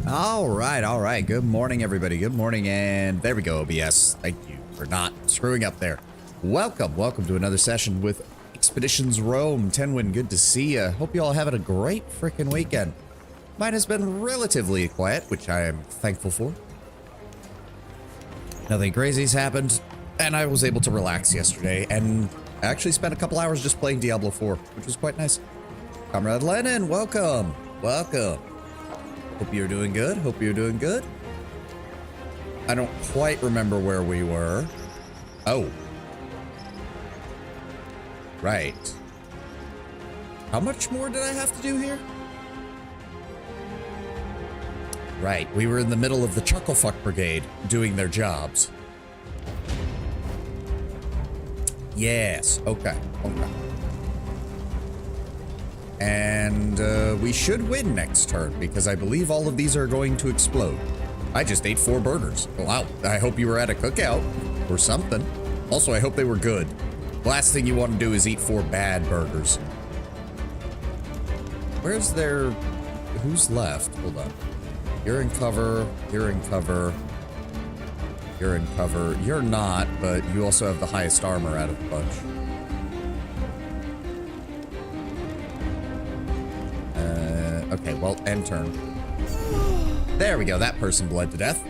All right. Good morning, everybody. Good morning, and there we go, OBS. Thank you for not screwing up there. Welcome to another session with Expeditions Rome. Tenwin, good to see ya. Hope you all having a great freaking weekend. Mine has been relatively quiet, which I am thankful for. Nothing crazy's happened, and I was able to relax yesterday, and I actually spent a couple hours just playing Diablo 4, which was quite nice. Comrade Lennon, welcome. Hope you're doing good. I don't quite remember where we were. Oh. Right. How much more did I have to do here? Right, we were in the middle of the Chucklefuck Brigade doing their jobs. Yes, okay. And we should win next turn because I believe all of these are going to explode. I just ate 4 burgers. Wow, I hope you were at a cookout or something. Also, I hope they were good. Last thing you want to do is eat 4 bad burgers. Where's their... Who's left? Hold on. You're in cover. You're in cover. You're not, but you also have the highest armor out of the bunch. Okay, well, end turn. There we go. That person bled to death.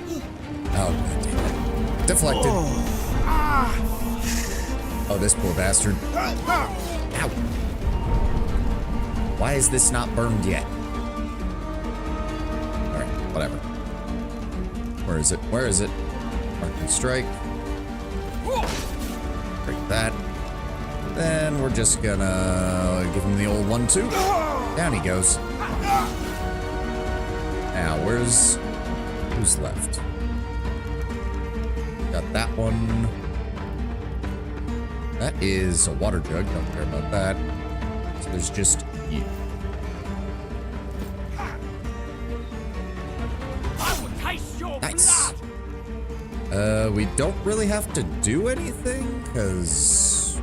Oh, God damn it. Deflected. Oh, this poor bastard. Ow. Why is this not burned yet? Alright, whatever. Where is it? Marking strike. Break that. Then we're just gonna give him the old 1-2. Down he goes. Now, who's left? Got that one. That is a water jug. Don't care about that. So there's just you. Nice. We don't really have to do anything, because...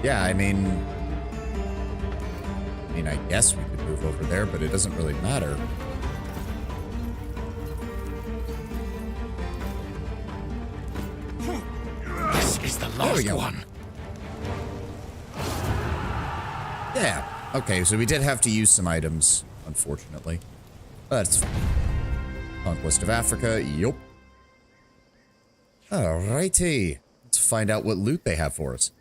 Yeah, I mean, I guess we could move over there, but it doesn't really matter. This is the last one. Yeah. Okay, so we did have to use some items, unfortunately. But it's fine. Conquest of Africa, yup. Alrighty. Let's find out what loot they have for us.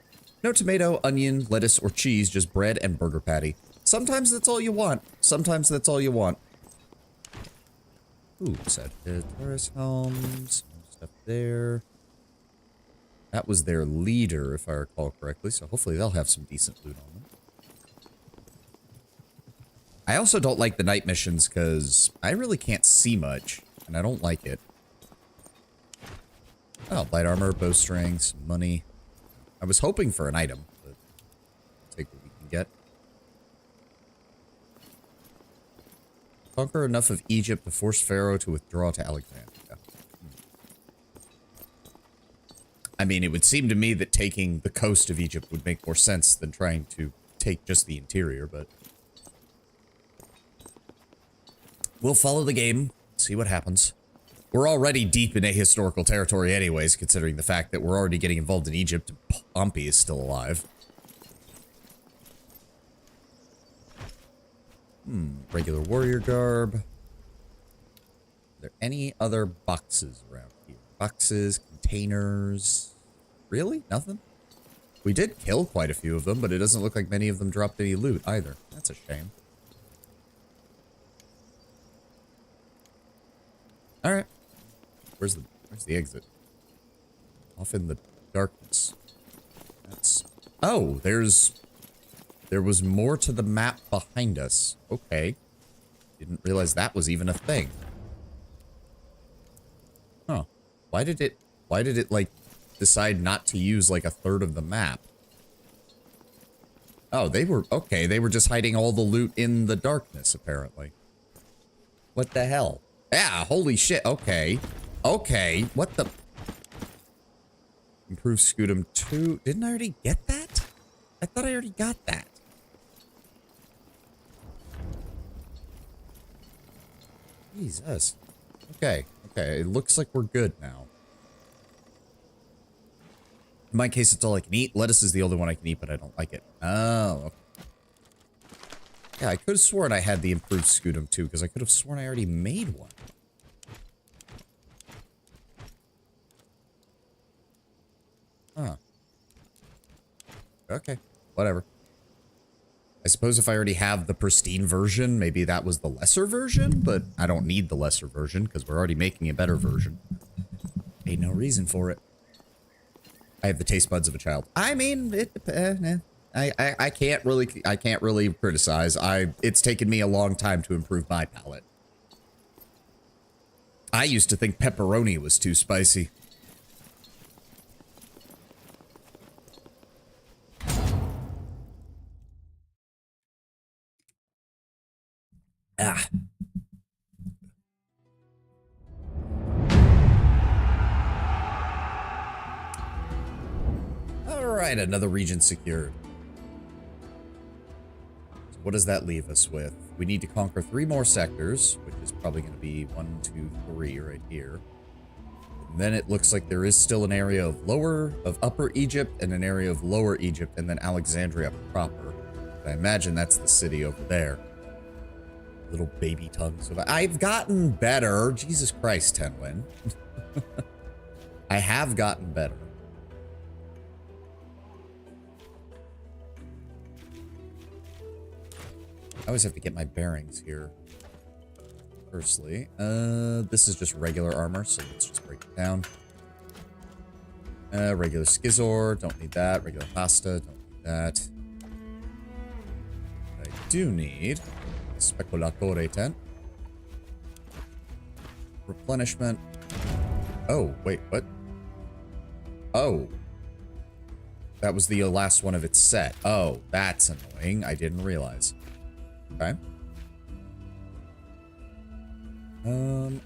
No tomato, onion, lettuce, or cheese, just bread and burger patty. Sometimes that's all you want. Ooh, Sagittarius helms. Stuff there. That was their leader, if I recall correctly, so hopefully they'll have some decent loot on them. I also don't like the night missions, because I really can't see much, and I don't like it. Oh, light armor, bowstring, some money. I was hoping for an item, but we'll take what we can get. Conquer enough of Egypt to force Pharaoh to withdraw to Alexandria. I mean, it would seem to me that taking the coast of Egypt would make more sense than trying to take just the interior, but... We'll follow the game, see what happens. We're already deep in ahistorical territory anyways, considering the fact that we're already getting involved in Egypt and Pompey is still alive. Regular warrior garb. Are there any other boxes around here? Boxes, containers... Really? Nothing? We did kill quite a few of them, but it doesn't look like many of them dropped any loot either. That's a shame. Alright. Where's the exit? Off in the darkness. That's... Oh, there was more to the map behind us. Okay. Didn't realize that was even a thing. Huh. Why did it, like, decide not to use, like, a third of the map? Oh, they were just hiding all the loot in the darkness, apparently. What the hell? Yeah, holy shit, okay. Okay, what the... Improve Scutum 2. Didn't I already get that? I thought I already got that. Jesus. Okay. Okay. It looks like we're good now. In my case, it's all I can eat. Lettuce is the only one I can eat, but I don't like it. Oh, okay. Yeah, I could have sworn I had the improved scutum too, because I could have sworn I already made one. Huh. Okay. Whatever. I suppose if I already have the pristine version, maybe that was the lesser version, but I don't need the lesser version because we're already making a better version. Ain't no reason for it. I have the taste buds of a child. I mean, I can't really criticize. It's taken me a long time to improve my palate. I used to think pepperoni was too spicy. Ah. All right, another region secured. So what does that leave us with? We need to conquer 3 more sectors, which is probably going to be 1, 2, 3 right here. And then it looks like there is still an area of Upper Egypt and an area of Lower Egypt, and then Alexandria proper. I imagine that's the city over there. Little baby tongues of... I've gotten better. Jesus Christ, Tenwin. I have gotten better. I always have to get my bearings here. Firstly, this is just regular armor, so let's just break it down. Regular Skizor, don't need that. Regular pasta, don't need that. I do need Speculatore tent. Replenishment. Oh, wait, what? Oh. That was the last one of its set. Oh, that's annoying. I didn't realize. Okay.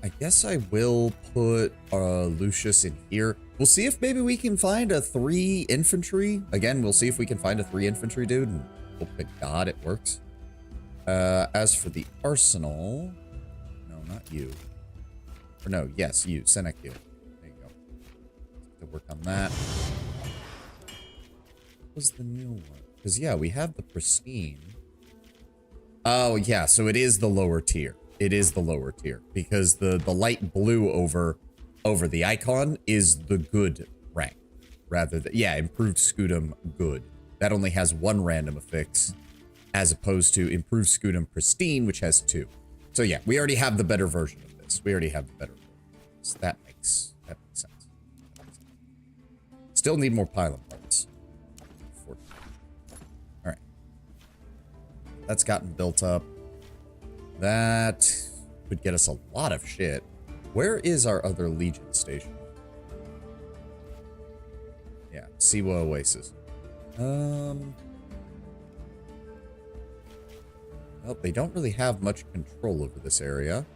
I guess I will put Lucius in here. We'll see if maybe we can find a 3 infantry. Again, we'll see if we can find a 3 infantry dude, and hope to God it works. As for the arsenal, no, not you. Or no, yes, you, Senecule. There you go. To work on that. What was the new one? Because yeah, we have the pristine. Oh yeah, so it is the lower tier. It is the lower tier because the light blue over the icon is the good rank, rather than improved scutum good. That only has 1 random affix, as opposed to improved scutum pristine, which has 2. So yeah, we already have the better version of this. We already have the better version of this. That makes sense. Still need more pylon parts. All right, that's gotten built up. That would get us a lot of shit. Where is our other Legion station? Yeah, Siwa Oasis. Well, they don't really have much control over this area.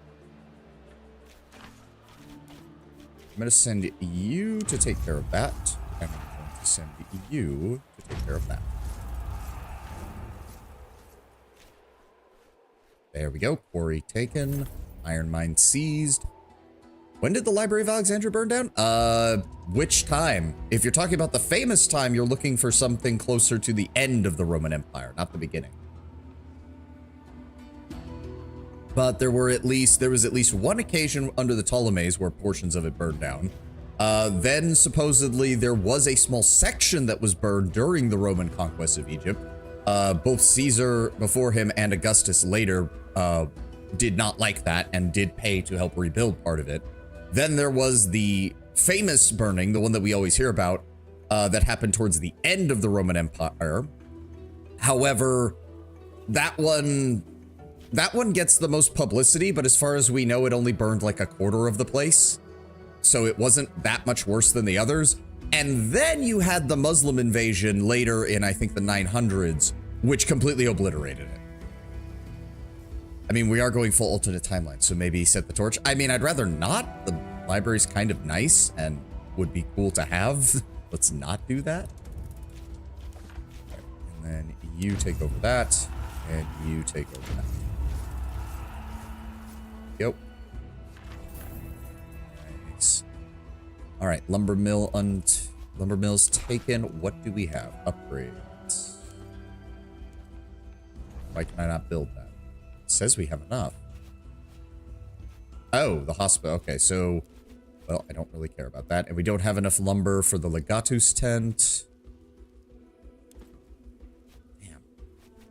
I'm going to send you to take care of that. And I'm going to send you to take care of that. There we go. Quarry taken. Iron mine seized. When did the Library of Alexandria burn down? Which time? If you're talking about the famous time, you're looking for something closer to the end of the Roman Empire, not the beginning. But there was at least one occasion under the Ptolemies where portions of it burned down. Then supposedly there was a small section that was burned during the Roman conquest of Egypt. Both Caesar before him and Augustus later did not like that and did pay to help rebuild part of it. Then there was the famous burning, the one that we always hear about, that happened towards the end of the Roman Empire. However, that one gets the most publicity, but as far as we know, it only burned like a quarter of the place. So it wasn't that much worse than the others. And then you had the Muslim invasion later in, I think, the 900s, which completely obliterated it. I mean, we are going full alternate timeline, so maybe set the torch. I mean, I'd rather not. The library's kind of nice and would be cool to have. Let's not do that. And then you take over that, and you take over that. Yep. All right, lumber mill's taken. What do we have? Upgrades. Why can I not build that? It says we have enough. Oh, the hospital. Okay, so, well, I don't really care about that. And we don't have enough lumber for the Legatus tent. Damn.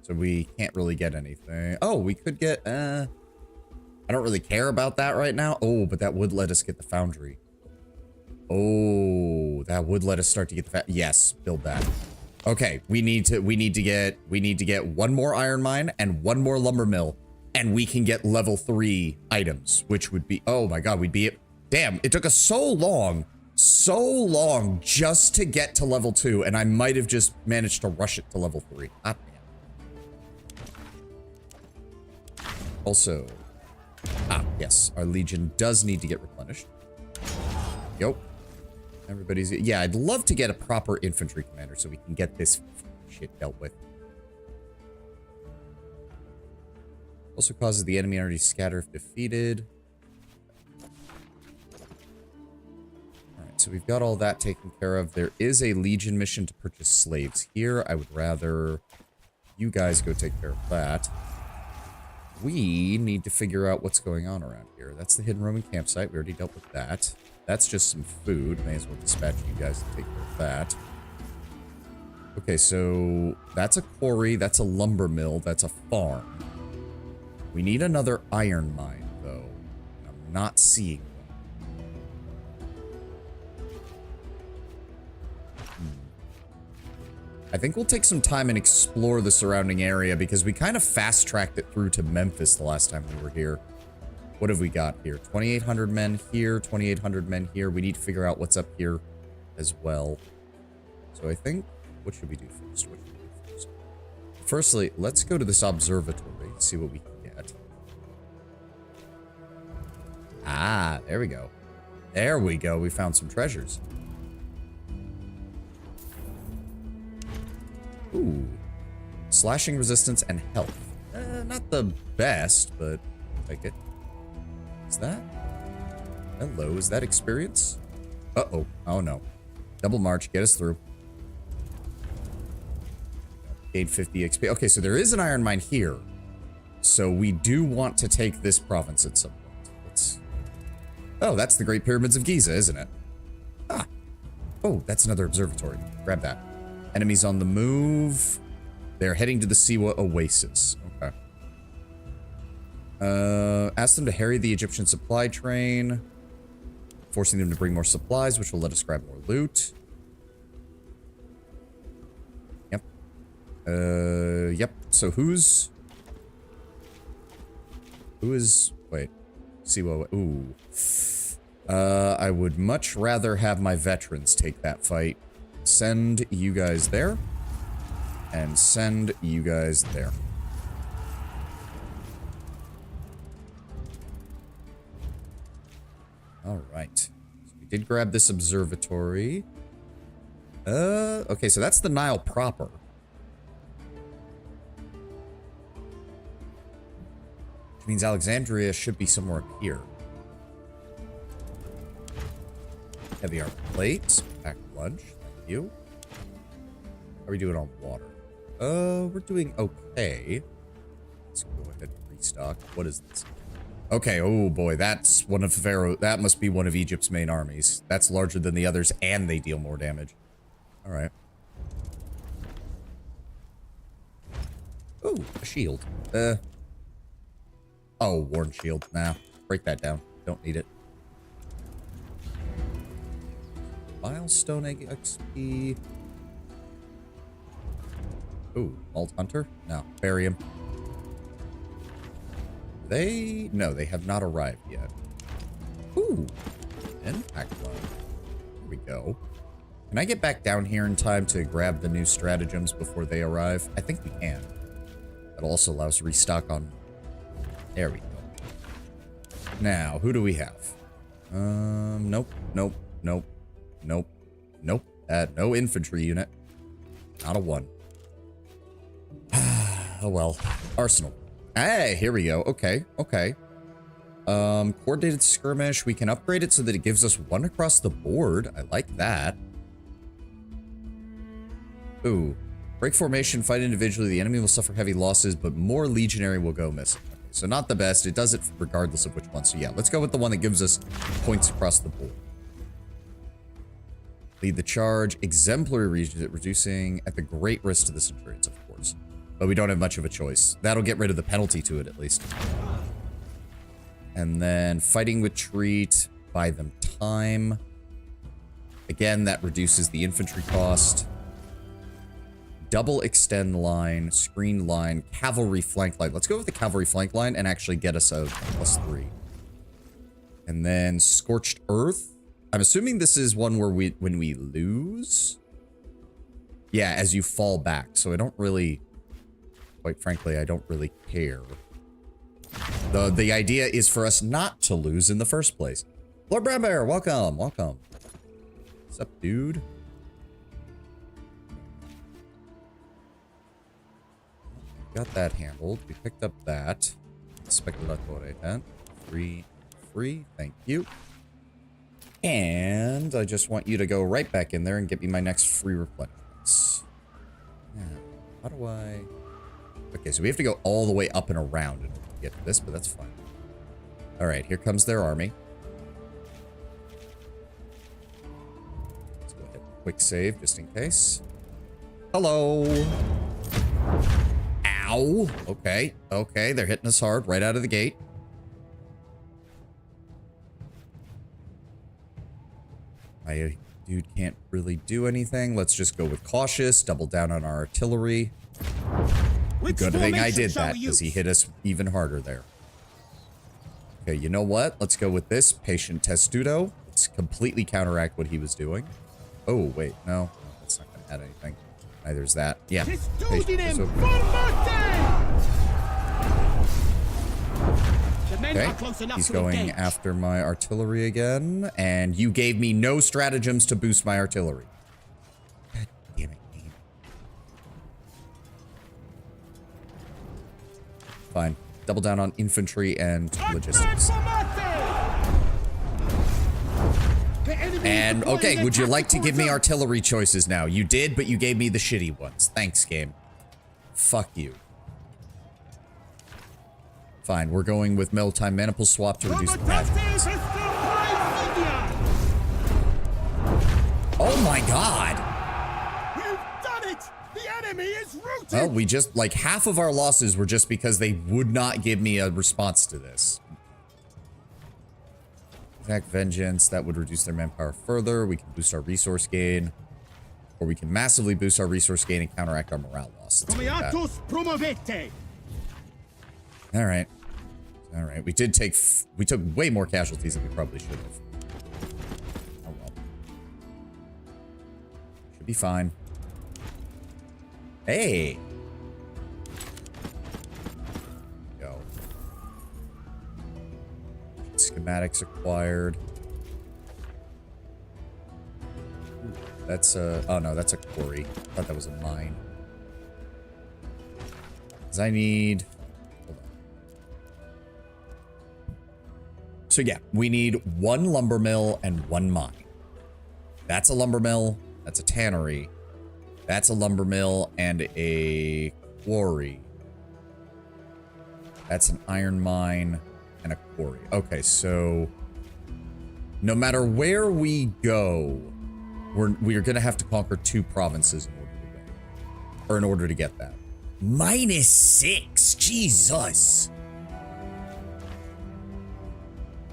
So we can't really get anything. Oh, we could get, I don't really care about that right now. Oh, but that would let us get the foundry. Oh, that would let us start to get the yes, build that. Okay, we need to get one more iron mine and one more lumber mill, and we can get level 3 items, which would be, oh my god, we'd be, damn, it took us so long just to get to level 2, and I might have just managed to rush it to level 3. Ah, damn. Also, yes, our legion does need to get replenished. Yup. Everybody's, yeah, I'd love to get a proper infantry commander so we can get this shit dealt with. Also causes the enemy army to scatter if defeated. Alright, so we've got all that taken care of. There is a legion mission to purchase slaves here. I would rather you guys go take care of that. We need to figure out what's going on around here. That's the hidden Roman campsite. We already dealt with that. That's just some food. May as well dispatch you guys to take care of that. Okay, so that's a quarry. That's a lumber mill. That's a farm. We need another iron mine, though. I'm not seeing one. I think we'll take some time and explore the surrounding area because we kind of fast-tracked it through to Memphis the last time we were here. What have we got here? 2,800 men here, 2,800 men here. We need to figure out what's up here as well. So I think, what should we do first? What should we do first? Firstly, let's go to this observatory, see what we can get. Ah, there we go. There we go. We found some treasures. Ooh. Slashing resistance and health. Not the best, but I'll take it. Is that? Hello, is that experience? Uh-oh. Oh, no. Double march, get us through. Gain 50 XP. Okay, so there is an iron mine here. So we do want to take this province at some point. Let's... Oh, that's the Great Pyramids of Giza, isn't it? Ah. Oh, that's another observatory. Grab that. Enemies on the move. They're heading to the Siwa Oasis. Okay. Ask them to harry the Egyptian supply train, forcing them to bring more supplies, which will let us grab more loot. Yep. Yep. So who is, wait, Siwa, ooh. I would much rather have my veterans take that fight. Send you guys there, and send you guys there. All right. So we did grab this observatory. Okay, so that's the Nile proper. Which means Alexandria should be somewhere up here. Heavy armor plates. Pack lunch. Thank you. How are we doing on water? We're doing okay. Let's go ahead and restock. What is this? Okay, oh boy, that's one of Pharaoh. That must be one of Egypt's main armies. That's larger than the others, and they deal more damage. All right. Ooh, a shield. Oh, worn shield. Nah, break that down. Don't need it. Milestone egg XP. Ooh, Alt Hunter? No, bury him. No, they have not arrived yet. Ooh, impact load. Here we go. Can I get back down here in time to grab the new stratagems before they arrive? I think we can. That'll also allow us to restock on... There we go. Now, who do we have? Nope, nope, nope, nope, nope. No infantry unit. Not a 1. Oh well. Arsenal. Hey, here we go. Okay, okay. Coordinated skirmish. We can upgrade it so that it gives us 1 across the board. I like that. Ooh. Break formation, fight individually. The enemy will suffer heavy losses, but more legionary will go missing. Okay, so not the best. It does it regardless of which one. So yeah, let's go with the one that gives us points across the board. Lead the charge. Exemplary reducing at the great risk to the Centurions, of course. But we don't have much of a choice. That'll get rid of the penalty to it, at least. And then fighting retreat. Buy them time. Again, that reduces the infantry cost. Double extend line, screen line, cavalry flank line. Let's go with the cavalry flank line and actually get us a +3. And then scorched earth. I'm assuming this is one where when we lose. Yeah, as you fall back. So I don't really, quite frankly, I don't really care. The idea is for us not to lose in the first place. Lord Brown Bear, welcome, welcome. What's up, dude? Got that handled. We picked up that. Speculatore tent. Free. Thank you. And I just want you to go right back in there and get me my next free replenishments. Yeah. How do I... Okay, so we have to go all the way up and around in order to get to this, but that's fine. Alright, here comes their army. Let's go ahead and quick save just in case. Hello! Ow! Okay, okay, they're hitting us hard right out of the gate. My dude can't really do anything. Let's just go with cautious, double down on our artillery. Good thing I did that, because he hit us even harder there. Okay, you know what? Let's go with this. Patient Testudo. Let's completely counteract what he was doing. Oh, wait, no. That's not going to add anything. Neither's that. Yeah. Okay, he's going after my artillery again, and you gave me no stratagems to boost my artillery. God damn it, game. Fine. Double down on infantry and logistics. And, okay, would you like to give me artillery choices now? You did, but you gave me the shitty ones. Thanks, game. Fuck you. Fine, we're going with Mealtime Maniple Swap to reduce the casualties. Oh my god! We've done it! The enemy is routed! Well, we just, like, half of our losses were just because they would not give me a response to this. Attack Vengeance, that would reduce their manpower further. We can boost our resource gain. Or we can massively boost our resource gain and counteract our morale loss. Alright. Alright, we took way more casualties than we probably should have. Oh well. Should be fine. Hey! Go. Schematics acquired. Ooh, that's a... Oh no, that's a quarry. I thought that was a mine. Because I need... So yeah, we need 1 lumber mill and 1 mine. That's a lumber mill. That's a tannery. That's a lumber mill and a quarry. That's an iron mine and a quarry. Okay, so no matter where we go, we're gonna have to conquer 2 provinces in order to win, or in order to get that. -6, Jesus.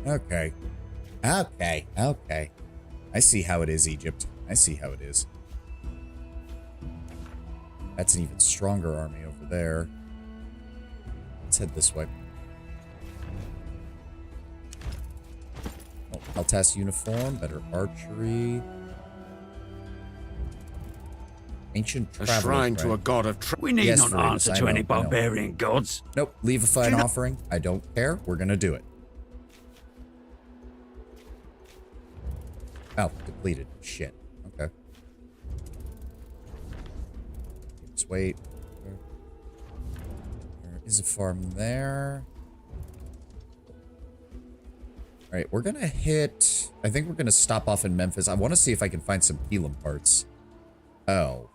Okay. Okay. I see how it is, Egypt. I see how it is. That's an even stronger army over there. Let's head this way. Oh, Peltas uniform, better archery. Ancient traveler. A shrine to a god of We need not answer to any barbarian gods. Nope, leave a fine offering. I don't care. We're gonna do it. Oh, depleted. Shit. Okay. Just wait. There is a farm there. All right, we're gonna hit... I think we're gonna stop off in Memphis. I want to see if I can find some Elam parts. Oh.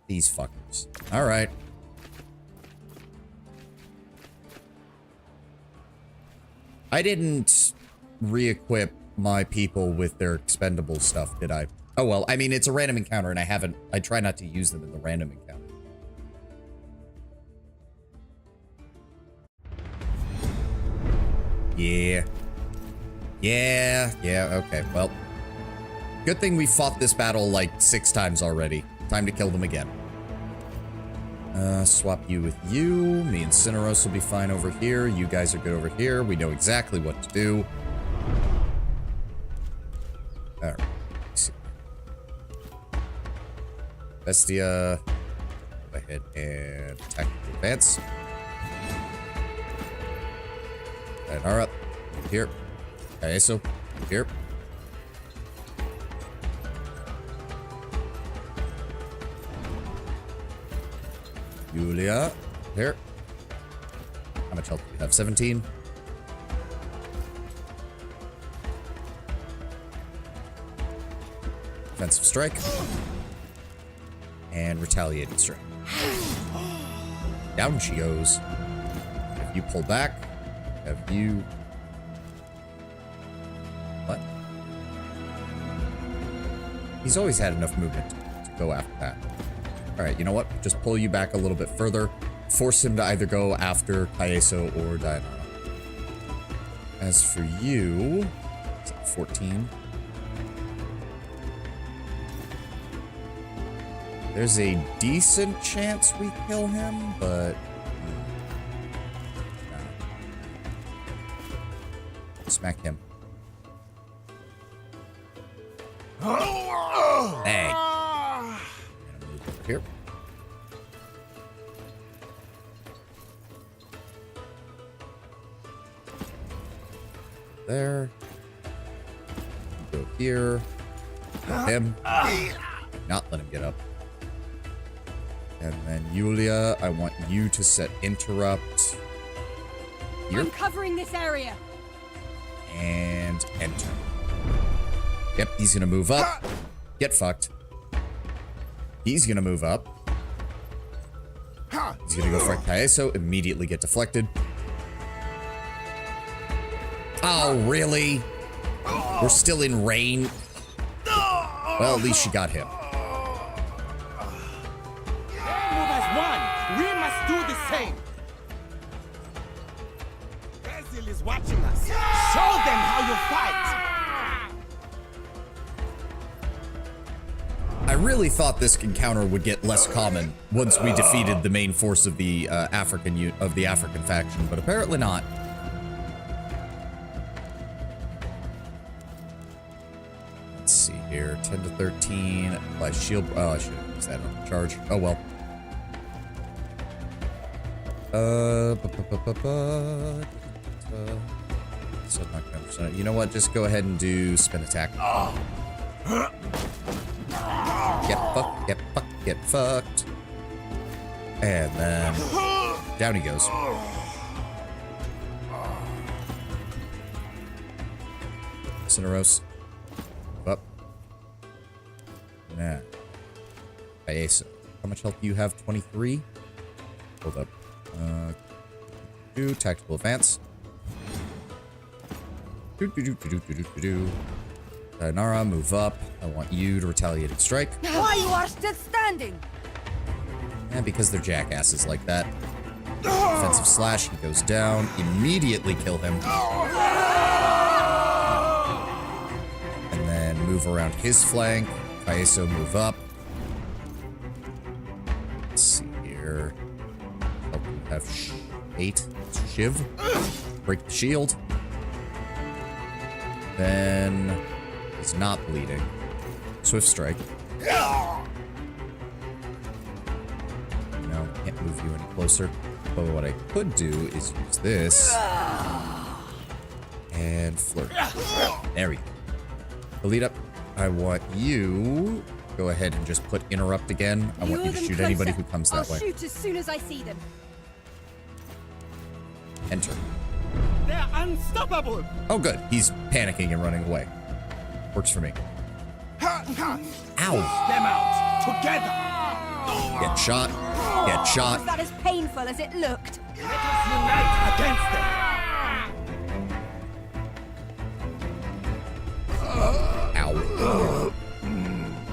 These fuckers. All right. I didn't re-equip my people with their expendable stuff, did I? Oh, well, I mean, it's a random encounter, and I try not to use them in the random encounter. Yeah. Yeah, okay, well. Good thing we fought this battle like 6 times already. Time to kill them again. Swap you with you. Me and Cineros will be fine over here. You guys are good over here. We know exactly what to do. Alright. Let's see. Bestia. Go ahead and tactical advance. Dainara. Here. Kaeso. Here. Yulia, here. How much health do you have? 17. Defensive strike. And retaliating strike. Down she goes. If you pull back, have you... What? He's always had enough movement to go after that. All right, you know what? Just pull you back a little bit further. Force him to either go after Kaeso or Dainara. As for you, 14. There's a decent chance we kill him, but... no. Smack him. Hey. Here. There. Go here. Him. Not let him get up. And then Yulia, I want you to set interrupt. Here. I'm covering this area. And enter. Yep, he's gonna move up. Get fucked. He's gonna move up. He's gonna go for Kaeso, immediately get deflected. Oh, really? We're still in rain? Well, at least she got him. Move as one. We must do the same. Basil is watching us. Show them how you fight. I really thought this encounter would get less common once we defeated the main force of the African faction, but apparently not. Let's see here, 10 to 13. Apply shield. Oh, I should have used that on charge. Oh well. So not 100%. You know what? Just go ahead and do spin attack. Get fucked, get fucked, get fucked. And then down he goes. Cineros. Up. Nah. Kaeso. How much health do you have? 23? Hold up. Do tactical advance. Dainara, move up. I want you to retaliate and strike. Why you are still standing? And because they're jackasses like that. Defensive slash, he goes down. Immediately kill him. And then move around his flank. Kaeso, move up. Let's see here. Oh, we have 8. Shiv. Break the shield. Then he's not bleeding. Swift strike. No, can't move you any closer. But what I could do is use this. And flirt. There we go. Lead up. I want you. Go ahead and just put interrupt again. I want you to shoot anybody who comes that way. I'll shoot as soon as I see them. Enter. They're unstoppable. Oh, good. He's panicking and running away. Works for me. Ha, ha. Ow. Them out together. Get shot. Get shot. Was that as painful as it looked? Let us unite against them. Ow.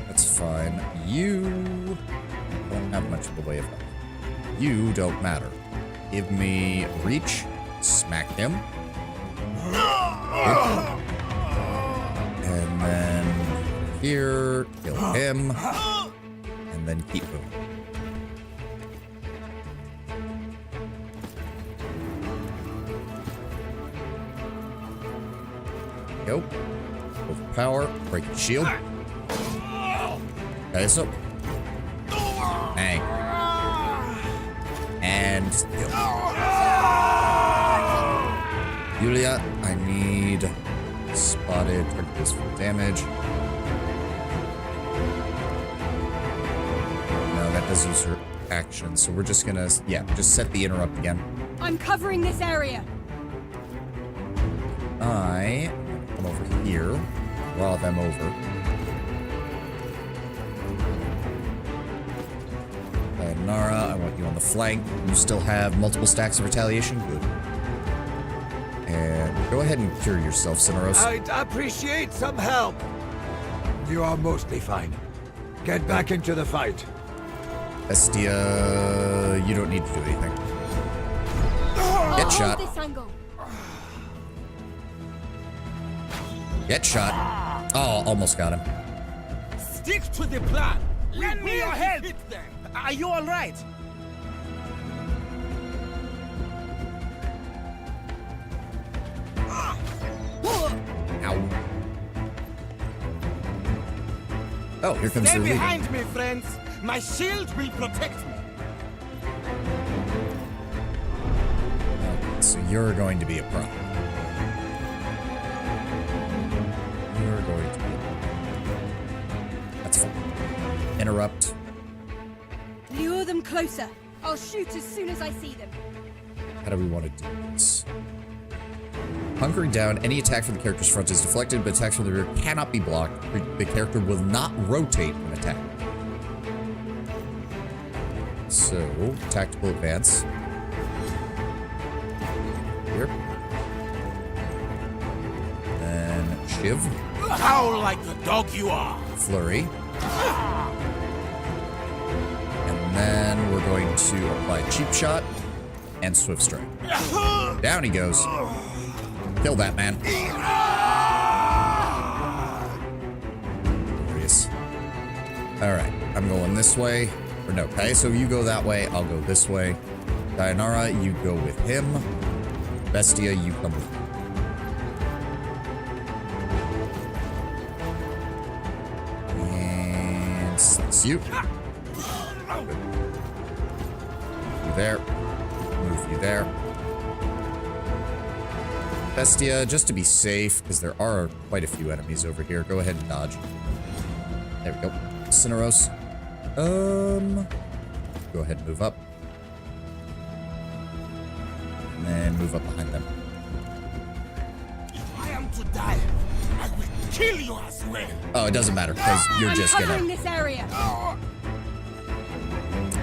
That's fine. You don't have much of the way of health. You don't matter. Give me reach. Smack him. And then here, kill him. And then keep moving. Go. Overpower. Break the shield. Okay, so. Bang. And kill. Yulia, I need spotted. Target this for damage. No, that does use her action, so we're just gonna, yeah, just set the interrupt again. I'm covering this area. I come over here, draw them over. Nara, I want you on the flank. You still have multiple stacks of retaliation. Good. And go ahead and cure yourself, Cineros. I'd appreciate some help. You are mostly fine. Get back into the fight. Estia, you don't need to do anything. Get Hold shot. this angle. Get shot. Oh, almost got him. Stick to the plan. Lend me your help. Hit them. Are you all right? Ow. Oh, here comes Stay the leader. behind me, friends. My shield will protect me. So you're going to be a problem. You're going to be a problem. That's fine. Interrupt. Lure them closer. I'll shoot as soon as I see them. How do we want to do this? Hunkering down, any attack from the character's front is deflected, but attacks from the rear cannot be blocked. The character will not rotate when attacked. So, tactical advance. Here. Then Shiv. Howl like the dog you are. Flurry. And then we're going to apply Cheap Shot and Swift Strike. Down he goes. Kill that man. Glorious. Alright, I'm going this way. Or no, okay, so you go that way, I'll go this way. Dayanara, you go with him. Bestia, you come with me. And it's you. Good. You there. Move you there. Bestia, just to be safe, because there are quite a few enemies over here, go ahead and dodge. There we go. Cineros. Go ahead and move up. And then move up behind them. If I am to die, I will kill you as well. Oh, it doesn't matter, because you're I'm just covering gonna... this area.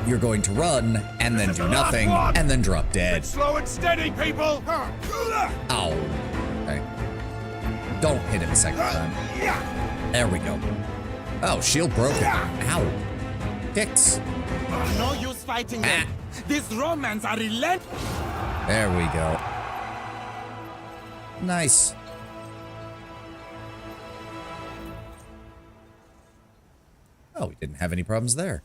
You're going to run, and then do nothing, and then drop dead. Slow and steady, people. Ow. Okay. Don't hit him a second time. There we go. Oh, shield broken. Ow. Kicks. No use fighting them. These Romans are relentless. There we go. Nice. Oh, we didn't have any problems there.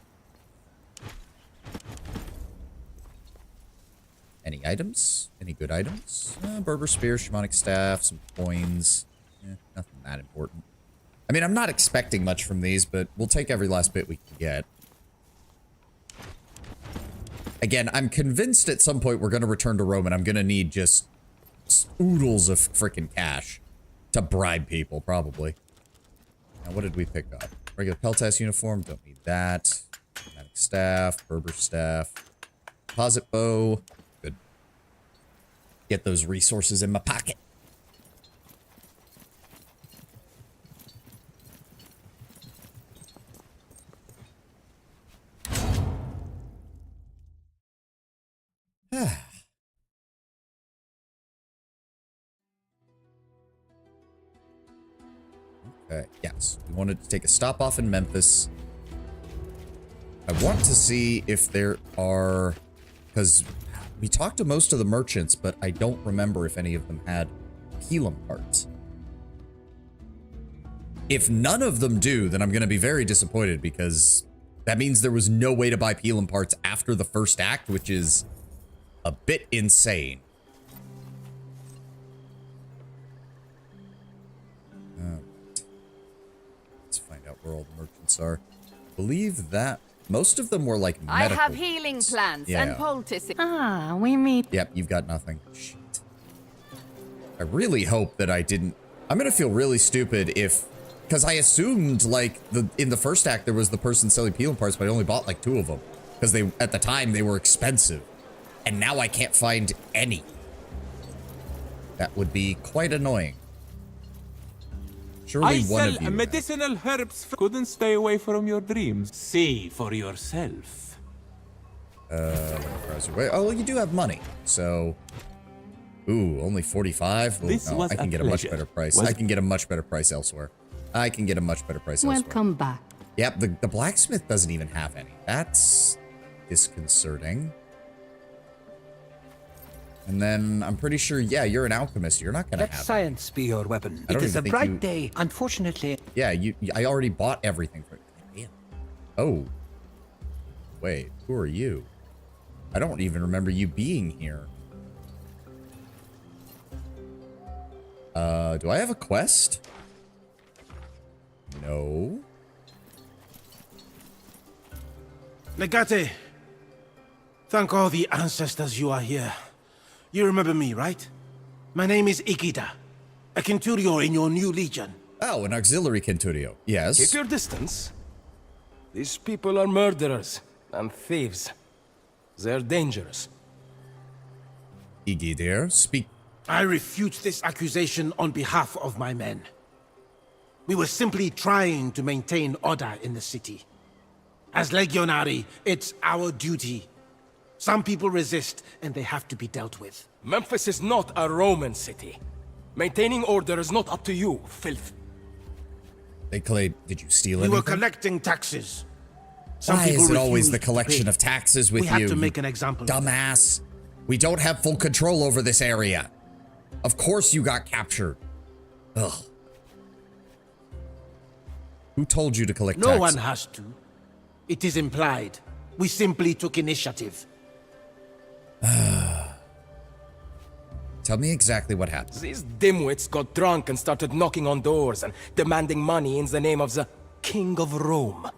Any items? Any good items? Berber Spear, Shamanic Staff, some coins. Nothing that important. I mean, I'm not expecting much from these, but we'll take every last bit we can get. Again, I'm convinced at some point we're going to return to Rome and I'm going to need just oodles of freaking cash to bribe people, probably. Now, what did we pick up? Regular Peltas uniform, don't need that. Shamanic Staff, Berber Staff. Deposit Bow. Good. Get those resources in my pocket. Okay, yes. We wanted to take a stop off in Memphis. I want to see if there are... Because we talked to most of the merchants, but I don't remember if any of them had Pelum parts. If none of them do, then I'm going to be very disappointed, because that means there was no way to buy Pelum parts after the first act, which is a bit insane. Let's find out where all the merchants are. I believe that most of them were like medical. I have healing plants and poultices. Ah, we meet. Yep, you've got nothing. Shit. I really hope that I didn't... I'm gonna feel really stupid if... Because I assumed, like, in the first act there was the person selling Pelum parts, but I only bought like 2 of them. Because they, at the time, they were expensive. And now I can't find any. That would be quite annoying. Surely I one of sell you... medicinal herbs. Couldn't stay away from your dreams. See for yourself. Let me browse away. Oh, well, you do have money, so... Ooh, only 45? Oh, This no, was I can a get a much pleasure. better price. Was- I can get a much better price elsewhere. I can get a much better price elsewhere. Welcome back. Yep, the blacksmith doesn't even have any. That's disconcerting. And then I'm pretty sure, yeah, you're an alchemist. You're not gonna Let have science be your weapon. I don't It is even a think bright you- day. Unfortunately, it. Yeah, I already bought everything for it. Damn. Oh. Wait, who are you? I don't even remember you being here. Do I have a quest? No. Legate, thank all the ancestors you are here. You remember me, right? My name is Ikeda, a Centurio in your new legion. Oh, an auxiliary Centurio. Yes. Keep your distance. These people are murderers and thieves. They're dangerous. Iggy there, speak. I refute this accusation on behalf of my men. We were simply trying to maintain order in the city. As legionary, it's our duty. Some people resist, and they have to be dealt with. Memphis is not a Roman city. Maintaining order is not up to you, filth. They claim, did you steal We anything? were collecting taxes. Some Why people is it always refused the to collection pay. of taxes with we you? have to make an example of them. Dumbass. We don't have full control over this area. Of course you got captured. Ugh. Who told you to collect No taxes? one has to. It is implied. We simply took initiative. Tell me exactly what happened. These dimwits got drunk and started knocking on doors and demanding money in the name of the King of Rome.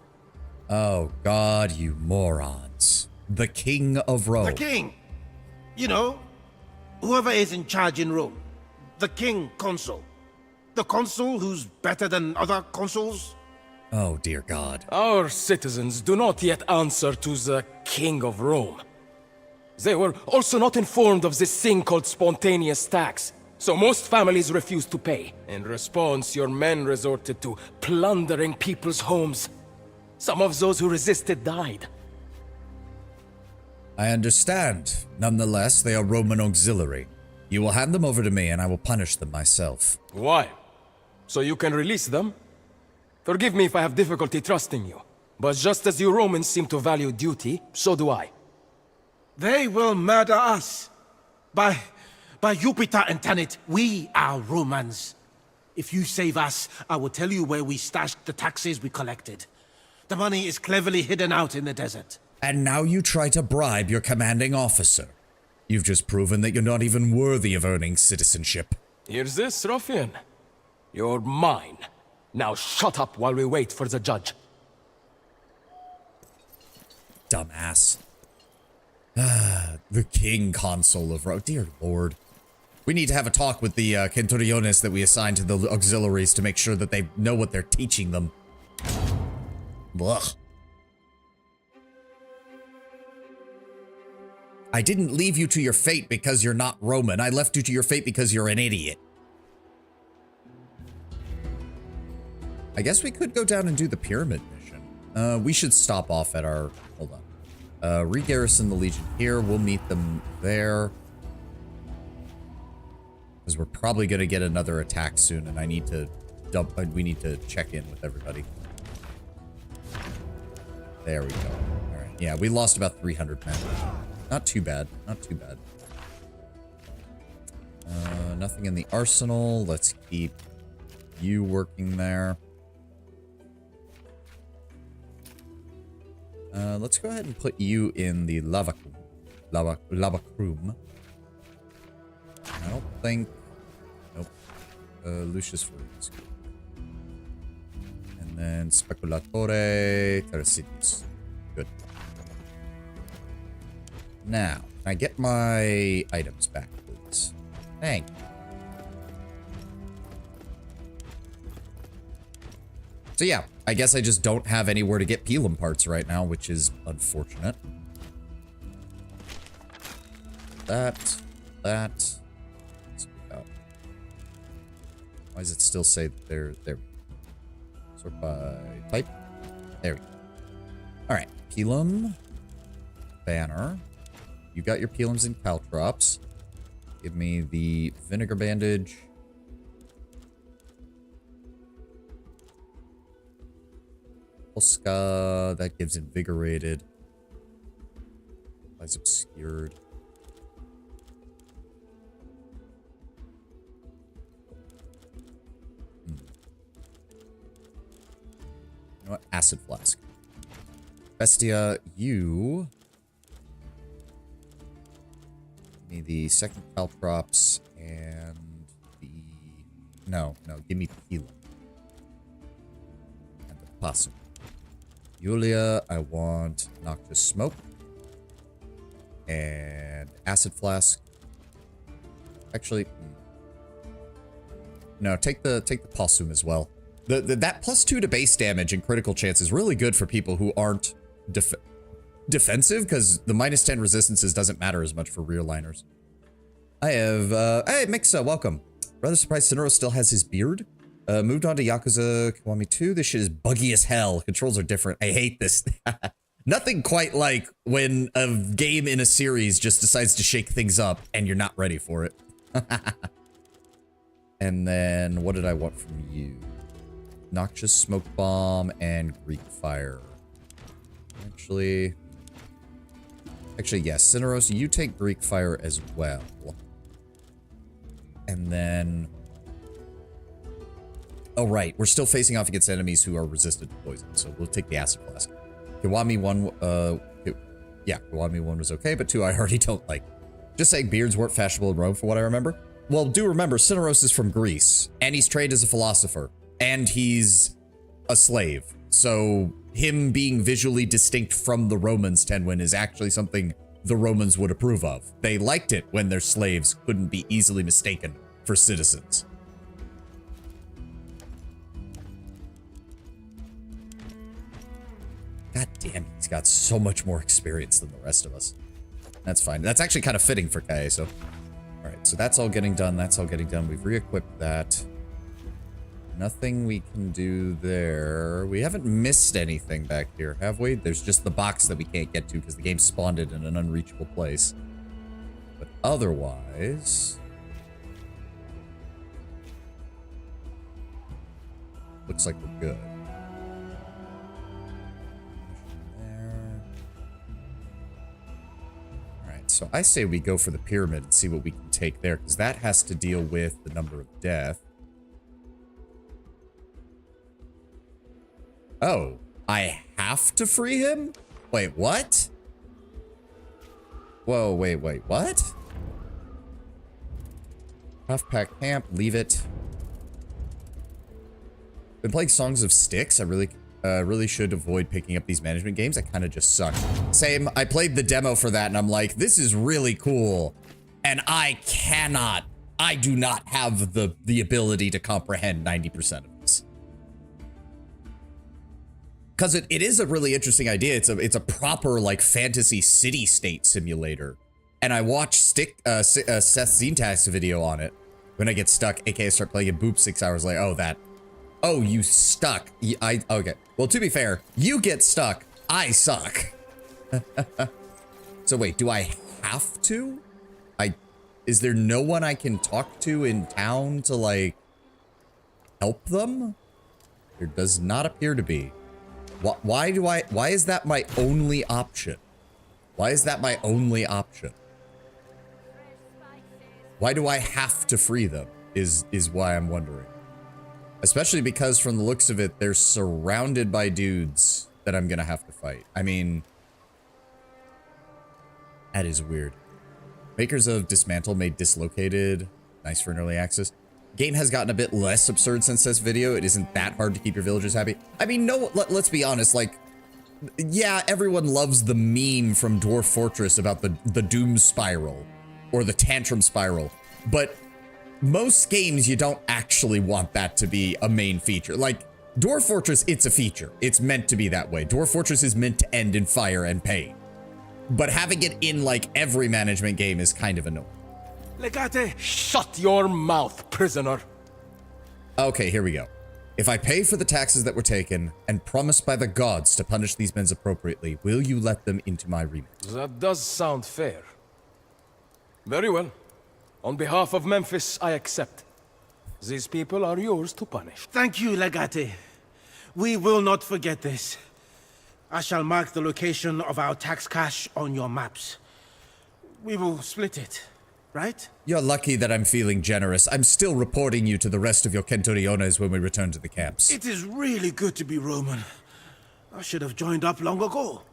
Oh, God, you morons. The King of Rome. The king! You know, whoever is in charge in Rome. The king consul. The consul who's better than other consuls. Oh, dear God. Our citizens do not yet answer to the King of Rome. They were also not informed of this thing called spontaneous tax, so most families refused to pay. In response, your men resorted to plundering people's homes. Some of those who resisted died. I understand. Nonetheless, they are Roman auxiliary. You will hand them over to me and I will punish them myself. Why? So you can release them? Forgive me if I have difficulty trusting you, but just as you Romans seem to value duty, so do I. They will murder us. By Jupiter and Tanit, we are Romans. If you save us, I will tell you where we stashed the taxes we collected. The money is cleverly hidden out in the desert. And now you try to bribe your commanding officer. You've just proven that you're not even worthy of earning citizenship. Here's this, ruffian. You're mine. Now shut up while we wait for the judge. Dumbass. The king consul of Rome. Dear Lord. We need to have a talk with the Centuriones that we assigned to the auxiliaries to make sure that they know what they're teaching them. Ugh. I didn't leave you to your fate because you're not Roman. I left you to your fate because you're an idiot. I guess we could go down and do the pyramid mission. We should stop off at our... Hold on. Re-garrison the Legion here. We'll meet them there. Because we're probably going to get another attack soon, and I need to dump... we need to check in with everybody. There we go. All right. Yeah, we lost about 300 men. Not too bad. Not too bad. Nothing in the arsenal. Let's keep you working there. Let's go ahead and put you in the lava room. I don't think... Nope. Lucius Fruits. And then Speculatore Terrasidius. Good. Now, can I get my items back, please? Thank you. So yeah, I guess I just don't have anywhere to get Pelum parts right now, which is unfortunate. That. Why does it still say there? Sort by type. There we go. All right, Pelum. Banner. You got your Pelums and caltrops. Give me the vinegar bandage. Polska, that gives invigorated. Eyes obscured. You know what? Acid flask. Bestia, you... Give me the second caltrops and the... No, give me Pelum. And the possum. Yulia, I want Noxious Smoke. And Acid Flask. Actually, no, take the Possum as well. That +2 to base damage and critical chance is really good for people who aren't defensive, because the -10 resistances doesn't matter as much for rear liners. I have, hey, Mixa, welcome. Rather surprised Sinero still has his beard. Moved on to Yakuza Kiwami 2. This shit is buggy as hell. Controls are different. I hate this. Nothing quite like when a game in a series just decides to shake things up and you're not ready for it. And then, what did I want from you? Noxious Smoke Bomb and Greek Fire. Actually, yes. Cineros, you take Greek Fire as well. And then... Oh, right. We're still facing off against enemies who are resistant to poison, so we'll take the Acid Flask. Kiwami 1, yeah, Kiwami 1 was okay, but 2 I already don't like. Just saying beards weren't fashionable in Rome, from what I remember. Well, do remember, Cineros is from Greece, and he's trained as a philosopher, and he's a slave. So him being visually distinct from the Romans, Tenwin, is actually something the Romans would approve of. They liked it when their slaves couldn't be easily mistaken for citizens. God damn, he's got so much more experience than the rest of us. That's fine. That's actually kind of fitting for Kaeso. Alright, so that's all getting done. That's all getting done. We've re-equipped that. Nothing we can do there. We haven't missed anything back here, have we? There's just the box that we can't get to because the game spawned it in an unreachable place. But otherwise... looks like we're good. So I say we go for the pyramid and see what we can take there, because that has to deal with the number of death. Oh, I have to free him? Wait, what? Whoa, wait, what? Half-pack camp, leave it. Been playing Songs of Styx. I really should avoid picking up these management games. I kind of just suck. Same, I played the demo for that and I'm like, this is really cool. And I do not have the ability to comprehend 90% of this. Because it is a really interesting idea. It's a proper like fantasy city-state simulator. and I watch Seth Zintax's video on it. When I get stuck, aka start playing a boop 6 hours later. Oh, that. Oh, you stuck. Okay. Well, to be fair, you get stuck. I suck. So wait, do I have to? Is there no one I can talk to in town to, like, help them? There does not appear to be. Why is that my only option? Why is that my only option? Why do I have to free them is why I'm wondering. Especially because from the looks of it, they're surrounded by dudes that I'm gonna have to fight. I mean, that is weird. Makers of Dismantle made Dislocated. Nice for an early access. Game has gotten a bit less absurd since this video. It isn't that hard to keep your villagers happy. I mean, no, let's be honest, like, yeah, everyone loves the meme from Dwarf Fortress about the doom spiral or the tantrum spiral, but most games you don't actually want that to be a main feature. Like, Dwarf Fortress, it's a feature. It's meant to be that way. Dwarf Fortress is meant to end in fire and pain. But having it in, like, every management game is kind of annoying. Legate! Shut your mouth, prisoner! Okay, here we go. If I pay for the taxes that were taken, and promise by the gods to punish these men appropriately, will you let them into my remit? That does sound fair. Very well. On behalf of Memphis, I accept. These people are yours to punish. Thank you, Legate. We will not forget this. I shall mark the location of our tax cash on your maps. We will split it, right? You're lucky that I'm feeling generous. I'm still reporting you to the rest of your Kentoriones when we return to the camps. It is really good to be Roman. I should have joined up long ago.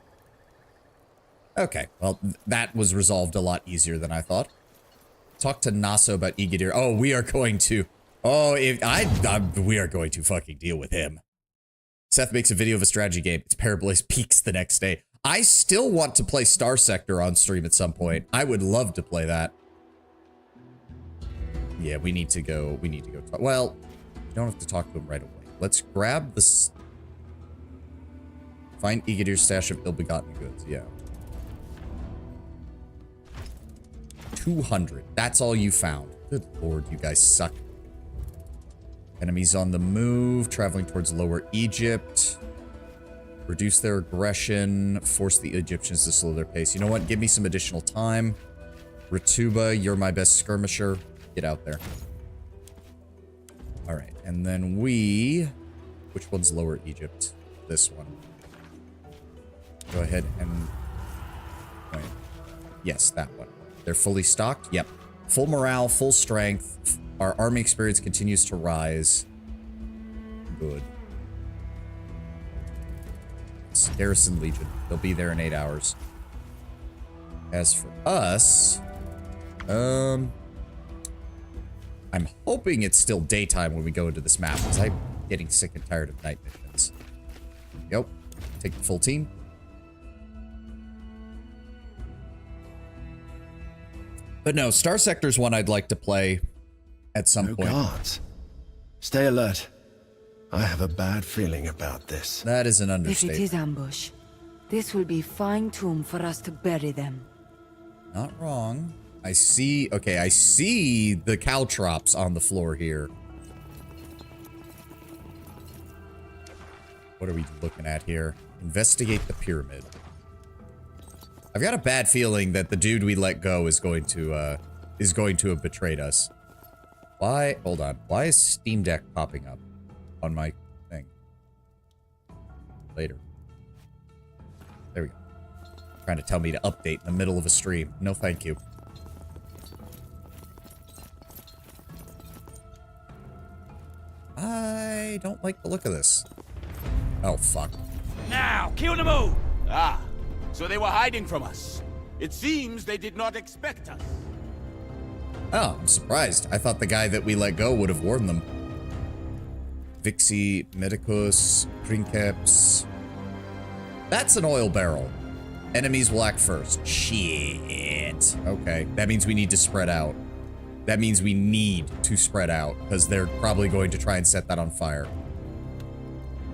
Okay, well, that was resolved a lot easier than I thought. Talk to Naso about Igadir. Oh, we are going to... Oh, we are going to fucking deal with him. Seth makes a video of a strategy game. It's Parablaze peaks the next day. I still want to play Star Sector on stream at some point. I would love to play that. Yeah, we need to go talk. Well, you don't have to talk to him right away. Let's grab this. Find Igadir's stash of ill-begotten goods. Yeah. 200. That's all you found. Good lord, you guys suck. Enemies on the move, traveling towards Lower Egypt. Reduce their aggression, force the Egyptians to slow their pace. You know what? Give me some additional time. Ratuba, you're my best skirmisher. Get out there. All right, and then which one's Lower Egypt? This one. Go ahead and, wait. Yes, that one. They're fully stocked? Yep. Full morale, full strength. Our army experience continues to rise. Good. Garrison Legion. They'll be there in 8 hours. As for us, I'm hoping it's still daytime when we go into this map, because I'm getting sick and tired of night missions. Yep. Take the full team. But no, Star Sector's one I'd like to play at some point. Guards. Stay alert. I have a bad feeling about this. That is an understatement. If it is ambush, this will be fine tomb for us to bury them. Not wrong. I see, okay, I see the caltrops on the floor here. What are we looking at here? Investigate the pyramid. I've got a bad feeling that the dude we let go is going to have betrayed us. Why? Hold on. Why is Steam Deck popping up on my thing? Later. There we go. Trying to tell me to update in the middle of a stream. No, thank you. I don't like the look of this. Oh, fuck. Now, kill them all! Ah, so they were hiding from us. It seems they did not expect us. Oh, I'm surprised. I thought the guy that we let go would have warned them. Vixie, Medicus, Princeps. That's an oil barrel. Enemies will act first. Shit. Okay, that means we need to spread out. That means we need to spread out, because they're probably going to try and set that on fire.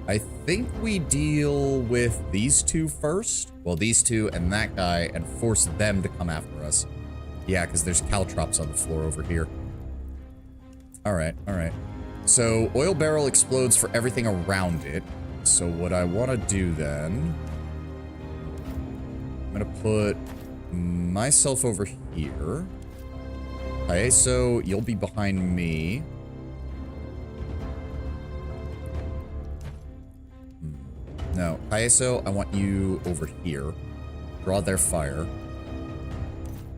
I think we deal with these two first. Well, these two and that guy, and force them to come after us. Yeah, because there's caltrops on the floor over here. Alright, alright. So, oil barrel explodes for everything around it. So what I want to do then... I'm going to put myself over here. Okay, so you'll be behind me. No, Kaiso, I want you over here. Draw their fire.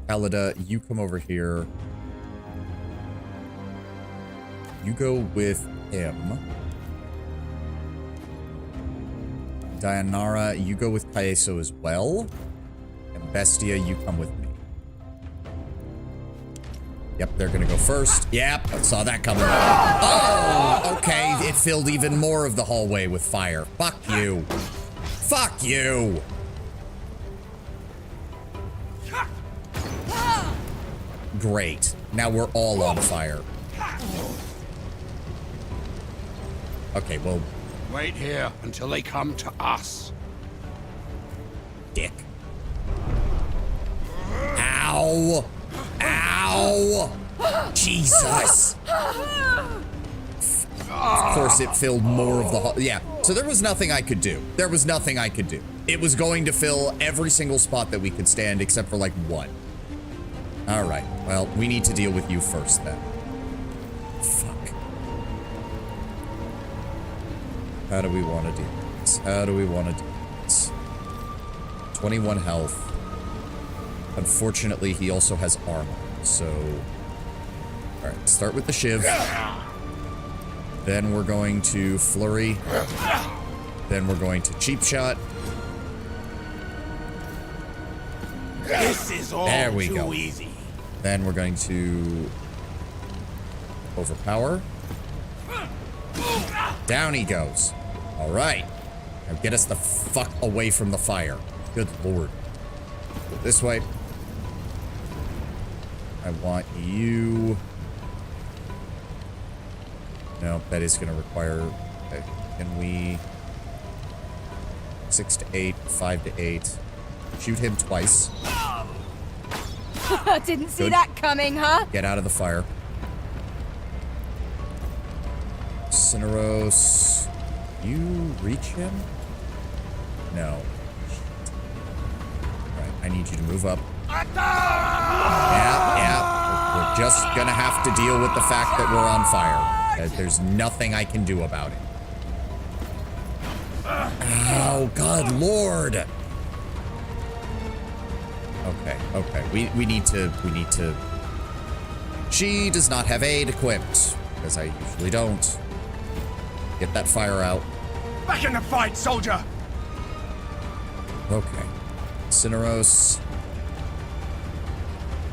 Alida, you come over here. You go with him. Dayanara, you go with Kaiso as well. And Bestia, you come with me. Yep, they're gonna go first. Yep, I saw that coming. Oh, okay. It filled even more of the hallway with fire. Fuck you. Fuck you. Great. Now we're all on fire. Okay, well... Wait here until they come to us. Dick. Ow! Ow! Jesus! Of course it filled more of the hall. Yeah, so there was nothing I could do. There was nothing I could do. It was going to fill every single spot that we could stand except for like one. Alright, well, we need to deal with you first then. Fuck. How do we want to do this? How do we want to do this? 21 health. Unfortunately, he also has armor, so... Alright, start with the Shiv. Then we're going to Flurry. Then we're going to Cheap Shot. This is all there we too go. Easy. Then we're going to Overpower. Down he goes. All right. Now get us the fuck away from the fire. Good lord. Go this way. I want you... No, that is going to require... Okay. Can we... 6 to 8, 5 to 8. Shoot him twice. Didn't see that coming, huh? Get out of the fire. Cineros. You reach him? No. Alright, I need you to move up. Yeah. We're just gonna have to deal with the fact that we're on fire. There's nothing I can do about it. Oh, God Lord. Okay. We need to... She does not have aid equipped, because I usually don't. Get that fire out. Back in the fight, soldier! Okay. Cineros.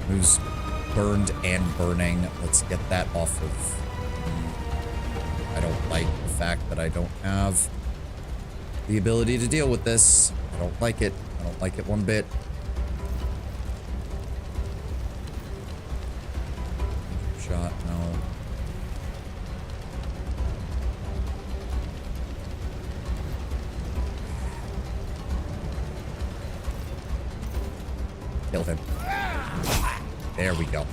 Who's burned and burning. Let's get that off of... I don't like the fact that I don't have the ability to deal with this. I don't like it. I don't like it one bit. Shot, no. Kill him. There we go.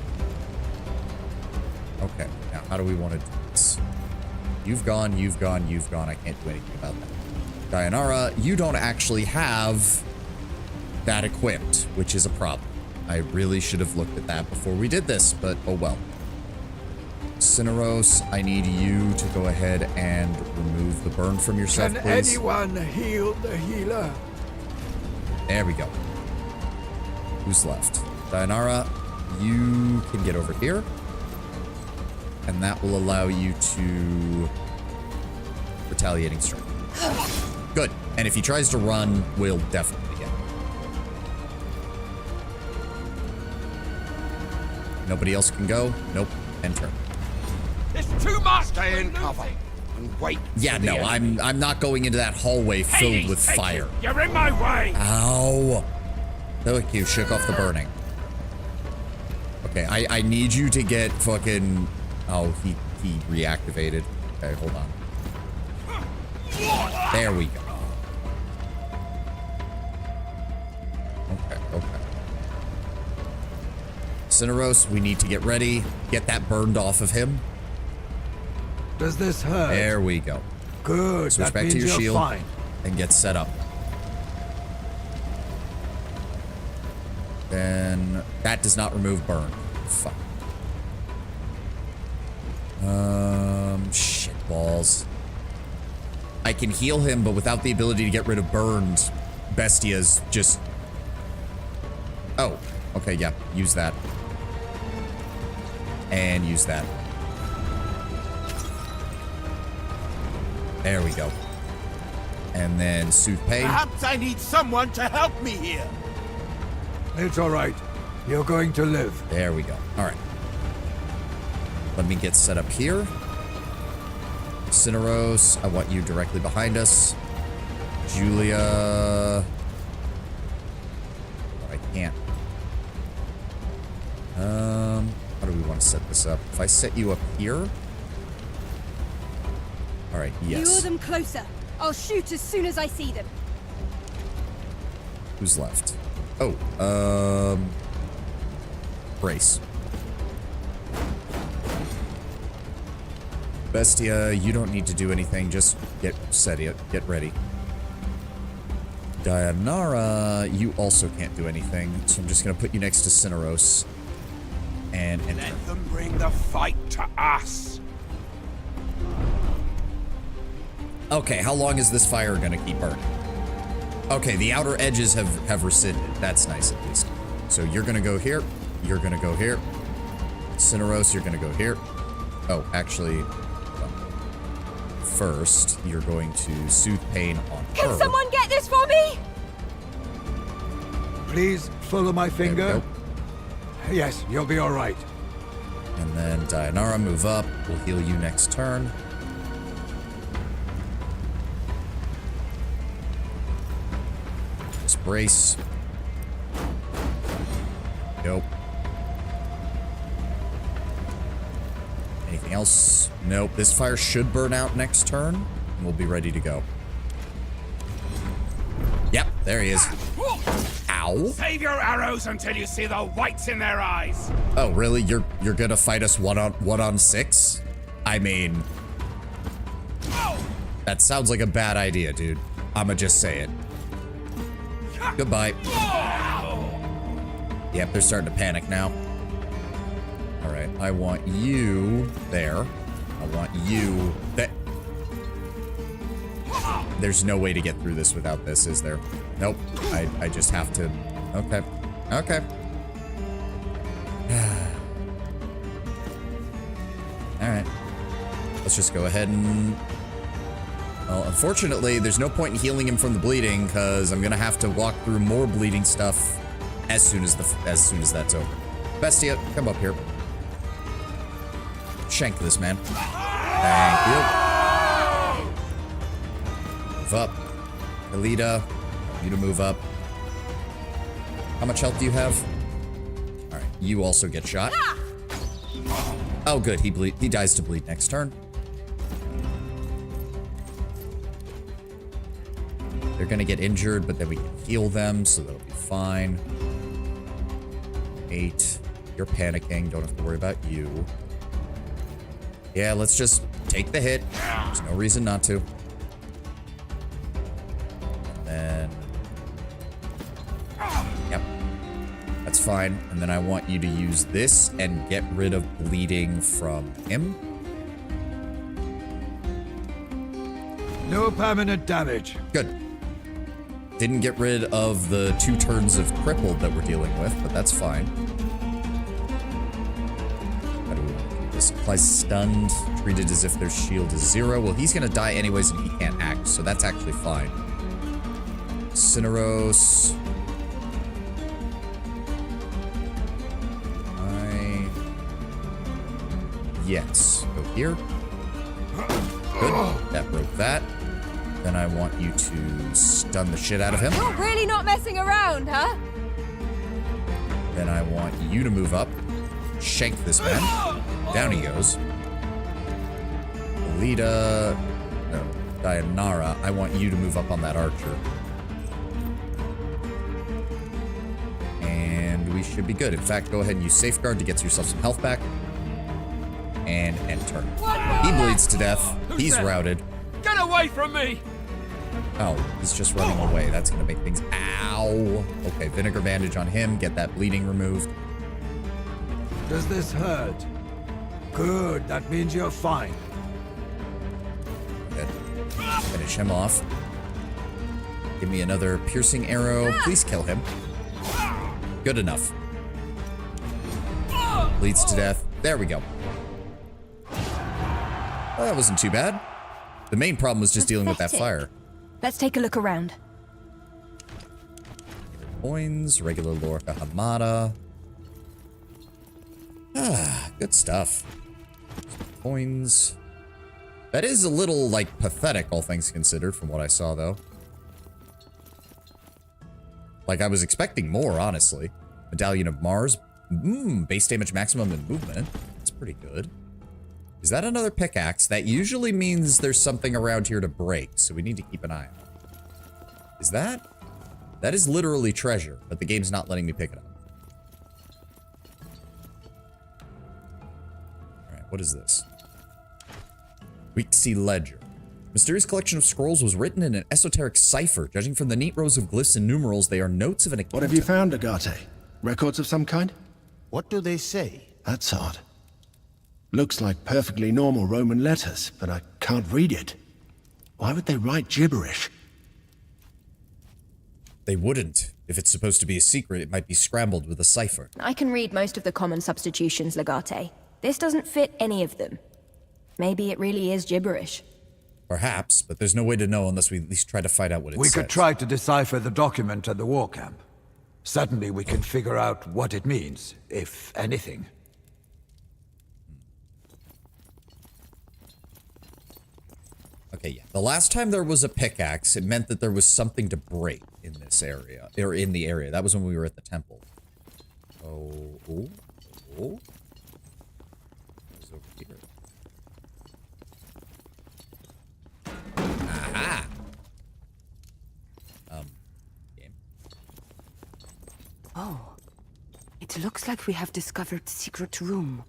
Okay, now how do we want to do this? You've gone. I can't do anything about that. Dayanara, you don't actually have that equipped, which is a problem. I really should have looked at that before we did this, but oh well. Cineros, I need you to go ahead and remove the burn from yourself, Can please. anyone heal the healer? There we go. Who's left? Dayanara, you can get over here. And that will allow you to... Retaliating strike. Good. And if he tries to run, we'll definitely get him. Nobody else can go? Nope. End turn. It's too much. Stay in cover and wait. Yeah, no, I'm not going into that hallway filled with fire. You're in my way. Ow. Look, you shook off the burning. Okay, I need you to get fucking... Oh, he reactivated. Okay, hold on. There we go. Okay. Cineros, we need to get ready. Get that burned off of him. Does this hurt? There we go. Good. Switch that back means to your you're shield fine. and get set up. Then that does not remove burn. Fuck. Shit balls. I can heal him, but without the ability to get rid of burned, Bestia's just... Oh, okay, yeah, use that. And use that. There we go. And then soothe pain. Perhaps I need someone to help me here. It's all right. You're going to live. There we go. All right. Let me get set up here. Cineros, I want you directly behind us. Julia. I can't. How do we want to set this up? If I set you up here. All right, yes. Lure them closer. I'll shoot as soon as I see them. Who's left? Oh, Brace. Bestia, you don't need to do anything. Just get ready. Dayanara, you also can't do anything. So I'm just going to put you next to Cineros. And let them bring the fight to us. Okay, how long is this fire going to keep burning? Okay, the outer edges have rescinded. That's nice at least. So you're going to go here. You're going to go here. Cineros, you're going to go here. Oh, actually... First, you're going to soothe pain on her. Can someone get this for me? Please follow my finger. Yes, you'll be all right. And then Dayanara, move up. We'll heal you next turn. Just brace. Nope. Anything else? Nope. This fire should burn out next turn, and we'll be ready to go. Yep, there he is. Ow. Save your arrows until you see the whites in their eyes. Oh, really? You're gonna fight us one on 6? I mean, that sounds like a bad idea, dude. I'ma just say it. Goodbye. Yep, they're starting to panic now. All right, I want you there. I want you there. There's no way to get through this without this, is there? Nope. I just have to. Okay. Okay. All right. Let's just go ahead and... Well, unfortunately, there's no point in healing him from the bleeding because I'm gonna have to walk through more bleeding stuff as soon as that's over. Bestia, come up here. Shank this man. Thank you. Move up. Alita, you to move up. How much health do you have? All right, you also get shot. Oh, good. He dies to bleed next turn. They're gonna get injured, but then we can heal them, so that'll be fine. 8. You're panicking. Don't have to worry about you. Yeah, let's just take the hit. There's no reason not to. And then... Yep. That's fine. And then I want you to use this and get rid of bleeding from him. No permanent damage. Good. Didn't get rid of the 2 turns of crippled that we're dealing with, but that's fine. How do we want to do this? Applies stunned, treated as if their shield is 0. Well, he's going to die anyways and he can't act, so that's actually fine. Cineros. Yes. Go here. Good. That broke that. Then I want you to stun the shit out of him. You're really not messing around, huh? Then I want you to move up. Shank this man. Down he goes. Alita. No. Dayanara. I want you to move up on that archer. And do we we should be good. In fact, go ahead and use safeguard to get yourself some health back. And enter. He bleeds to death. He's routed. Get away from me! Oh, he's just running away. That's gonna make things... Ow! Okay, vinegar bandage on him. Get that bleeding removed. Does this hurt? Good, that means you're fine. Good. Finish him off. Give me another piercing arrow. Please kill him. Good enough. Bleeds to death. There we go. Well, that wasn't too bad. The main problem was just dealing with that fire. Let's take a look around. Coins, regular Lorca Hamada. Ah, good stuff. Coins. That is a little, like, pathetic, all things considered, from what I saw, though. Like, I was expecting more, honestly. Medallion of Mars. Base damage maximum and movement. That's pretty good. Is that another pickaxe? That usually means there's something around here to break, so we need to keep an eye on it. Is that? That is literally treasure, but the game's not letting me pick it up. Alright, what is this? Weeksy Ledger. Mysterious collection of scrolls was written in an esoteric cipher. Judging from the neat rows of glyphs and numerals, they are notes of an accountant. What have you found, Agate? Records of some kind? What do they say? That's odd. Looks like perfectly normal Roman letters, but I can't read it. Why would they write gibberish? They wouldn't. If it's supposed to be a secret, it might be scrambled with a cipher. I can read most of the common substitutions, Legate. This doesn't fit any of them. Maybe it really is gibberish. Perhaps, but there's no way to know unless we at least try to find out what it says. We could try to decipher the document at the war camp. Certainly we can figure out what it means, if anything. Okay, yeah. The last time there was a pickaxe, it meant that there was something to break in this area, or in the area. That was when we were at the temple. Oh. What is over here? Aha! Game. Oh. It looks like we have discovered secret room.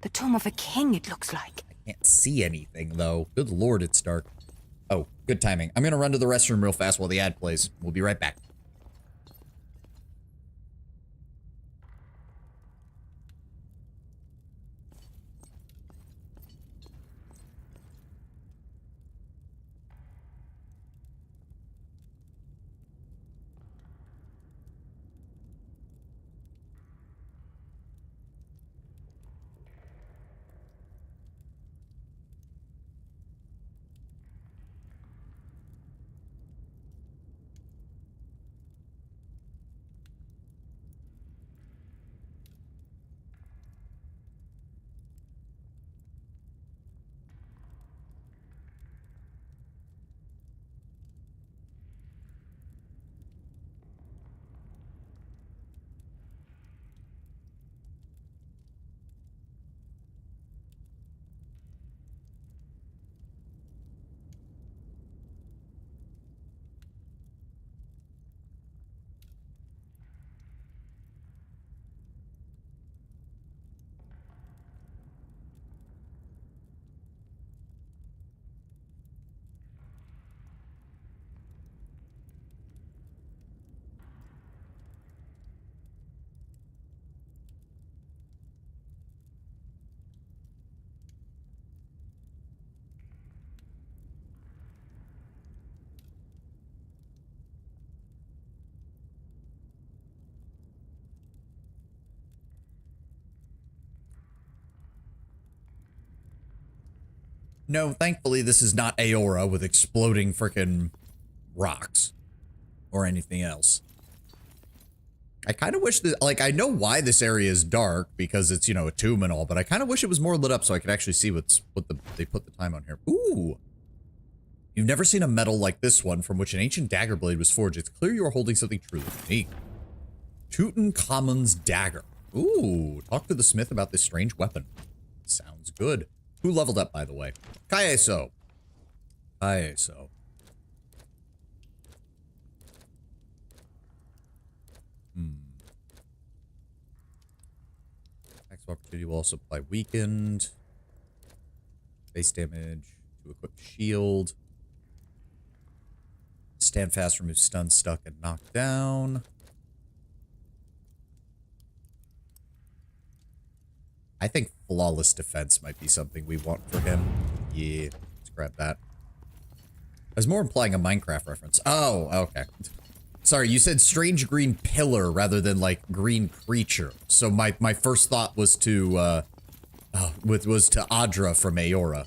The tomb of a king, it looks like. Can't see anything, though. Good lord, it's dark. Oh, good timing. I'm gonna run to the restroom real fast while the ad plays. We'll be right back. No, thankfully this is not Aora with exploding frickin' rocks or anything else. I kind of wish that, like, I know why this area is dark because it's, you know, a tomb and all, but I kind of wish it was more lit up so I could actually see they put the time on here. Ooh. You've never seen a metal like this one from which an ancient dagger blade was forged. It's clear you are holding something truly unique. Tutankhamun's dagger. Ooh, talk to the smith about this strange weapon. Sounds good. Who leveled up, by the way? Kaieso. Kaieso. Opportunity will also apply weakened. Base damage to equip shield. Stand fast, remove stun, stuck, and knock down. I think flawless defense might be something we want for him. Yeah, let's grab that. I was more implying a Minecraft reference. Oh, okay. Sorry, you said strange green pillar rather than like green creature. So my first thought was to was to Adra from Aora.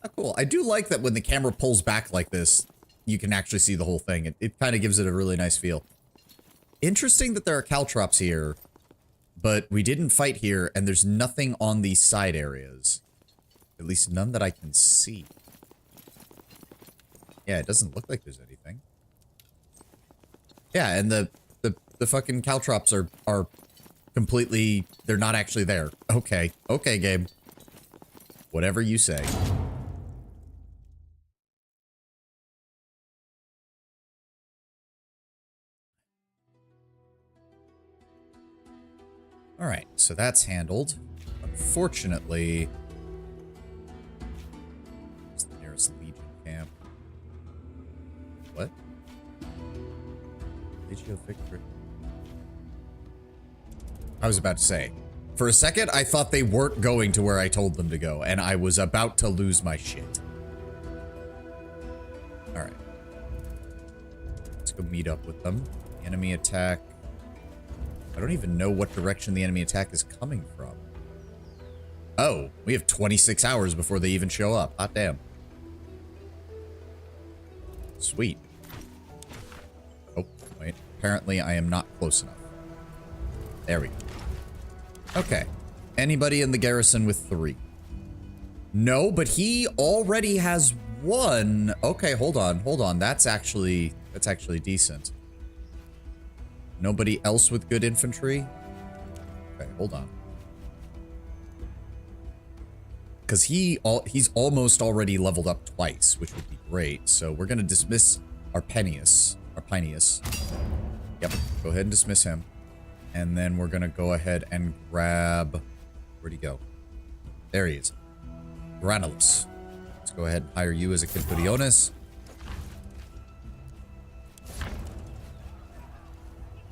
Oh, cool. I do like that when the camera pulls back like this, you can actually see the whole thing. It kind of gives it a really nice feel. Interesting that there are caltrops here, but we didn't fight here, and there's nothing on these side areas. At least none that I can see. Yeah, it doesn't look like there's anything. Yeah, and the fucking caltrops are completely... They're not actually there. Okay. Okay, Gabe. Whatever you say. Alright, so that's handled. Unfortunately... It's the nearest Legion camp. What? Legio Victory. I was about to say. For a second, I thought they weren't going to where I told them to go, and I was about to lose my shit. Alright. Let's go meet up with them. Enemy attack. I don't even know what direction the enemy attack is coming from. Oh, we have 26 hours before they even show up. Hot damn. Sweet. Oh, wait. Apparently, I am not close enough. There we go. Okay. Anybody in the garrison with 3? No, but he already has 1. Okay, hold on. Hold on. That's actually decent. Nobody else with good infantry? Okay, hold on. Because he's almost already leveled up twice, which would be great. So we're going to dismiss our Arpenius. Yep, go ahead and dismiss him. And then we're going to go ahead and grab... Where'd he go? There he is. Granulus. Let's go ahead and hire you as a Centuriones.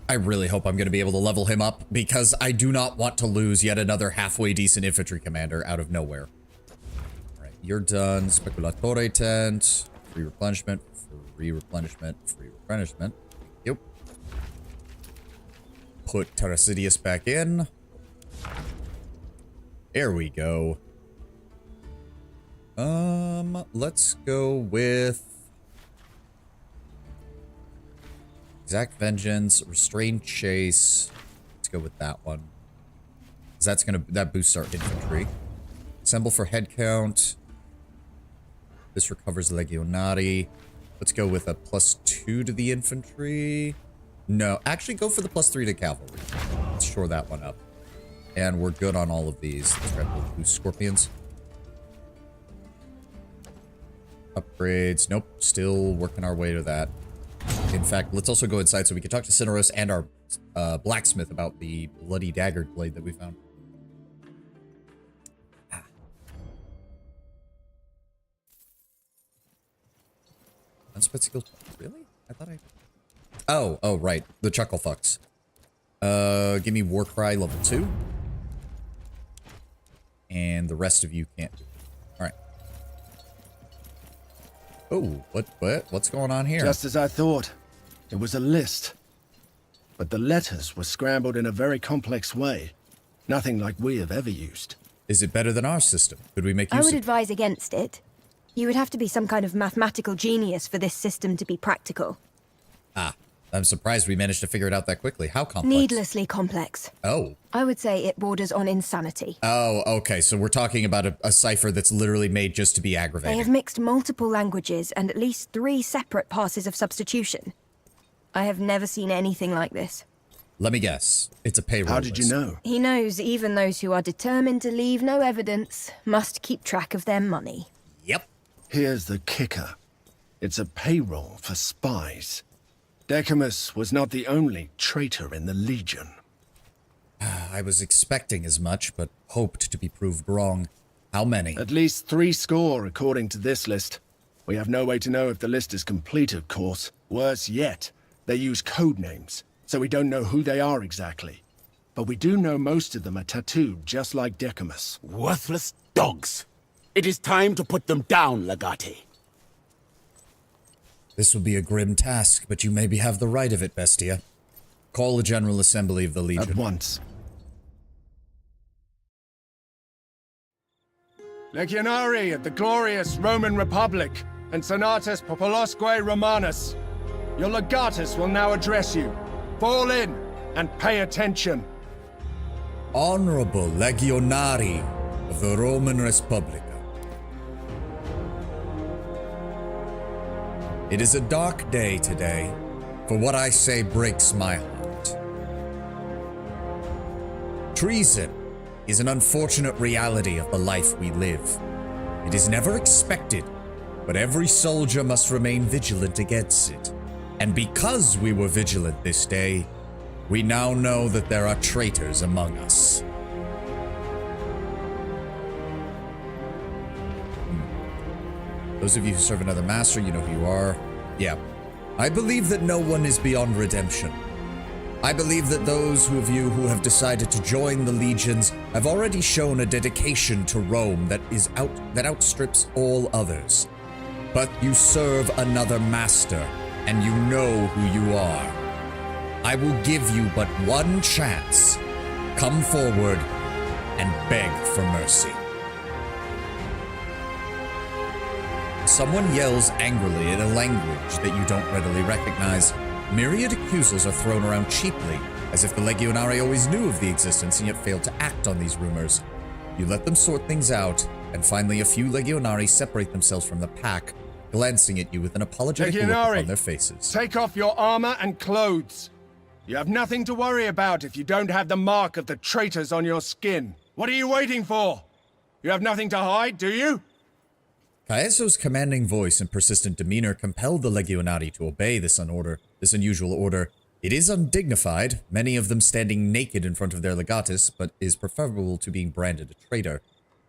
I really hope I'm going to be able to level him up, because I do not want to lose yet another halfway decent infantry commander out of nowhere. Alright, you're done. Speculatore tent. Free replenishment. Free replenishment. Free replenishment. Yep. Put Terrasidius back in. There we go. Let's go with... Exact Vengeance, Restrained Chase. Let's go with that one. Because that boosts our infantry. Assemble for head count. This recovers Legionari. Let's go with a +2 to the infantry. No, actually go for the +3 to cavalry. Let's shore that one up. And we're good on all of these. Let's grab the boost Scorpions. Upgrades. Nope, still working our way to that. In fact, let's also go inside so we can talk to Cineros and our blacksmith about the bloody dagger blade that we found. Ah. Unspent skills. Really? I thought I... Oh, right. The chuckle fucks. Give me Warcry level 2. And the rest of you can't do it. Alright. Oh, what's going on here? Just as I thought. It was a list. But the letters were scrambled in a very complex way. Nothing like we have ever used. Is it better than our system? Could we make use I would advise against it. You would have to be some kind of mathematical genius for this system to be practical. Ah, I'm surprised we managed to figure it out that quickly. How complex? Needlessly complex. Oh. I would say it borders on insanity. Oh, okay. So we're talking about a cipher that's literally made just to be aggravating. They have mixed multiple languages and at least 3 separate passes of substitution. I have never seen anything like this. Let me guess. It's a payroll How did you know? He knows even those who are determined to leave no evidence must keep track of their money. Here's the kicker. It's a payroll for spies. Decimus was not the only traitor in the Legion. I was expecting as much, but hoped to be proved wrong. How many? At least 70, according to this list. We have no way to know if the list is complete, of course. Worse yet, they use code names, so we don't know who they are exactly. But we do know most of them are tattooed just like Decimus. Worthless dogs. It is time to put them down, Legate. This will be a grim task, but you maybe have the right of it, Bestia. Call a General Assembly of the Legion. At once. Legionari of the glorious Roman Republic and Senatus Populosque Romanus. Your legatus will now address you. Fall in and pay attention. Honorable Legionari of the Roman Republic. It is a dark day today, for what I say breaks my heart. Treason is an unfortunate reality of the life we live. It is never expected, but every soldier must remain vigilant against it. And because we were vigilant this day, we now know that there are traitors among us. Those of you who serve another master, you know who you are. Yeah. I believe that no one is beyond redemption. I believe that those of you who have decided to join the legions have already shown a dedication to Rome that outstrips all others. But you serve another master, and you know who you are. I will give you but one chance. Come forward and beg for mercy. Someone yells angrily in a language that you don't readily recognize. Myriad accusals are thrown around cheaply, as if the Legionari always knew of the existence and yet failed to act on these rumors. You let them sort things out, and finally a few Legionari separate themselves from the pack, glancing at you with an apologetic look on their faces. Take off your armor and clothes. You have nothing to worry about if you don't have the mark of the traitors on your skin. What are you waiting for? You have nothing to hide, do you? Caeso's commanding voice and persistent demeanor compelled the Legionari to obey this unusual order. It is undignified, many of them standing naked in front of their legatus, but is preferable to being branded a traitor.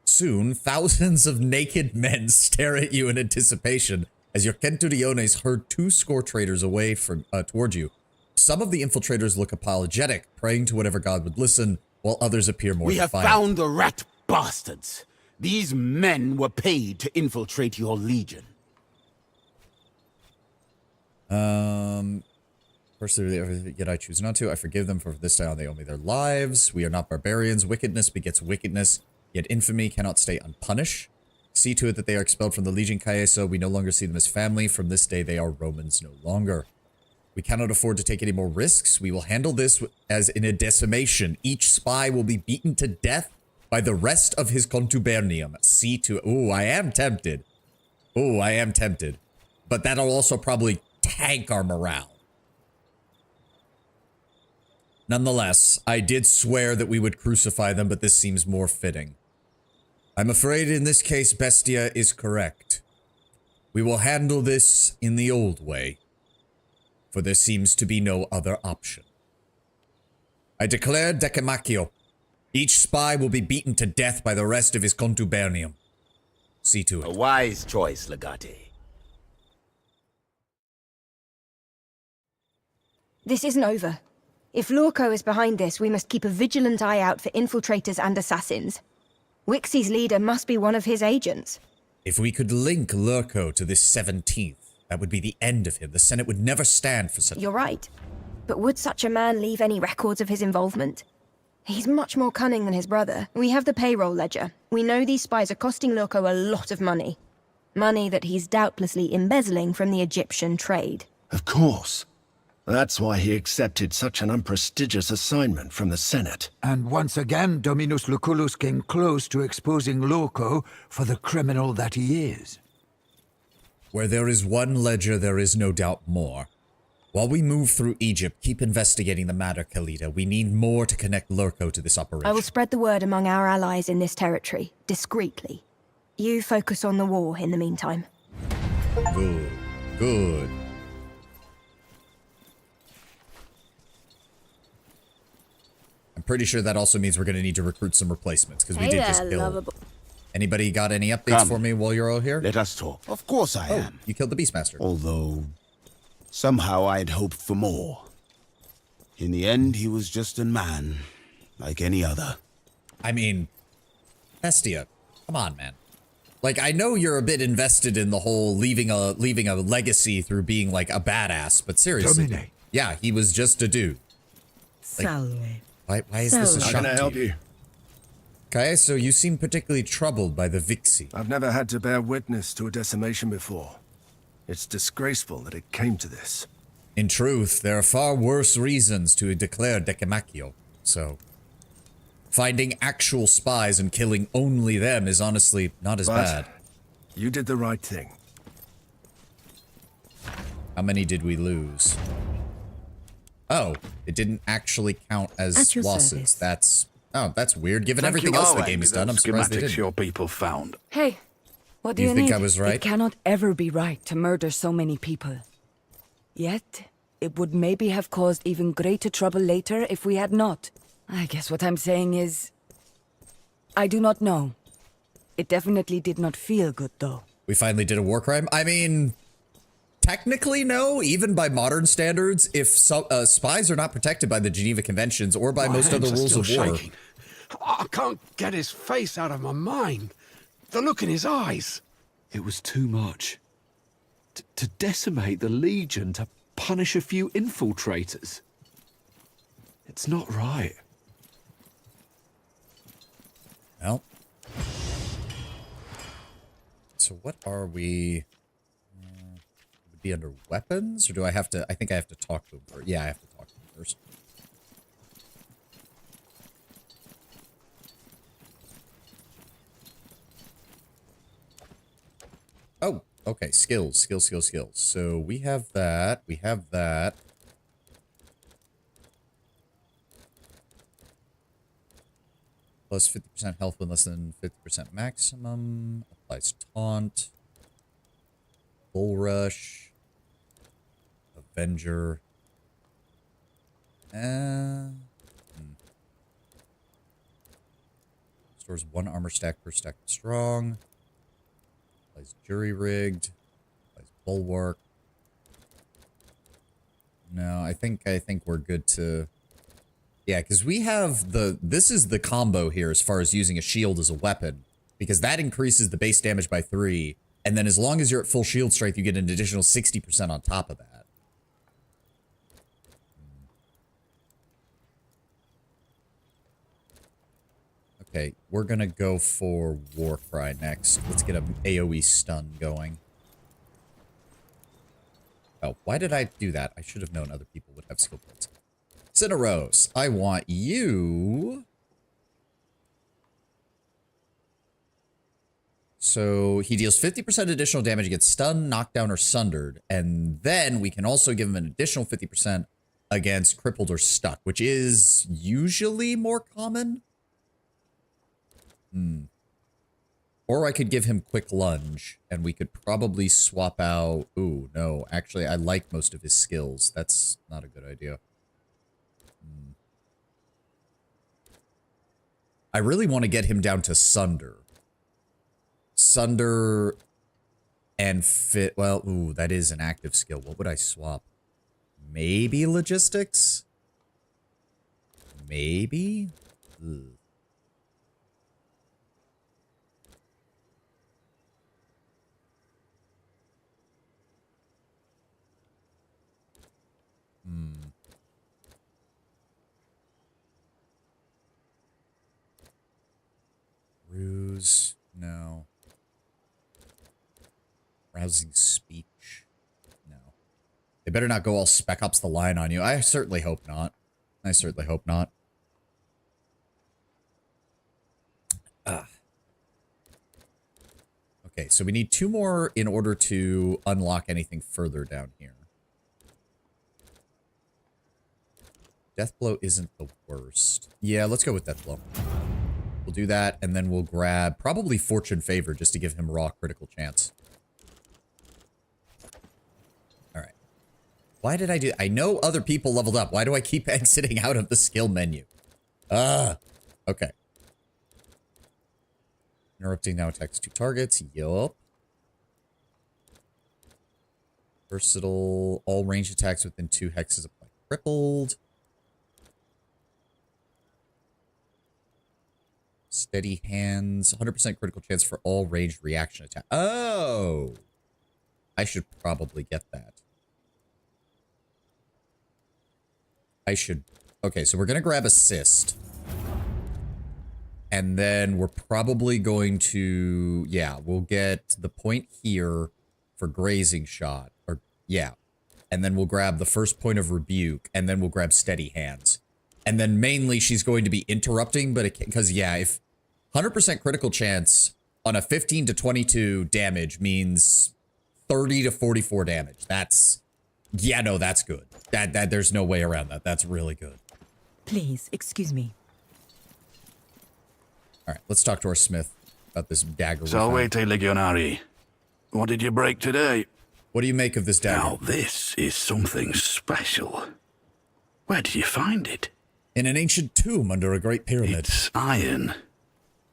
Soon, thousands of naked men stare at you in anticipation as your centuriones herd 20 traitors away toward you. Some of the infiltrators look apologetic, praying to whatever god would listen, while others appear more defiant. We have found the rat bastards. These men were paid to infiltrate your legion. Firstly, yet I choose not to. I forgive them, for this time they owe me their lives. We are not barbarians. Wickedness begets wickedness, yet infamy cannot stay unpunished. See to it that they are expelled from the Legion, Caeso. We no longer see them as family. From this day, they are Romans no longer. We cannot afford to take any more risks. We will handle this as in a decimation. Each spy will be beaten to death by the rest of his contubernium. See to... Ooh, I am tempted. Ooh, I am tempted. But that'll also probably tank our morale. Nonetheless, I did swear that we would crucify them, but this seems more fitting. I'm afraid in this case, Bestia is correct. We will handle this in the old way, for there seems to be no other option. I declare decimaccio. Each spy will be beaten to death by the rest of his contubernium. See to it. A wise choice, Legate. This isn't over. If Lorco is behind this, we must keep a vigilant eye out for infiltrators and assassins. Wixie's leader must be one of his agents. If we could link Lurko to this 17th, that would be the end of him. The Senate would never stand for such... You're right. But would such a man leave any records of his involvement? He's much more cunning than his brother. We have the payroll ledger. We know these spies are costing Lurko a lot of money. Money that he's doubtlessly embezzling from the Egyptian trade. Of course. That's why he accepted such an unprestigious assignment from the Senate. And once again, Dominus Lucullus came close to exposing Lorco for the criminal that he is. Where there is one ledger, there is no doubt more. While we move through Egypt, keep investigating the matter, Khalida. We need more to connect Lurko to this operation. I will spread the word among our allies in this territory, discreetly. You focus on the war in the meantime. Good. Good. I'm pretty sure that also means we're going to need to recruit some replacements, because we did just kill. Anybody got any updates for me while you're all here? Let us talk. Of course I am. You killed the Beastmaster. Although, somehow I'd hoped for more. In the end, he was just a man, like any other. I mean, Bestia, come on, man. Like, I know you're a bit invested in the whole leaving a legacy through being like a badass, but seriously, Domine. Yeah, he was just a dude. Like, Salve. why is this a shock How can I to help you? Okay, so you seem particularly troubled by the Vixie. I've never had to bear witness to a decimation before. It's disgraceful that it came to this. In truth, there are far worse reasons to declare decimaccio, so finding actual spies and killing only them is honestly not as bad. You did the right thing. How many did we lose? Oh, it didn't actually count as losses. That's weird. Given everything else the game has done, I'm surprised they didn't. your people found. Hey, what do you think need? I was right? It cannot ever be right to murder so many people. Yet, it would maybe have caused even greater trouble later if we had not. I guess what I'm saying is, I do not know. It definitely did not feel good, though. We finally did a war crime? I mean, technically no, even by modern standards, if spies are not protected by the Geneva Conventions or by most other rules of war. Shaking. I can't get his face out of my mind. The look in his eyes. It was too much. To decimate the Legion, to punish a few infiltrators. It's not right. Well. So what are we? Would be under weapons, or do I have to? I think I have to talk to him first. Yeah, I have to talk to him first. Oh, okay. Skills. So we have that. We have that. Plus 50% health when less than 50% maximum. Applies taunt. Bull rush. Avenger. Stores 1 armor stack per stack of strong. Applies jury rigged. Applies bulwark. No, I think we're good to. Yeah, because we have this is the combo here as far as using a shield as a weapon, because that increases the base damage by 3, and then as long as you're at full shield strength, you get an additional 60% on top of that. Okay, we're gonna go for Warcry next. Let's get an AoE stun going. Oh, why did I do that? I should have known other people would have skill points. Cineros, I want you. So he deals 50% additional damage against stunned, knocked down, or sundered. And then we can also give him an additional 50% against crippled or stuck, which is usually more common. Or I could give him quick lunge, and we could probably swap out. Ooh, no. Actually, I like most of his skills. That's not a good idea. I really want to get him down to Sunder. Sunder and fit. Well, ooh, that is an active skill. What would I swap? Maybe logistics? Maybe? Ugh. Ruse, no. Rousing speech, no. They better not go all Spec Ops the Line on you. I certainly hope not. I certainly hope not. Okay, so we need 2 more in order to unlock anything further down here. Deathblow isn't the worst. Yeah, let's go with Deathblow. We'll do that, and then we'll grab probably Fortune Favor just to give him raw critical chance. All right. Why did I do... I know other people leveled up. Why do I keep exiting out of the skill menu? Okay. Interrupting now attacks 2 targets. Yup. Versatile. All ranged attacks within 2 hexes apply crippled. Steady hands. 100% critical chance for all ranged reaction attack. Oh! I should probably get that. I should... Okay, so we're going to grab Assist. And then we're probably going to... Yeah, we'll get the point here for Grazing Shot. Or, yeah. And then we'll grab the first point of Rebuke. And then we'll grab Steady Hands. And then mainly she's going to be interrupting, but it... Because, yeah, if... 100% critical chance on a 15 to 22 damage means 30 to 44 damage. That's... Yeah, no, that's good. That there's no way around that. That's really good. Please, excuse me. All right, let's talk to our smith about this dagger. Salvete Legionari. What did you break today? What do you make of this dagger? Now, this is something special. Where did you find it? In an ancient tomb under a great pyramid. It's iron,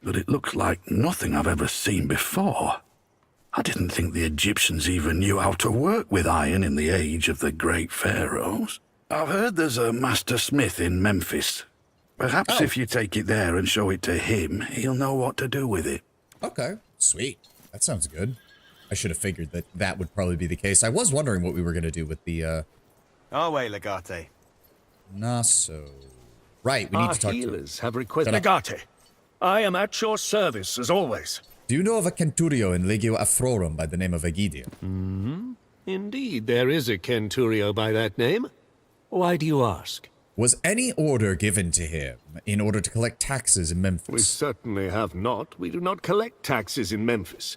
but it looks like nothing I've ever seen before. I didn't think the Egyptians even knew how to work with iron in the age of the great pharaohs. I've heard there's a master smith in Memphis. Perhaps if you take it there and show it to him, he'll know what to do with it. Okay, sweet. That sounds good. I should have figured that that would probably be the case. I was wondering what we were going to do with the, Our way, Legate. Naso. Right, we need to talk to... healers have requested... Legate, I am at your service, as always. Do you know of a centurio in Legio Afrorum by the name of Aegidia? Indeed, there is a centurio by that name. Why do you ask? Was any order given to him in order to collect taxes in Memphis? We certainly have not. We do not collect taxes in Memphis.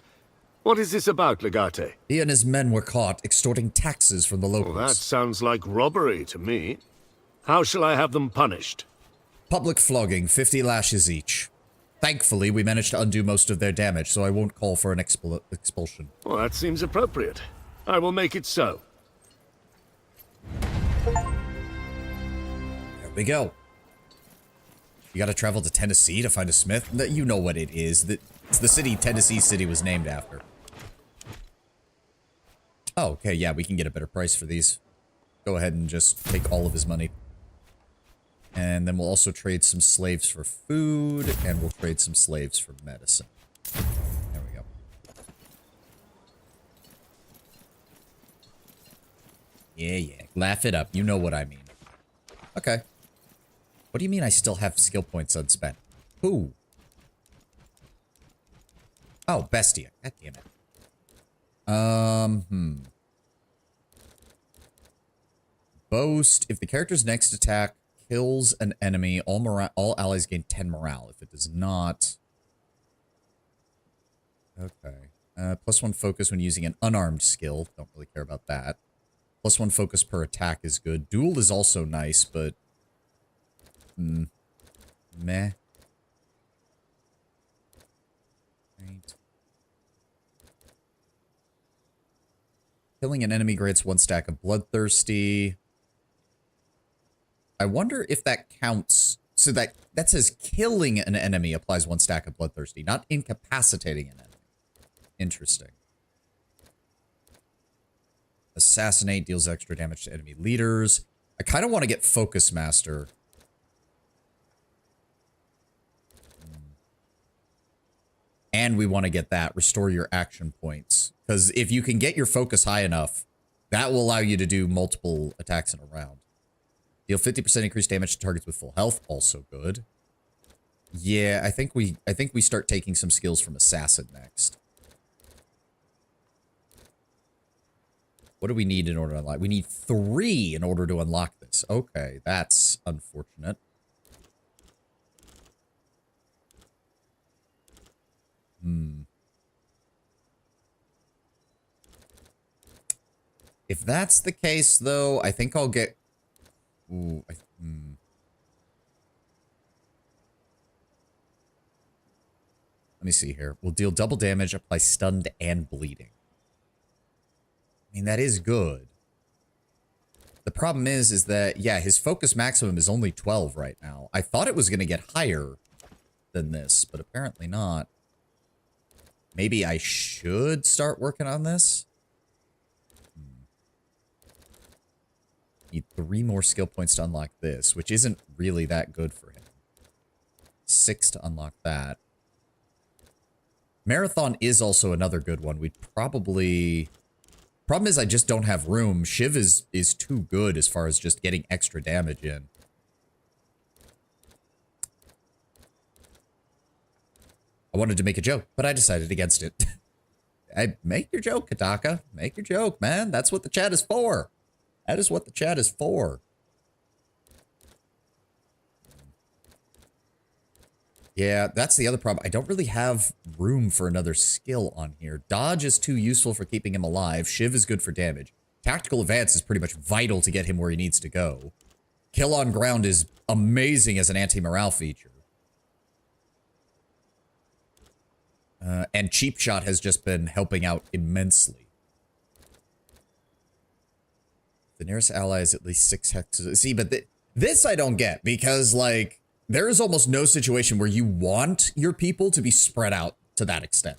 What is this about, Legate? He and his men were caught extorting taxes from the locals. Well, that sounds like robbery to me. How shall I have them punished? Public flogging, 50 lashes each. Thankfully, we managed to undo most of their damage, so I won't call for an expulsion. Well, that seems appropriate. I will make it so. There we go. You gotta travel to Tennessee to find a smith? You know what it is. It's the city Tennessee City was named after. Oh, okay, yeah, we can get a better price for these. Go ahead and just take all of his money. And then we'll also trade some slaves for food, and we'll trade some slaves for medicine. There we go. Yeah. Laugh it up. You know what I mean. Okay. What do you mean I still have skill points unspent? Who? Oh, Bestia. God damn it. Boast. If the character's next attack kills an enemy, all allies gain 10 morale. If it does not... Okay. +1 focus when using an unarmed skill. Don't really care about that. +1 focus per attack is good. Duel is also nice, but... meh. Right. Killing an enemy grants 1 stack of Bloodthirsty. I wonder if that counts. So that says killing an enemy applies 1 stack of Bloodthirsty, not incapacitating an enemy. Interesting. Assassinate deals extra damage to enemy leaders. I kind of want to get Focus Master. And we want to get that. Restore your action points. Because if you can get your focus high enough, that will allow you to do multiple attacks in a round. Deal 50% increased damage to targets with full health, also good. Yeah, I think we start taking some skills from Assassin next. What do we need in order to unlock? We need 3 in order to unlock this. Okay, that's unfortunate. If that's the case, though, I think I'll get... Ooh, me see here. Will deal double damage, apply stunned and bleeding. I mean, that is good. The problem is that, yeah, his focus maximum is only 12 right now. I thought it was going to get higher than this, but apparently not. Maybe I should start working on this? Need 3 more skill points to unlock this, which isn't really that good for him. 6 to unlock that. Marathon is also another good one. We'd probably... Problem is I just don't have room. Shiv is too good as far as just getting extra damage in. I wanted to make a joke, but I decided against it. Make your joke, Kataka. Make your joke, man. That's what the chat is for. That is what the chat is for. Yeah, that's the other problem. I don't really have room for another skill on here. Dodge is too useful for keeping him alive. Shiv is good for damage. Tactical advance is pretty much vital to get him where he needs to go. Kill on ground is amazing as an anti-morale feature. And cheap shot has just been helping out immensely. The nearest ally is at least 6 hexes. See, but this I don't get, because, like, there is almost no situation where you want your people to be spread out to that extent.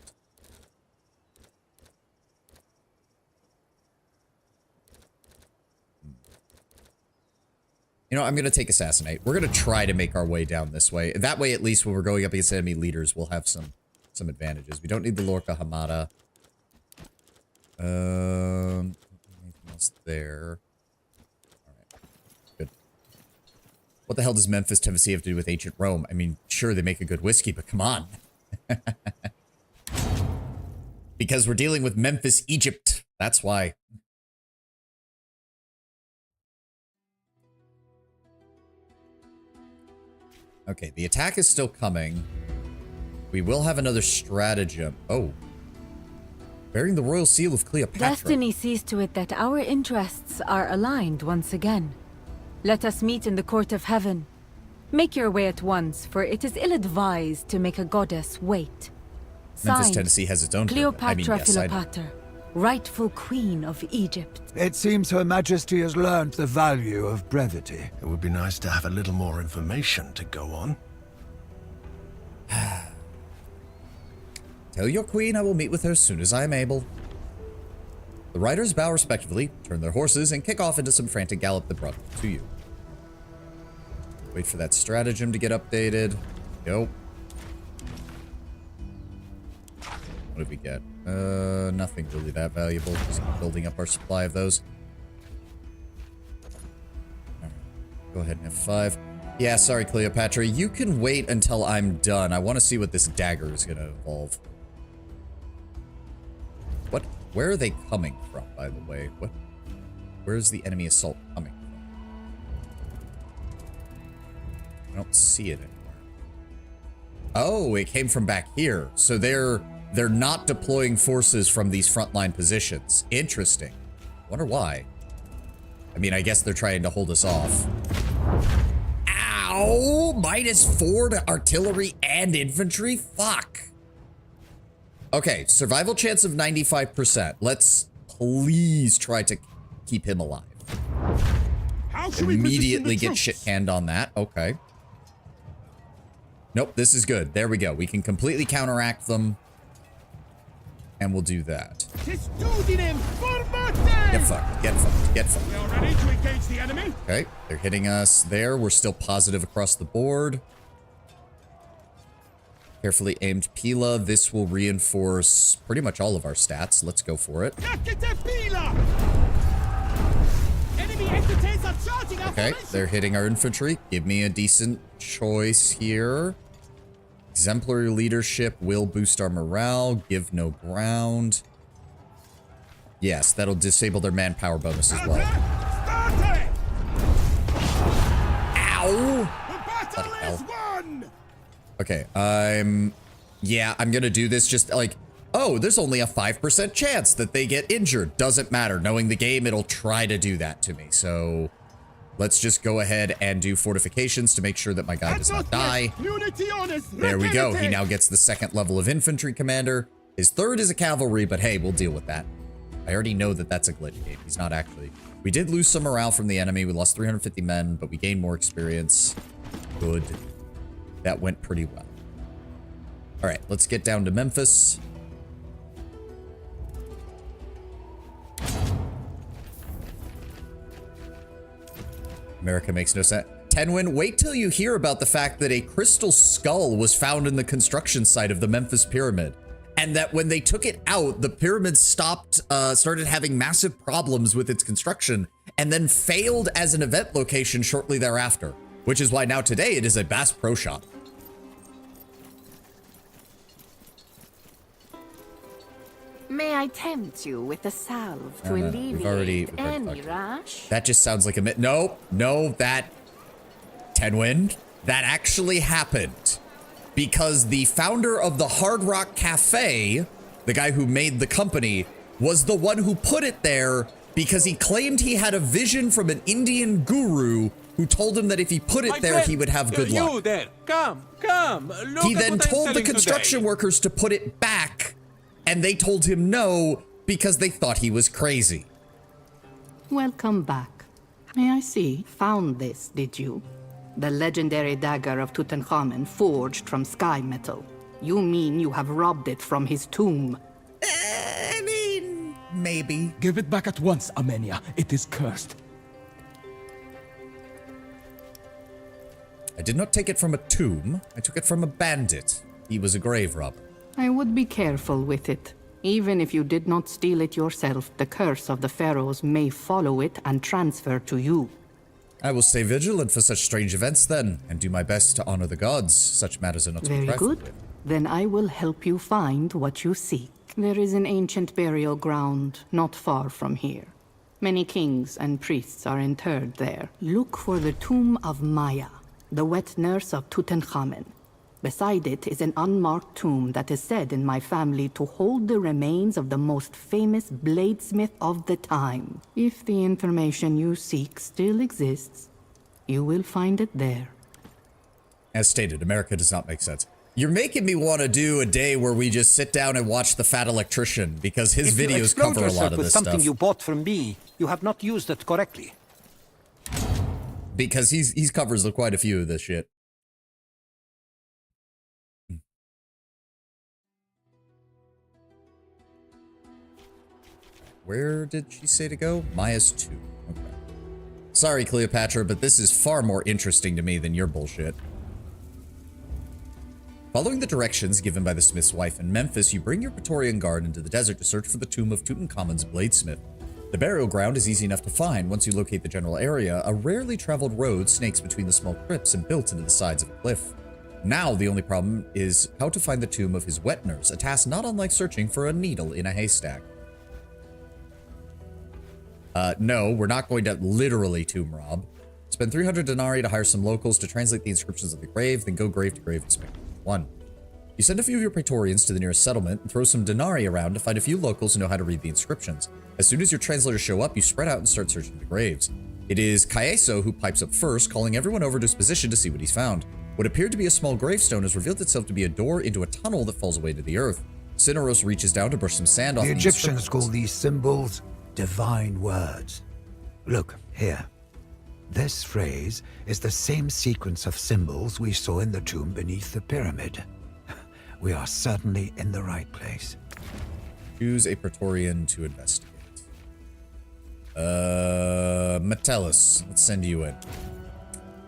You know, I'm going to take Assassinate. We're going to try to make our way down this way. That way, at least, when we're going up against enemy leaders, we'll have some advantages. We don't need the Lorca Hamada. Anything else there? What the hell does Memphis, Tennessee have to do with ancient Rome? I mean, sure, they make a good whiskey, but come on. Because we're dealing with Memphis, Egypt. That's why. Okay, the attack is still coming. We will have another stratagem. Oh. Bearing the royal seal of Cleopatra. Destiny sees to it that our interests are aligned once again. Let us meet in the court of heaven. Make your way at once, for it is ill-advised to make a goddess wait. Memphis, Signed, Tennessee has its own Cleopatra Philopater, rightful queen of Egypt. It seems Her Majesty has learned the value of brevity. It would be nice to have a little more information to go on. Tell your queen I will meet with her as soon as I am able. The riders bow respectively, turn their horses, and kick off into some frantic gallop that brought them to you. Wait for that stratagem to get updated. Go. What did we get? Nothing really that valuable. Just building up our supply of those. Right. Go ahead and have 5. Yeah, sorry, Cleopatra. You can wait until I'm done. I want to see what this dagger is going to evolve. What? Where are they coming from, by the way? What? Where is the enemy assault coming from? I don't see it anywhere. Oh, it came from back here. So they're not deploying forces from these frontline positions. Interesting. Wonder why. I mean, I guess they're trying to hold us off. Ow! -4 to artillery and infantry? Fuck. Okay, survival chance of 95%. Let's please try to keep him alive. Immediately get shit-canned on that. Okay. Nope, this is good. There we go. We can completely counteract them. And we'll do that. Get fucked. Get fucked. Get fucked. We are ready to engage the enemy. Okay, they're hitting us there. We're still positive across the board. Carefully aimed Pila. This will reinforce pretty much all of our stats. Let's go for it. Okay, they're hitting our infantry. Give me a decent choice here. Exemplary leadership will boost our morale. Give no ground. Yes, that'll disable their manpower bonus as well. Ow! Bloody hell. Okay, yeah, I'm gonna do this just like, oh, there's only a 5% chance that they get injured. Doesn't matter. Knowing the game, it'll try to do that to me. So Let's just go ahead and do fortifications to make sure that my guy does not die. There we go. He now gets the 2nd level of infantry commander. His 3rd is a cavalry, but hey, we'll deal with that. I already know that that's a glitch game. He's not actually. We did lose some morale from the enemy. We lost 350 men, but we gained more experience. Good. That went pretty well. All right, let's get down to Memphis. America makes no sense. Tenwin, wait till you hear about the fact that a crystal skull was found in the construction site of the Memphis Pyramid. And that when they took it out, the pyramid started having massive problems with its construction and then failed as an event location shortly thereafter. Which is why now today it is a Bass Pro Shop. May I tempt you with a salve to We've alleviate already any rash? That just sounds like a no, that Tenwin, that actually happened because the founder of the Hard Rock Cafe, the guy who made the company, was the one who put it there because he claimed he had a vision from an Indian guru who told him that if he put it there, he would have good luck. You there, come. Look He at then what I'm told the selling construction today. workers to put it back, and they told him no because they thought he was crazy. Welcome back. May I see? Found this, did you? The legendary dagger of Tutankhamun forged from sky metal. You mean you have robbed it from his tomb? I mean, maybe. Give it back at once, Amenia. It is cursed. I did not take it from a tomb. I took it from a bandit. He was a grave robber. I would be careful with it. Even if you did not steal it yourself, the curse of the pharaohs may follow it and transfer to you. I will stay vigilant for such strange events then, and do my best to honor the gods. Such matters are not to be Very trifled good. with. Then I will help you find what you seek. There is an ancient burial ground not far from here. Many kings and priests are interred there. Look for the tomb of Maya, the wet nurse of Tutankhamun. Beside it is an unmarked tomb that is said in my family to hold the remains of the most famous bladesmith of the time. If the information you seek still exists, you will find it there. As stated, America does not make sense. You're making me want to do a day where we just sit down and watch The Fat Electrician, because his videos cover a lot of this something stuff. you bought from me, you have not used it correctly. Because he's covers quite a few of this shit. Where did she say to go? Maya's 2. Okay. Sorry, Cleopatra, but this is far more interesting to me than your bullshit. Following the directions given by the smith's wife in Memphis, you bring your Praetorian Guard into the desert to search for the tomb of Tutankhamun's bladesmith. The burial ground is easy enough to find once you locate the general area. A rarely traveled road snakes between the small crypts and built into the sides of a cliff. Now, the only problem is how to find the tomb of his wet nurse, a task not unlike searching for a needle in a haystack. No, we're not going to literally tomb rob. Spend 300 denarii to hire some locals to translate the inscriptions of the grave, then go grave to grave inspect. 1. You send a few of your Praetorians to the nearest settlement and throw some denarii around to find a few locals who know how to read the inscriptions. As soon as your translators show up, you spread out and start searching the graves. It is Caeso who pipes up first, calling everyone over to his position to see what he's found. What appeared to be a small gravestone has revealed itself to be a door into a tunnel that falls away to the earth. Cineros reaches down to brush some sand off The the Egyptians call these symbols divine words. Look, here. This phrase is the same sequence of symbols we saw in the tomb beneath the pyramid. We are certainly in the right place. Choose a Praetorian to investigate. Metellus, let's send you in.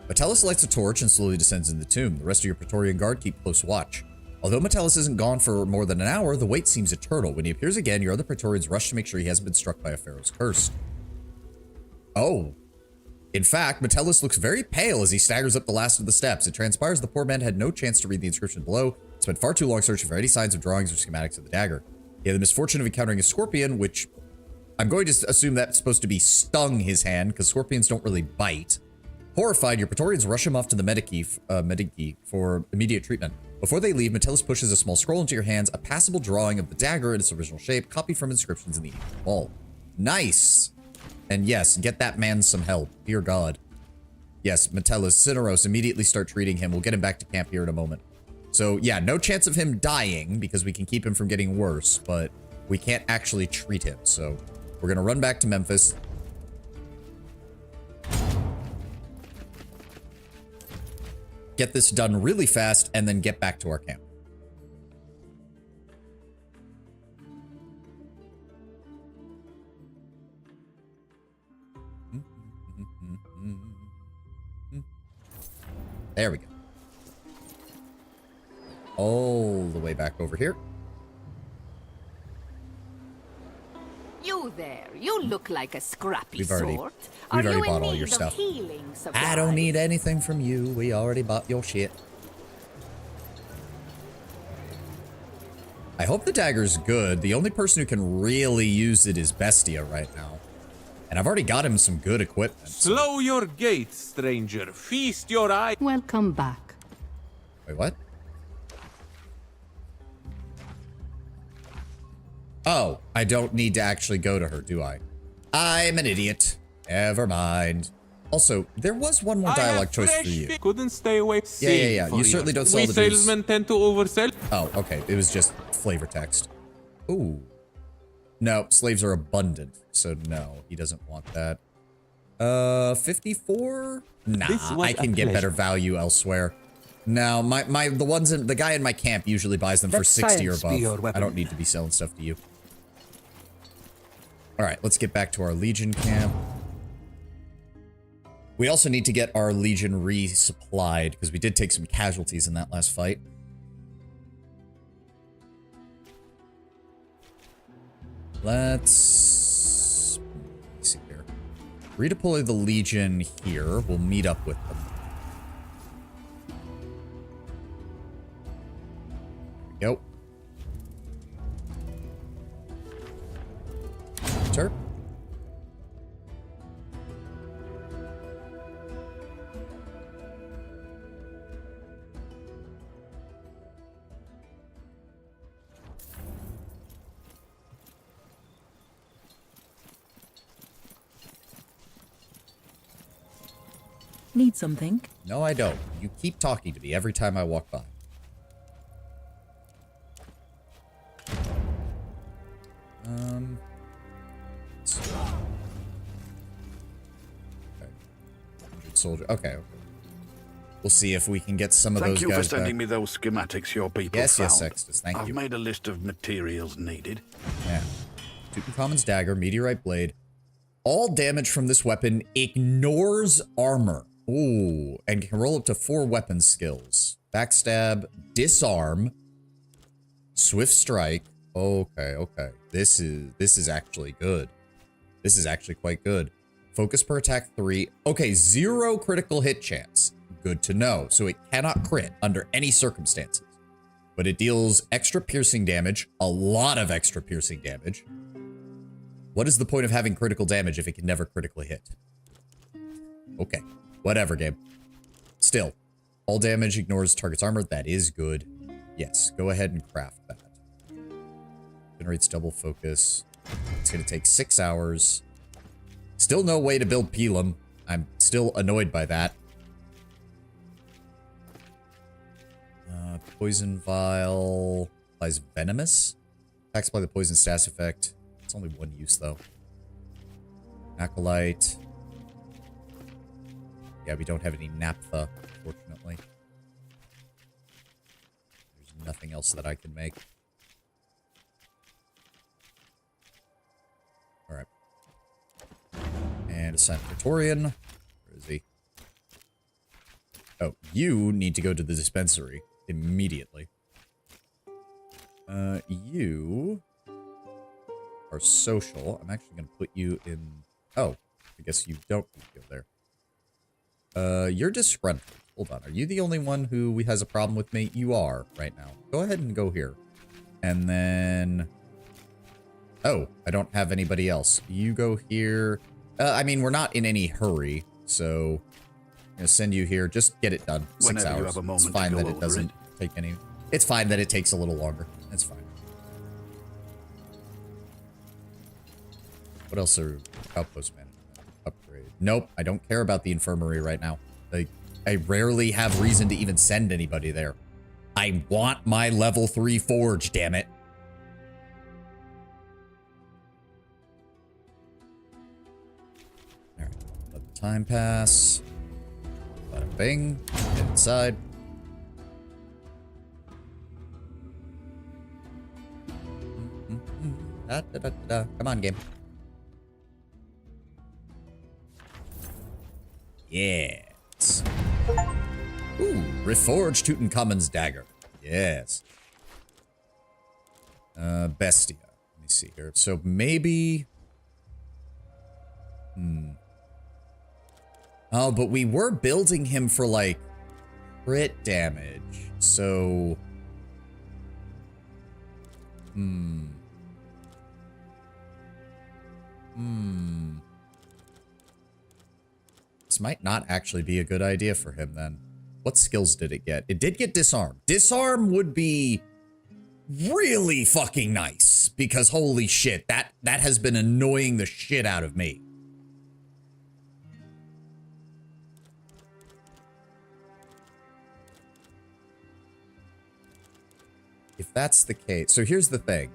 Metellus lights a torch and slowly descends in the tomb. The rest of your Praetorian Guard keep close watch. Although Metellus isn't gone for more than an hour, the wait seems eternal. When he appears again, your other Praetorians rush to make sure he hasn't been struck by a pharaoh's curse. Oh. In fact, Metellus looks very pale as he staggers up the last of the steps. It transpires the poor man had no chance to read the inscription below, spent far too long searching for any signs of drawings or schematics of the dagger. He had the misfortune of encountering a scorpion, which I'm going to assume that's supposed to be stung his hand, because scorpions don't really bite. Horrified, your Praetorians rush him off to the Medici for immediate treatment. Before they leave, Metellus pushes a small scroll into your hands, a passable drawing of the dagger in its original shape, copied from inscriptions in the ancient wall. Nice! And yes, get that man some help. Dear God. Yes, Metellus, Cineros, immediately start treating him. We'll get him back to camp here in a moment. So, yeah, no chance of him dying because we can keep him from getting worse, but we can't actually treat him. So, we're going to run back to Memphis. Get this done really fast, and then get back to our camp. There we go. All the way back over here. You there. You look like a scrappy We've already sort. bought all your stuff. I don't need anything from you. We already bought your shit. I hope the dagger's good. The only person who can really use it is Bestia right now. And I've already got him some good equipment. Slow your gait, stranger. Feast your eye. Welcome back. Wait, what? Oh, I don't need to actually go to her, do I? I'm an idiot. Never mind. Also, there was one more dialogue choice for you. Couldn't stay away. Yeah. You certainly don't sell We the salesmen tend to oversell. Oh, okay. It was just flavor text. Ooh. No, slaves are abundant, so no, he doesn't want that. 54? Nah, I can get better value elsewhere. No, the guy in my camp usually buys them for 60 or above. I don't need to be selling stuff to you. All right, let's get back to our Legion camp. We also need to get our Legion resupplied because we did take some casualties in that last fight. Let's see here. Redeploy the Legion here. We'll meet up with them. There we go. Enter. Need something? No, I don't. You keep talking to me every time I walk by. Okay. 100 soldier. Okay. We'll see if we can get some of those guys back. Thank you for sending me those schematics your people Yes, found. Sextus. Thank you. I've made a list of materials needed. Yeah. Tutankhamun's dagger, meteorite blade. All damage from this weapon ignores armor. Ooh, and can roll up to 4 weapon skills. Backstab, disarm, swift strike. Okay. This is actually good. This is actually quite good. Focus per attack 3. Okay, 0 critical hit chance. Good to know. So it cannot crit under any circumstances. But it deals extra piercing damage, a lot of extra piercing damage. What is the point of having critical damage if it can never critically hit? Okay, whatever, game. Still, all damage ignores target's armor. That is good. Yes, go ahead and craft that. Generates double focus. It's going to take 6 hours. Still no way to build Pelum. I'm still annoyed by that. Poison Vial. Applies Venomous. Attacks by the poison status effect. It's only 1 use, though. Acolyte. Yeah, we don't have any Naphtha, unfortunately. There's nothing else that I can make. Alright. And assign Praetorian. Where is he? Oh, you need to go to the dispensary immediately. You are social. I'm actually going to put you in... Oh, I guess you don't need to go there. You're disgruntled. Hold on. Are you the only one who has a problem with me? You are right now. Go ahead and go here. And then... Oh, I don't have anybody else. You go here. I mean, we're not in any hurry, so... I'm going to send you here. Just get it done. 6 Whenever hours. you have a moment it's fine to go that it over doesn't take any... It's fine that it takes a little longer. It's fine. What else are outpost management? Upgrade. Nope, I don't care about the infirmary right now. Like, I rarely have reason to even send anybody there. I want my level 3 forge, damn it. Alright, let the time pass. Bada bing. Get inside. Da, da, da, da, da. Come on, game. Yes. Ooh, reforged Tutankhamun's dagger. Yes. Bestia. Let me see here. So maybe... Oh, but we were building him for, like, crit damage. So... This might not actually be a good idea for him, then. What skills did it get? It did get disarm. Disarm would be really fucking nice, because holy shit, that has been annoying the shit out of me. If that's the case, so here's the thing.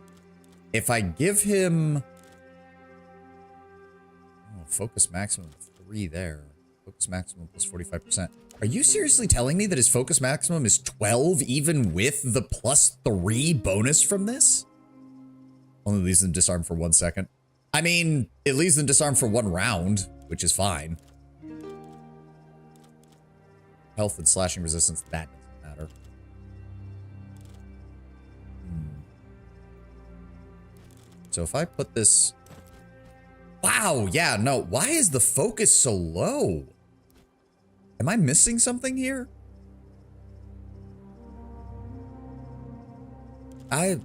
If I give him... Oh, focus maximum 3 there. Focus maximum plus 45%. Are you seriously telling me that his focus maximum is 12 even with the plus 3 bonus from this? Only leaves them disarmed for 1 second. I mean, it leaves them disarmed for 1 round, which is fine. Health and slashing resistance, that doesn't matter. So if I put this... Wow, yeah, no. Why is the focus so low? Am I missing something here? I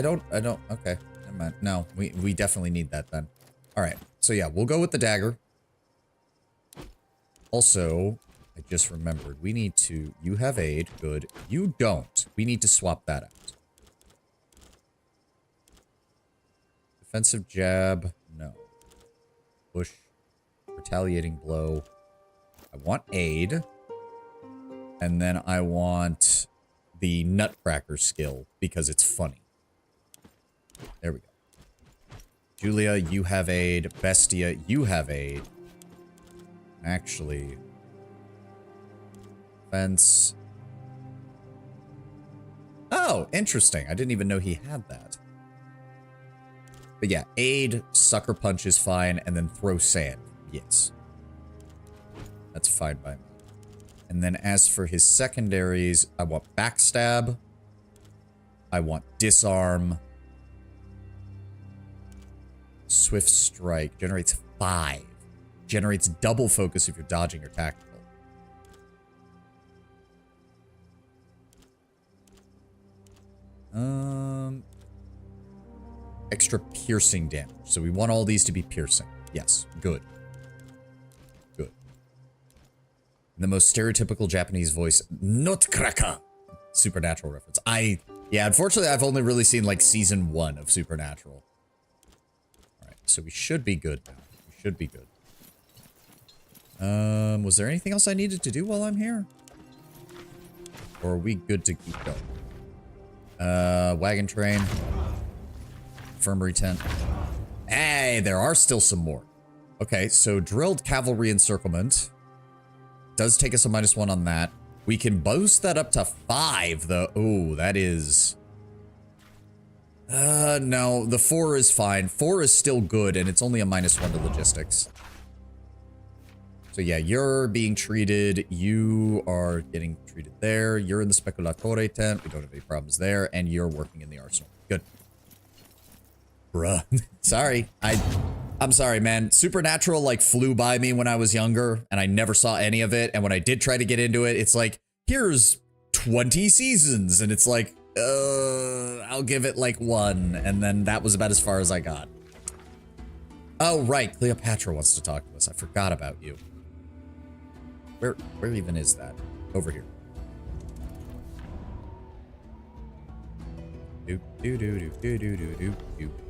don't, okay. Never mind. No, we definitely need that then. All right, so yeah, we'll go with the dagger. Also, I just remembered, we need to, you have aid, good. You don't. We need to swap that out. Defensive jab, no. Push, retaliating blow. I want aid. And then I want the Nutcracker skill because it's funny. There we go. Julia, you have aid. Bestia, you have aid. Actually, fence. Oh, interesting. I didn't even know he had that. But yeah, aid, sucker punch is fine, and then throw sand. Yes. That's fine by me. And then as for his secondaries, I want backstab. I want disarm. Swift strike generates 5. Generates double focus if you're dodging or tactical. Extra piercing damage. So we want all these to be piercing. Yes, good. Good. In the most stereotypical Japanese voice, Nutcracker. Supernatural reference. Yeah, unfortunately, I've only really seen like season 1 of Supernatural. Alright, so we should be good now. We should be good. Was there anything else I needed to do while I'm here? Or are we good to keep going? Wagon train. Infirmary tent. Hey, there are still some more. Okay, so drilled cavalry encirclement. Does take us a -1 on that. We can boost that up to 5, though. Oh, that is... no, the 4 is fine. 4 is still good, and it's only a -1 to logistics. So yeah, you're being treated. You are getting treated there. You're in the Speculatore tent. We don't have any problems there. And you're working in the arsenal. Good. Bruh. Sorry. I'm sorry, man. Supernatural, like, flew by me when I was younger, and I never saw any of it. And when I did try to get into it, it's like, here's 20 seasons. And it's like, I'll give it, like, 1. And then that was about as far as I got. Oh, right. Cleopatra wants to talk to us. I forgot about you. Where even is that? Over here.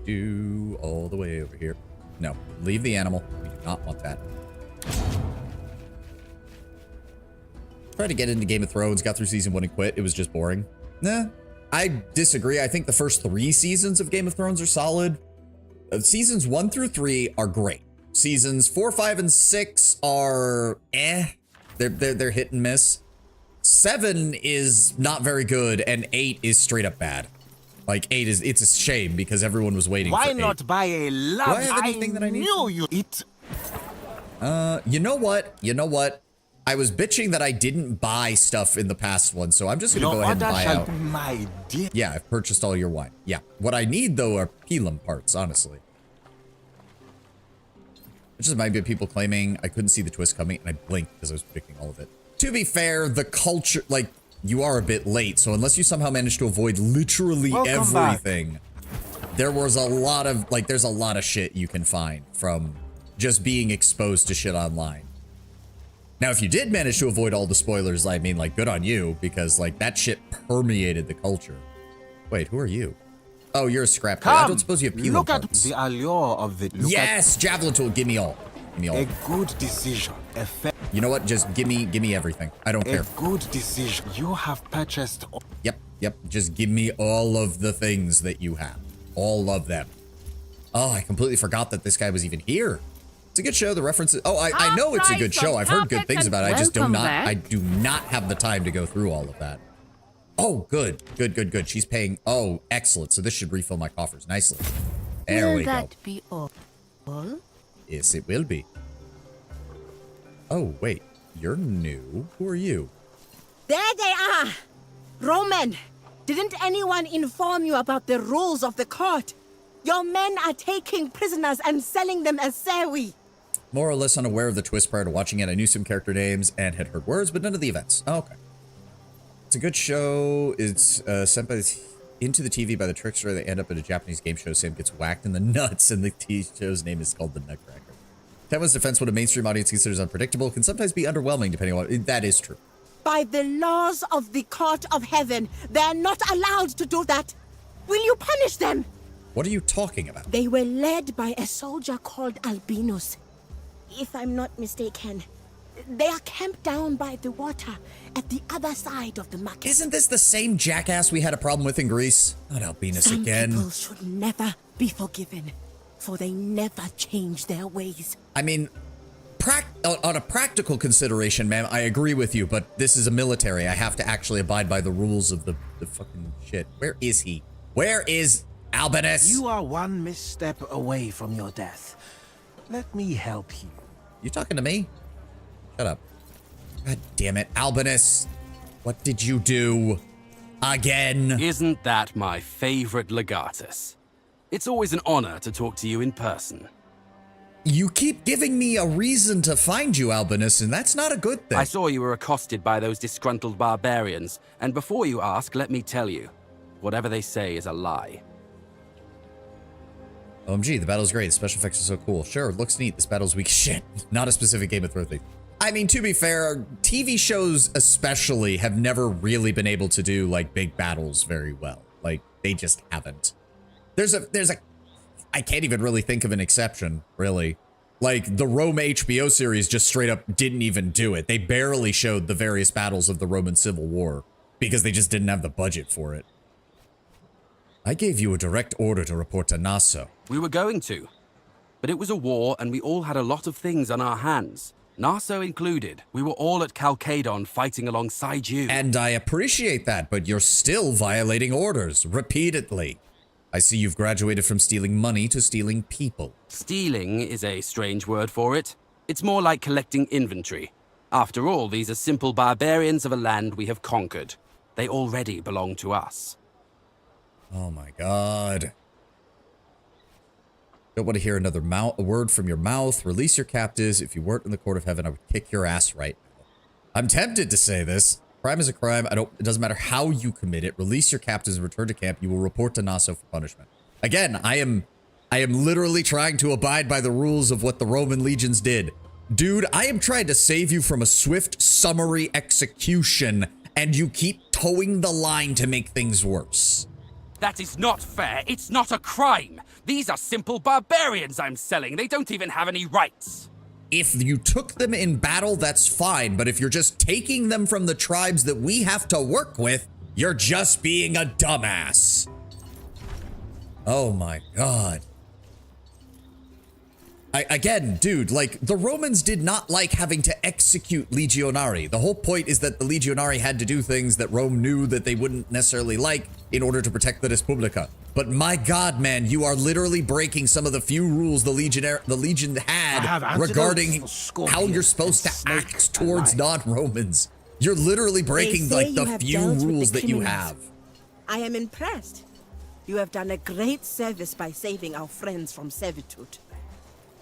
Do all the way over here. No, leave the animal. We do not want that. Tried to get into Game of Thrones, got through season 1 and quit. It was just boring. Nah, I disagree. I think the first 3 seasons of Game of Thrones are solid. Seasons 1 through 3 are great. Seasons 4, 5, and 6 are They're hit and miss. 7 is not very good, and 8 is straight up bad. Like 8 is, it's a shame because everyone was waiting for 8. Why not buy a love? Do I have anything that I need? Knew you eat. You know what? You know what? I was bitching that I didn't buy stuff in the past one, so I'm just gonna go ahead and buy out. My dear. Yeah, I've purchased all your wine. Yeah. What I need though are Pelham parts, honestly. It just might be people claiming I couldn't see the twist coming, and I blinked because I was predicting all of it. To be fair, the culture, like, you are a bit late, so unless you somehow managed to avoid literally everything, there was a lot of, like, there's a lot of shit you can find from just being exposed to shit online. Now, if you did manage to avoid all the spoilers, I mean, like, good on you, because, like, that shit permeated the culture. Wait, who are you? Oh, you're a scrap guy. I don't suppose you have Pelham Look parts. at the allure of it. Look Yes, javelin tool. Give me all. Give me all. A good decision. You know what? Just give me everything. I don't care. A good decision. You have purchased. Yep. Just give me all of the things that you have. All of them. Oh, I completely forgot that this guy was even here. It's a good show. The references. Oh, I know it's a good show. I've heard good things about it. I just I do not have the time to go through all of that. Oh, good. She's paying. Oh, excellent. So this should refill my coffers nicely. There we go. Will that be all? Yes, it will be. Oh, wait. You're new. Who are you? There they are! Roman, didn't anyone inform you about the rules of the court? Your men are taking prisoners and selling them as sewi. More or less unaware of the twist prior to watching it. I knew some character names and had heard words, but none of the events. Oh, okay. It's a good show. It's sent into the TV by the trickster. They end up at a Japanese game show. Sam gets whacked in the nuts, and the TV show's name is called The Nutcracker. Tenwa's defense, what a mainstream audience considers unpredictable, can sometimes be underwhelming depending on what. That is true. By the laws of the court of heaven, they're not allowed to do that. Will you punish them? What are you talking about? They were led by a soldier called Albinus. If I'm not mistaken, they are camped down by the water at the other side of the market. Isn't this the same jackass we had a problem with in Greece? Not Albinus again. Some people should never be forgiven, for they never change their ways. I mean, on a practical consideration, ma'am, I agree with you, but this is a military. I have to actually abide by the rules of the fucking shit. Where is he? Where is Albinus? You are one misstep away from your death. Let me help you. You talking to me? Shut up. God damn it, Albinus. What did you do? Again? Isn't that my favorite Legatus? It's always an honor to talk to you in person. You keep giving me a reason to find you, Albinus, and that's not a good thing. I saw you were accosted by those disgruntled barbarians, and before you ask, let me tell you, whatever they say is a lie. OMG, the battle's great. The special effects are so cool. Sure, looks neat. This battle's weak. Shit. Not a specific Game of Thrones thing. I mean, to be fair, TV shows especially have never really been able to do, like, big battles very well. Like, they just haven't. I can't even really think of an exception, really. Like, the Rome HBO series just straight up didn't even do it. They barely showed the various battles of the Roman Civil War because they just didn't have the budget for it. I gave you a direct order to report to Naso. We were going to, but it was a war and we all had a lot of things on our hands. Naso included. We were all at Chalcedon fighting alongside you. And I appreciate that, but you're still violating orders, repeatedly. I see you've graduated from stealing money to stealing people. Stealing is a strange word for it. It's more like collecting inventory. After all, these are simple barbarians of a land we have conquered. They already belong to us. Oh my god. Don't want to hear another word from your mouth. Release your captives. If you weren't in the court of heaven, I would kick your ass right now. I'm tempted to say this. Crime is a crime. It doesn't matter how you commit it. Release your captives and return to camp. You will report to Naso for punishment. Again, I am literally trying to abide by the rules of what the Roman legions did. Dude, I am trying to save you from a swift summary execution, and you keep towing the line to make things worse. That is not fair. It's not a crime. These are simple barbarians I'm selling. They don't even have any rights. If you took them in battle, that's fine. But if you're just taking them from the tribes that we have to work with, you're just being a dumbass. Oh my God. Again, dude, like, the Romans did not like having to execute legionari. The whole point is that the legionari had to do things that Rome knew that they wouldn't necessarily like in order to protect the Respublica. But my God, man, you are literally breaking some of the few rules the Legion had regarding how you're supposed to act towards non-Romans. You're literally breaking, like, the few rules that you have. I am impressed. You have done a great service by saving our friends from servitude.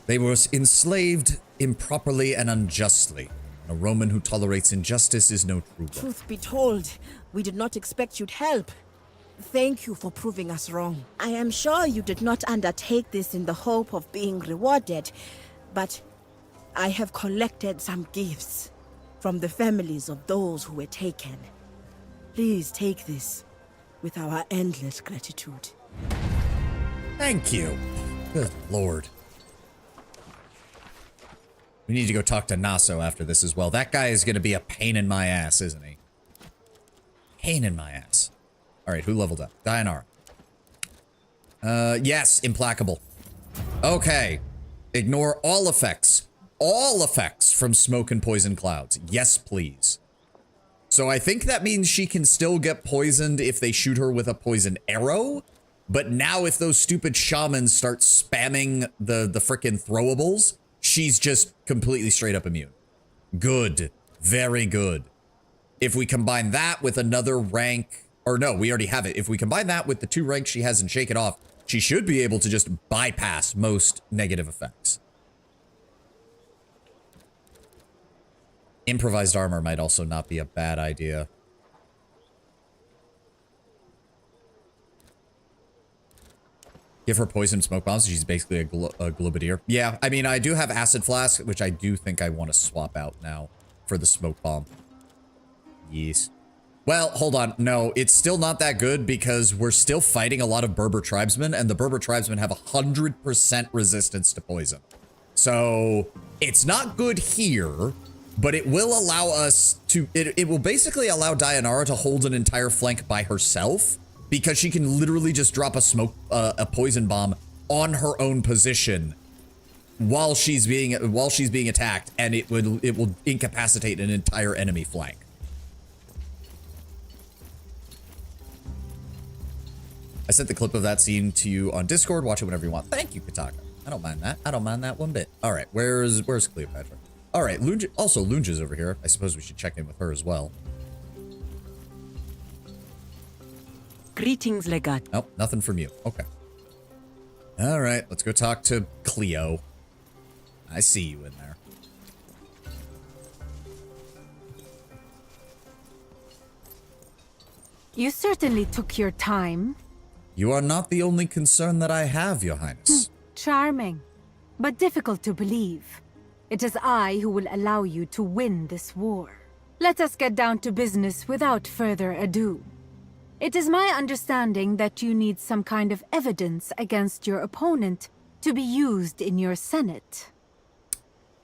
They were enslaved improperly and unjustly. A Roman who tolerates injustice is no true one. Truth be told, we did not expect you'd help. Thank you for proving us wrong. I am sure you did not undertake this in the hope of being rewarded, but I have collected some gifts from the families of those who were taken. Please take this with our endless gratitude. Thank you. Good Lord. We need to go talk to Naso after this as well. That guy is going to be a pain in my ass, isn't he? Pain in my ass. All right, who leveled up? Dianara. Yes, implacable. Okay. Ignore all effects. All effects from smoke and poison clouds. Yes, please. So I think that means she can still get poisoned if they shoot her with a poison arrow. But now if those stupid shamans start spamming the frickin' throwables, she's just completely straight up immune. Good. Very good. If we combine that with another rank, or no, we already have it. If we combine that with the 2 ranks she has and Shake It Off, she should be able to just bypass most negative effects. Improvised armor might also not be a bad idea. Give her poison smoke bombs. She's basically a globadier. Yeah, I mean, I do have acid flask, which I do think I want to swap out now for the smoke bomb. Yes. Well, hold on. No, it's still not that good because we're still fighting a lot of Berber tribesmen, and the Berber tribesmen have 100% resistance to poison. So it's not good here, but it will allow us to, it will basically allow Dianara to hold an entire flank by herself, because she can literally just drop a poison bomb on her own position while she's being attacked, and it will incapacitate an entire enemy flank. I sent the clip of that scene to you on Discord. Watch it whenever you want. Thank you, Kataka. I don't mind that. I don't mind that one bit. All right, where's Cleopatra? All right, Lunge's over here. I suppose we should check in with her as well. Greetings, Legat. Oh, nothing from you. Okay. All right, let's go talk to Cleo. I see you in there. You certainly took your time. You are not the only concern that I have, Your Highness. Charming, but difficult to believe. It is I who will allow you to win this war. Let us get down to business without further ado. It is my understanding that you need some kind of evidence against your opponent to be used in your Senate.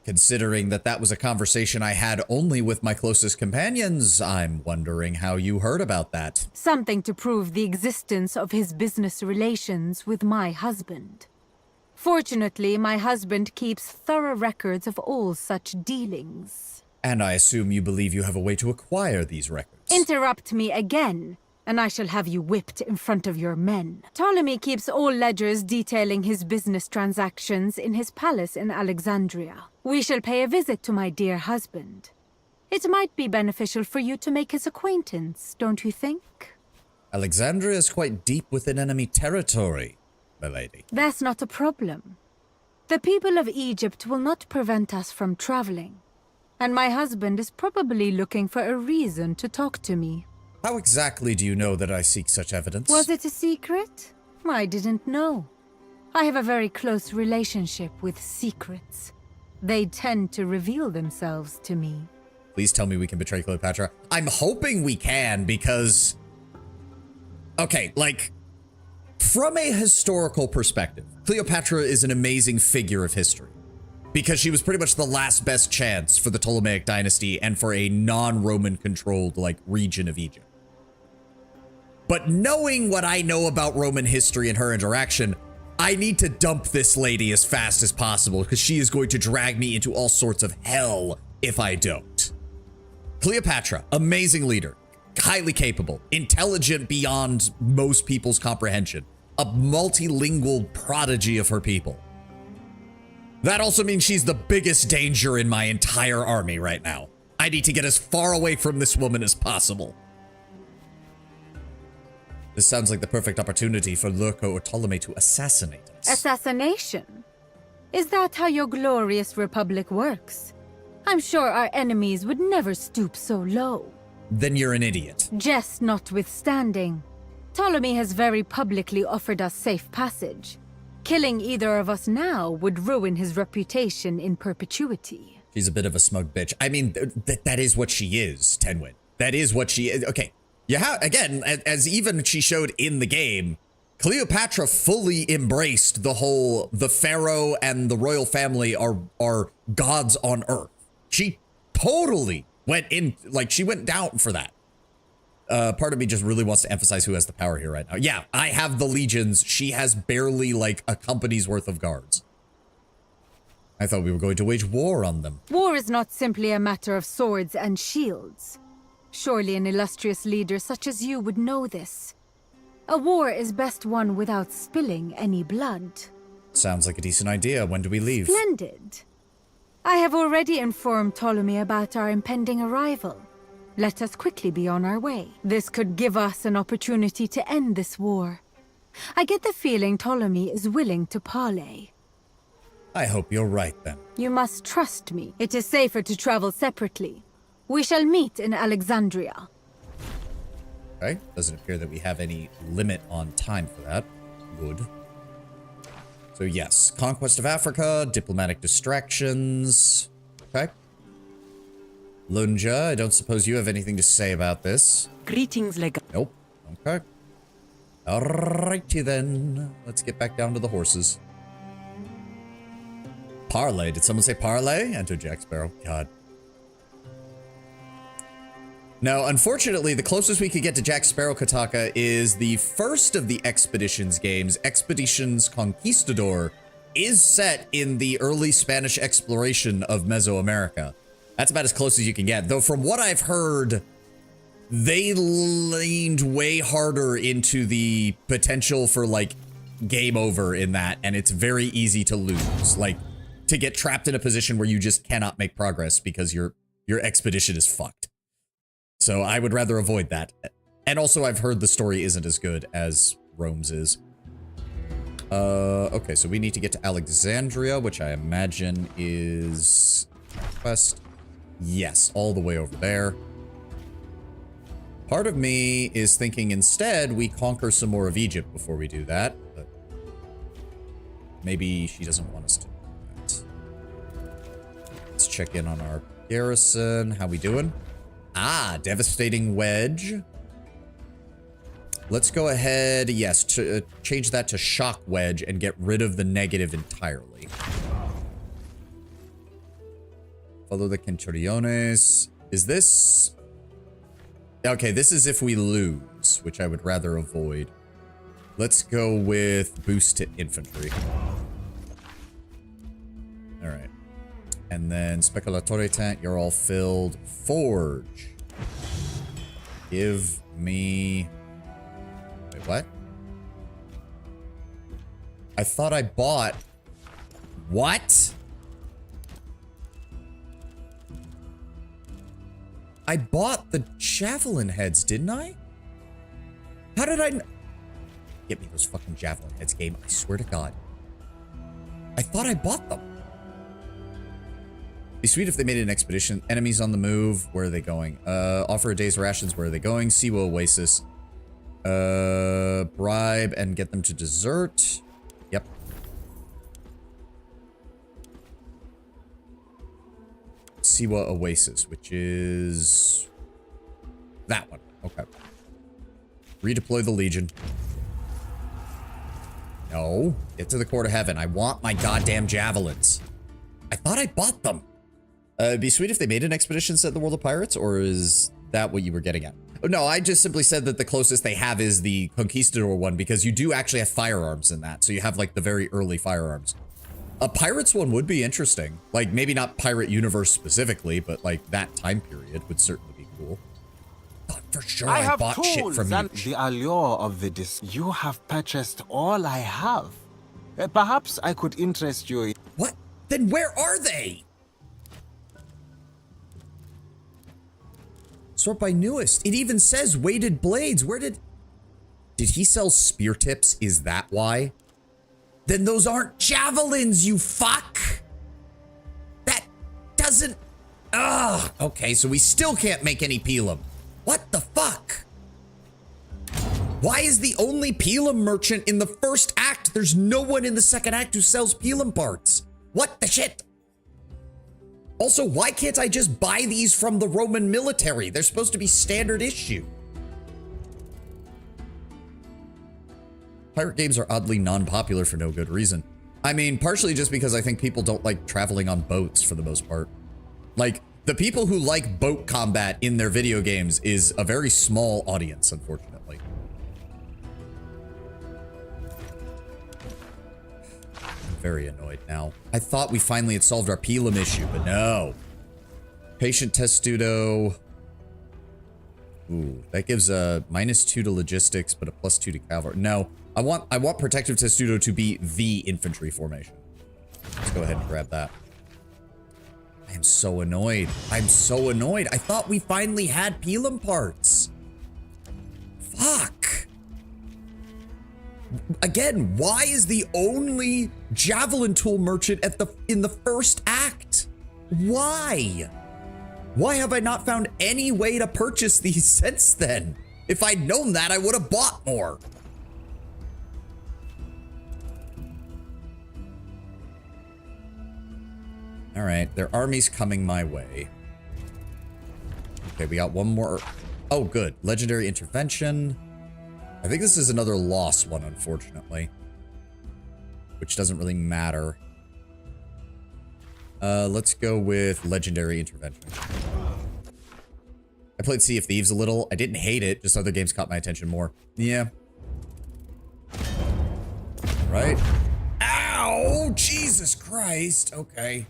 Considering that was a conversation I had only with my closest companions, I'm wondering how you heard about that. Something to prove the existence of his business relations with my husband. Fortunately, my husband keeps thorough records of all such dealings. And I assume you believe you have a way to acquire these records. Interrupt me again, and I shall have you whipped in front of your men. Ptolemy keeps all ledgers detailing his business transactions in his palace in Alexandria. We shall pay a visit to my dear husband. It might be beneficial for you to make his acquaintance, don't you think? Alexandria is quite deep within enemy territory, my lady. That's not a problem. The people of Egypt will not prevent us from traveling. And my husband is probably looking for a reason to talk to me. How exactly do you know that I seek such evidence? Was it a secret? I didn't know. I have a very close relationship with secrets. They tend to reveal themselves to me. Please tell me we can betray Cleopatra. I'm hoping we can because... Okay, like, from a historical perspective, Cleopatra is an amazing figure of history. because she was pretty much the last best chance for the Ptolemaic dynasty and for a non-Roman controlled like region of Egypt. But knowing what I know about Roman history and her interaction, I need to dump this lady as fast as possible because she is going to drag me into all sorts of hell if I don't. Cleopatra, amazing leader, highly capable, intelligent beyond most people's comprehension, a multilingual prodigy of her people. That also means she's the biggest danger in my entire army right now. I need to get as far away from this woman as possible. This sounds like the perfect opportunity for Lurko or Ptolemy to assassinate us. Assassination? Is that how your glorious republic works? I'm sure our enemies would never stoop so low. Then you're an idiot. Jest notwithstanding, Ptolemy has very publicly offered us safe passage. Killing either of us now would ruin his reputation in perpetuity. She's a bit of a smug bitch. I mean, that is what she is, Tenwin. That is what she is. Okay. Yeah, again, as even she showed in the game, Cleopatra fully embraced the pharaoh and the royal family are gods on earth. She totally went in, like she went down for that. Part of me just really wants to emphasize who has the power here right now. Yeah, I have the legions. She has barely like a company's worth of guards. I thought we were going to wage war on them. War is not simply a matter of swords and shields. Surely an illustrious leader such as you would know this. A war is best won without spilling any blood. Sounds like a decent idea. When do we leave? Splendid. I have already informed Ptolemy about our impending arrival. Let us quickly be on our way. This could give us an opportunity to end this war. I get the feeling Ptolemy is willing to parley. I hope you're right then. You must trust me. It is safer to travel separately. We shall meet in Alexandria. Okay, doesn't appear that we have any limit on time for that. Good. So yes, conquest of Africa, diplomatic distractions. Okay. Lunja, I don't suppose you have anything to say about this. Greetings, Lega. Nope. Okay. Alrighty then. Let's get back down to the horses. Parlay. Did someone say parlay? Enter Jack Sparrow. God. Now, unfortunately, the closest we could get to Jack Sparrow Kataka is the first of the Expeditions games. Expeditions Conquistador is set in the early Spanish exploration of Mesoamerica. That's about as close as you can get. Though from what I've heard, they leaned way harder into the potential for, like, game over in that, and it's very easy to lose. Like, to get trapped in a position where you just cannot make progress because your expedition is fucked. So I would rather avoid that. And also I've heard the story isn't as good as Rome's is. Okay, so we need to get to Alexandria, which I imagine is quest. Yes, all the way over there. Part of me is thinking instead we conquer some more of Egypt before we do that. But maybe she doesn't want us to do that. Let's check in on our garrison. How we doing? Ah, devastating wedge. Let's go ahead, yes, to change that to shock wedge and get rid of the negative entirely. Follow the Centuriones. Is this... Okay, this is if we lose, which I would rather avoid. Let's go with boost to infantry. All right. And then Speculatore tent, you're all filled. Forge. Give me... Wait, what? I thought I bought... What? I bought the javelin heads, didn't I? How did I... Get me those fucking javelin heads, game. I swear to God. I thought I bought them. Be sweet if they made an expedition. Enemies on the move. Where are they going? Offer a day's rations. Where are they going? Siwa Oasis. Bribe and get them to desert. Yep. Siwa Oasis, which is that one. Okay. Redeploy the Legion. No. Get to the Court of Heaven. I want my goddamn javelins. I thought thought I bought them. It'd be sweet if they made an expedition set in the World of Pirates, or is that what you were getting at? No, I just simply said that the closest they have is the Conquistador one, because you do actually have firearms in that. So you have like the very early firearms. A Pirates one would be interesting. Like maybe not Pirate Universe specifically, but like that time period would certainly be cool. Thought for sure I have bought shit tools from and you. the allure of the You have purchased all I have. Perhaps I could interest you in... What? Then where are they? Sort by newest. It even says weighted blades. Where did he sell spear tips? Is that why? Then those aren't javelins, you fuck. That doesn't... Ugh. Okay, so we still can't make any Pelum. What the fuck? Why is the only Pelum merchant in the first act? There's no one in the second act who sells Pelum parts. What the shit? Also, why can't I just buy these from the Roman military? They're supposed to be standard issue. Pirate games are oddly non-popular for no good reason. I mean, partially just because I think people don't like traveling on boats for the most part. Like, the people who like boat combat in their video games is a very small audience, unfortunately. I'm very annoyed now. I thought we finally had solved our Pelum issue, but no. Patient Testudo. Ooh, that gives a -2 to logistics, but a +2 to cavalry. No, I want Protective Testudo to be the infantry formation. Let's go ahead and grab that. I am so annoyed. I'm so annoyed. I thought we finally had Pelum parts. Fuck. Again, why is the only javelin tool merchant in the first act? Why? Why have I not found any way to purchase these since then? If I'd known that, I would have bought more. All right, their army's coming my way. Okay, we got one more. Oh, good. Legendary intervention. I think this is another lost one, unfortunately. Which doesn't really matter. Let's go with legendary intervention. I played Sea of Thieves a little. I didn't hate it, just other games caught my attention more. Yeah. Right? Ow! Jesus Christ! Okay.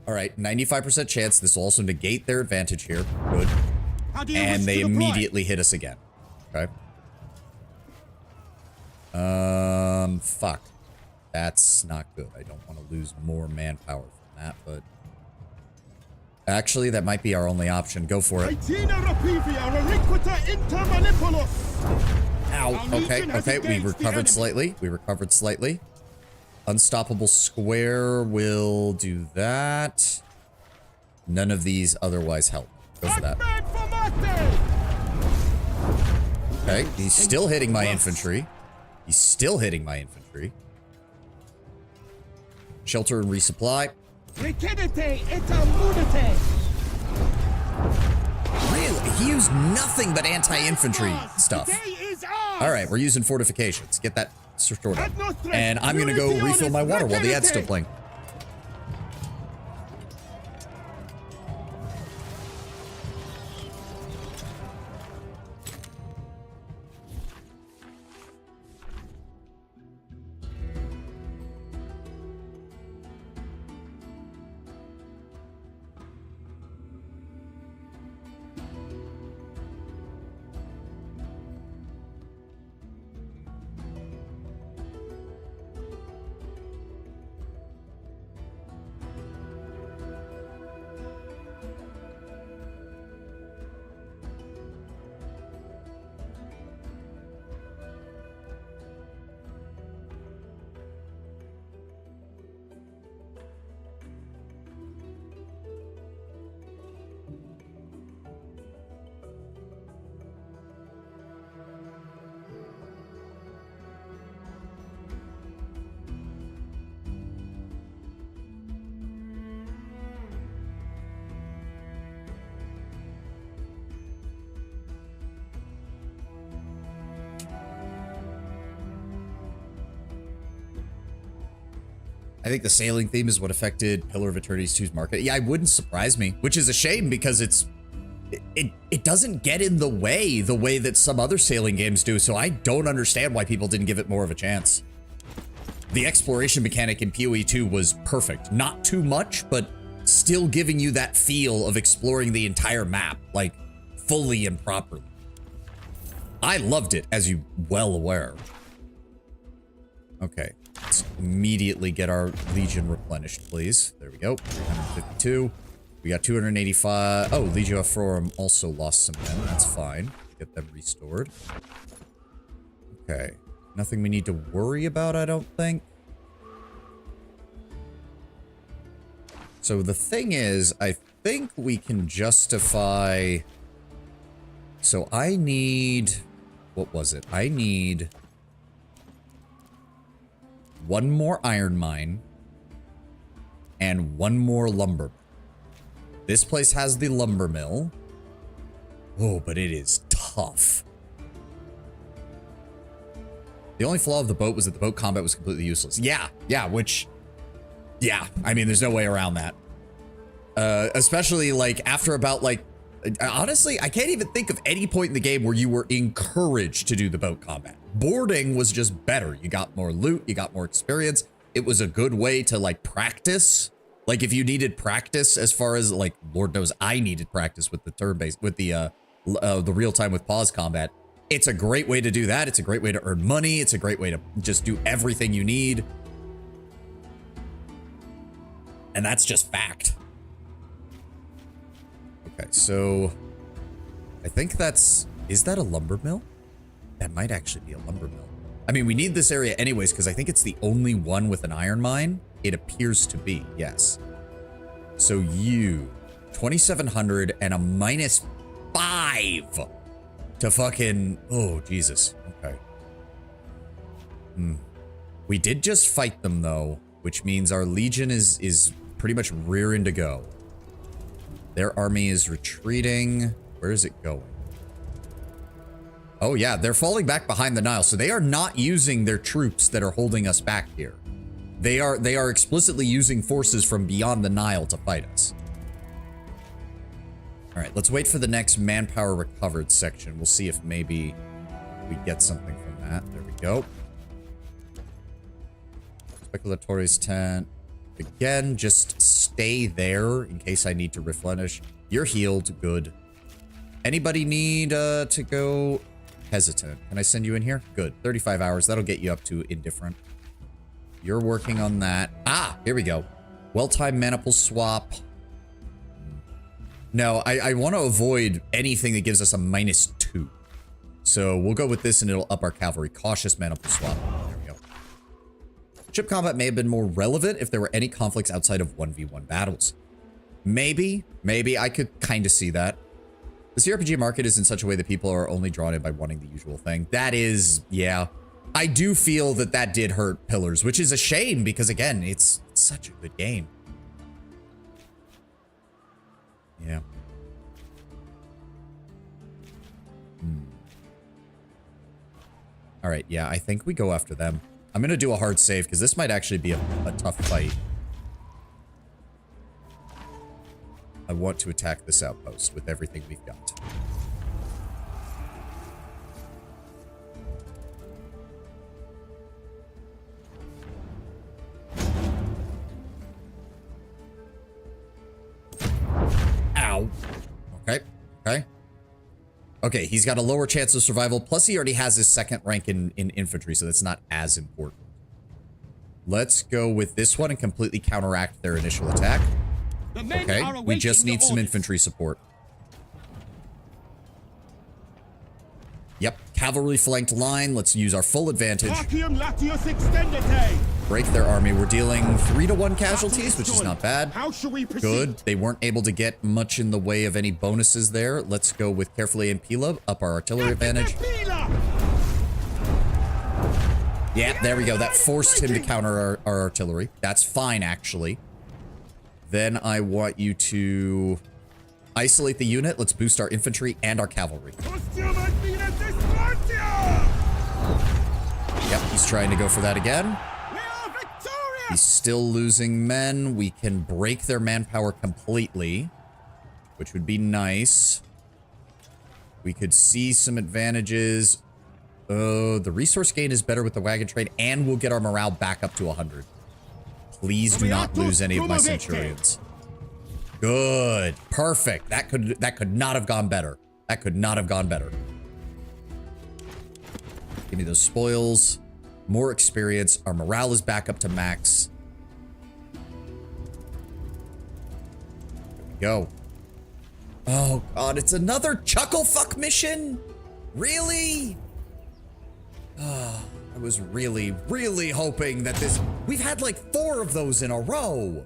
Alright, 95% chance this will also negate their advantage here. Good. And they immediately hit us again. Okay. Fuck. That's not good. I don't want to lose more manpower from that, but... Actually, that might be our only option. Go for it. Ow. Okay, we recovered slightly. We recovered slightly. Unstoppable Square will do that. None of these otherwise help. Go for that. Okay, he's still hitting my infantry. He's still hitting my infantry. Shelter and resupply. Really? He used nothing but anti-infantry stuff. Alright, we're using fortifications. Get that sorted out. And I'm gonna go refill my water while the ad's still playing. I think the sailing theme is what affected Pillar of Eternity's 2's market. Yeah, it wouldn't surprise me, which is a shame because it doesn't get in the way that some other sailing games do, so I don't understand why people didn't give it more of a chance. The exploration mechanic in PoE 2 was perfect. Not too much, but still giving you that feel of exploring the entire map, like, fully and properly. I loved it, as you're well aware. Okay, let's immediately get our Legion replenished, please. There we go, 352. We got 285. Oh, Legio Forum also lost some men. That's fine. Get them restored. Okay. Nothing we need to worry about, I don't think. So the thing is, I think we can justify... So I need... What was it? I need... one more iron mine. And one more lumber. This place has the lumber mill. Oh, but it is tough. The only flaw of the boat was that the boat combat was completely useless. Yeah, which... Yeah, I mean, there's no way around that. Especially, like, after about, like... Honestly, I can't even think of any point in the game where you were encouraged to do the boat combat. Boarding was just better. You got more loot, you got more experience. It was a good way to, like, practice. Like, if you needed practice as far as, like, Lord knows I needed practice with the turn-based, with the real-time with pause combat. It's a great way to do that. It's a great way to earn money. It's a great way to just do everything you need. And that's just fact. Okay, so I think that's... Is that a lumber mill? That might actually be a lumber mill. I mean, we need this area anyways, because I think it's the only one with an iron mine. It appears to be, yes. So you, 2,700 and a -5 to fucking... Oh, Jesus. Okay. We did just fight them, though, which means our Legion is pretty much rearing to go. Their army is retreating. Where is it going? Oh, yeah, they're falling back behind the Nile, so they are not using their troops that are holding us back here. They are explicitly using forces from beyond the Nile to fight us. All right, let's wait for the next manpower recovered section. We'll see if maybe we get something from that. There we go. Speculatory's tent. Again, just stay there in case I need to replenish. You're healed. Good. Anybody need to go hesitant? Can I send you in here? Good. 35 hours. That'll get you up to indifferent. You're working on that. Ah, here we go. Well-timed maniple swap. No, I want to avoid anything that gives us a -2. So we'll go with this and it'll up our cavalry. Cautious maniple swap. There we go. Ship combat may have been more relevant if there were any conflicts outside of 1v1 battles. Maybe I could kind of see that. The CRPG market is in such a way that people are only drawn in by wanting the usual thing. That is, yeah. I do feel that that did hurt Pillars, which is a shame because, again, it's such a good game. Yeah. All right, yeah, I think we go after them. I'm going to do a hard save because this might actually be a tough fight. I want to attack this outpost with everything we've got. Ow. Okay. Okay, he's got a lower chance of survival, plus he already has his 2nd rank in infantry, so that's not as important. Let's go with this one and completely counteract their initial attack. Okay, we just need some infantry support. Yep, cavalry flanked line. Let's use our full advantage. Break their army. We're dealing 3-to-1 casualties, which is not bad. Good. They weren't able to get much in the way of any bonuses there. Let's go with carefully and Pila, up our artillery advantage. Yeah, there we go. That forced him to counter our artillery. That's fine, actually. Then I want you to isolate the unit. Let's boost our infantry and our cavalry. Yep, he's trying to go for that again. He's still losing men. We can break their manpower completely, which would be nice. We could see some advantages. The resource gain is better with the wagon train, and we'll get our morale back up to 100. Please do not lose any of my centurions. Good. Perfect. That could not have gone better. That could not have gone better. Give me those spoils. More experience. Our morale is back up to max. There we go. Oh god, it's another chuckle fuck mission? Really? Oh, I was really, really hoping that this... We've had like 4 of those in a row.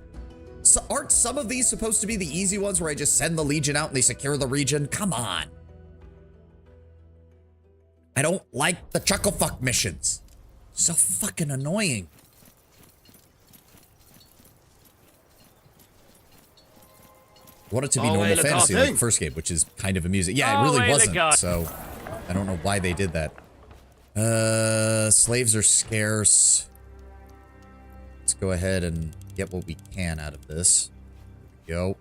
So aren't some of these supposed to be the easy ones where I just send the Legion out and they secure the region? Come on. I don't like the chuckle fuck missions. So fucking annoying. I want it to be normal fantasy like the first game, which is kind of amusing. Yeah, it really wasn't, so I don't know why they did that. Slaves are scarce. Let's go ahead and get what we can out of this. There we go.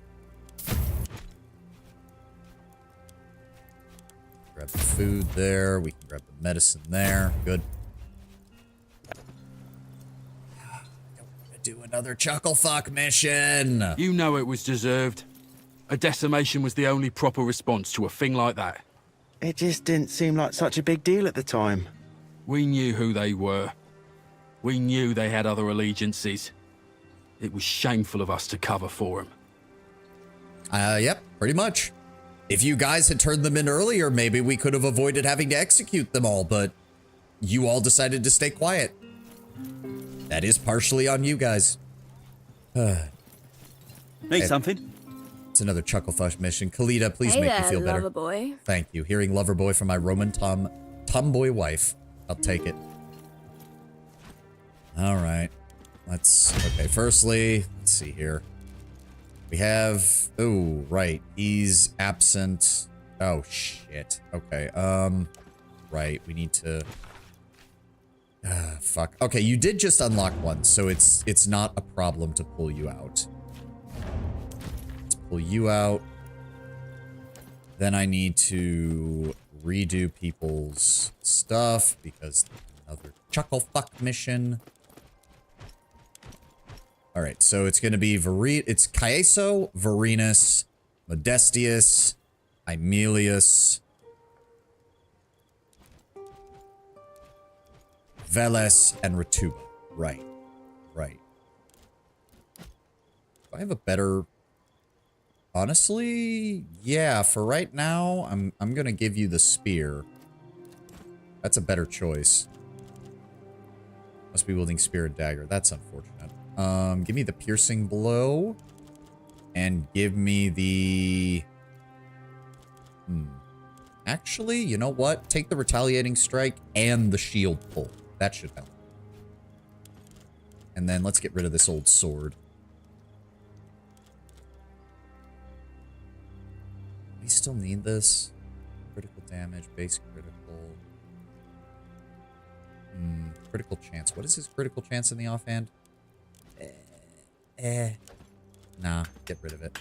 Grab the food there. We can grab the medicine there. Good. I don't want to do another chuckle fuck mission. You know it was deserved. A decimation was the only proper response to a thing like that. It just didn't seem like such a big deal at the time. We knew who they were. We knew they had other allegiances. It was shameful of us to cover for them. Yep, pretty much. If you guys had turned them in earlier, maybe we could have avoided having to execute them all, but you all decided to stay quiet. That is partially on you guys. Need something? It's another chucklefush mission. Kalita, please make me feel better. Loverboy. Thank you. Hearing Loverboy from my Roman tomboy wife. I'll take it. All right. Okay, firstly, let's see here. We have, oh, right. He's absent. Oh, shit. Okay, right. We need to, fuck. Okay, you did just unlock one, so it's not a problem to pull you out. Pull you out. Then I need to redo people's stuff because another chuckle fuck mission. All right, so it's going to be it's Caeso, Varinus, Modestius, Aemilius, Veles, and Ratuba. Right. Right. Do I have a better... Honestly, yeah, for right now, I'm gonna give you the spear. That's a better choice. Must be wielding spear and dagger. That's unfortunate. Give me the piercing blow. And give me the... Actually, you know what? Take the retaliating strike and the shield pull. That should help. And then let's get rid of this old sword. We still need this. Critical damage, base critical. Critical chance. What is his critical chance in the offhand? Nah, get rid of it.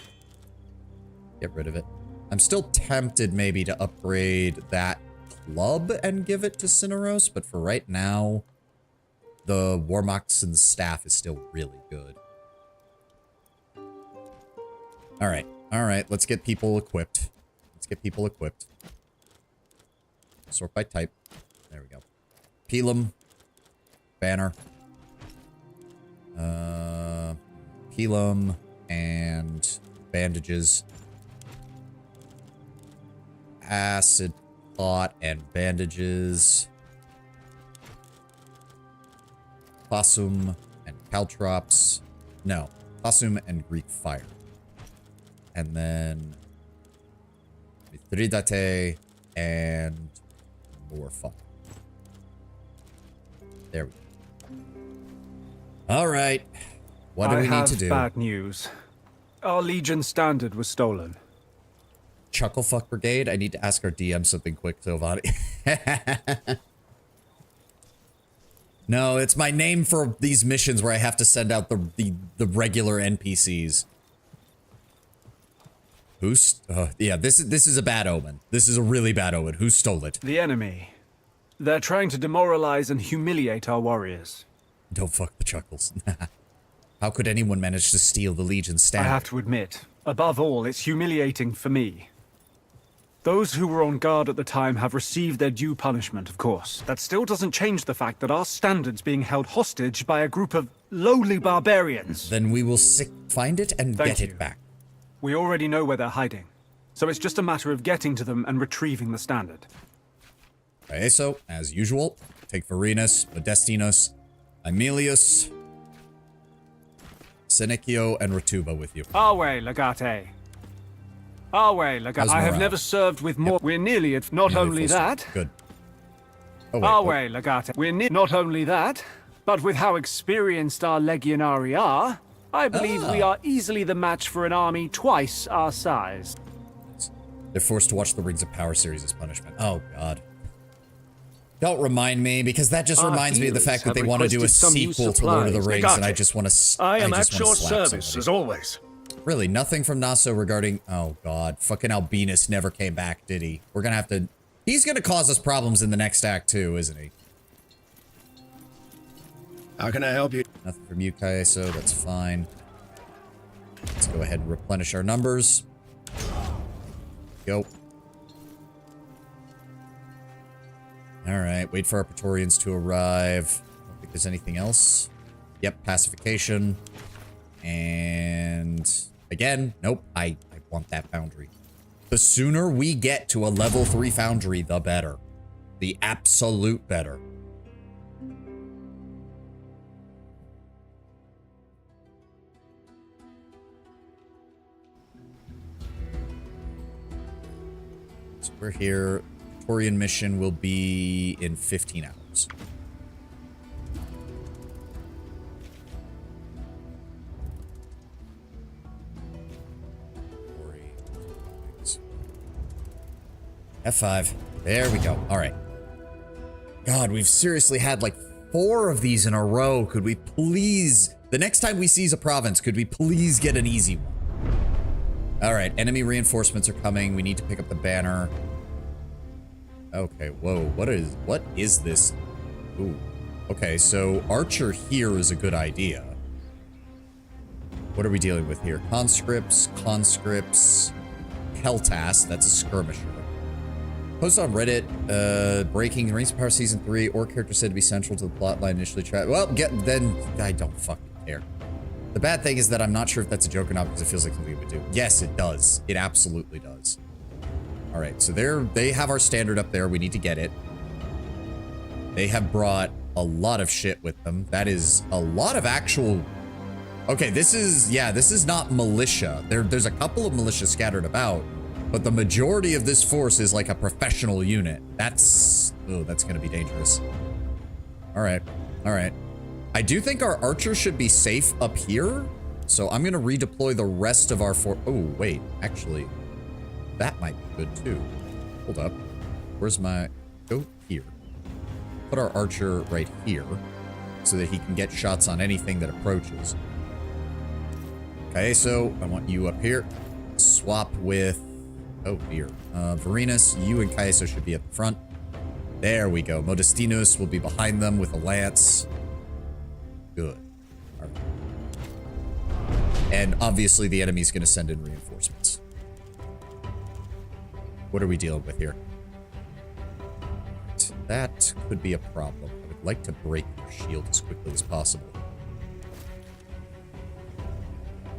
Get rid of it. I'm still tempted maybe to upgrade that club and give it to Cineros, but for right now, the War Moccasin's staff is still really good. Alright, let's get people equipped. Let's get people equipped. Sort by type. There we go. Pelum. Banner. Pelum and bandages. Acid pot and bandages. Possum and caltrops. No. Possum and Greek fire. And then Mithridate and more fire. There we go. All right. What do we need to do? I have bad news. Our Legion standard was stolen. Chucklefuck Brigade? I need to ask our DM something quick, Silvani. No, it's my name for these missions where I have to send out the regular NPCs. Who's... yeah, this is a bad omen. This is a really bad omen. Who stole it? The enemy. They're trying to demoralize and humiliate our warriors. Don't fuck the chuckles. How could anyone manage to steal the Legion's standard? I have to admit, above all, it's humiliating for me. Those who were on guard at the time have received their due punishment, of course. That still doesn't change the fact that our standard's being held hostage by a group of lowly barbarians. Then we will find it and get it back. We already know where they're hiding, so it's just a matter of getting to them and retrieving the standard. Okay, so, as usual, take Varinus, Modestinos, Aemilius, Senecio, and Ratuba with you. Away, Legate. Away, Legate. I have never served with more. Yep. We're nearly at. Not only that. Good. Oh, wait, Away, Legate. We're not only that, but with how experienced our legionari are, I believe we are easily the match for an army twice our size. They're forced to watch the Rings of Power series as punishment. Oh, God. Don't remind me, because that just reminds me of the fact that they want to do a sequel to Lord of the Rings, and I just want to. I am at your service, as always. Really, nothing from Naso regarding. Oh God, fucking Albinus never came back, did he? We're gonna have to. He's gonna cause us problems in the next act too, isn't he? How can I help you? Nothing from you, Kaiso. That's fine. Let's go ahead and replenish our numbers. Go. All right, wait for our Praetorians to arrive. I don't think there's anything else. Yep, pacification. And again, nope, I want that foundry. The sooner we get to a level 3 foundry, the better. The absolute better. So we're here. Praetorian mission will be in 15 hours. F5. There we go. All right. God, we've seriously had like 4 of these in a row. Could we please... The next time we seize a province, could we please get an easy one? All right. Enemy reinforcements are coming. We need to pick up the banner. Okay, whoa. What is this? Ooh. Okay, so Archer here is a good idea. What are we dealing with here? Conscripts, Heltas, that's a skirmisher. Post on Reddit, breaking Rings of Power Season 3, or character said to be central to the plotline initially tried. Well, then I don't fucking care. The bad thing is that I'm not sure if that's a joke or not because it feels like something we would do. Yes, it does. It absolutely does. All right, so they have our standard up there. We need to get it. They have brought a lot of shit with them. That is a lot of actual... Okay, this is not militia. There's a couple of militia scattered about, but the majority of this force is like a professional unit. That's gonna be dangerous. All right. I do think our archers should be safe up here, so I'm gonna redeploy the rest of our Oh, wait, actually, that might be good too. Hold up. Where's my... Go here. Put our archer right here so that he can get shots on anything that approaches. Okay, so I want you up here. Swap with... Oh, dear. Varinus, you and Kaiso should be at the front. There we go. Modestinus will be behind them with a lance. Good. All right. And obviously the enemy's going to send in reinforcements. What are we dealing with here? That could be a problem. I would like to break your shield as quickly as possible.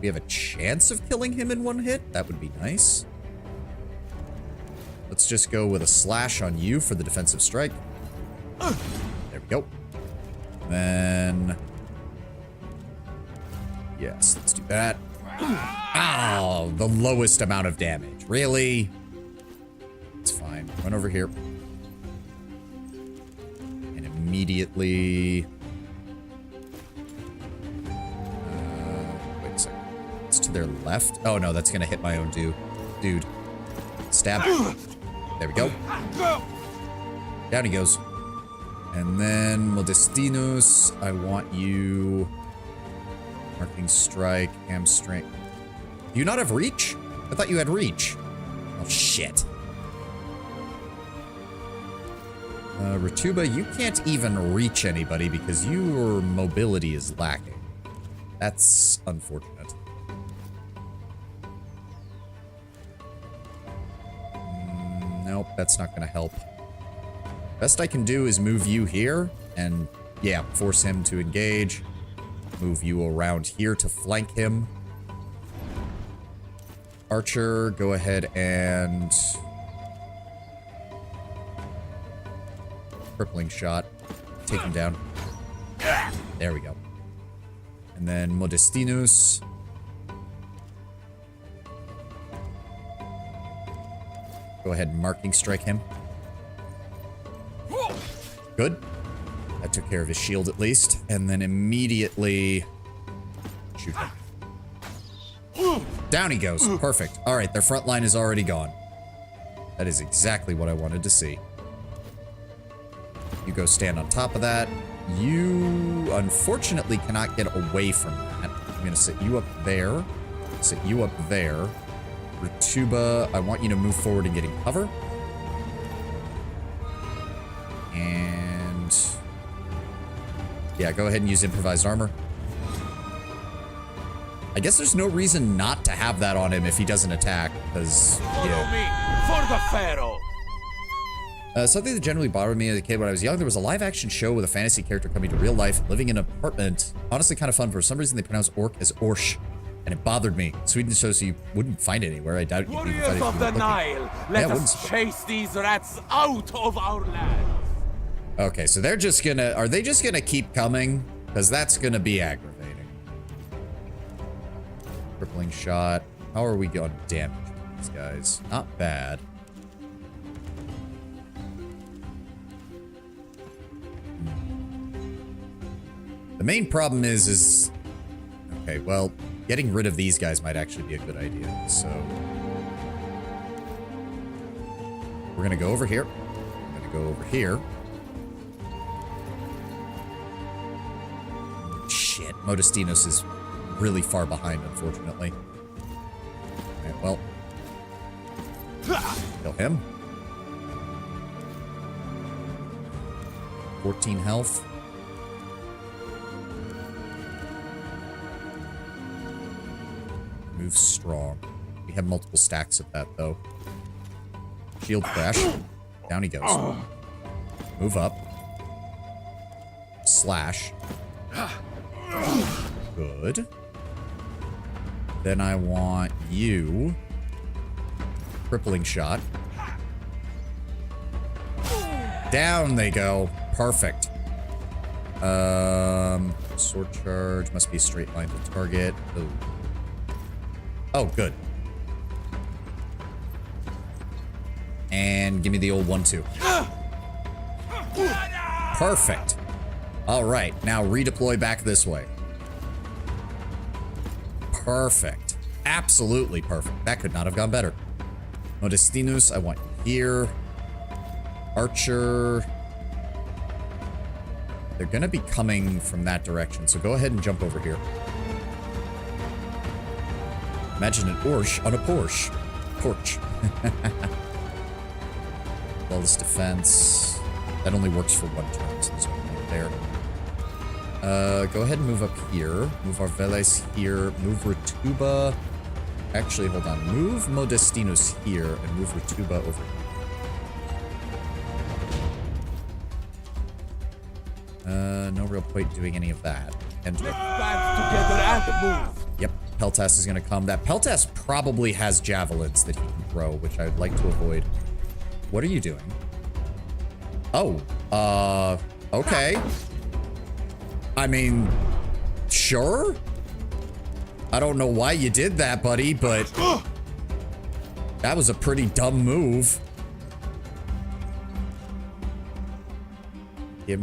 We have a chance of killing him in one hit? That would be nice. Let's just go with a slash on you for the defensive strike. There we go. Then... Yes, let's do that. Ow! The lowest amount of damage. Really? It's fine. Run over here. And immediately... wait a second. It's to their left? Oh no, that's gonna hit my own dude. Stab. There we go. Down he goes. And then Modestinus, I want you... Marking strike, hamstring. Do you not have reach? I thought you had reach. Oh, shit. Ratuba, you can't even reach anybody because your mobility is lacking. That's unfortunate. Nope, that's not gonna help. Best I can do is move you here and, yeah, force him to engage. Move you around here to flank him. Archer, go ahead and... Crippling shot. Take him down. There we go. And then Modestinus. Go ahead and marking strike him. Good. That took care of his shield at least. And then immediately shoot him. Down he goes. Perfect. All right, their front line is already gone. That is exactly what I wanted to see. You go stand on top of that. You, unfortunately, cannot get away from that. I'm going to set you up there. Set you up there. Ratuba, I want you to move forward and get in cover. And... yeah, go ahead and use improvised armor. I guess there's no reason not to have that on him if he doesn't attack, because, yeah. For the Pharaoh! Something that generally bothered me as a kid when I was young, there was a live-action show with a fantasy character coming to real life, living in an apartment. Honestly, kind of fun. For some reason, they pronounce orc as orsh, and it bothered me. Sweden shows you wouldn't find it anywhere. I doubt you'd even find it. Warriors of the Nile, let us chase these rats out of our land. Okay, so they're just gonna... are they just gonna keep coming? Because that's gonna be aggravating. Crippling shot. How are we going damage these guys? Not bad. The main problem is... okay, well, getting rid of these guys might actually be a good idea, so... we're gonna go over here. We're gonna go over here. Shit, Modestinus is really far behind, unfortunately. Okay, well... kill him. 14 health. Move strong. We have multiple stacks of that, though. Shield crash. Down he goes. Move up. Slash. Good. Then I want you. Crippling shot. Down they go. Perfect. Sword charge. Must be a straight line to target. Ooh. Oh, good. And give me the old 1-2. Perfect. All right, now redeploy back this way. Perfect. Absolutely perfect. That could not have gone better. Modestinus, I want you here. Archer. They're gonna be coming from that direction, so go ahead and jump over here. Imagine an Orsh on a Porsche. Porch. Flawless defense. That only works for one turn, so there's no point there. Go ahead and move up here. Move Arveles here. Move Ratuba. Actually, hold on. Move Modestinus here and move Ratuba over here. No real point doing any of that. And Together and move. Yep, Peltas is gonna come. That Peltas probably has javelins that he can throw, which I'd like to avoid. What are you doing? Oh, okay. I mean, sure. I don't know why you did that, buddy, but that was a pretty dumb move. Give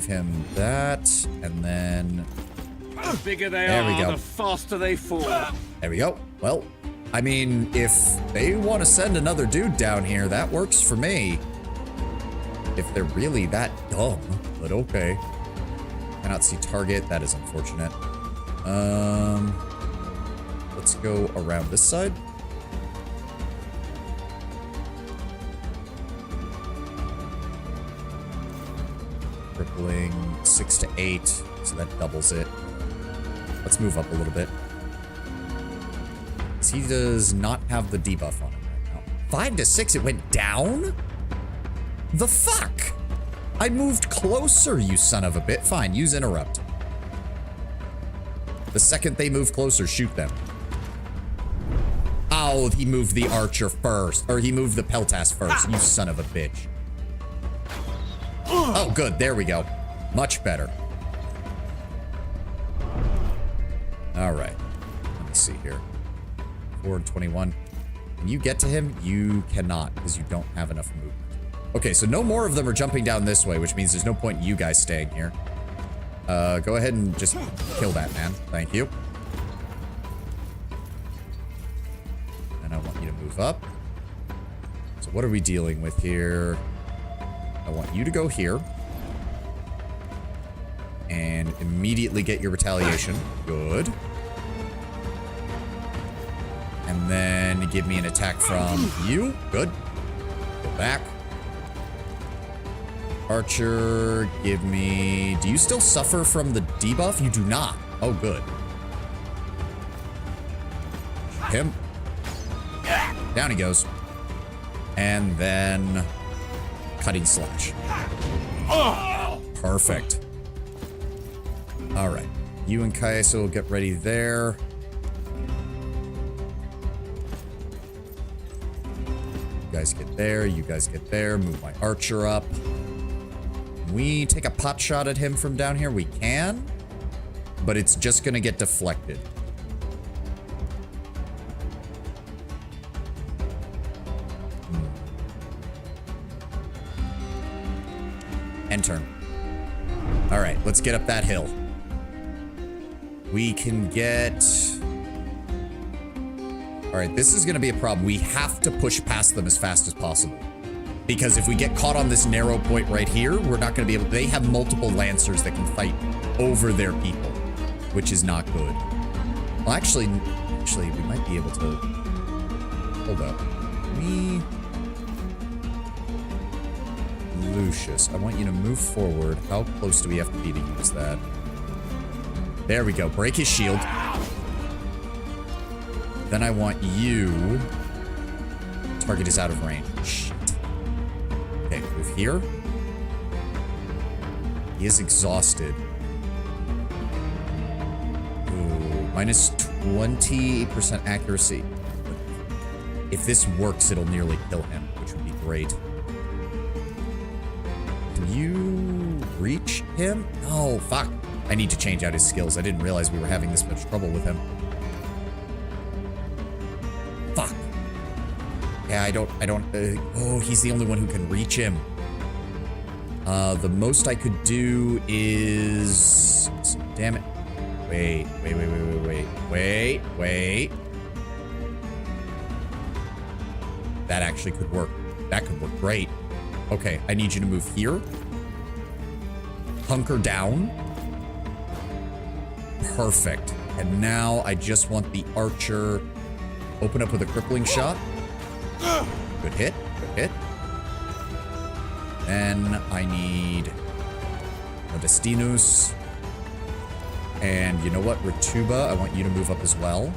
him that, and then... The bigger they there we go. The faster they fall. There we go. Well, I mean, if they want to send another dude down here, that works for me. If they're really that dumb, but okay. Cannot see target. That is unfortunate. Let's go around this side. Crippling 6 to 8, so that doubles it. Let's move up a little bit. He does not have the debuff on him right now. 5 to 6, it went down? The fuck? I moved closer, you son of a bit. Fine, use interrupt. The second they move closer, shoot them. Oh, he moved the archer first. Or he moved the peltass first, you son of a bitch. Oh, good. There we go. Much better. All right. Let me see here. 4 and 21. Can you get to him? You cannot, because you don't have enough movement. Okay, so no more of them are jumping down this way, which means there's no point in you guys staying here. Go ahead and just kill that man. Thank you. And I want you to move up. So what are we dealing with here? I want you to go here. And immediately get your retaliation. Good. And then give me an attack from you. Good. Go back. Archer, give me... Do you still suffer from the debuff? You do not. Oh, good. Him. Down he goes. And then... Cutting slash. Perfect. All right. You and Kaiso will get ready there. You guys get there. You guys get there. Move my archer up. We take a pot shot at him from down here. We can, but it's just going to get deflected. End turn. All right, let's get up that hill. We can get... All right, this is going to be a problem. We have to push past them as fast as possible. Because if we get caught on this narrow point right here, we're not going to be able... They have multiple lancers that can fight over their people, which is not good. Well, actually, we might be able to... Hold up. Lucius, I want you to move forward. How close do we have to be to use that? There we go. Break his shield. Then I want you... Target is out of range. Shit. Okay, move here. He is exhausted. Ooh, minus 20% accuracy. If this works, it'll nearly kill him, which would be great. Can you reach him? Oh, fuck. I need to change out his skills. I didn't realize we were having this much trouble with him. Fuck. Yeah, I don't, oh, he's the only one who can reach him. The most I could do is, damn it. Wait. That actually could work. That could work great. Okay, I need you to move here. Hunker down. Perfect. And now I just want the archer. Open up with a crippling shot. Good hit. Good hit. Then I need Modestinus. And you know what? Rituba, I want you to move up as well.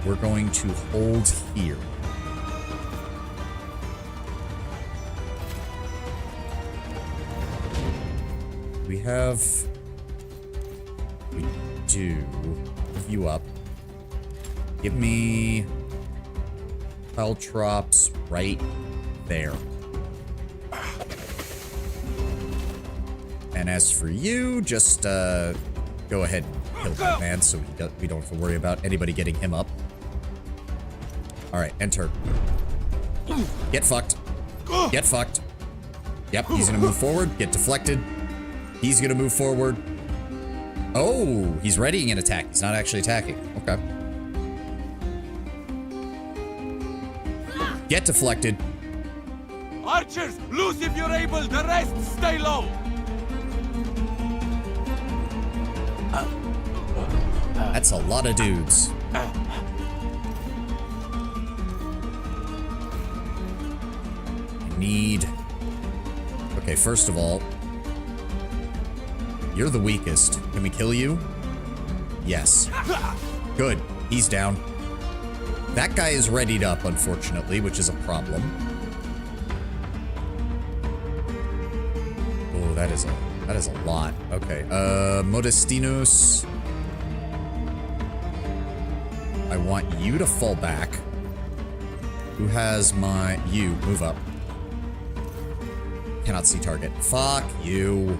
We're going to hold here. We do. Move you up. Give me Caltrops right there. And as for you, just go ahead and kill that man so we don't have to worry about anybody getting him up. All right, enter. Get fucked. Get fucked. Yep, he's gonna move forward, get deflected. He's gonna move forward. Oh, he's readying an attack. He's not actually attacking. Okay. Get deflected. Archers, loose if you're able. The rest, stay low. That's a lot of dudes. I need... Okay, first of all, you're the weakest. Can we kill you? Yes. Good. He's down. That guy is readied up, unfortunately, which is a problem. Oh, that is a lot. Okay. Modestinus. I want you to fall back. Who has my... You, move up. Cannot see target. Fuck you.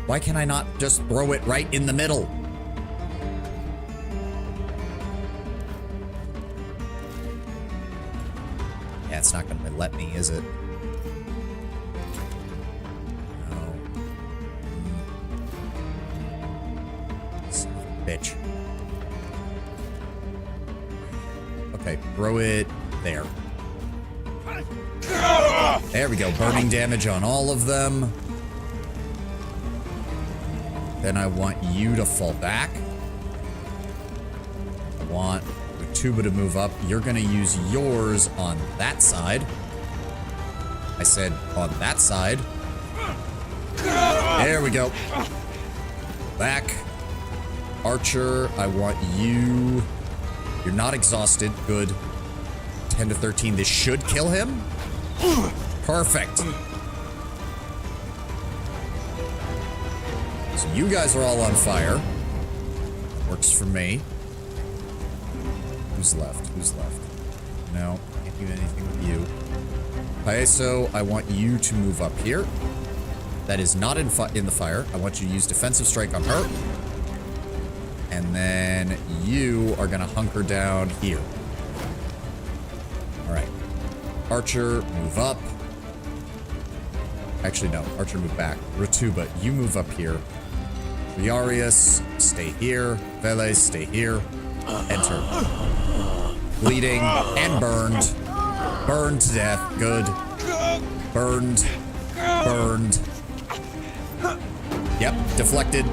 Why can I not just throw it right in the middle? Yeah, it's not gonna let me, is it? No. Son of a bitch. Okay, throw it there. There we go. Burning damage on all of them. Then I want you to fall back. I want Tuba to move up. You're going to use yours on that side. I said on that side. There we go. Back. Archer, I want you... You're not exhausted. Good. 10 to 13. This should kill him. Perfect. So you guys are all on fire. Works for me. Who's left? Who's left? No, can't do anything with you. Paeso, I want you to move up here. That is not in the fire. I want you to use defensive strike on her. And then you are going to hunker down here. All right. Archer, move up. Actually, no. Archer, move back. Ratuba, you move up here. Riarius, stay here. Veles, stay here. Enter. Bleeding and burned. Burned to death. Good. Burned. Burned. Yep, deflected.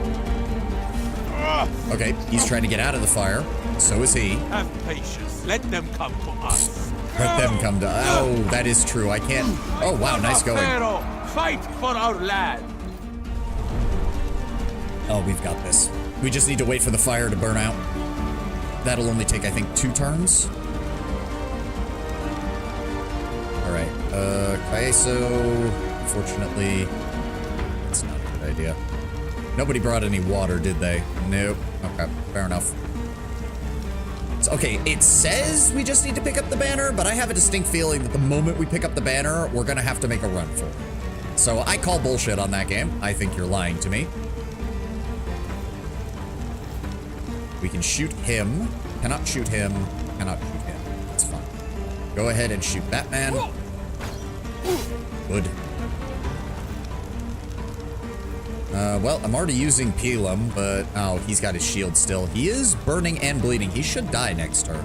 Okay, he's trying to get out of the fire. So is he. Have patience. Let them come to us. Let them come to... Oh, that is true. I can't... Oh, wow, nice going. Pharaoh, fight for our land. Oh, we've got this. We just need to wait for the fire to burn out. That'll only take, I think, 2 turns. Alright, Caeso, unfortunately, that's not a good idea. Nobody brought any water, did they? Nope. Okay, fair enough. So, okay, it says we just need to pick up the banner, but I have a distinct feeling that the moment we pick up the banner, we're gonna have to make a run for it. So I call bullshit on that game. I think you're lying to me. We can shoot him. Cannot shoot him. Cannot shoot him. That's fine. Go ahead and shoot that man. Good. Well, I'm already using Pelum, but... Oh, he's got his shield still. He is burning and bleeding. He should die next turn.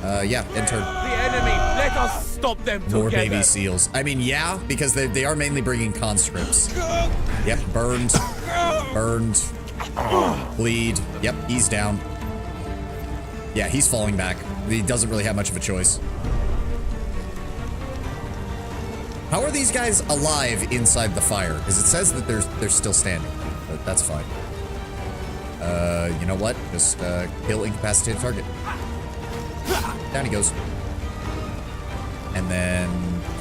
Yeah, end turn. The enemy, let us stop them together. More baby seals. I mean, yeah, because they are mainly bringing conscripts. Yep, burned. Burned. Bleed. Yep, he's down. Yeah, he's falling back. He doesn't really have much of a choice. How are these guys alive inside the fire? Because it says that they're still standing, but that's fine. You know what? Just kill incapacitated target. Down he goes. And then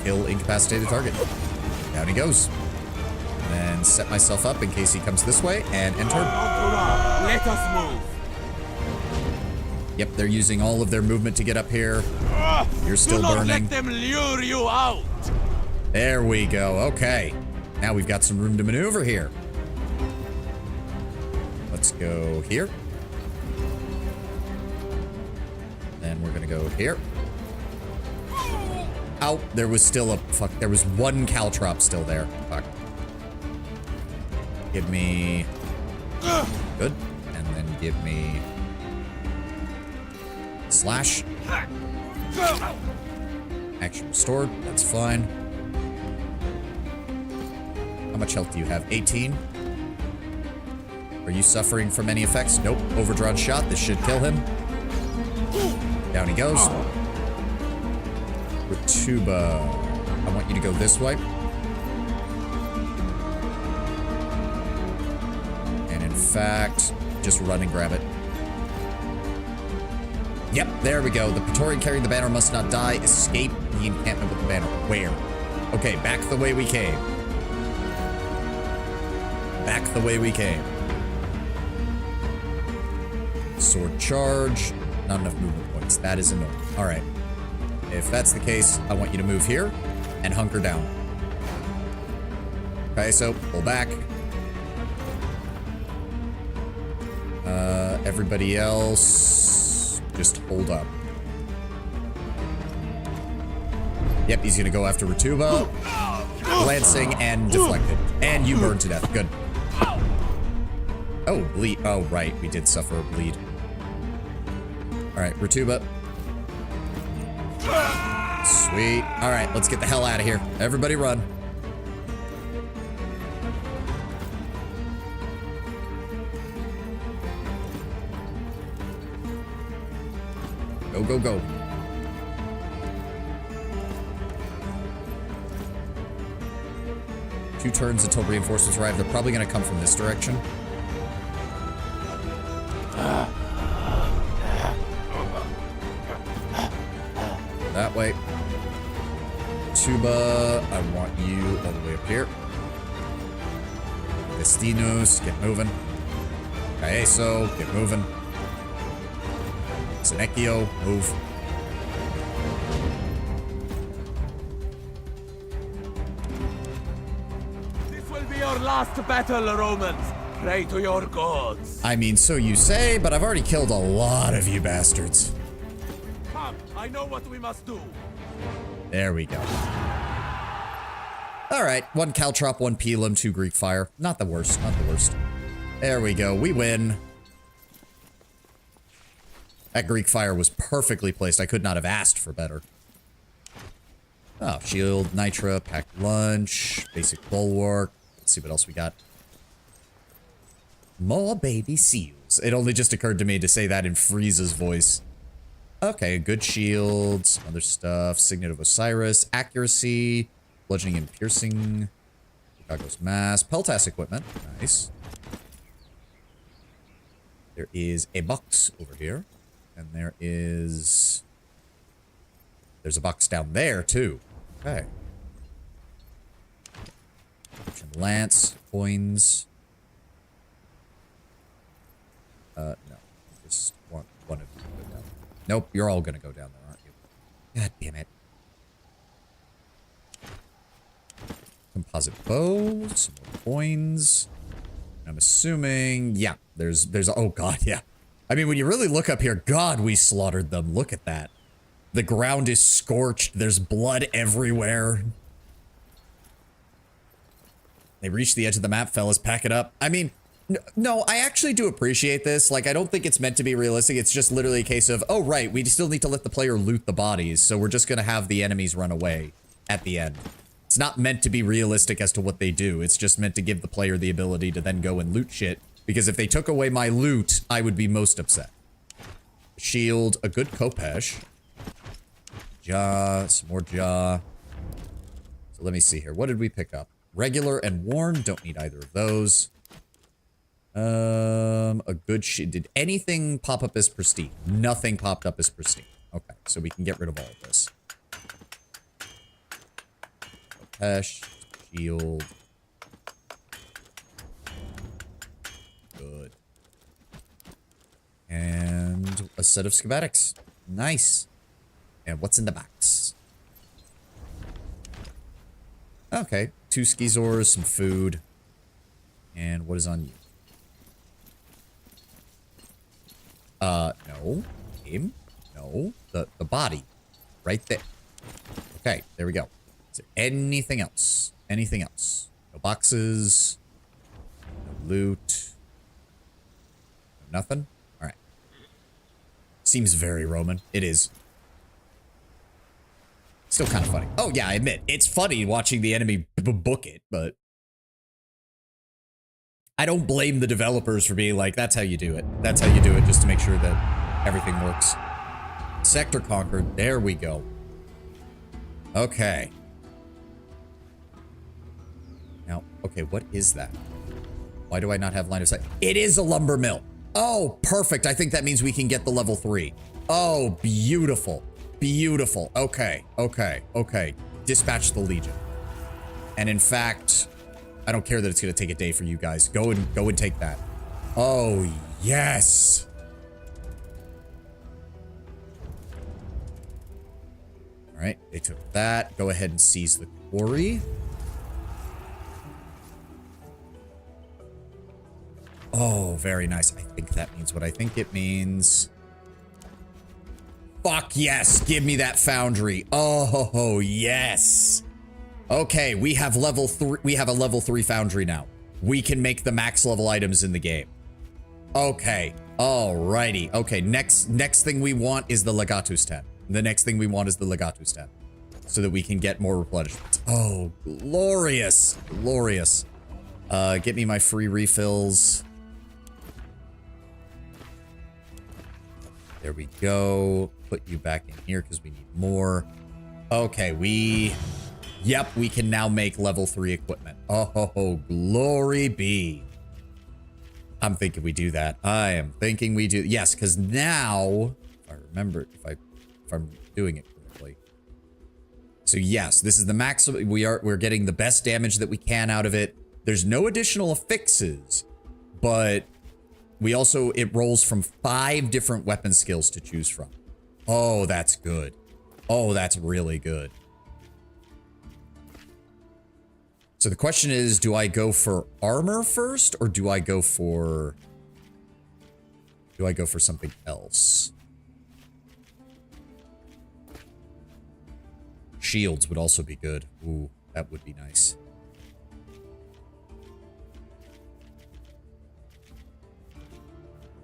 kill incapacitated target. Down he goes. And then set myself up in case he comes this way and enter. Let us move. Yep, they're using all of their movement to get up here. You're still burning. Do not let them lure you out. There we go. Okay. Now we've got some room to maneuver here. Let's go here. Then we're gonna go here. Oh, there was still a... Fuck, there was one caltrop still there. Fuck. Give me... Good. And then give me... Slash. Action restored. That's fine. How much health do you have? 18? Are you suffering from any effects? Nope. Overdrawn shot. This should kill him. Down he goes. Rituba. I want you to go this way. And in fact, just run and grab it. Yep, there we go. The Praetorian carrying the banner must not die. Escape the encampment with the banner. Where? Okay, back the way we came. Back the way we came. Sword charge. Not enough movement points. That is annoying. All right. If that's the case, I want you to move here and hunker down. Okay, so pull back. Everybody else, just hold up. Yep, he's gonna go after Rituba. Lancing and deflected. And you burned to death. Good. Oh, bleed. Oh, right. We did suffer a bleed. All right, Rituba. Sweet. All right, let's get the hell out of here. Everybody run. Go, go, go. Two turns until reinforcements arrive. They're probably going to come from this direction. That way. Tuba, I want you all the way up here. Destinos, get moving. Caeso, get moving. Senecchio, move. This will be your last battle, Romans. Pray to your gods. I mean, so you say, but I've already killed a lot of you bastards. Come, I know what we must do. There we go. All right, 1 Caltrop, 1 Pelum, 2 Greek Fire. Not the worst, not the worst. There we go, we win. That Greek Fire was perfectly placed. I could not have asked for better. Oh, Shield, Nitra, Packed Lunch, Basic Bulwark. Let's see what else we got. More baby seals. It only just occurred to me to say that in Frieza's voice. Okay, good shield, some other stuff. Signet of Osiris, accuracy, bludgeoning and piercing, Chicago's mass, Peltas equipment. Nice. There is a box over here. And there's a box down there, too. Okay. Lance, coins. No. Just want one of you to go down. Nope, you're all gonna go down there, aren't you? God damn it. Composite bow, some more coins. I'm assuming, yeah, there's, oh god, yeah. I mean, when you really look up here, God, we slaughtered them. Look at that. The ground is scorched. There's blood everywhere. They reached the edge of the map, fellas. Pack it up. I mean, no, I actually do appreciate this. Like, I don't think it's meant to be realistic. It's just literally a case of, oh, right, we still need to let the player loot the bodies, so we're just going to have the enemies run away at the end. It's not meant to be realistic as to what they do. It's just meant to give the player the ability to then go and loot shit. Because if they took away my loot, I would be most upset. Shield, a good Kopesh. Jaw, some more jaw. So let me see here. What did we pick up? Regular and worn. Don't need either of those. A good shield. Did anything pop up as pristine? Nothing popped up as pristine. Okay, so we can get rid of all of this. Kopesh, shield. Good. And a set of schematics. Nice. And what's in the box? Okay. 2 Skizors, some food. And what is on you? No. Game? No. The body. Right there. Okay, there we go. Is there anything else? Anything else? No boxes. No loot. Nothing? Alright. Seems very Roman. It is. Still kind of funny. Oh yeah, I admit, it's funny watching the enemy book it, but I don't blame the developers for being like, that's how you do it. That's how you do it, just to make sure that everything works. Sector conquered. There we go. Okay. Now, okay, what is that? Why do I not have line of sight? It is a lumber mill. Oh, perfect. I think that means we can get the level 3. Oh, beautiful. Beautiful. Okay, okay, okay. Dispatch the Legion. And in fact, I don't care that it's going to take a day for you guys. Go and take that. Oh, yes. All right, they took that. Go ahead and seize the quarry. Oh, very nice. I think that means what I think it means. Fuck yes. Give me that foundry. Oh, yes. Okay, we have level 3. We have a level 3 foundry now. We can make the max level items in the game. Okay. Alrighty. Okay, next thing we want is the Legatus tent. The next thing we want is the Legatus tent. So that we can get more replenishments. Oh, glorious. Glorious. Get me my free refills. There we go. Put you back in here because we need more. Okay, yep, we can now make level 3 equipment. Oh, glory be. I'm thinking we do that. I am thinking we do. Yes, because now, if I remember, if I'm doing it correctly. So yes, this is the maximum. We're getting the best damage that we can out of it. There's no additional affixes, but it rolls from 5 different weapon skills to choose from. Oh, that's good. Oh, that's really good. So the question is, do I go for armor first or do I go for something else? Shields would also be good. Ooh, that would be nice.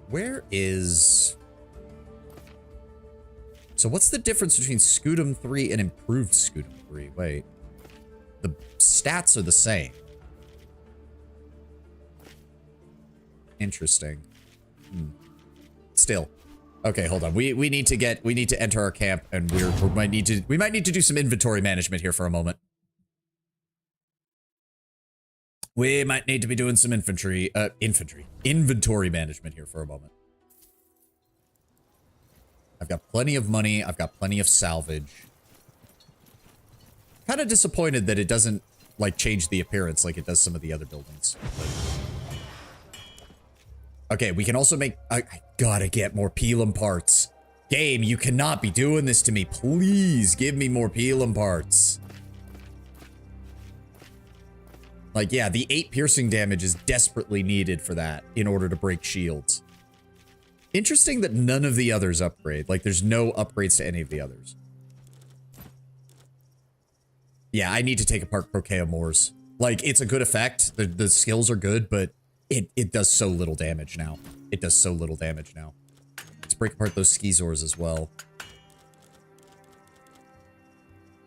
Where is... So what's the difference between Scutum 3 and improved Scutum 3? Wait. The stats are the same. Interesting. Still. Okay, hold on. We need to enter our camp and we might need to do some inventory management here for a moment. We might need to be doing some inventory management here for a moment. I've got plenty of money. I've got plenty of salvage. Kind of disappointed that it doesn't, like, change the appearance like it does some of the other buildings. Okay, we can also make... I gotta get more Pelum parts. Game, you cannot be doing this to me. Please give me more Pelum parts. Like, yeah, the 8 piercing damage is desperately needed for that in order to break shields. Interesting that none of the others upgrade. Like, there's no upgrades to any of the others. Yeah, I need to take apart Croquet Moors. Like, it's a good effect. The skills are good, but it does so little damage now. It does so little damage now. Let's break apart those Skizors as well.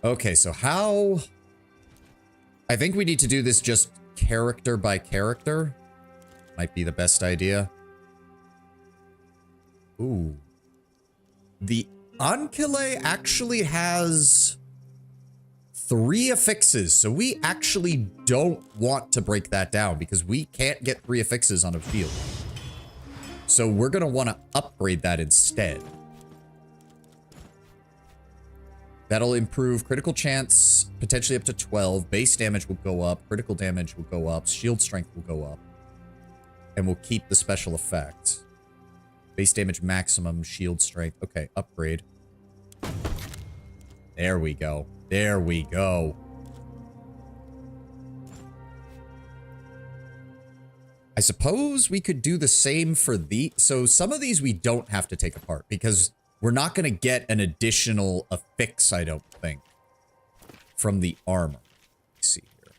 Okay, so how... I think we need to do this just character by character. Might be the best idea. Ooh. The Ankile actually has 3 affixes, so we actually don't want to break that down because we can't get 3 affixes on a field. So we're going to want to upgrade that instead. That'll improve critical chance, potentially up to 12. Base damage will go up. Critical damage will go up. Shield strength will go up. And we'll keep the special effect. Base damage maximum, shield strength. Okay, upgrade. There we go. There we go. I suppose we could do the same for the... So some of these we don't have to take apart because... We're not going to get an additional affix, I don't think, from the armor. Let's see here.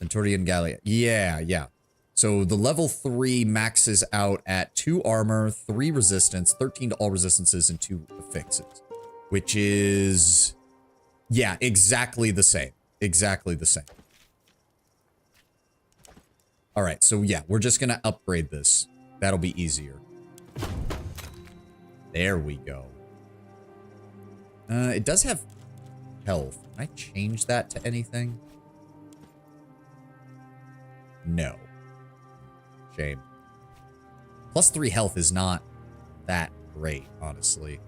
Venturian Gallia. Yeah. So the level 3 maxes out at 2 armor, 3 resistance, 13 to all resistances, and 2 affixes. Which is Yeah, exactly the same. Exactly the same. All right, so yeah, we're just gonna upgrade this. That'll be easier. There we go. It does have health. Can I change that to anything? No. Shame. +3 health is not that great, honestly.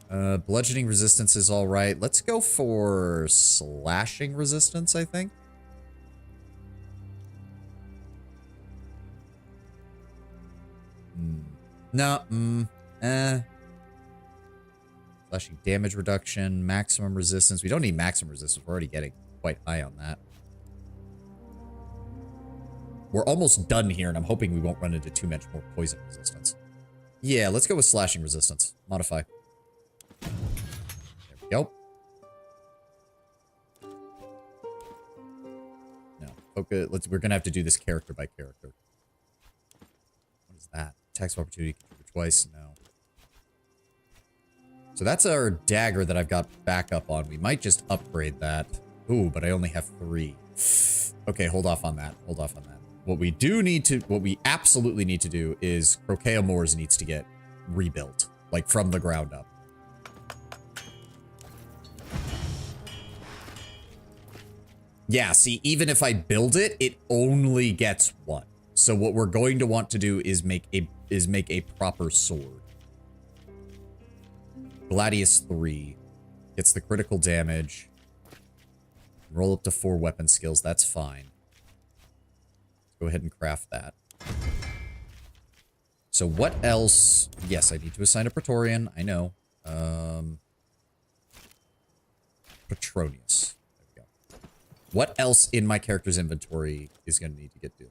Bludgeoning resistance is all right. Let's go for slashing resistance, I think. No, Slashing damage reduction, maximum resistance. We don't need maximum resistance. We're already getting quite high on that. We're almost done here, and I'm hoping we won't run into too much more poison resistance. Yeah, let's go with slashing resistance. Modify. There we go. No, focus. We're gonna have to do this character by character. What is that? Attacks of opportunity twice? No. So that's our dagger that I've got backup on. We might just upgrade that. Ooh, but I only have 3. Okay, hold off on that. Hold off on that. What we absolutely need to do is Croquet Moors needs to get rebuilt, like from the ground up. Yeah, see, even if I build it, it only gets 1. So what we're going to want to do is make a proper sword. Gladius 3 gets the critical damage. Roll up to 4 weapon skills. That's fine. Let's go ahead and craft that. So what else? Yes, I need to assign a Praetorian. I know. Petronius. There we go. What else in my character's inventory is going to need to get to?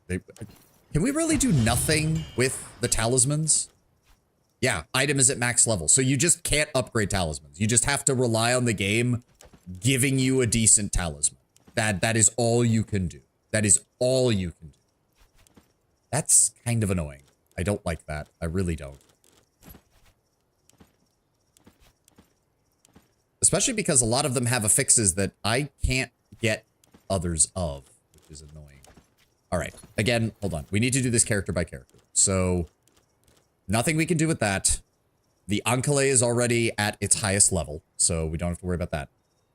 Can we really do nothing with the talismans? Yeah, item is at max level. So you just can't upgrade talismans. You just have to rely on the game giving you a decent talisman. That is all you can do. That is all you can do. That's kind of annoying. I don't like that. I really don't. Especially because a lot of them have affixes that I can't get others of, which is annoying. All right. Again, hold on. We need to do this character by character. So nothing we can do with that. The Ancale is already at its highest level, so we don't have to worry about that.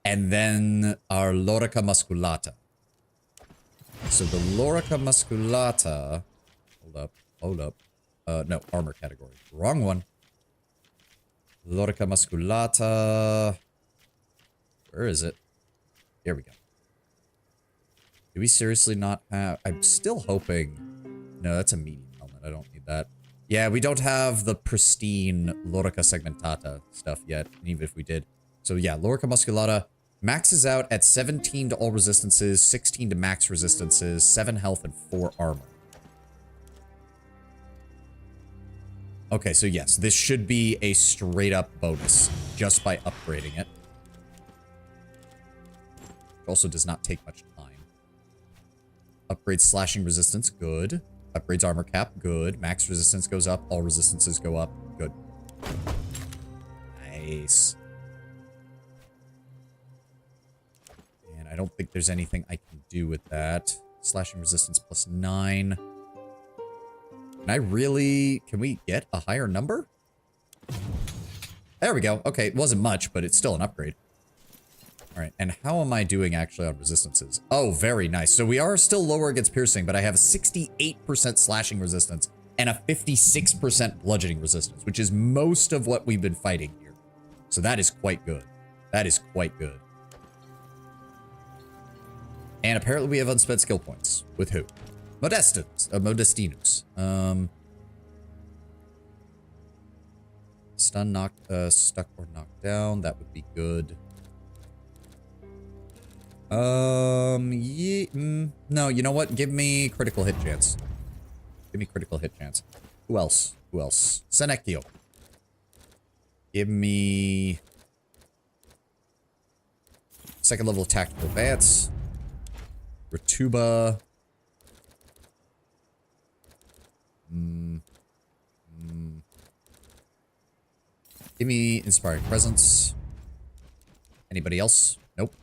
And then our Lorica Musculata. So the Lorica Musculata... Hold up. No, armor category. Wrong one. Lorica Musculata... Where is it? Here we go. Do we seriously not have... I'm still hoping... No, that's a medium helmet. I don't need that. Yeah, we don't have the pristine Lorica Segmentata stuff yet, even if we did. So yeah, Lorica Musculata maxes out at 17 to all resistances, 16 to max resistances, 7 health, and 4 armor. Okay, so yes, this should be a straight-up bonus just by upgrading it. It also does not take much time. Upgrades slashing resistance, good. Upgrades armor cap, good. Max resistance goes up, all resistances go up, good. Nice. And I don't think there's anything I can do with that. Slashing resistance +9. Can we get a higher number? There we go. Okay, it wasn't much, but it's still an upgrade. All right, and how am I doing actually on resistances? Oh, very nice. So we are still lower against piercing, but I have a 68% slashing resistance and a 56% bludgeoning resistance, which is most of what we've been fighting here. So that is quite good. That is quite good. And apparently we have unspent skill points. With who? Modestinus. Stun, knocked, stuck or knocked down. That would be good. No, you know what? Give me critical hit chance. Give me critical hit chance. Who else? Who else? Senectio. Give me... second level of tactical advance. Ratuba. Give me Inspiring Presence. Anybody else? Nope.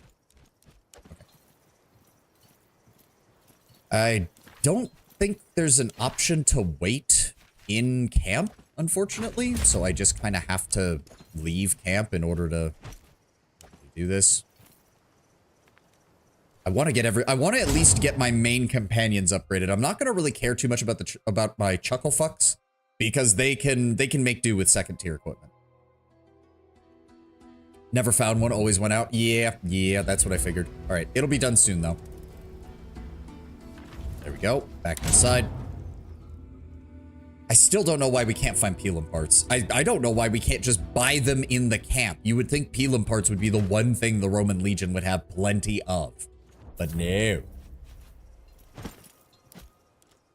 Okay. I don't think there's an option to wait in camp, unfortunately. So I just kind of have to leave camp in order to do this. I want to at least get my main companions upgraded. I'm not going to really care too much about my chuckle fucks because they can make do with second tier equipment. Never found one, always went out. Yeah, that's what I figured. All right, it'll be done soon though. There we go. Back inside. I still don't know why we can't find Pelum parts. I don't know why we can't just buy them in the camp. You would think Pelum parts would be the one thing the Roman Legion would have plenty of. But no.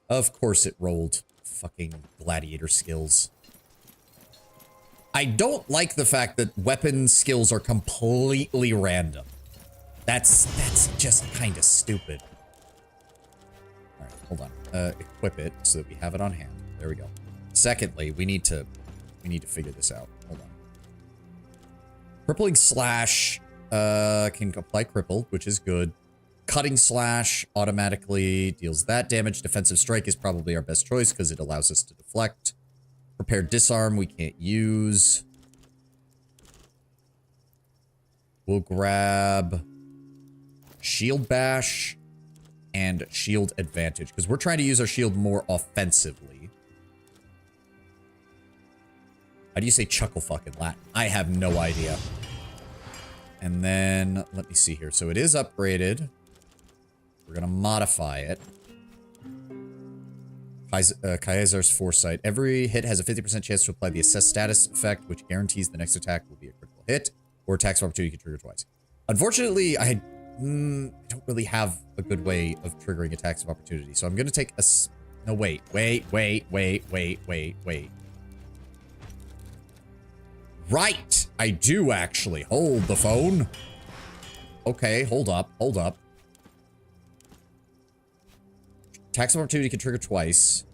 Of course it rolled. Fucking gladiator skills. I don't like the fact that weapon skills are completely random. That's just kind of stupid. All right, hold on. Equip it so that we have it on hand. There we go. Secondly, we need to figure this out. Hold on. Crippling slash can apply cripple, which is good. Cutting slash automatically deals that damage. Defensive strike is probably our best choice because it allows us to deflect. Prepared disarm we can't use. We'll grab shield bash and shield advantage because we're trying to use our shield more offensively. How do you say chuckle fuck in Latin? I have no idea. And then let me see here. So it is upgraded. We're going to modify it. Caesar's Foresight. Every hit has a 50% chance to apply the assess status effect, which guarantees the next attack will be a critical hit, or attacks of opportunity can trigger twice. Unfortunately, I don't really have a good way of triggering attacks of opportunity, so I'm going to take a... No, wait. Right! I do, actually. Hold the phone. Okay, hold up. Attacks of opportunity can trigger twice.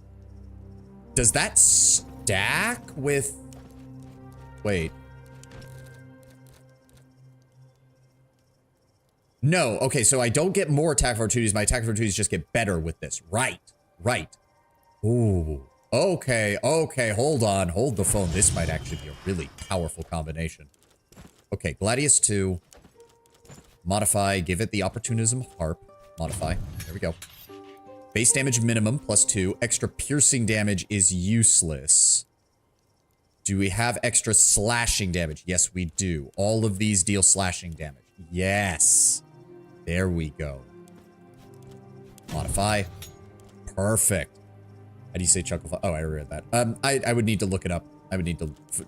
Does that stack with... Wait. No, okay, so I don't get more attack of opportunities. My attack of opportunities just get better with this. Right. Ooh. Okay, hold on. Hold the phone. This might actually be a really powerful combination. Okay, Gladius 2. Modify, give it the Opportunism Harp. Modify. There we go. Base damage minimum +2. Extra piercing damage is useless. Do we have extra slashing damage? Yes, we do. All of these deal slashing damage. Yes. There we go. Modify. Perfect. How do you say chuckle? Oh, I read that. I would need to look it up.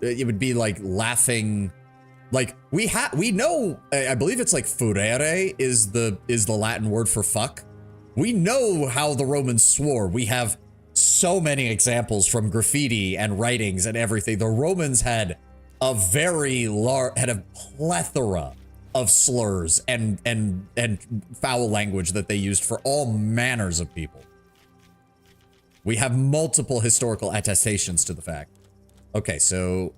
It would be like laughing. Like we know, I believe it's like furere is the Latin word for fuck. We know how the Romans swore. We have so many examples from graffiti and writings and everything. The Romans had a plethora of slurs and foul language that they used for all manners of people. We have multiple historical attestations to the fact. Okay, so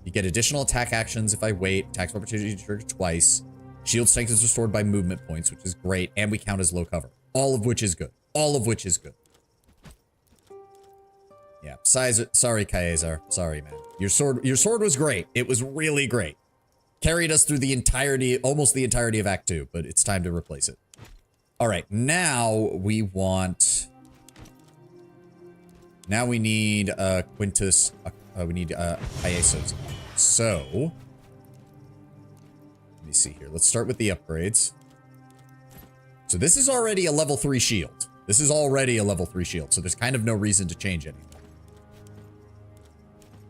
you get additional attack actions if I wait. Attacks of opportunity to trigger twice. Shield strength is restored by movement points, which is great, and we count as low cover. All of which is good. Yeah, sorry, Caesar. Sorry, man. Your sword was great. It was really great. Carried us through the entirety, almost the entirety of Act 2, but it's time to replace it. All right, now we need Quintus, we need Iasos. So, let me see here. Let's start with the upgrades. So this is already a level 3 shield. So there's kind of no reason to change anything.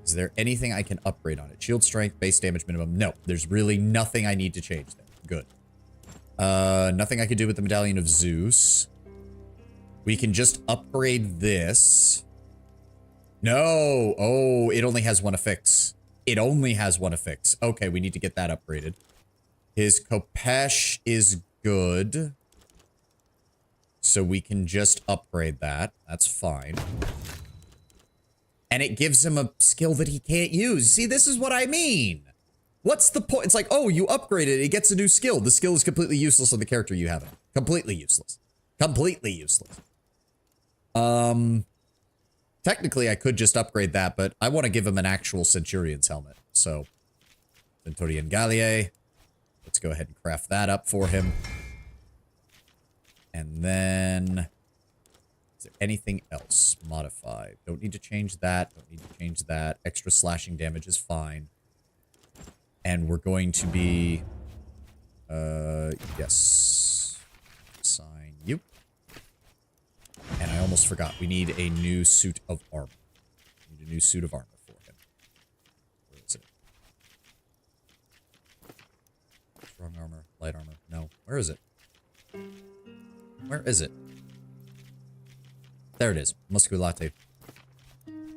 Is there anything I can upgrade on it? Shield strength, base damage minimum. No, there's really nothing I need to change there. Good. Nothing I could do with the Medallion of Zeus. We can just upgrade this. No. Oh, it only has one affix. Okay, we need to get that upgraded. His Kopesh is good. So we can just upgrade that. That's fine. And it gives him a skill that he can't use. See, this is what I mean. What's the point? It's like, oh, you upgrade it. It gets a new skill. The skill is completely useless on the character you have it. Completely useless. Completely useless. Technically, I could just upgrade that, but I want to give him an actual Centurion's helmet. So, Centurion Gallier. Let's go ahead and craft that up for him. And then... is there anything else? Modify. Don't need to change that. Don't need to change that. Extra slashing damage is fine. And we're going to be... yes. Assign you. And I almost forgot. We need a new suit of armor. We need a new suit of armor for him. Where is it? Strong armor. Light armor. No. Where is it? Where is it? There it is. Musculate.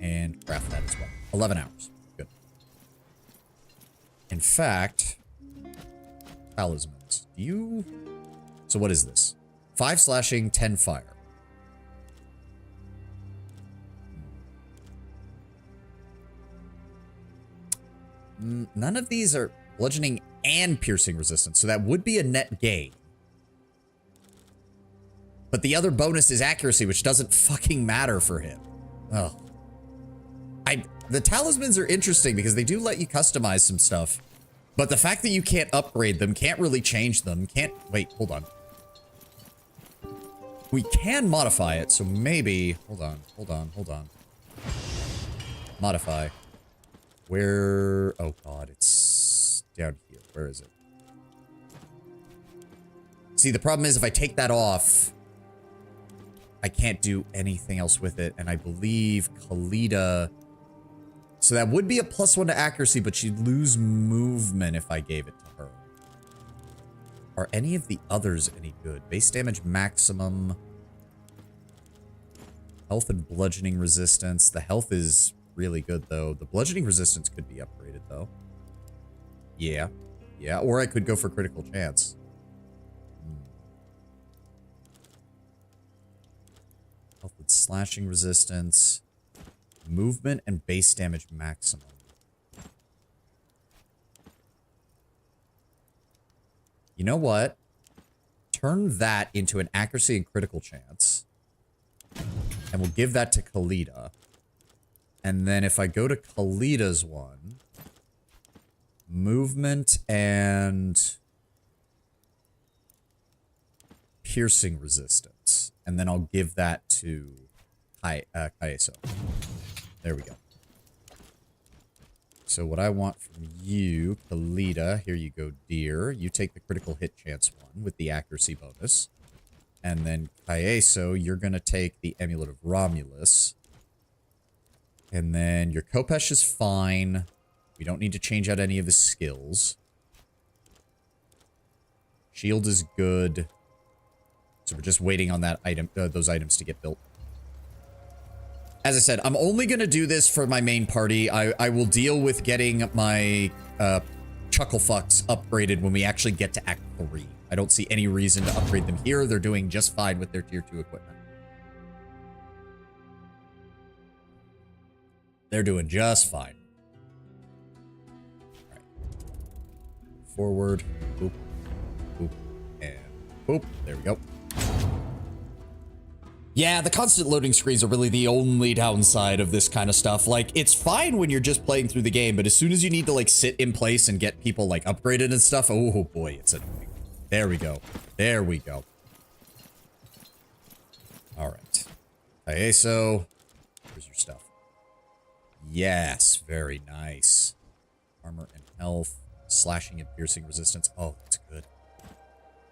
And craft that as well. 11 hours. Good. In fact, talismans. Do you... so what is this? 5 slashing, 10 fire. None of these are bludgeoning and piercing resistance, so that would be a net gain. But the other bonus is accuracy, which doesn't fucking matter for him. Oh. The talismans are interesting because they do let you customize some stuff. But the fact that you can't upgrade them, can't really change them, can't... wait, hold on. We can modify it, so maybe... hold on. Modify. Where... oh god, it's down here. Where is it? See, the problem is if I take that off... I can't do anything else with it, and I believe Khalida... so that would be a +1 to accuracy, but she'd lose movement if I gave it to her. Are any of the others any good? Base damage maximum. Health and bludgeoning resistance. The health is really good, though. The bludgeoning resistance could be upgraded, though. Yeah. Yeah, or I could go for critical chance. Health and slashing resistance. Movement and base damage maximum. You know what? Turn that into an accuracy and critical chance. And we'll give that to Khalida. And then if I go to Khalida's one, movement and piercing resistance. And then I'll give that to Kaeso. There we go. So what I want from you, Khalida, here you go, dear. You take the critical hit chance one with the accuracy bonus. And then Kaeso, you're going to take the Amulet of Romulus. And then your Kopesh is fine. We don't need to change out any of his skills. Shield is good. So we're just waiting on that item, those items to get built. As I said, I'm only going to do this for my main party. I will deal with getting my Chucklefucks upgraded when we actually get to Act 3. I don't see any reason to upgrade them here. They're doing just fine with their Tier 2 equipment. They're doing just fine. All right. Forward. Boop. Boop. And boop. There we go. Yeah, the constant loading screens are really the only downside of this kind of stuff. Like, it's fine when you're just playing through the game, but as soon as you need to, like, sit in place and get people, like, upgraded and stuff, oh boy, it's annoying. There we go. There we go. All right. Kaeso, here's your stuff. Yes, very nice. Armor and health, slashing and piercing resistance. Oh, that's good.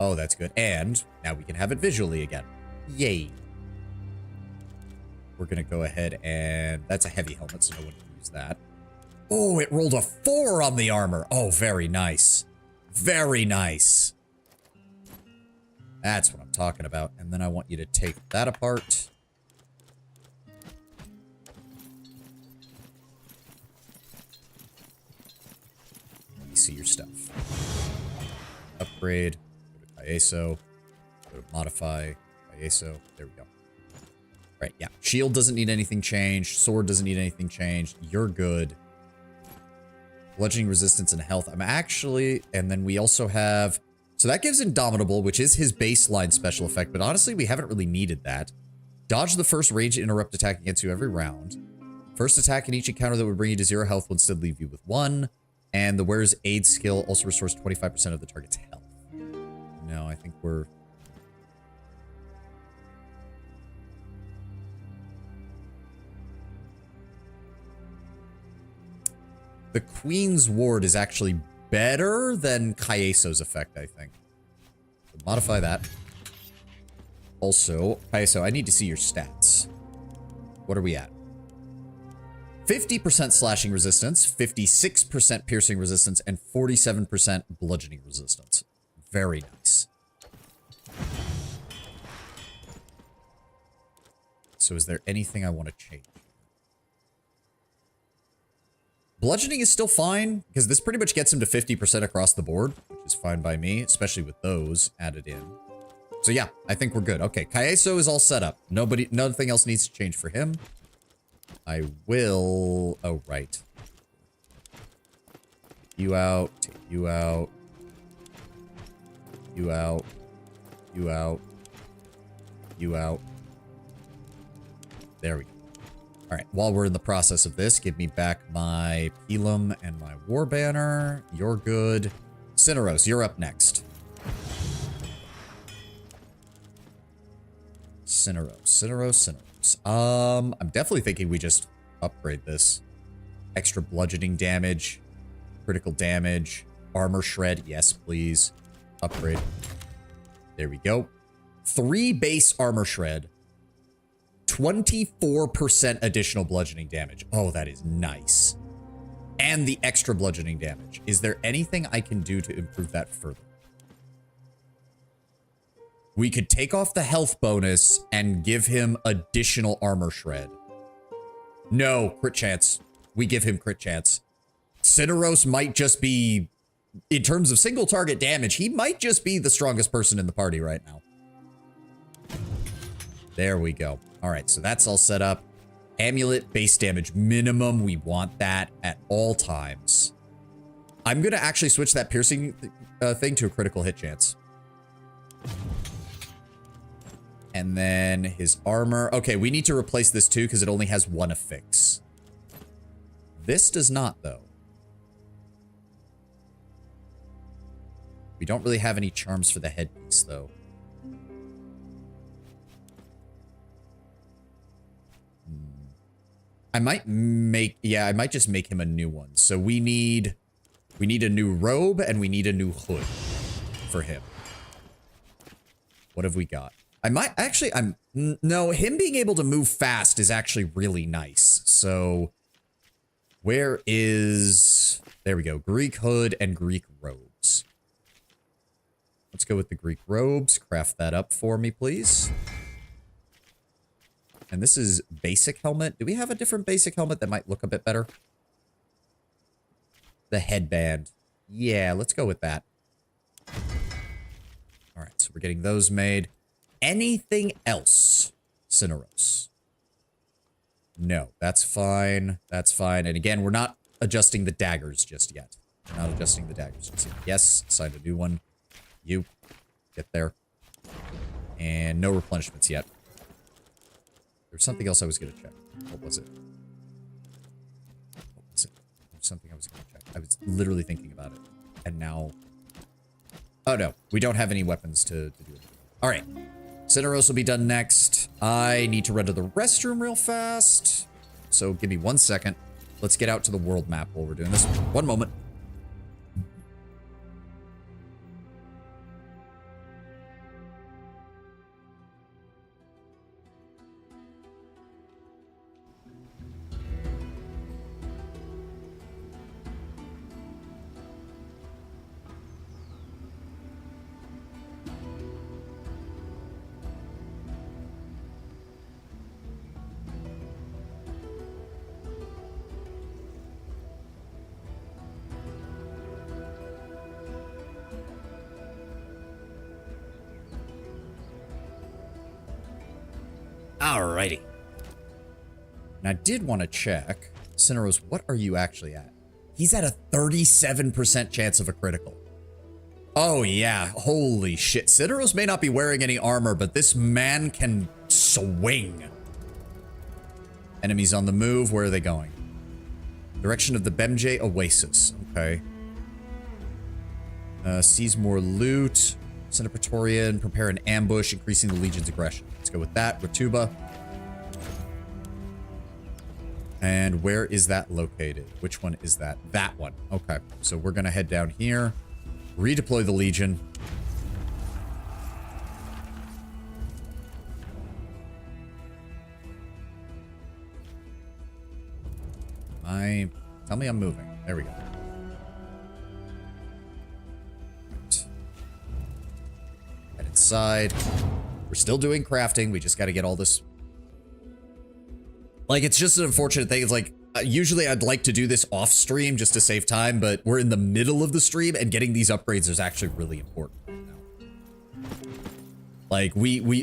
Oh, that's good. And now we can have it visually again. Yay. We're going to go ahead and... that's a heavy helmet, so no one can use that. Oh, it rolled a 4 on the armor. Oh, very nice. Very nice. That's what I'm talking about. And then I want you to take that apart. Let me see your stuff. Upgrade. Go to Kaeso. Go to modify. Kaeso. There we go. Right, yeah. Shield doesn't need anything changed. Sword doesn't need anything changed. You're good. bludgeoning resistance and health. I'm actually, and then we also have, so that gives Indomitable, which is his baseline special effect, but honestly, we haven't really needed that. Dodge the first ranged interrupt attack against you every round. First attack in each encounter that would bring you to 0 health would instead leave you with 1. And the Wearer's Aid skill also restores 25% of the target's health. No, I think we're... The Queen's Ward is actually better than Kyeso's effect, I think. So modify that. Also, Kyeso, I need to see your stats. What are we at? 50% slashing resistance, 56% piercing resistance, and 47% bludgeoning resistance. Very nice. So is there anything I want to change? Bludgeoning is still fine, because this pretty much gets him to 50% across the board, which is fine by me, especially with those added in. So yeah, I think we're good. Okay, Kyeso is all set up. Nothing else needs to change for him. I will... Oh, right. You out. Take you out. You out. You out. You out. There we go. All right, while we're in the process of this, give me back my Pelum and my War Banner. You're good. Cineros, you're up next. Cineros. I'm definitely thinking we just upgrade this. Extra bludgeoning damage, critical damage, armor shred. Yes, please. Upgrade. There we go. 3 base armor shred. 24% additional bludgeoning damage. Oh, that is nice. And the extra bludgeoning damage. Is there anything I can do to improve that further? We could take off the health bonus and give him additional armor shred. No, crit chance. We give him crit chance. Cineros might just be, in terms of single target damage, he might just be the strongest person in the party right now. There we go. All right, so that's all set up. Amulet base damage minimum. We want that at all times. I'm going to actually switch that piercing thing to a critical hit chance. And then his armor. Okay, we need to replace this too because it only has 1 affix. This does not, though. We don't really have any charms for the headpiece, though. I might just make him a new one. So we need a new robe and we need a new hood for him. What have we got? No, him being able to move fast is actually really nice. So where is, there we go. Greek hood and Greek robes. Let's go with the Greek robes. Craft that up for me, please. And this is basic helmet. Do we have a different basic helmet that might look a bit better? The headband. Yeah, let's go with that. All right, so we're getting those made. Anything else, Cineros? No, that's fine. That's fine. And again, we're not adjusting the daggers just yet. We're not adjusting the daggers just yet. Yes, assign a new one. You, get there. And no replenishments yet. There's something else I was going to check. What was it? What was it? There's something I was going to check. I was literally thinking about it. And now... Oh, no. We don't have any weapons to do it. All right. Cineros will be done next. I need to run to the restroom real fast. So give me 1 second. Let's get out to the world map while we're doing this. 1 moment. Alrighty. And I did want to check. Cineros, what are you actually at? He's at a 37% chance of a critical. Oh yeah, holy shit. Cidaros may not be wearing any armor, but this man can swing. Enemies on the move, where are they going? Direction of the Bemje Oasis, okay. Seize more loot. Send a Praetorian, prepare an ambush, increasing the Legion's aggression. Let's go with that, Ratuba. And where is that located? Which one is that? That one. Okay, so we're gonna head down here. Redeploy the Legion. Tell me I'm moving. There we go. Right. Head inside. We're still doing crafting. We just got to get all this. Like, it's just an unfortunate thing. It's like, usually I'd like to do this off stream just to save time, but we're in the middle of the stream and getting these upgrades is actually really important right now. Like,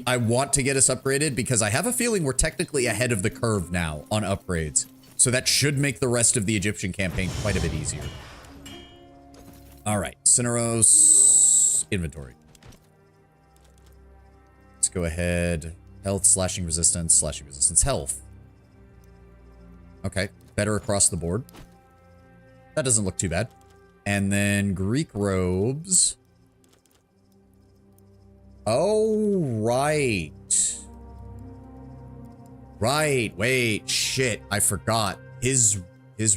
I want to get us upgraded because I have a feeling we're technically ahead of the curve now on upgrades. So that should make the rest of the Egyptian campaign quite a bit easier. All right, Cineros inventory. Let's go ahead. Health, slashing resistance, health. Okay, better across the board. That doesn't look too bad. And then Greek robes. Oh, right. Right, wait, shit, I forgot. His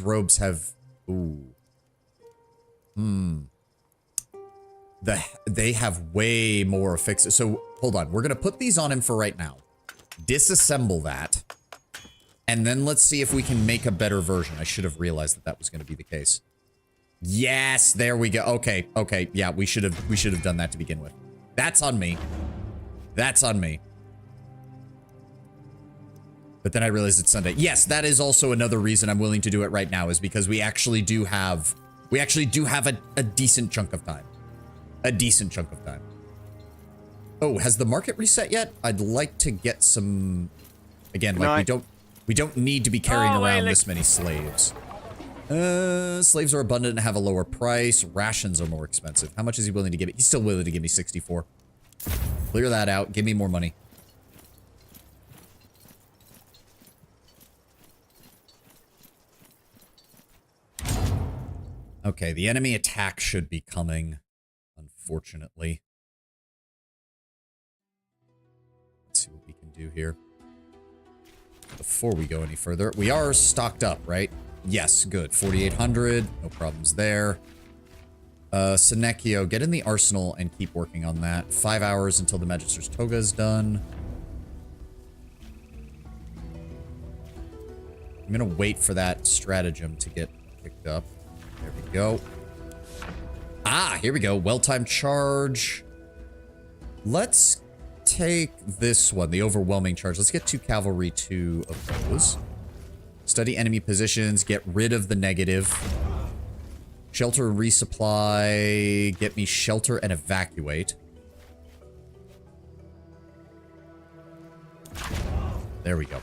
robes have, ooh. They have way more affixes. So, hold on, we're gonna put these on him for right now. Disassemble that. And then let's see if we can make a better version. I should have realized that that was gonna be the case. Yes, there we go. Okay, okay, yeah, we should have done that to begin with. That's on me. That's on me. But then I realized it's Sunday. Yes, that is also another reason I'm willing to do it right now, is because we actually do have a decent chunk of time. A decent chunk of time. Oh, has the market reset yet? I'd like to get some, again, like we don't need to be carrying around this many slaves. Slaves are abundant and have a lower price. Rations are more expensive. How much is he willing to give me? He's still willing to give me 64. Clear that out. Give me more money. Okay, the enemy attack should be coming, unfortunately. Let's see what we can do here. Before we go any further, we are stocked up, right? Yes, good. 4,800, no problems there. Senecchio, get in the arsenal and keep working on that. 5 hours until the Magister's Toga is done. I'm gonna wait for that stratagem to get picked up. There we go. Ah, here we go. Well-timed charge. Let's take this one, the overwhelming charge. Let's get 2 cavalry, 2 of those. Study enemy positions, get rid of the negative. Shelter and resupply, get me shelter and evacuate. There we go.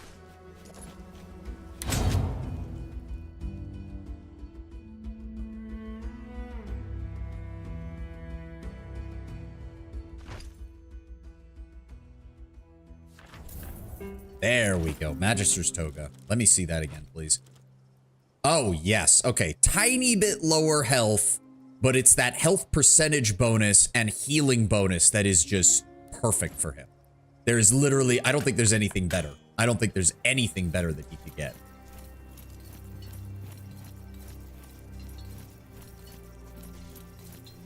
There we go. Magister's Toga. Let me see that again, please. Oh, yes. Okay. Tiny bit lower health, but it's that health percentage bonus and healing bonus that is just perfect for him. There's literally, I don't think there's anything better. I don't think there's anything better that he could get.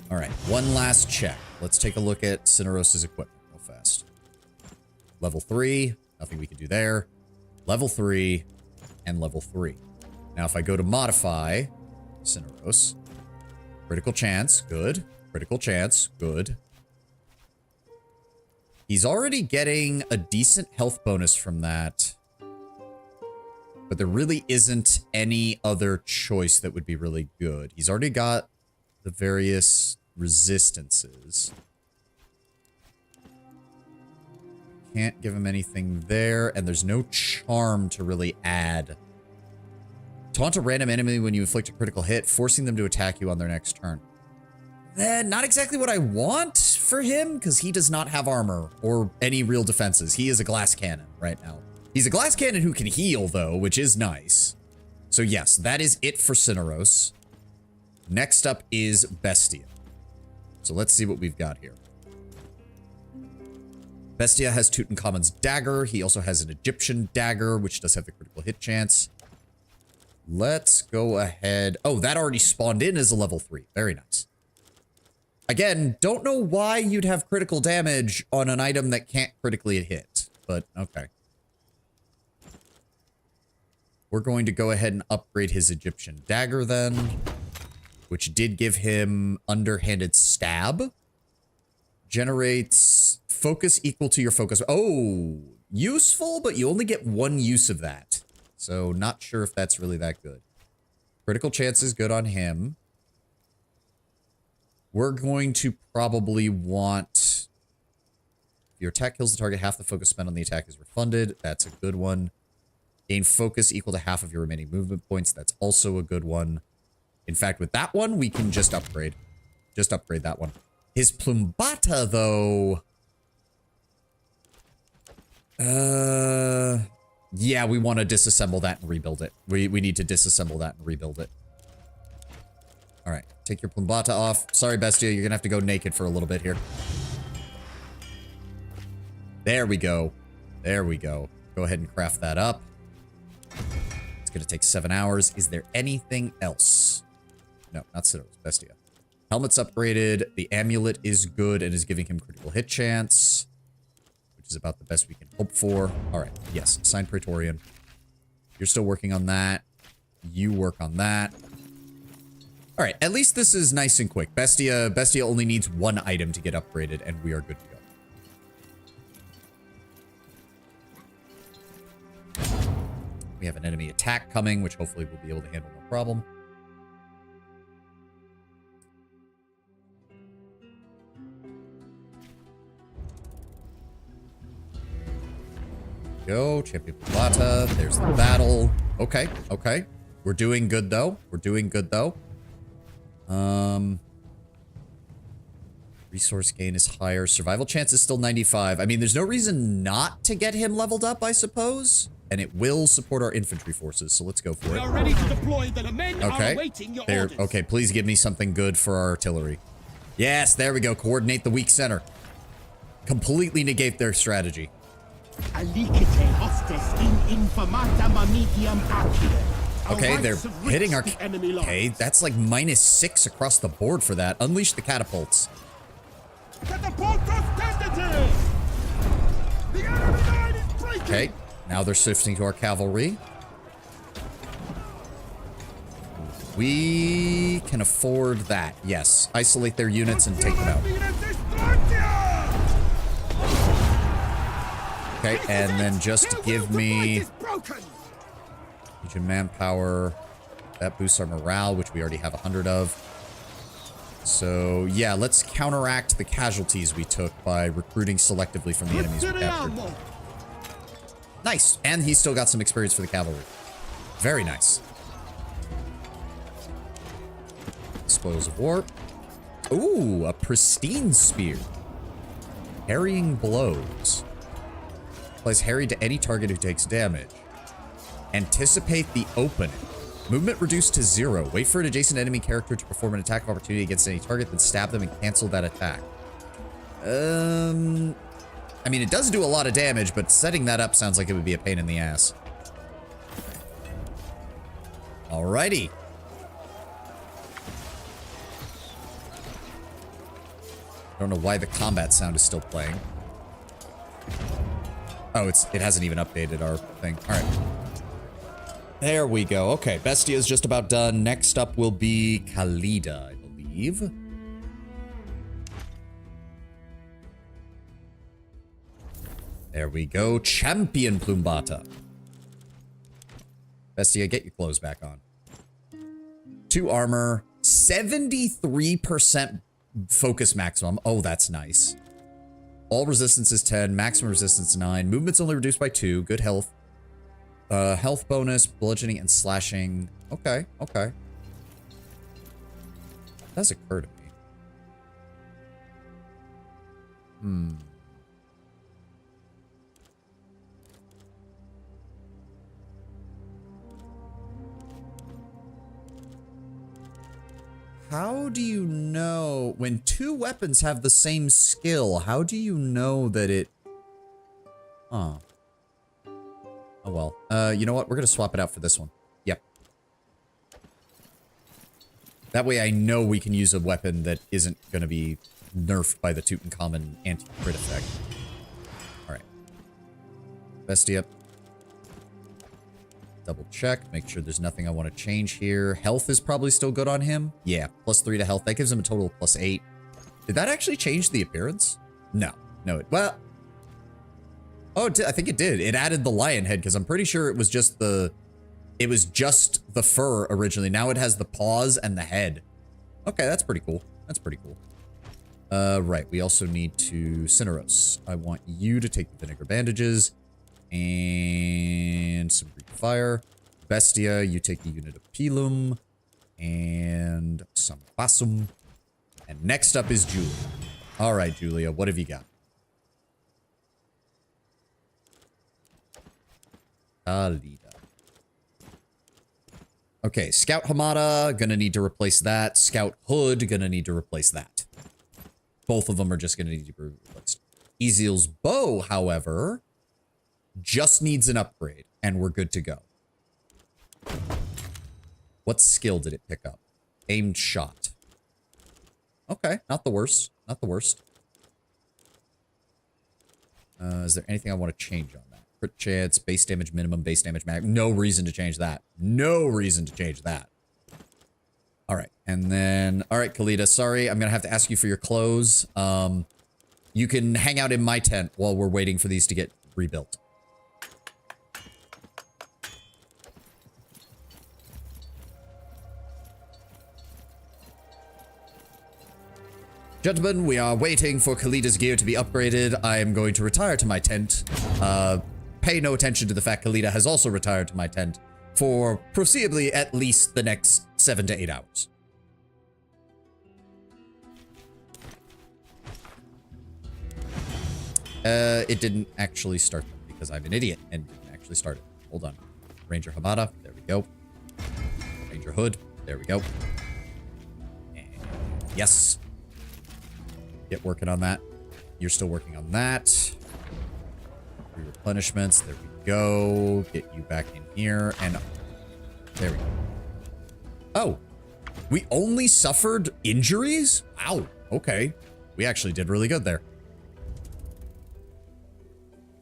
All right. One last check. Let's take a look at Cineros' equipment real fast. Level 3. Nothing we can do there. Level 3 and level 3. Now, if I go to modify Cineros, critical chance, good. Critical chance, good. He's already getting a decent health bonus from that. But there really isn't any other choice that would be really good. He's already got the various resistances. Can't give him anything there, and there's no charm to really add Taunt a random enemy when you inflict a critical hit, forcing them to attack you on their next turn. Not exactly what I want for him, because he does not have armor or any real defenses. He is a glass cannon right now. He's a glass cannon who can heal, though, which is nice. So yes, that is it for Cineros. Next up is Bestia. So let's see what we've got here. Bestia has Tutankhamun's dagger. He also has an Egyptian dagger, which does have the critical hit chance. Let's go ahead. Oh, that already spawned in as a level 3. Very nice. Again, don't know why you'd have critical damage on an item that can't critically hit, but okay. We're going to go ahead and upgrade his Egyptian dagger then, which did give him underhanded stab. Generates focus equal to your focus. Oh, useful, but you only get 1 use of that. So not sure if that's really that good. Critical chance is good on him. We're going to probably want... If your attack kills the target, half the focus spent on the attack is refunded. That's a good one. Gain focus equal to half of your remaining movement points. That's also a good one. In fact, with that one, we can just upgrade. Just upgrade that one. His Plumbata, though... Yeah, we want to disassemble that and rebuild it. We need to disassemble that and rebuild it. All right, take your Plumbata off. Sorry, Bestia, you're going to have to go naked for a little bit here. There we go. There we go. Go ahead and craft that up. It's going to take 7 hours. Is there anything else? No, not Cineros, Bestia. Helmet's upgraded. The amulet is good and is giving him critical hit chance, which is about the best we can hope for. All right, yes, assign Praetorian. You're still working on that. You work on that. All right, at least this is nice and quick. Bestia only needs 1 item to get upgraded, and we are good to go. We have an enemy attack coming, which hopefully we'll be able to handle no problem. Go, Champion Plata. There's the battle. Okay, okay. We're doing good, though. We're doing good, though. Resource gain is higher. Survival chance is still 95. I mean, there's no reason not to get him leveled up, I suppose. And it will support our infantry forces, so let's go for it. We are ready to deploy, the men are awaiting your orders. Okay, please give me something good for our artillery. Yes, there we go. Coordinate the weak center. Completely negate their strategy. Okay, they're hitting our... Okay, that's like -6 across the board for that. Unleash the catapults. Okay, now they're shifting to our cavalry. We can afford that. Yes, isolate their units and take them out. Okay, and then just give me Legion manpower. That boosts our morale, which we already have 100 of. So, yeah, let's counteract the casualties we took by recruiting selectively from the enemies we captured. Nice, and he's still got some experience for the cavalry. Very nice. Spoils of war. Ooh, a pristine spear. Harrying blows. Applies harry to any target who takes damage. Anticipate the opening. Movement reduced to 0. Wait for an adjacent enemy character to perform an attack of opportunity against any target, then stab them and cancel that attack. I mean, it does do a lot of damage, but setting that up sounds like it would be a pain in the ass. Alrighty. I don't know why the combat sound is still playing. Oh, it hasn't even updated our thing. All right. There we go. Okay, Bestia is just about done. Next up will be Khalida, I believe. There we go. Champion Plumbata. Bestia, get your clothes back on. 2 armor. 73% focus maximum. Oh, that's nice. All resistance is 10. Maximum resistance 9. Movement's only reduced by 2. Good health. Health bonus, bludgeoning, and slashing. Okay, okay. That does occur to me. How do you know when two weapons have the same skill? How do you know that it... Huh. Oh well. You know what? We're gonna swap it out for this one. Yep. That way I know we can use a weapon that isn't gonna be nerfed by the Tutankhamun anti-crit effect. Alright. Bestia. Double check, make sure there's nothing I want to change here. Health is probably still good on him. Yeah, +3 to health. That gives him a total of +8. Did that actually change the appearance? No. No, well... Oh, I think it did. It added the lion head, because I'm pretty sure it was just the... It was just the fur originally. Now it has the paws and the head. Okay, that's pretty cool. That's pretty cool. Right, we also need to... Cineros. I want you to take the vinegar bandages. And some Greek fire. Bestia, you take the unit of Pilum. And some Basum. And next up is Julia. Alright, Julia, what have you got? Alida. Okay, Scout Hamada, gonna need to replace that. Scout Hood, gonna need to replace that. Both of them are just gonna need to be replaced. Ezil's bow, however... just needs an upgrade, and we're good to go. What skill did it pick up? Aimed shot. Okay, not the worst. Not the worst. Is there anything I want to change on that? Crit chance, base damage minimum, base damage max. No reason to change that. No reason to change that. Alright, and then... Alright, Khalida, sorry, I'm gonna have to ask you for your clothes. You can hang out in my tent while we're waiting for these to get rebuilt. Gentlemen, we are waiting for Khalida's gear to be upgraded. I am going to retire to my tent. Pay no attention to the fact Khalida has also retired to my tent for foreseeably at least the next 7 to 8 hours. It didn't actually start them because I'm an idiot and didn't actually start it. Hold on. Ranger Hamada, there we go. Ranger Hood, there we go. And yes. Get working on that. You're still working on that. 3 replenishments. There we go. Get you back in here. And there we go. Oh. We only suffered injuries? Wow. Okay. We actually did really good there.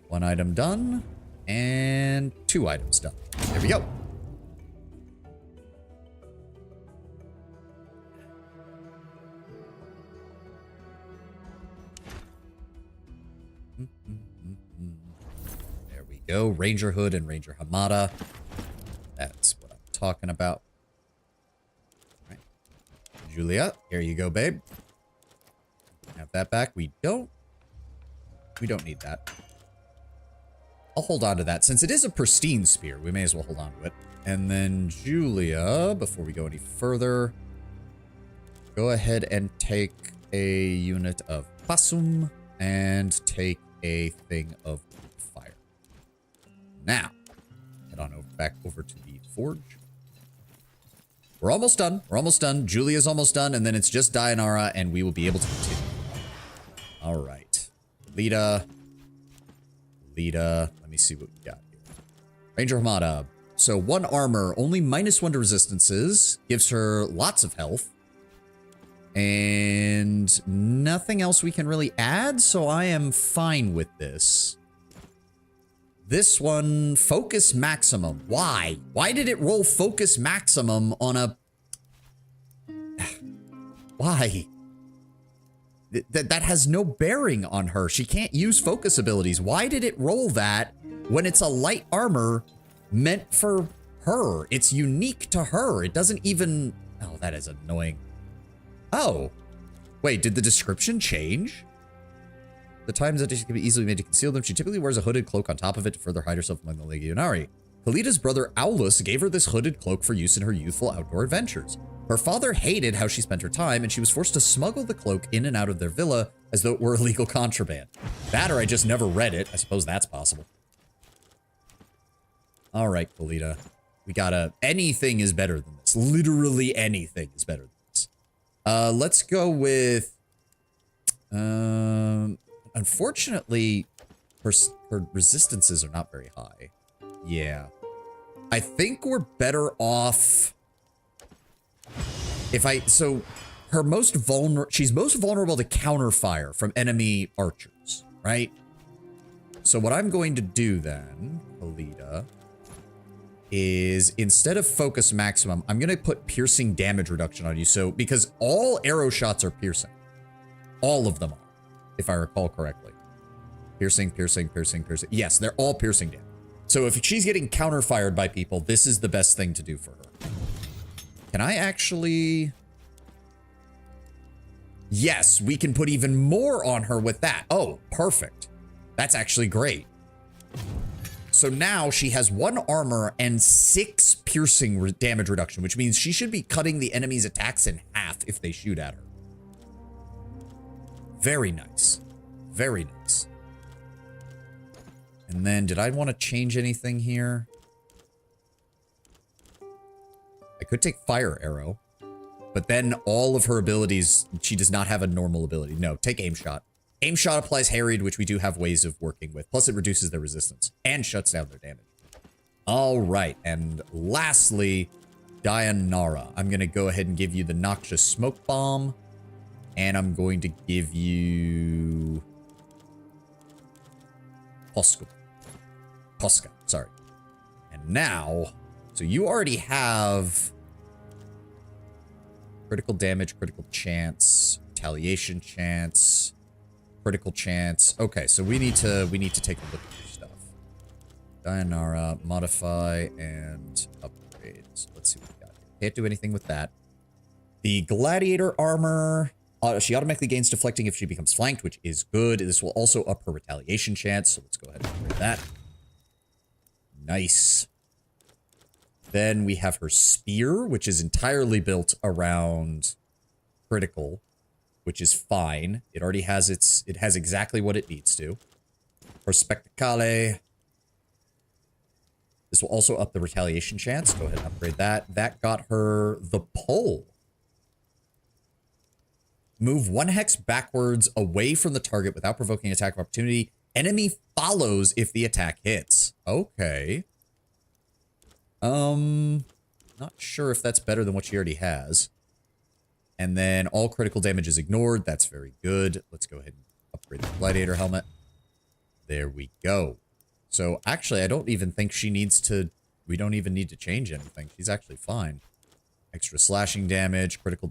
1 item done. And 2 items done. There we go. There we go. Ranger Hood and Ranger Hamada. That's what I'm talking about. All right. Julia, here you go, babe. Have that back. We don't need that. I'll hold on to that. Since it is a pristine spear, we may as well hold on to it. And then Julia, before we go any further, go ahead and take a unit of Pasum and take a thing of fire. Now, head on back over to the forge. We're almost done. We're almost done. Julia's almost done, and then it's just Dayanara, and we will be able to continue. All right. Lita. Let me see what we got here. Ranger Hamada. So 1 armor, only -1 to resistances. Gives her lots of health. And nothing else we can really add, so I am fine with this. This one, focus maximum. Why? Why did it roll focus maximum on a... Why? That has no bearing on her. She can't use focus abilities. Why did it roll that when it's a light armor meant for her? It's unique to her. It doesn't even... Oh, that is annoying. Oh. Wait, did the description change? The times that she can be easily made to conceal them, she typically wears a hooded cloak on top of it to further hide herself among the Legionari. Khalidah's brother Aulus gave her this hooded cloak for use in her youthful outdoor adventures. Her father hated how she spent her time, and she was forced to smuggle the cloak in and out of their villa as though it were illegal contraband. That or I just never read it. I suppose that's possible. All right, Khalida. We gotta... Anything is better than this. Literally anything is better than this. Let's go with... Unfortunately, her resistances are not very high. Yeah. I think we're better off... So, her most vulnerable... She's most vulnerable to counterfire from enemy archers, right? So what I'm going to do then, Khalida, is instead of focus maximum, I'm going to put piercing damage reduction on you. So, because all arrow shots are piercing. All of them are, if I recall correctly. Piercing, piercing, piercing, piercing. Yes, they're all piercing damage. So if she's getting counterfired by people, this is the best thing to do for her. Can I actually... Yes, we can put even more on her with that. Oh, perfect. That's actually great. So now she has 1 armor and 6 piercing damage reduction, which means she should be cutting the enemy's attacks in half if they shoot at her. Very nice. Very nice. And then, did I want to change anything here? I could take Fire Arrow, but then all of her abilities, she does not have a normal ability. No, take Aim Shot. Aim Shot applies Harried, which we do have ways of working with. Plus, it reduces their resistance and shuts down their damage. All right, and lastly, Dayanara. I'm going to go ahead and give you the Noxious Smoke Bomb, and I'm going to give you... Posca, sorry. And now, so you already have critical damage, critical chance, retaliation chance, critical chance. Okay, so we need to take a look at your stuff. Dayanara, modify, and upgrade. So let's see what we got here. Can't do anything with that. The gladiator armor, she automatically gains deflecting if she becomes flanked, which is good. This will also up her retaliation chance, so let's go ahead and upgrade that. Nice. Then we have her spear, which is entirely built around critical, which is fine. It already has it has exactly what it needs to. Her spectacale. This will also up the retaliation chance. Go ahead and upgrade that. That got her the pole. Move 1 hex backwards away from the target without provoking attack of opportunity. Enemy follows if the attack hits. Okay. Not sure if that's better than what she already has. And then all critical damage is ignored. That's very good. Let's go ahead and upgrade the gladiator helmet. There we go. So actually, I don't even think she needs to... We don't even need to change anything. She's actually fine. Extra slashing damage, critical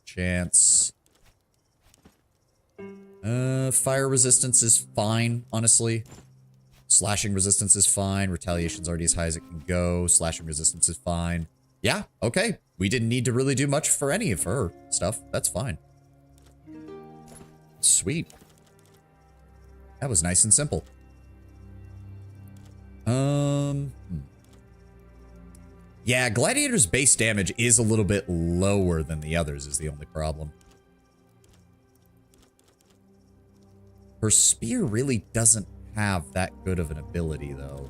chance. Fire resistance is fine, honestly. Slashing resistance is fine. Retaliation's already as high as it can go. Slashing resistance is fine. Yeah, okay. We didn't need to really do much for any of her stuff. That's fine. Sweet. That was nice and simple. Yeah, Gladiator's base damage is a little bit lower than the others is the only problem. Her spear really doesn't have that good of an ability, though.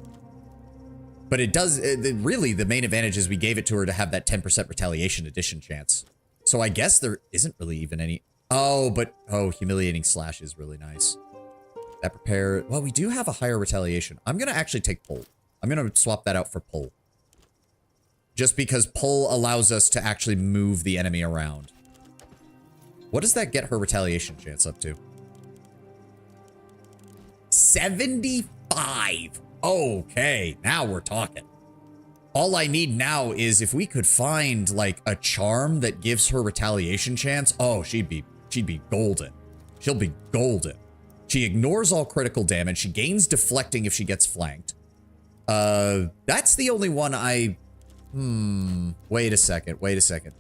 But it does... really, the main advantage is we gave it to her to have that 10% retaliation addition chance. So I guess there isn't really even any... Oh, but... Oh, Humiliating Slash is really nice. That prepare... Well, we do have a higher retaliation. I'm going to actually take Pull. I'm going to swap that out for Pull. Just because Pull allows us to actually move the enemy around. What does that get her retaliation chance up to? 75. Okay, now we're talking. All I need now is if we could find like a charm that gives her retaliation chance. Oh, she'd be golden. She'll be golden. She ignores all critical damage. She gains deflecting if she gets flanked. That's the only one I... Wait a second.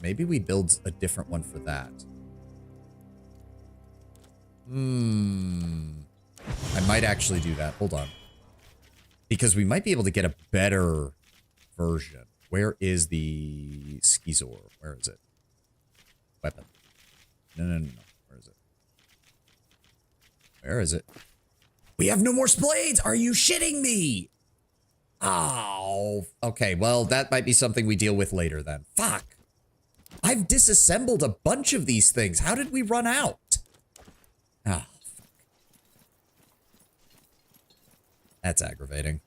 Maybe we build a different one for that. I might actually do that. Hold on. Because we might be able to get a better version. Where is the Skizor? Where is it? Weapon. No. Where is it? Where is it? We have no more blades! Are you shitting me? Oh, okay. Well, that might be something we deal with later then. Fuck. I've disassembled a bunch of these things. How did we run out? Ah, fuck. That's aggravating.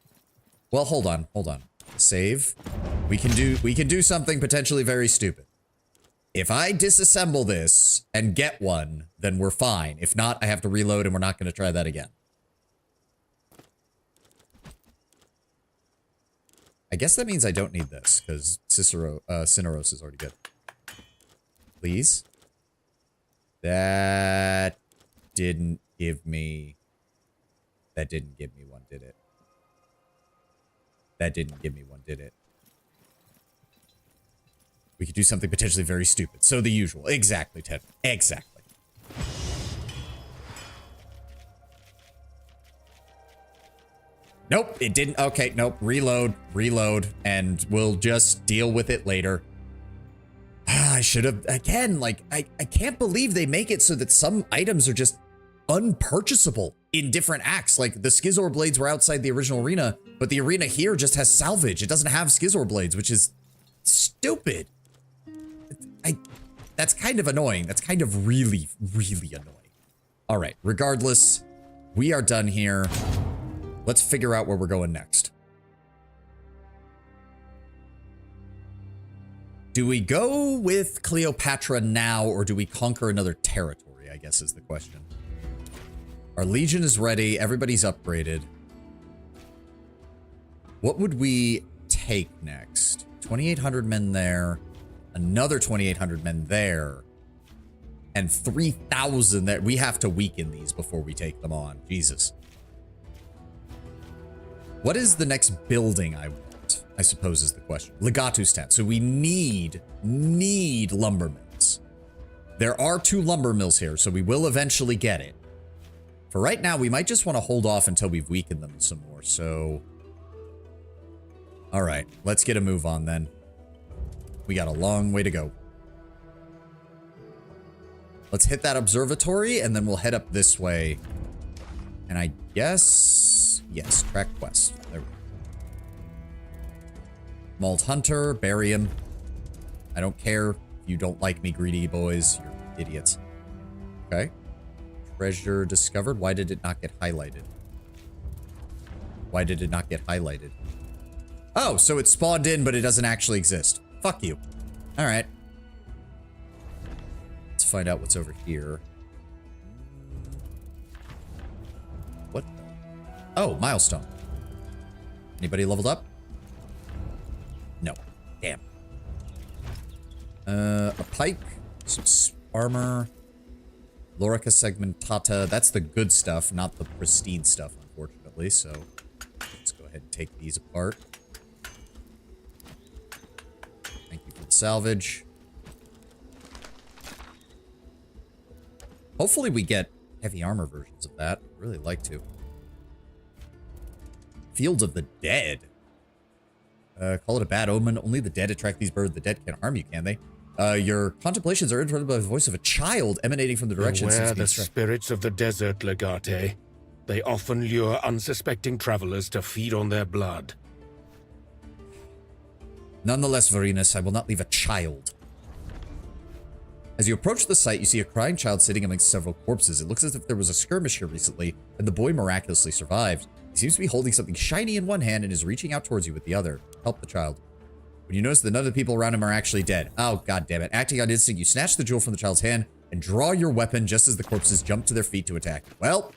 Well, hold on. Save. We can do something potentially very stupid. If I disassemble this and get one, then we're fine. If not, I have to reload and we're not going to try that again. I guess that means I don't need this, because Cineros is already good. Please? That didn't give me one, did it? That didn't give me one, did it? We could do something potentially very stupid. So the usual. Exactly, Ted. Exactly. Nope, it didn't. Okay, nope. Reload, and we'll just deal with it later. I should have, again, like, I can't believe they make it so that some items are just unpurchasable in different acts. Like, the Skizor blades were outside the original arena, but the arena here just has salvage. It doesn't have Skizor blades, which is stupid. That's kind of annoying. That's kind of really annoying. All right, regardless, we are done here. Let's figure out where we're going next. Do we go with Cleopatra now, or do we conquer another territory, I guess is the question. Our Legion is ready. Everybody's upgraded. What would we take next? 2,800 men there. Another 2,800 men there. And 3,000 there. We have to weaken these before we take them on. Jesus. What is the next building I want? I suppose is the question. Legatu's tent. So we need lumber mills. There are 2 lumber mills here, so we will eventually get it. For right now, we might just want to hold off until we've weakened them some more. So, all right, let's get a move on then. We got a long way to go. Let's hit that observatory, and then we'll head up this way. And I guess, yes, track quest. There we go. Mauled Hunter, bury him. I don't care if you don't like me, greedy boys. You're idiots. Okay. Treasure discovered. Why did it not get highlighted? Why did it not get highlighted? Oh, so it spawned in, but it doesn't actually exist. Fuck you. All right. Let's find out what's over here. What? Oh, milestone. Anybody leveled up? No. Damn. A pike, some armor, Lorica segmentata. That's the good stuff, not the pristine stuff, unfortunately. So let's go ahead and take these apart. Thank you for the salvage. Hopefully we get heavy armor versions of that. I'd really like to. Fields of the Dead. Call it a bad omen. Only the dead attract these birds. The dead can't harm you, can they? Your contemplations are interrupted by the voice of a child emanating from the direction. Beware the spirits of the desert, Legate. They often lure unsuspecting travelers to feed on their blood. Nonetheless, Varinus, I will not leave a child. As you approach the site, you see a crying child sitting amongst several corpses. It looks as if there was a skirmish here recently, and the boy miraculously survived. He seems to be holding something shiny in one hand and is reaching out towards you with the other. Help the child. When you notice that none of the people around him are actually dead. Oh, god damn it. Acting on instinct, you snatch the jewel from the child's hand and draw your weapon just as the corpses jump to their feet to attack. Well,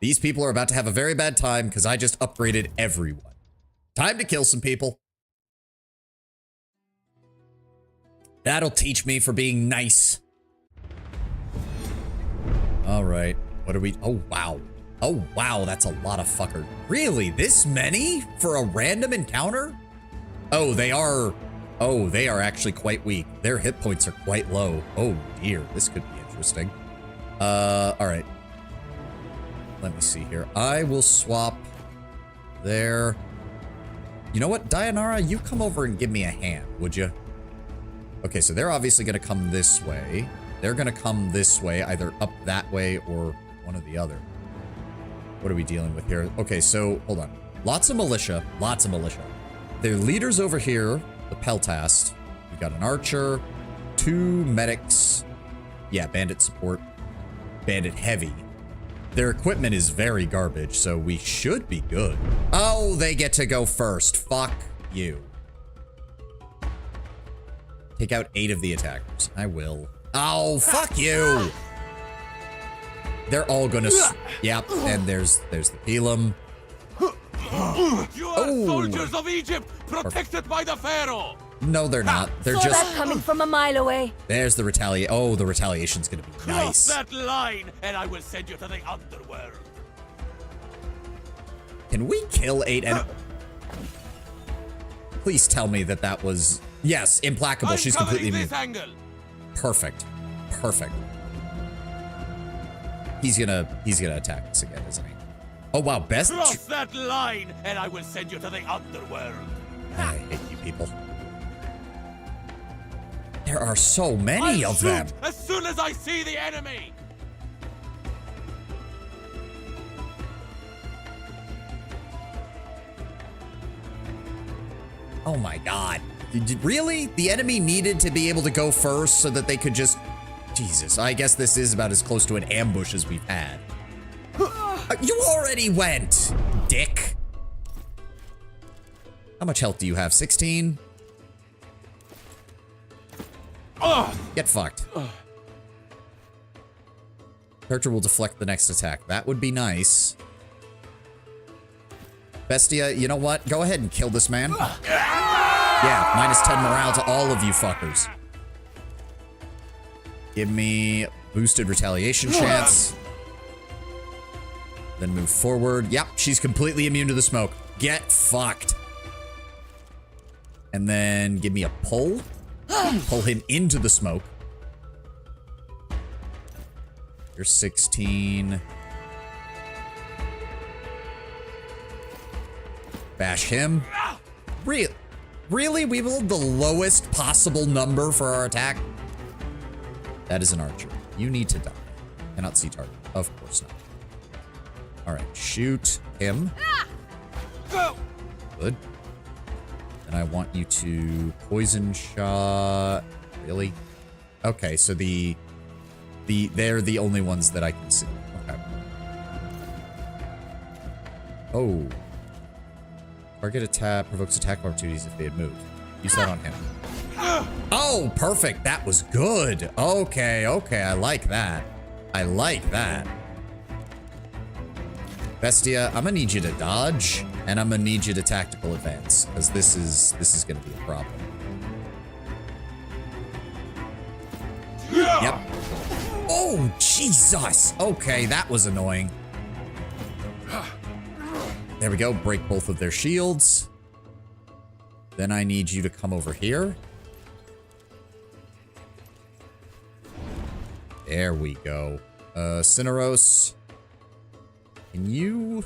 these people are about to have a very bad time because I just upgraded everyone. Time to kill some people. That'll teach me for being nice. All right. What are we? Oh, wow. Oh, wow. That's a lot of fucker. Really? This many for a random encounter? Oh, they are. Oh, they are actually quite weak. Their hit points are quite low. Oh, dear. This could be interesting. All right. Let me see here. I will swap there. You know what, Dayanara, you come over and give me a hand, would you? Okay, so they're obviously going to come this way. They're going to come this way, either up that way or one or the other. What are we dealing with here? Okay, so hold on. Lots of militia. Lots of militia. Their leaders over here, the Peltast. We've got an archer, 2 medics. Yeah, bandit support. Bandit heavy. Their equipment is very garbage, so we should be good. Oh, they get to go first. Fuck you. Take out 8 of the attackers. I will. Oh, fuck you. They're all gonna... Yep, and there's the Pelum. You are soldiers of Egypt, protected by the Pharaoh. No, they're not. They're Saw just... that coming from a mile away. There's the retaliate. Oh, the retaliation's gonna be Cross nice. that line, and I will send you to the underworld. Can we kill 8 enemies? Please tell me that that was... Yes, implacable. She's completely immune. Angle. Perfect. Perfect. He's gonna attack us again, isn't he? Oh wow, best. Cross that line, and I will send you to the underworld. I hate you people. There are so many of them. As soon as I see the enemy. Oh my god. Really? The enemy needed to be able to go first so that they could just... Jesus, I guess this is about as close to an ambush as we've had. You already went, dick. How much health do you have? 16? Get fucked. Character will deflect the next attack. That would be nice. Bestia, you know what? Go ahead and kill this man. Yeah, minus 10 morale to all of you fuckers. Give me boosted retaliation chance. Then move forward. Yep, she's completely immune to the smoke. Get fucked. And then give me a pull. Pull him into the smoke. You're 16. Bash him. Really? We rolled the lowest possible number for our attack? That is an archer. You need to die. Cannot see target. Of course not. Alright, shoot him. Good. And I want you to poison shot. Really? Okay, so they're the only ones that I can see. Okay. Oh. Target attack provokes attack opportunities if they had moved. Use that on him. Oh, perfect. That was good. Okay. I like that. I like that. Bestia, I'm gonna need you to dodge, and I'm gonna need you to tactical advance, because this is gonna be a problem. Yep. Oh, Jesus. Okay, that was annoying. There we go. Break both of their shields. Then I need you to come over here. There we go. Cineros. Can you...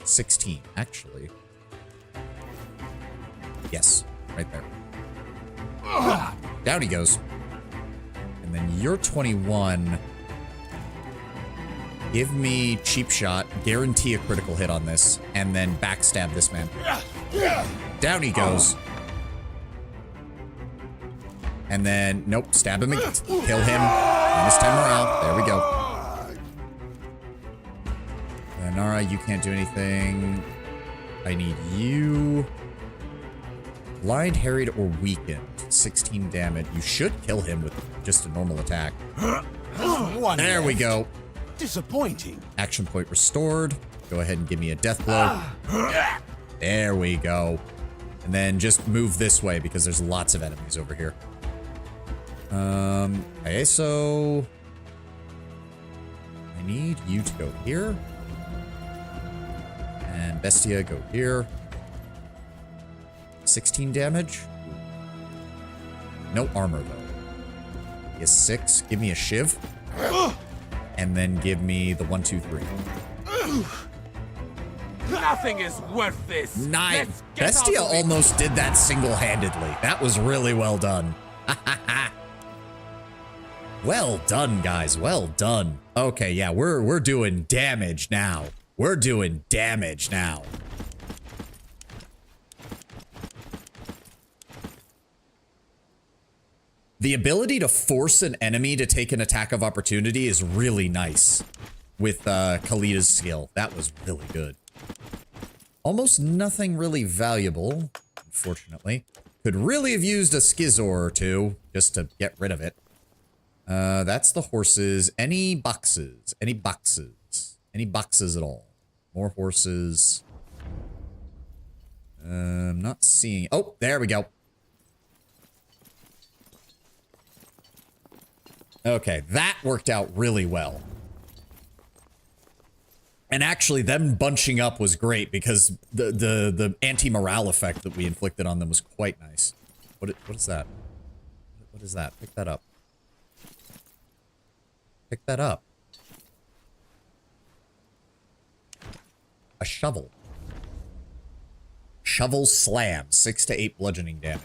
16, actually. Yes, right there. Down he goes. And then you're 21. Give me cheap shot, guarantee a critical hit on this, and then backstab this man. Down he goes. And then, nope, stab him again. Kill him. Minus 10 morale. There we go. Nara, you can't do anything. I need you. Blind, harried, or weakened. 16 damage. You should kill him with just a normal attack. There we go. Disappointing. Action point restored. Go ahead and give me a death blow. There we go. And then just move this way because there's lots of enemies over here. Okay, so I need you to go here. And Bestia, go here. 16 damage. No armor, though. He has 6. Give me a shiv. And then give me the 1, 2, 3. Nothing is worth this. Nice. Let's get Bestia out of it. almost did that single-handedly. That was really well done. Well done, guys. Well done. Okay, yeah, we're doing damage now. We're doing damage now. The ability to force an enemy to take an attack of opportunity is really nice with Khalid's skill. That was really good. Almost nothing really valuable, unfortunately. Could really have used a Skizor or two just to get rid of it. That's the horses. Any boxes? Any boxes? Any boxes at all? More horses. I'm not seeing... Oh, there we go. Okay, that worked out really well. And actually, them bunching up was great because the anti-morale effect that we inflicted on them was quite nice. What is that? What is that? Pick that up. Pick that up. A shovel. Shovel slam. 6 to 8 bludgeoning damage.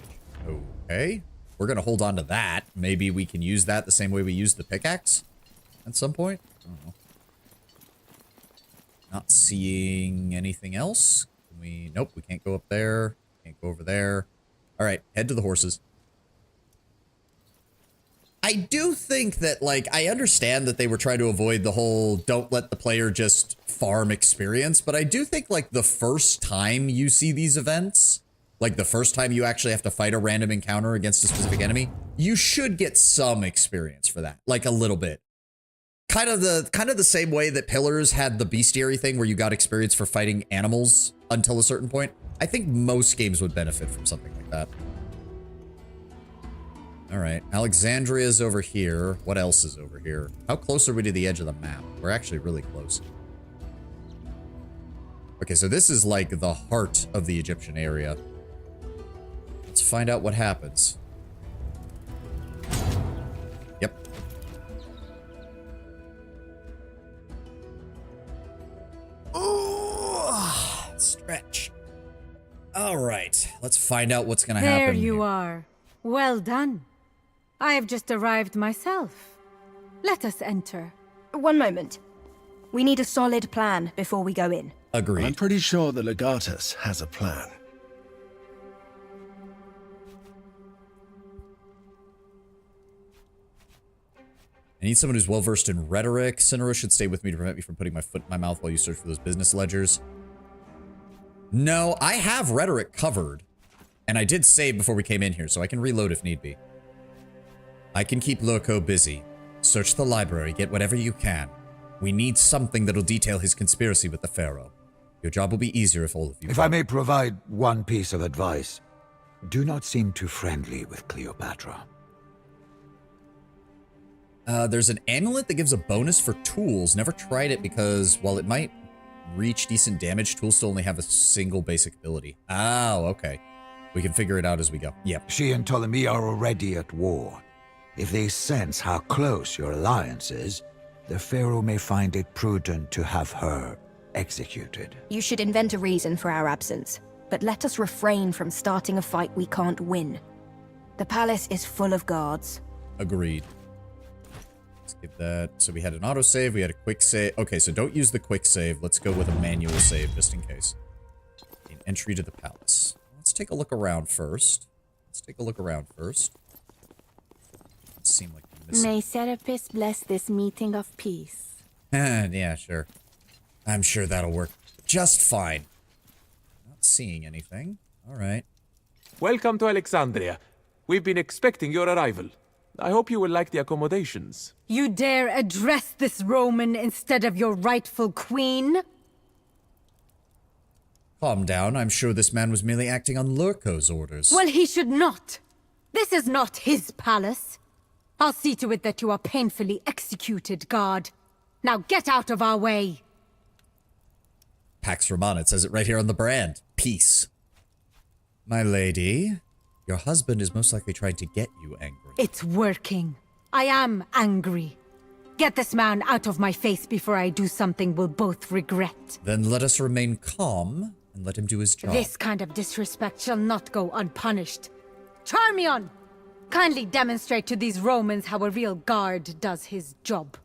Okay. We're going to hold on to that. Maybe we can use that the same way we used the pickaxe at some point. I don't know. Not seeing anything else. Can we... Nope, we can't go up there. Can't go over there. All right, head to the horses. I do think that, like, I understand that they were trying to avoid the whole don't let the player just farm experience, but I do think, like, the first time you see these events, like the first time you actually have to fight a random encounter against a specific enemy, you should get some experience for that, like a little bit. Kind of the same way that Pillars had the bestiary thing where you got experience for fighting animals until a certain point. I think most games would benefit from something like that. All right, Alexandria's over here. What else is over here? How close are we to the edge of the map? We're actually really close. Okay, so this is like the heart of the Egyptian area. Let's find out what happens. Yep. Oh, stretch. All right, let's find out what's gonna happen. There you are. Well done. I have just arrived myself. Let us enter. One moment. We need a solid plan before we go in. Agreed. I'm pretty sure the Legatus has a plan. I need someone who's well-versed in rhetoric. Cinero should stay with me to prevent me from putting my foot in my mouth while you search for those business ledgers. No, I have rhetoric covered. And I did save before we came in here, so I can reload if need be. I can keep Lurko busy. Search the library, get whatever you can. We need something that'll detail his conspiracy with the Pharaoh. Your job will be easier if all of you... If I may provide one piece of advice, do not seem too friendly with Cleopatra. There's an amulet that gives a bonus for tools. Never tried it because, while it might reach decent damage, tools still only have a single basic ability. Oh, okay. We can figure it out as we go. Yep. She and Ptolemy are already at war. If they sense how close your alliance is, the Pharaoh may find it prudent to have her executed. You should invent a reason for our absence, but let us refrain from starting a fight we can't win. The palace is full of guards. Agreed. Let's give that... So we had an autosave, we had a quick save. Okay, so don't use the quick save. Let's go with a manual save, just in case. An entry to the palace. Let's take a look around first. It seemed like we're missing... May Serapis bless this meeting of peace. Yeah, sure. I'm sure that'll work just fine. Not seeing anything. All right. Welcome to Alexandria. We've been expecting your arrival. I hope you will like the accommodations. You dare address this Roman instead of your rightful queen? Calm down. I'm sure this man was merely acting on Lurko's orders. Well, he should not. This is not his palace. I'll see to it that you are painfully executed, guard. Now get out of our way. Pax Romana, it says it right here on the brand. Peace. My lady, your husband is most likely trying to get you angry. It's working. I am angry. Get this man out of my face before I do something we'll both regret. Then let us remain calm and let him do his job. This kind of disrespect shall not go unpunished. Charmion! Kindly demonstrate to these Romans how a real guard does his job.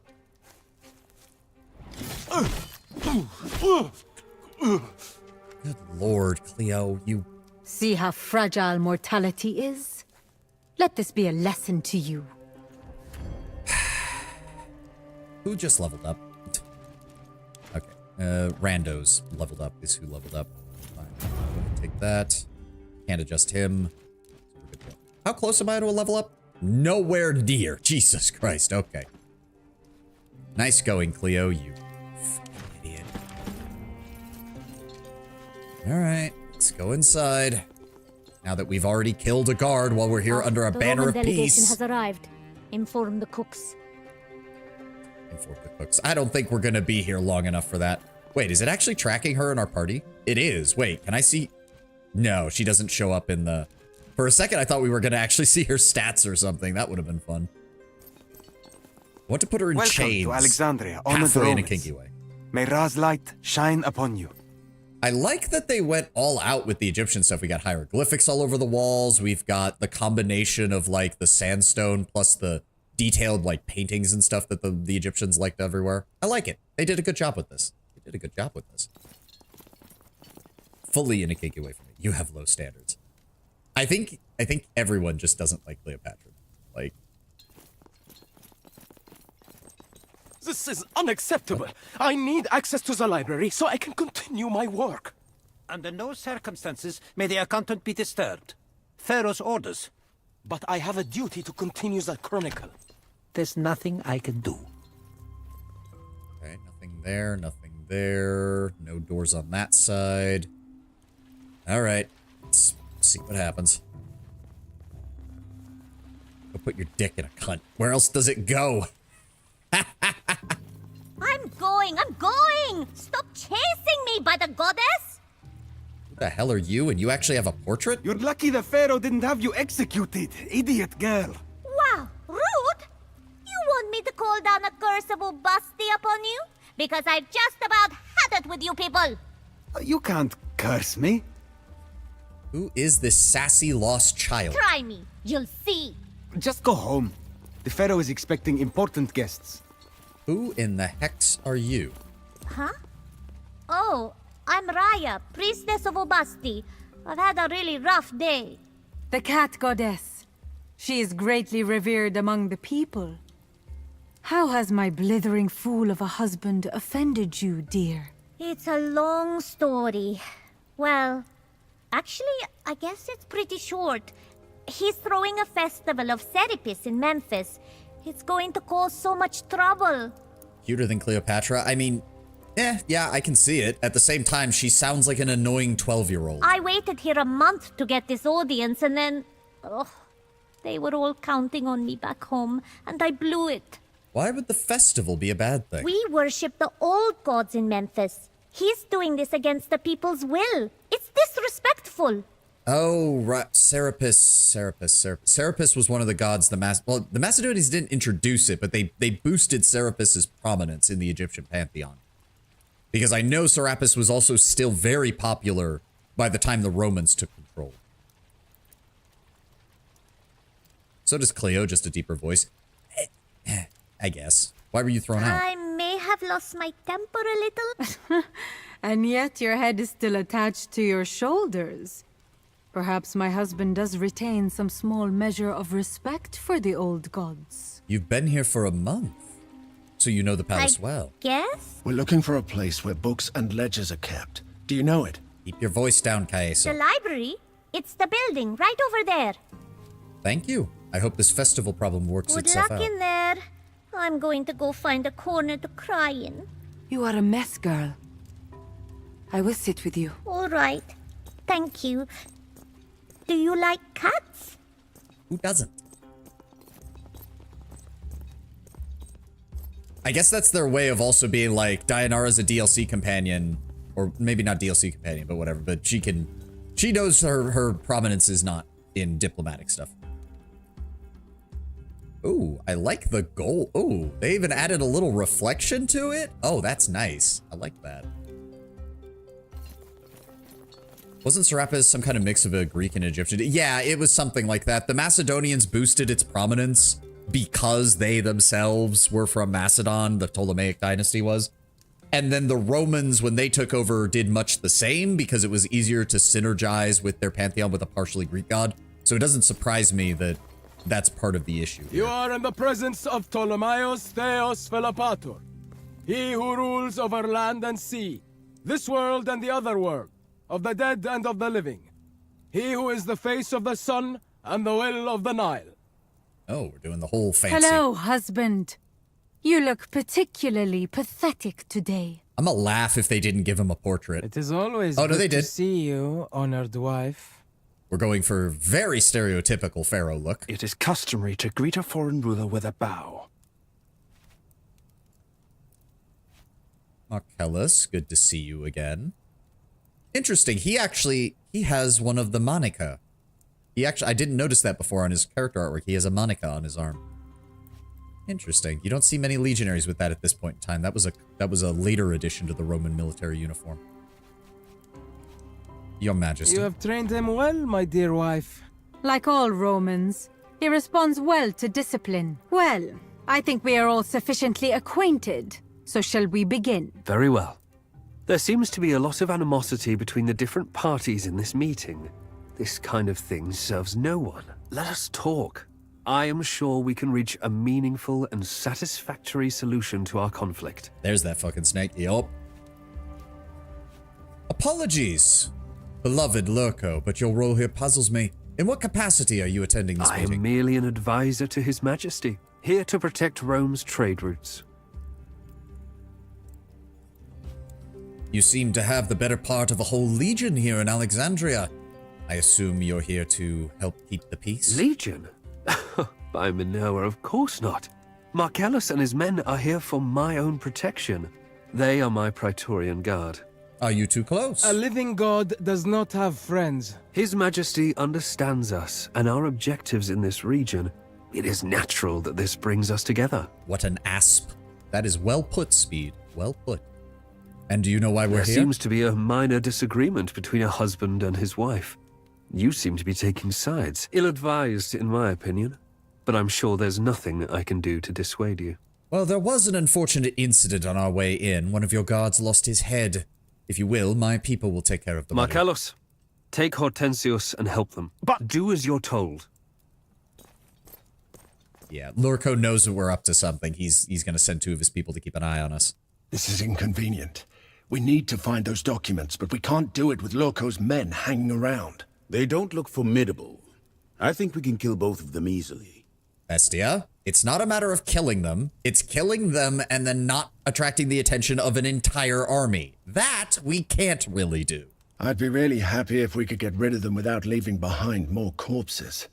Good lord, Cleo, you... See how fragile mortality is? Let this be a lesson to you. Who just leveled up? Okay. Randos leveled up is who leveled up. Fine. Take that. Can't adjust him. How close am I to a level up? Nowhere near. Jesus Christ. Okay. Nice going, Cleo, you fucking idiot. Alright, let's go inside. Now that we've already killed a guard while we're here under a banner of peace. The delegation has arrived. Inform the cooks. Inform the cooks. I don't think we're gonna be here long enough for that. Wait, is it actually tracking her in our party? It is. Wait, can I see? No, she doesn't show up in the... For a second, I thought we were gonna actually see her stats or something. That would have been fun. I want to put her in chains. Welcome to Alexandria, honored halfway in a Romans. kinky way. May Ra's light shine upon you. I like that they went all out with the Egyptian stuff. We got hieroglyphics all over the walls. We've got the combination of like the sandstone plus the detailed like paintings and stuff that the Egyptians liked everywhere. I like it. They did a good job with this. They did a good job with this. Fully in a kinky way for me. You have low standards. I think everyone just doesn't like Cleopatra. Like, This is unacceptable. I need access to the library so I can continue my work. Under no circumstances may the accountant be disturbed. Pharaoh's orders. But I have a duty to continue the chronicle. There's nothing I can do. okay, nothing there, nothing there. No doors on that side. All right, let's see what happens. Go put your dick in a cunt. Where else does it go? I'm going! Stop chasing me by the goddess! Who the hell are you? And you actually have a portrait? You're lucky the Pharaoh didn't have you executed, idiot girl. Wow, rude! You want me to call down a curse of Ubasti upon you? Because I've just about had it with you people! You can't curse me. Who is this sassy lost child? Try me, you'll see! Just go home. The Pharaoh is expecting important guests. Who in the hex are you? Huh? Oh, I'm Raya, priestess of Ubasti. I've had a really rough day. The cat goddess. She is greatly revered among the people. How has my blithering fool of a husband offended you, dear? It's a long story. Well, actually, I guess it's pretty short. He's throwing a festival of Serapis in Memphis. It's going to cause so much trouble. Cuter than Cleopatra? I mean, yeah, I can see it. At the same time, she sounds like an annoying 12-year-old. I waited here a month to get this audience and then... Oh, they were all counting on me back home, and I blew it. Why would the festival be a bad thing? We worship the old gods in Memphis. He's doing this against the people's will. It's disrespectful. Oh, right. Serapis. Serapis was one of the gods the Macedonians didn't introduce it, but they boosted Serapis's prominence in the Egyptian pantheon. Because I know Serapis was also still very popular by the time the Romans took control. So does Cleo, just a deeper voice. I guess. Why were you thrown out? I may have lost my temper a little. And yet your head is still attached to your shoulders. Perhaps my husband does retain some small measure of respect for the old gods. You've been here for a month, so you know the palace well. Guess? We're looking for a place where books and ledgers are kept. Do you know it? Keep your voice down, Kaeso. The library? It's the building right over there. Thank you. I hope this festival problem works Good itself luck out. in there. I'm going to go find a corner to cry in. You are a mess, girl. I will sit with you. All right. Thank you. Do you like cats? Who doesn't? I guess that's their way of also being like, Dianara's a DLC companion, or maybe not DLC companion, but whatever, but she knows her prominence is not in diplomatic stuff. Ooh, I like the gold. Ooh, they even added a little reflection to it. Oh, that's nice. I like that. Wasn't Serapis some kind of mix of a Greek and Egyptian? Yeah, it was something like that. The Macedonians boosted its prominence because they themselves were from Macedon, the Ptolemaic dynasty was. And then the Romans, when they took over, did much the same because it was easier to synergize with their pantheon with a partially Greek god. So it doesn't surprise me that that's part of the issue. You are in the presence of Ptolemaios Theos Philopator, he who rules over land and sea, this world and the other world, of the dead and of the living. He who is the face of the sun and the will of the Nile. Oh, we're doing the whole fancy. Hello, husband. You look particularly pathetic today. I'm gonna laugh if they didn't give him a portrait. It is always good they to see you, honored wife. We're going for very stereotypical pharaoh look. It is customary to greet a foreign ruler with a bow. Marcellus, good to see you again. Interesting. He has one of the manica. I didn't notice that before on his character artwork. He has a manica on his arm. Interesting. You don't see many legionaries with that at this point in time. That was a later addition to the Roman military uniform. Your Majesty. You have trained him well, my dear wife. Like all Romans, he responds well to discipline. Well, I think we are all sufficiently acquainted. So shall we begin? Very well. There seems to be a lot of animosity between the different parties in this meeting. This kind of thing serves no one. Let us talk. I am sure we can reach a meaningful and satisfactory solution to our conflict. There's that fucking snake. Yup. Apologies, beloved Lurko, but your role here puzzles me. In what capacity are you attending this meeting? I am merely an advisor to His Majesty, here to protect Rome's trade routes. You seem to have the better part of a whole legion here in Alexandria. I assume you're here to help keep the peace? Legion? By Minerva, of course not. Marcellus and his men are here for my own protection. They are my Praetorian Guard. Are you too close? A living god does not have friends. His Majesty understands us and our objectives in this region. It is natural that this brings us together. What an asp. That is well put, Speed. Well put. And do you know why we're here? There seems to be a minor disagreement between a husband and his wife. You seem to be taking sides. Ill-advised, in my opinion. But I'm sure there's nothing I can do to dissuade you. Well, there was an unfortunate incident on our way in. One of your guards lost his head. If you will, my people will take care of the body. Marcellus, take Hortensius and help them. But do as you're told. Yeah, Lurko knows that we're up to something. He's going to send 2 of his people to keep an eye on us. This is inconvenient. We need to find those documents, but we can't do it with Lurko's men hanging around. They don't look formidable. I think we can kill both of them easily. Bestia, it's not a matter of killing them. It's killing them and then not attracting the attention of an entire army. That we can't really do. I'd be really happy if we could get rid of them without leaving behind more corpses.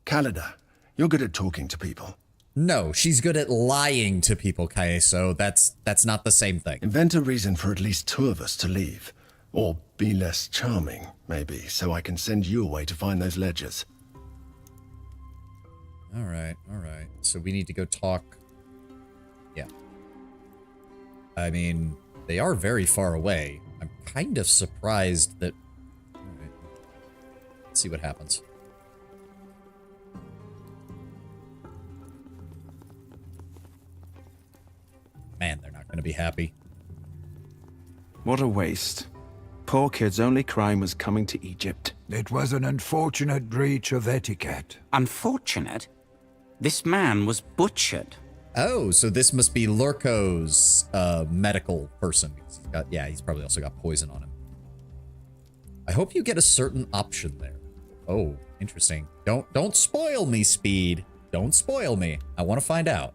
Callida, you're good at talking to people. No, she's good at lying to people, Kaeso. That's not the same thing. Invent a reason for at least 2 of us to leave. Or be less charming, maybe, so I can send you away to find those ledgers. All right. So we need to go talk. Yeah. I mean, they are very far away. I'm kind of surprised that... All right. Let's see what happens. Man, they're not going to be happy. What a waste. Poor kid's only crime was coming to Egypt. It was an unfortunate breach of etiquette. Unfortunate? This man was butchered. Oh, so this must be Lurko's medical person. He's probably also got poison on him. I hope you get a certain option there. Oh, interesting. Don't spoil me, Speed. Don't spoil me. I want to find out.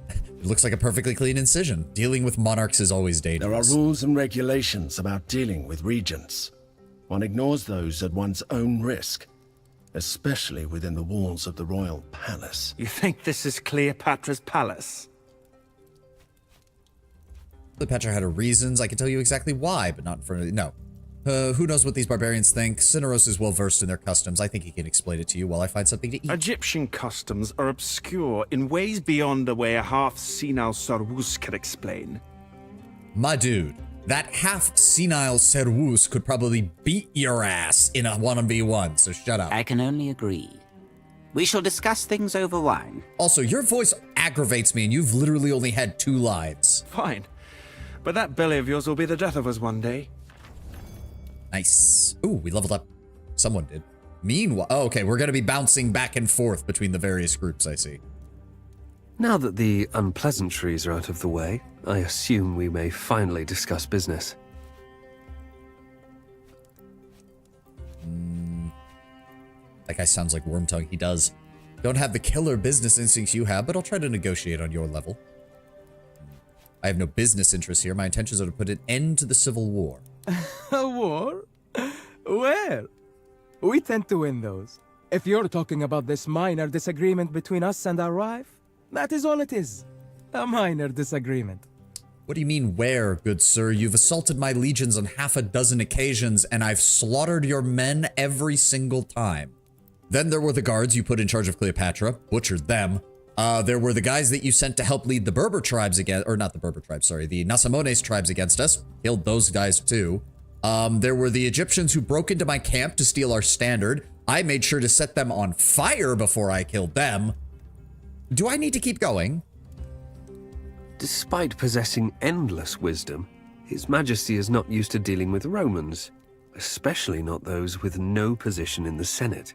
It looks like a perfectly clean incision. Dealing with monarchs is always dangerous. There are rules and regulations about dealing with regents. One ignores those at one's own risk, especially within the walls of the royal palace. You think this is Cleopatra's palace? Cleopatra had her reasons. I can tell you exactly why, but not in front of you. No. Who knows what these barbarians think? Cineros is well versed in their customs. I think he can explain it to you while I find something to eat. Egyptian customs are obscure in ways beyond the way a half-senile Sarwus can explain. My dude, that half-senile Serwus could probably beat your ass in a 1v1, so shut up. I can only agree. We shall discuss things over wine. Also, your voice aggravates me, and you've literally only had 2 lines. Fine. But that belly of yours will be the death of us one day. Nice. Ooh, we leveled up. Someone did. Meanwhile, oh, okay, we're going to be bouncing back and forth between the various groups, I see. Now that the unpleasantries are out of the way, I assume we may finally discuss business. That guy sounds like Wormtongue. He does. Don't have the killer business instincts you have, but I'll try to negotiate on your level. I have no business interests here. My intentions are to put an end to the civil war. A war? Where? We tend to win those. If you're talking about this minor disagreement between us and our wife, that is all it is. A minor disagreement. What do you mean where, good sir? You've assaulted my legions on half a dozen occasions, and I've slaughtered your men every single time. Then there were the guards you put in charge of Cleopatra, butchered them. There were the guys that you sent to help lead the Berber tribes against, or not the Berber tribes, sorry, the Nasamones tribes against us. Killed those guys too. There were the Egyptians who broke into my camp to steal our standard. I made sure to set them on fire before I killed them. Do I need to keep going? Despite possessing endless wisdom, His Majesty is not used to dealing with Romans, especially not those with no position in the Senate.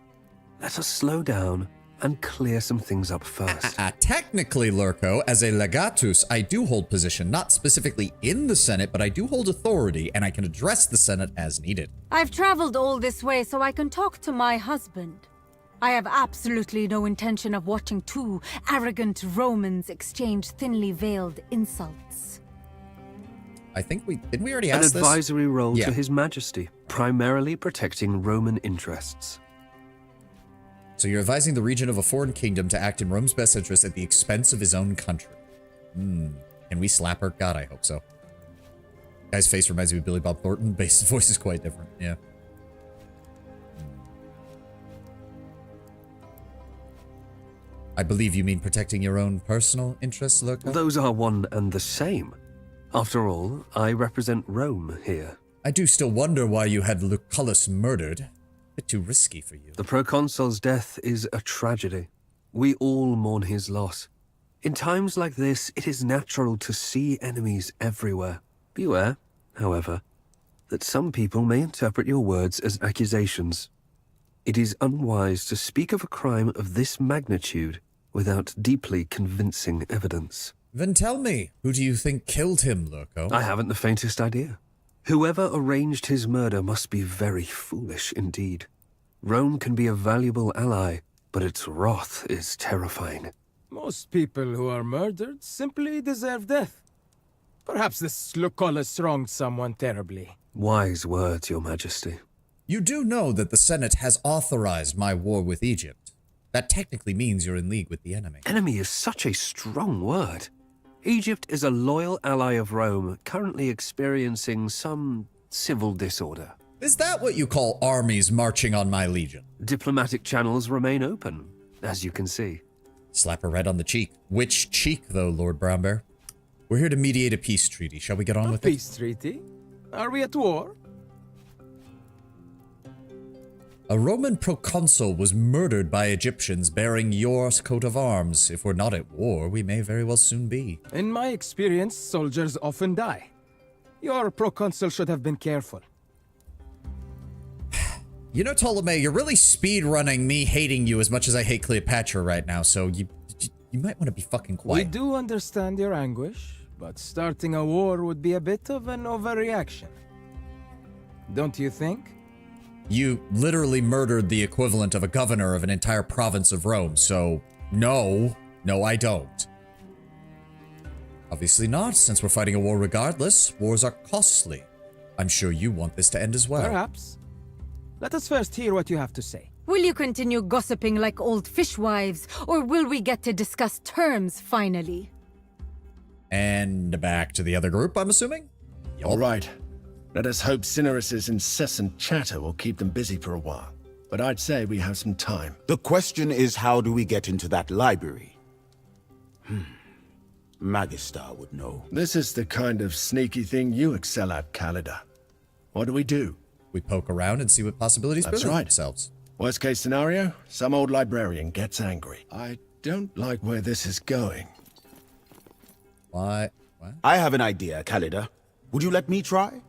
Let us slow down and clear some things up first. Technically, Lurko, as a legatus, I do hold position, not specifically in the Senate, but I do hold authority, and I can address the Senate as needed. I've traveled all this way so I can talk to my husband. I have absolutely no intention of watching 2 arrogant Romans exchange thinly veiled insults. I think didn't we already An ask this? advisory role Yeah. to His Majesty, primarily protecting Roman interests. So you're advising the region of a foreign kingdom to act in Rome's best interest at the expense of his own country. Can we slap her? God, I hope so. Guy's face reminds me of Billy Bob Thornton. His voice is quite different. Yeah. I believe you mean protecting your own personal interests, Lurko? Those are one and the same. After all, I represent Rome here. I do still wonder why you had Lucullus murdered. A bit too risky for you. The proconsul's death is a tragedy. We all mourn his loss. In times like this, it is natural to see enemies everywhere. Beware, however, that some people may interpret your words as accusations. It is unwise to speak of a crime of this magnitude without deeply convincing evidence. Then tell me, who do you think killed him, Lurko? I haven't the faintest idea. Whoever arranged his murder must be very foolish indeed. Rome can be a valuable ally, but its wrath is terrifying. Most people who are murdered simply deserve death. Perhaps this Lucullus wronged someone terribly. Wise words, Your Majesty. You do know that the Senate has authorized my war with Egypt. That technically means you're in league with the enemy. Enemy is such a strong word. Egypt is a loyal ally of Rome, currently experiencing some civil disorder. Is that what you call armies marching on my legion? Diplomatic channels remain open, as you can see. Slap her right on the cheek. Which cheek, though, Lord Brownbear? We're here to mediate a peace treaty. Shall we get on with it? Peace treaty? Are we at war? A Roman proconsul was murdered by Egyptians bearing your coat of arms. If we're not at war, we may very well soon be. In my experience, soldiers often die. Your proconsul should have been careful. You know, Ptolemy, you're really speed-running me hating you as much as I hate Cleopatra right now, so you might want to be fucking quiet. We do understand your anguish, but starting a war would be a bit of an overreaction. Don't you think? You literally murdered the equivalent of a governor of an entire province of Rome, so no, I don't. Obviously not, since we're fighting a war regardless. Wars are costly. I'm sure you want this to end as well. Perhaps. Let us first hear what you have to say. Will you continue gossiping like old fishwives, or will we get to discuss terms finally? And back to the other group, I'm assuming? All right. Let us hope Cinerus's incessant chatter will keep them busy for a while. But I'd say we have some time. The question is, how do we get into that library? Magister would know. This is the kind of sneaky thing you excel at, Calida. What do? We poke around and see what possibilities present themselves. Worst case scenario, some old librarian gets angry. I don't like where this is going. What? I have an idea, Calida. Would you let me try?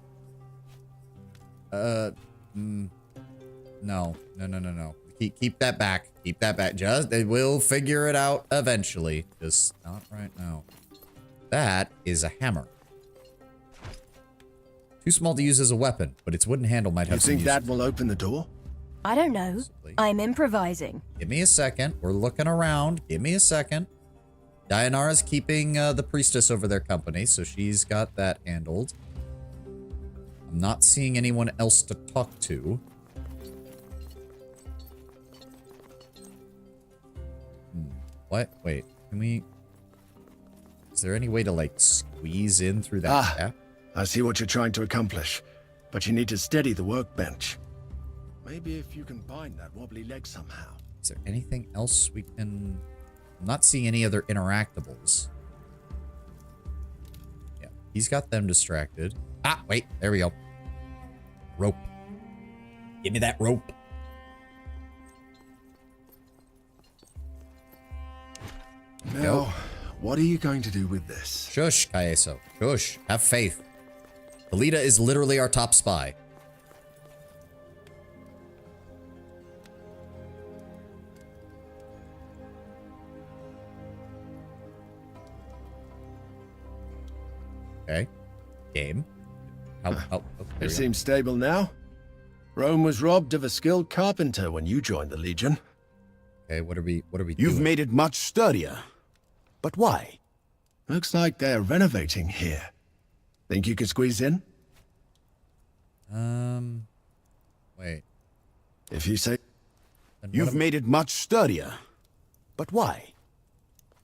No. Keep that back. Keep that back. They will figure it out eventually. Just not right now. That is a hammer. Too small to use as a weapon, but its wooden handle might have some use. You think that will open the door? I don't know. I'm improvising. Give me a second. We're looking around. Give me a second. Dianara's keeping the priestess over their company, so she's got that handled. I'm not seeing anyone else to talk to. What? Wait, can we... Is there any way to, like, squeeze in through that gap? I see what you're trying to accomplish, but you need to steady the workbench. Maybe if you can bind that wobbly leg somehow. Is there anything else we can... I'm not seeing any other interactables. Yeah, he's got them distracted. Ah, wait, there we go. Rope. Give me that rope. Now, what are you going to do with this? Shush, Kaeso. Shush. Have faith. Kalita is literally our top spy. Okay. Game. It seems stable now. Rome was robbed of a skilled carpenter when you joined the Legion. Okay, what are we You've doing? made it much sturdier. But why? Looks like they're renovating here. Think you could squeeze in? Wait. If you say... You've made it much sturdier. But why?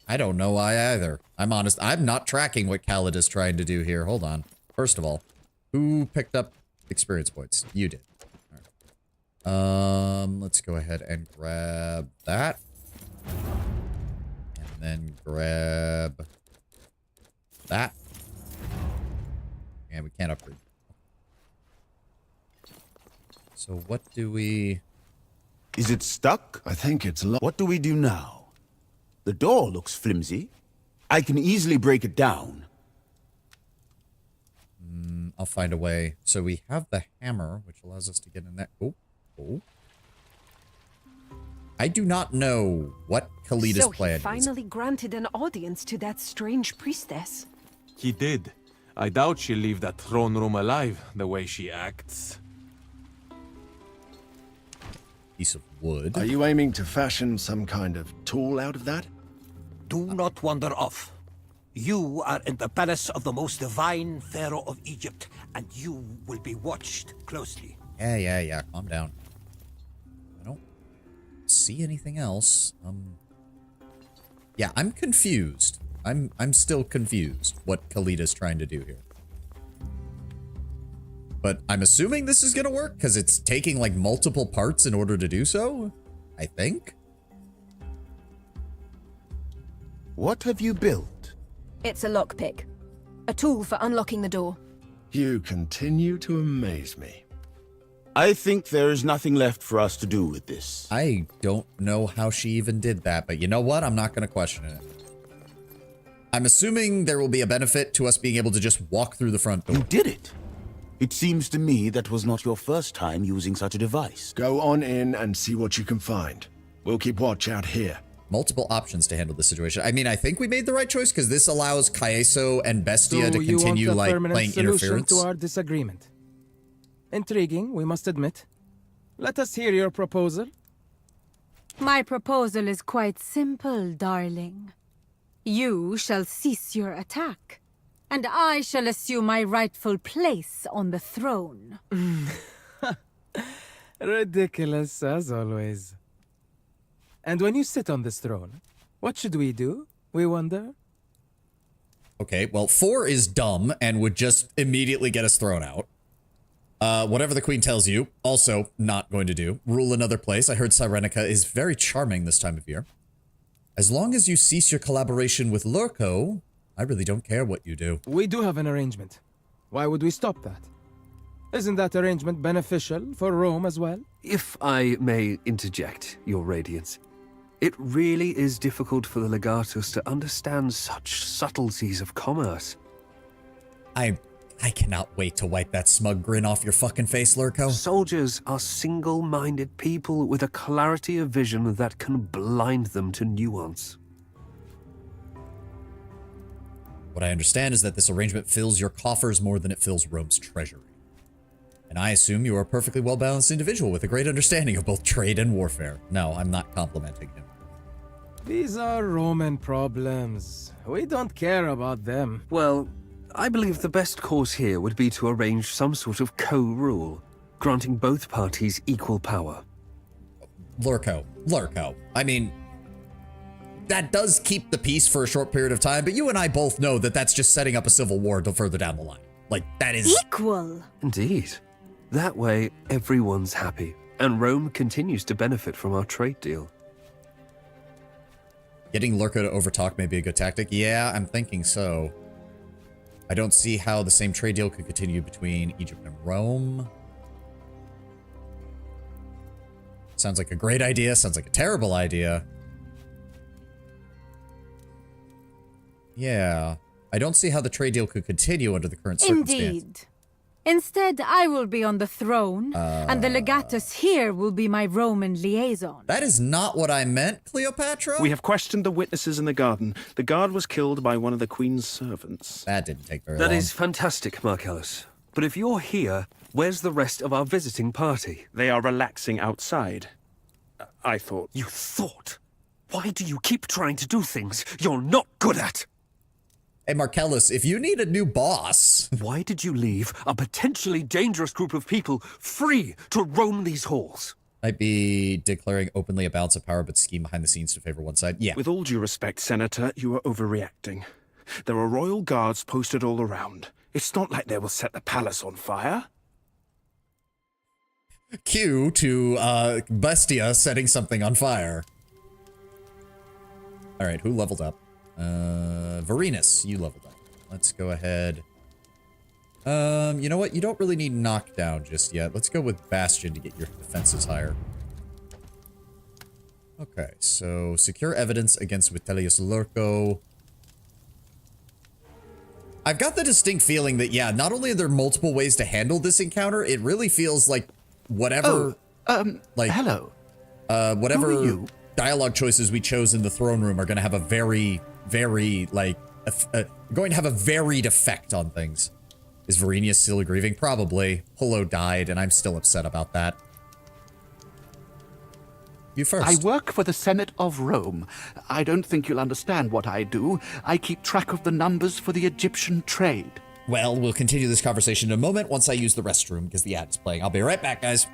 I don't know why either. I'm honest. I'm not tracking what Khalid is trying to do here. Hold on. First of all, who picked up experience points? You did. All right. Let's go ahead and grab that. And then grab that. And we can't upgrade. So what do we... Is it stuck? I think it's locked. What do we do now? The door looks flimsy. I can easily break it down. I'll find a way. So we have the hammer, which allows us to get in that. Oh. I do not know what Khalid's plan is. So he finally granted an audience to that strange priestess. He did. I doubt she'll leave that throne room alive, the way she acts. Piece of wood. Are you aiming to fashion some kind of tool out of that? Do not wander off. You are in the palace of the most divine pharaoh of Egypt, and you will be watched closely. Yeah. Calm down. I don't see anything else. Yeah, I'm confused. I'm still confused what Khalid's trying to do here. But I'm assuming this is gonna work because it's taking like multiple parts in order to do so. I think. What have you built? It's a lockpick. A tool for unlocking the door. You continue to amaze me. I think there is nothing left for us to do with this. I don't know how she even did that, but you know what? I'm not gonna question it. I'm assuming there will be a benefit to us being able to just walk through the front door. You did it. It seems to me that was not your first time using such a device. Go on in and see what you can find. We'll keep watch out here. Multiple options to handle the situation. I mean, I think we made the right choice because this allows Kaeso and Bestia to continue like playing interference. To our disagreement. Intriguing, we must admit. Let us hear your proposal. My proposal is quite simple, darling. You shall cease your attack, and I shall assume my rightful place on the throne. Ridiculous, as always. And when you sit on this throne, what should we do, we wonder? Okay, well, 4 is dumb and would just immediately get us thrown out. Whatever the queen tells you, also not going to do. Rule another place. I heard Cyrenica is very charming this time of year. As long as you cease your collaboration with Lurko, I really don't care what you do. We do have an arrangement. Why would we stop that? Isn't that arrangement beneficial for Rome as well? If I may interject, Your Radiance, it really is difficult for the Legatus to understand such subtleties of commerce. I cannot wait to wipe that smug grin off your fucking face, Lurko. Soldiers are single-minded people with a clarity of vision that can blind them to nuance. What I understand is that this arrangement fills your coffers more than it fills Rome's treasury. And I assume you are a perfectly well-balanced individual with a great understanding of both trade and warfare. No, I'm not complimenting him. These are Roman problems. We don't care about them. Well, I believe the best course here would be to arrange some sort of co-rule, granting both parties equal power. Lurko. I mean, that does keep the peace for a short period of time, but you and I both know that that's just setting up a civil war until further down the line. Like, that is... Equal! Indeed. That way, everyone's happy, and Rome continues to benefit from our trade deal. Getting Lurko to overtalk may be a good tactic. Yeah, I'm thinking so. I don't see how the same trade deal could continue between Egypt and Rome. Sounds like a great idea. Sounds like a terrible idea. Yeah. I don't see how the trade deal could continue under the current circumstances. Indeed. Instead, I will be on the throne, and the legatus here will be my Roman liaison. That is not what I meant, Cleopatra. We have questioned the witnesses in the garden. The guard was killed by one of the queen's servants. That didn't take very long. That is fantastic, Marcellus. But if you're here, where's the rest of our visiting party? They are relaxing outside. I thought. You thought? Why do you keep trying to do things you're not good at? Hey, Marcellus, if you need a new boss... Why did you leave a potentially dangerous group of people free to roam these halls? Might be declaring openly a balance of power, but scheme behind the scenes to favor one side. Yeah. With all due respect, Senator, you are overreacting. There are royal guards posted all around. It's not like they will set the palace on fire. Cue to Bestia setting something on fire. All right, who leveled up? Varenus, you leveled up. Let's go ahead. You know what? You don't really need knockdown just yet. Let's go with Bastion to get your defenses higher. Okay, so secure evidence against Vitellius Lurko. I've got the distinct feeling that, yeah, not only are there multiple ways to handle this encounter, it really feels like whatever... hello. Whatever Who are you? dialogue choices we chose in the throne room are going to have a very, like, going to have a varied effect on things. Is Varenius still grieving? Probably. Pullo died, and I'm still upset about that. You first. I work for the Senate of Rome. I don't think you'll understand what I do. I keep track of the numbers for the Egyptian trade. Well, we'll continue this conversation in a moment once I use the restroom, because the ad is playing. I'll be right back, guys.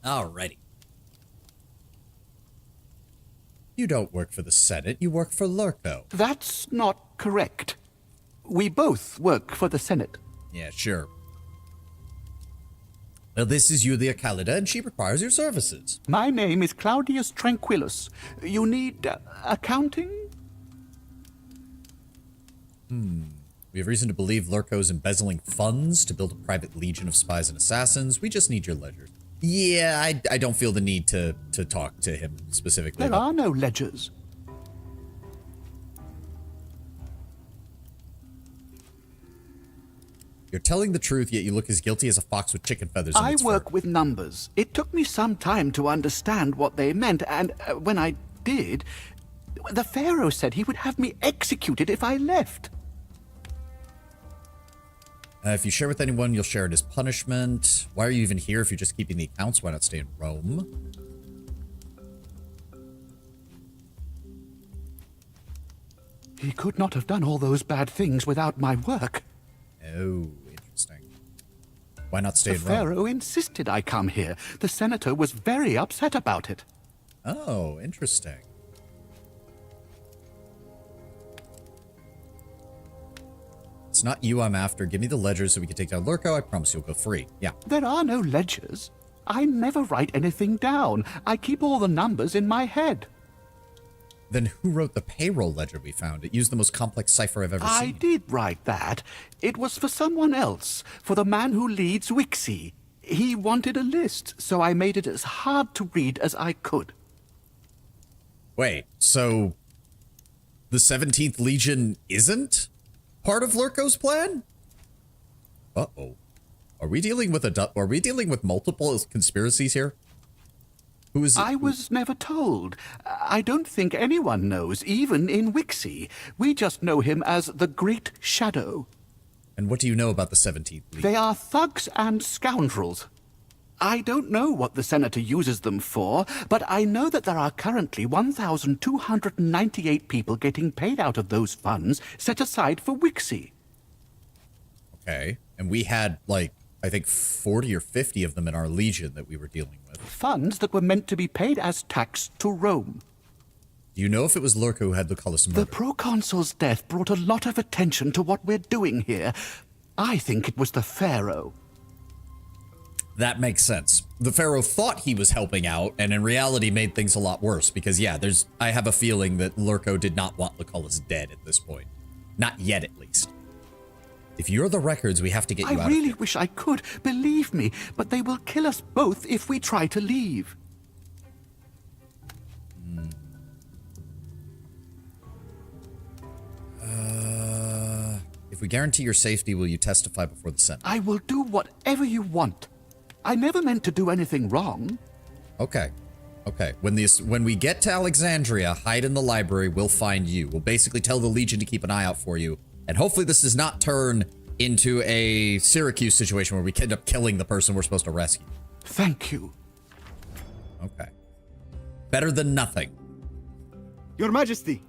Alrighty. You don't work for the Senate, you work for Lurko. That's not correct. We both work for the Senate. Yeah, sure. Well, this is Yulia Khalida, and she requires your services. My name is Claudius Tranquillus. You need accounting? We have reason to believe Lurko's embezzling funds to build a private legion of spies and assassins. We just need your ledgers. Yeah, I don't feel the need to talk to him specifically. There are no ledgers. You're telling the truth, yet you look as guilty as a fox with chicken feathers in I its work fur. with numbers. It took me some time to understand what they meant, and when I did, the Pharaoh said he would have me executed if I left. If you share with anyone, you'll share it as punishment. Why are you even here if you're just keeping the accounts? Why not stay in Rome? He could not have done all those bad things without my work. Oh, interesting. Why not stay The in Rome? Pharaoh insisted I come here. The senator was very upset about it. Oh, interesting. It's not you I'm after. Give me the ledgers so we can take down Lurko. I promise you'll go free. Yeah. There are no ledgers. I never write anything down. I keep all the numbers in my head. Then who wrote the payroll ledger we found? It used the most complex cipher I've ever I seen. did write that. It was for someone else, for the man who leads Wixie. He wanted a list, so I made it as hard to read as I could. Wait, so the 17th Legion isn't part of Lurko's plan? Uh-oh. Are we dealing with multiple conspiracies here? Who is it? I was never told. I don't think anyone knows, even in Wixie. We just know him as the Great Shadow. And what do you know about the 17th Legion? They are thugs and scoundrels. I don't know what the Senator uses them for, but I know that there are currently 1,298 people getting paid out of those funds set aside for Wixie. Okay. And we had, like, I think 40 or 50 of them in our Legion that we were dealing with. Funds that were meant to be paid as tax to Rome. Do you know if it was Lurko who had Lucullus murdered? The proconsul's death brought a lot of attention to what we're doing here. I think it was the Pharaoh. That makes sense. The Pharaoh thought he was helping out, and in reality made things a lot worse, because yeah, I have a feeling that Lurko did not want Lucullus dead at this point. Not yet, at least. If you're the records, we have to get you out I really of here. wish I could, believe me, but they will kill us both if we try to leave. If we guarantee your safety, will you testify before the Senate? I will do whatever you want. I never meant to do anything wrong. Okay. Okay. When we get to Alexandria, hide in the library, we'll find you. We'll basically tell the Legion to keep an eye out for you. And hopefully this does not turn into a Syracuse situation where we end up killing the person we're supposed to rescue. Thank you. Okay. Better than nothing. Your Majesty,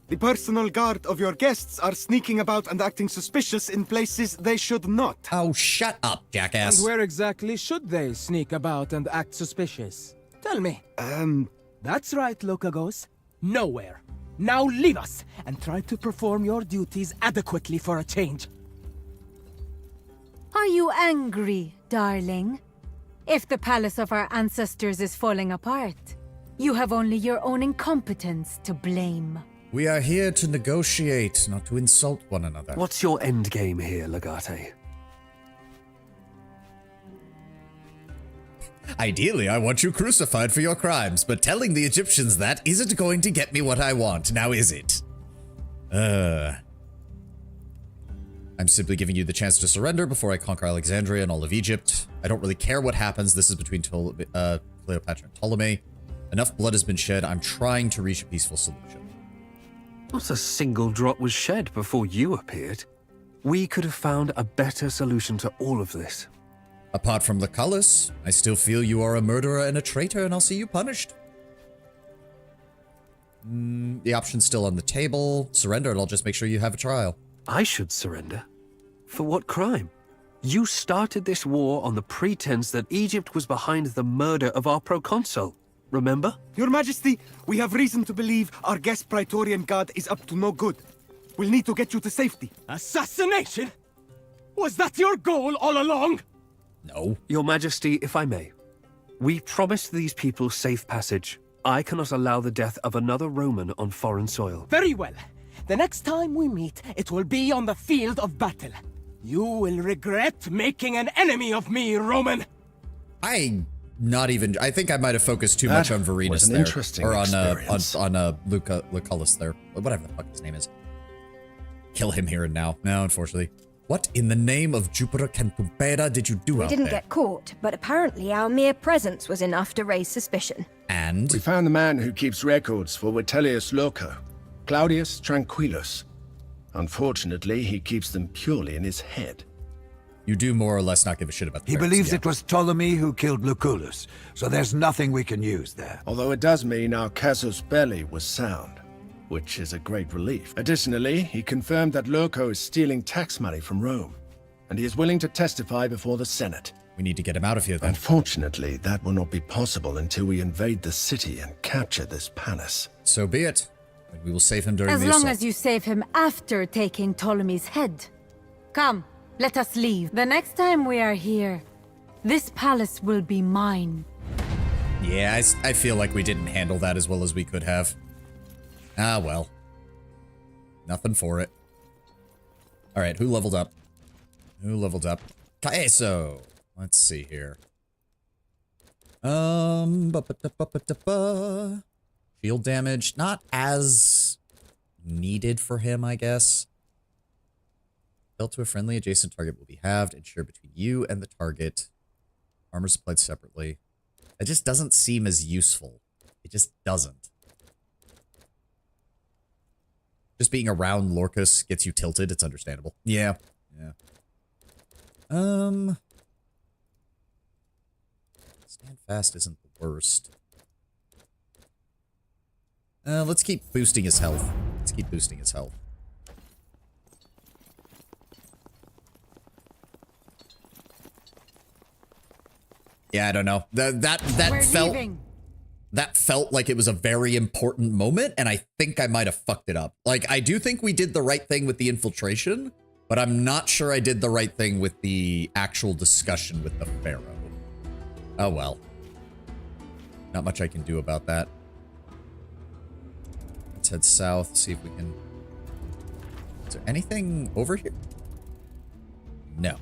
the personal guard of your guests are sneaking about and acting suspicious in places they should not. Oh, shut up, jackass. And where exactly should they sneak about and act suspicious? Tell me. That's right, Lukagos. Nowhere. Now leave us and try to perform your duties adequately for a change. Are you angry, darling? If the palace of our ancestors is falling apart, you have only your own incompetence to blame. We are here to negotiate, not to insult one another. What's your end game here, Legate? Ideally, I want you crucified for your crimes, but telling the Egyptians that isn't going to get me what I want, now is it? I'm simply giving you the chance to surrender before I conquer Alexandria and all of Egypt. I don't really care what happens. This is between Cleopatra and Ptolemy. Enough blood has been shed. I'm trying to reach a peaceful solution. Not a single drop was shed before you appeared. We could have found a better solution to all of this. Apart from Lucullus, I still feel you are a murderer and a traitor, and I'll see you punished. The option's still on the table. Surrender, and I'll just make sure you have a trial. I should surrender? For what crime? You started this war on the pretense that Egypt was behind the murder of our proconsul. remember? Your Majesty, we have reason to believe our guest Praetorian Guard is up to no good. We'll need to get you to safety. Assassination? Was that your goal all along? No. Your Majesty, if I may, we promised these people safe passage. I cannot allow the death of another Roman on foreign soil. Very well. The next time we meet, it will be on the field of battle. You will regret making an enemy of me, Roman. I think I might have focused too much on Varenus was an there. interesting or on experience. Lucullus there. Whatever the fuck his name is. Kill him here and now. No, unfortunately. What in the name of Jupiter Cantumpera did you do We out didn't there? get caught, but apparently our mere presence was enough to raise suspicion. And? We found the man who keeps records for Vitellius Loco, Claudius Tranquillus. Unfortunately, he keeps them purely in his head. You do more or less not give a shit about the He parents, believes yeah. it was Ptolemy who killed Lucullus, so there's nothing we can use there. Although it does mean our casus belli was sound, which is a great relief. Additionally, he confirmed that Loco is stealing tax money from Rome, and he is willing to testify before the Senate. We need to get him out of here then. Unfortunately, that will not be possible until we invade the city and capture this palace. So be it. And we will save him during As the long assault. as you save him after taking Ptolemy's head. Come, let us leave. The next time we are here, this palace will be mine. Yeah, I feel like we didn't handle that as well as we could have. Ah, well. Nothing for it. Alright, who leveled up? Who leveled up? Caeso! Let's see here. Shield damage, not as needed for him, I guess. Dealt to a friendly adjacent target will be halved and shared between you and the target. Armor supplied separately. It just doesn't seem as useful. It just doesn't. Just being around Lorcus gets you tilted. It's understandable. Yeah. Yeah. Stand fast isn't the worst. Let's keep boosting his health. Let's keep boosting his health. Yeah, I don't know. That felt like it was a very important moment, and I think I might have fucked it up. Like, I do think we did the right thing with the infiltration, but I'm not sure I did the right thing with the actual discussion with the Pharaoh. Oh well. Not much I can do about that. Let's head south, see if we can... Is there anything over here? No.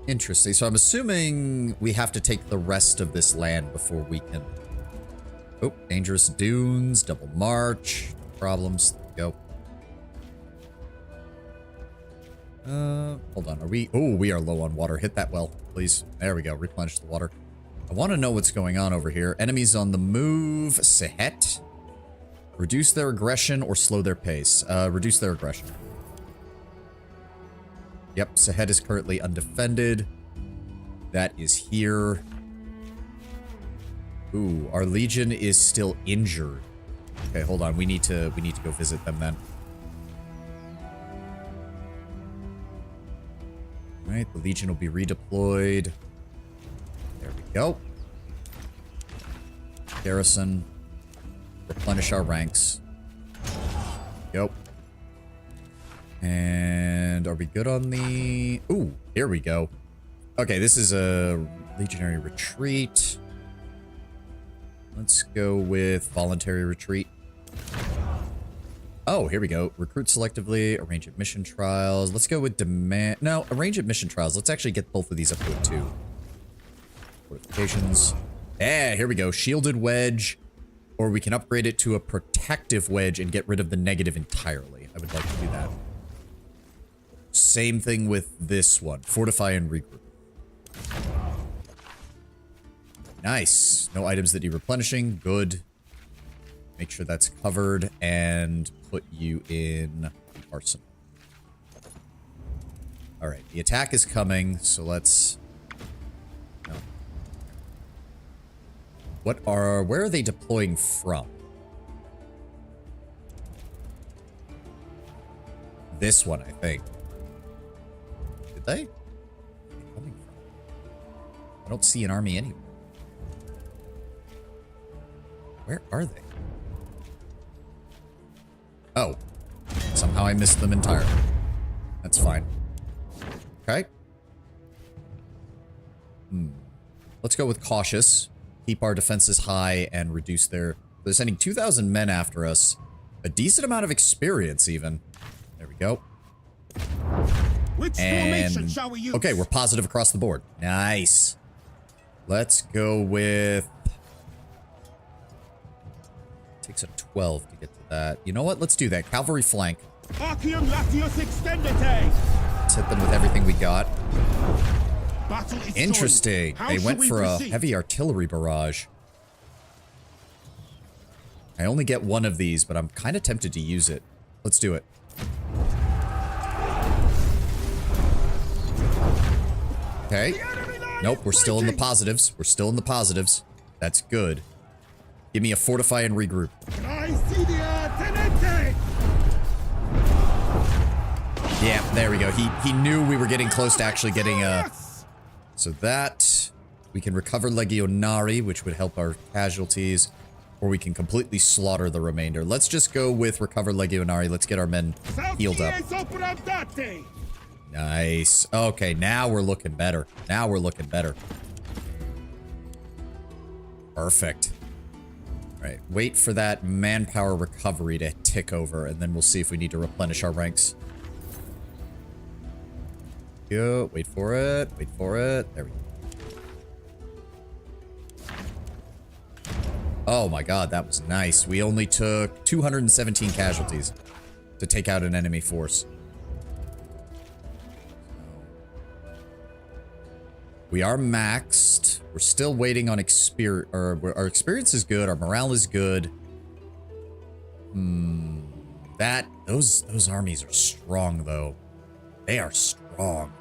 Interesting. So I'm assuming we have to take the rest of this land before we can... Oh, dangerous dunes, double march, no problems. There we go. Hold on. Are we... Oh, we are low on water. Hit that well, please. There we go. Replenish the water. I want to know what's going on over here. Enemies on the move. Sehet. Reduce their aggression or slow their pace. Reduce their aggression. Yep, Sehet is currently undefended. That is here. Ooh, our legion is still injured. Okay, hold on. We need to go visit them then. All right, the legion will be redeployed. There we go. Garrison. Replenish our ranks. Go. And are we good on the... Ooh, here we go. Okay, this is a legionary retreat. Let's go with voluntary retreat. Oh, here we go. Recruit selectively, arrange at mission trials. Let's go with demand... No, arrange at mission trials. Let's actually get both of these up to a 2. Fortifications. Yeah, here we go. Shielded wedge. Or we can upgrade it to a protective wedge and get rid of the negative entirely. I would like to do that. Same thing with this one. Fortify and regroup. Nice. No items that need replenishing. Good. Make sure that's covered and put you in the arsenal. All right. The attack is coming, so let's... No. Where are they deploying from? This one, I think. Did they? Where are they coming from? I don't see an army anywhere. Where are they? Oh. Somehow I missed them entirely. That's fine. Okay. Let's go with cautious. Keep our defenses high and reduce their... They're sending 2,000 men after us. A decent amount of experience, even. There we go. Which formation shall we use? Okay, we're positive across the board. Nice. Let's go with... Takes a 12 to get to that. You know what? Let's do that. Cavalry flank. Arcium Latius Extendite. Let's hit them with everything we got. Battle is Interesting. They went for a heavy artillery barrage. I only get one of these, but I'm kind of tempted to use it. Let's do it. Okay. Nope, we're still in the positives. We're still in the positives. That's good. Give me a fortify and regroup. Yeah, there we go. He knew we were getting close to actually getting a... So that... We can recover Legionari, which would help our casualties. Or we can completely slaughter the remainder. Let's just go with recover Legionari. Let's get our men healed up. Nice. Okay, now we're looking better. Now we're looking better. Perfect. All right, wait for that manpower recovery to tick over, and then we'll see if we need to replenish our ranks. Go. Wait for it. Wait for it. There we go. Oh my god, that was nice. We only took 217 casualties to take out an enemy force. We are maxed. We're still waiting on experience. Our experience is good. Our morale is good. Those armies are strong though. They are strong.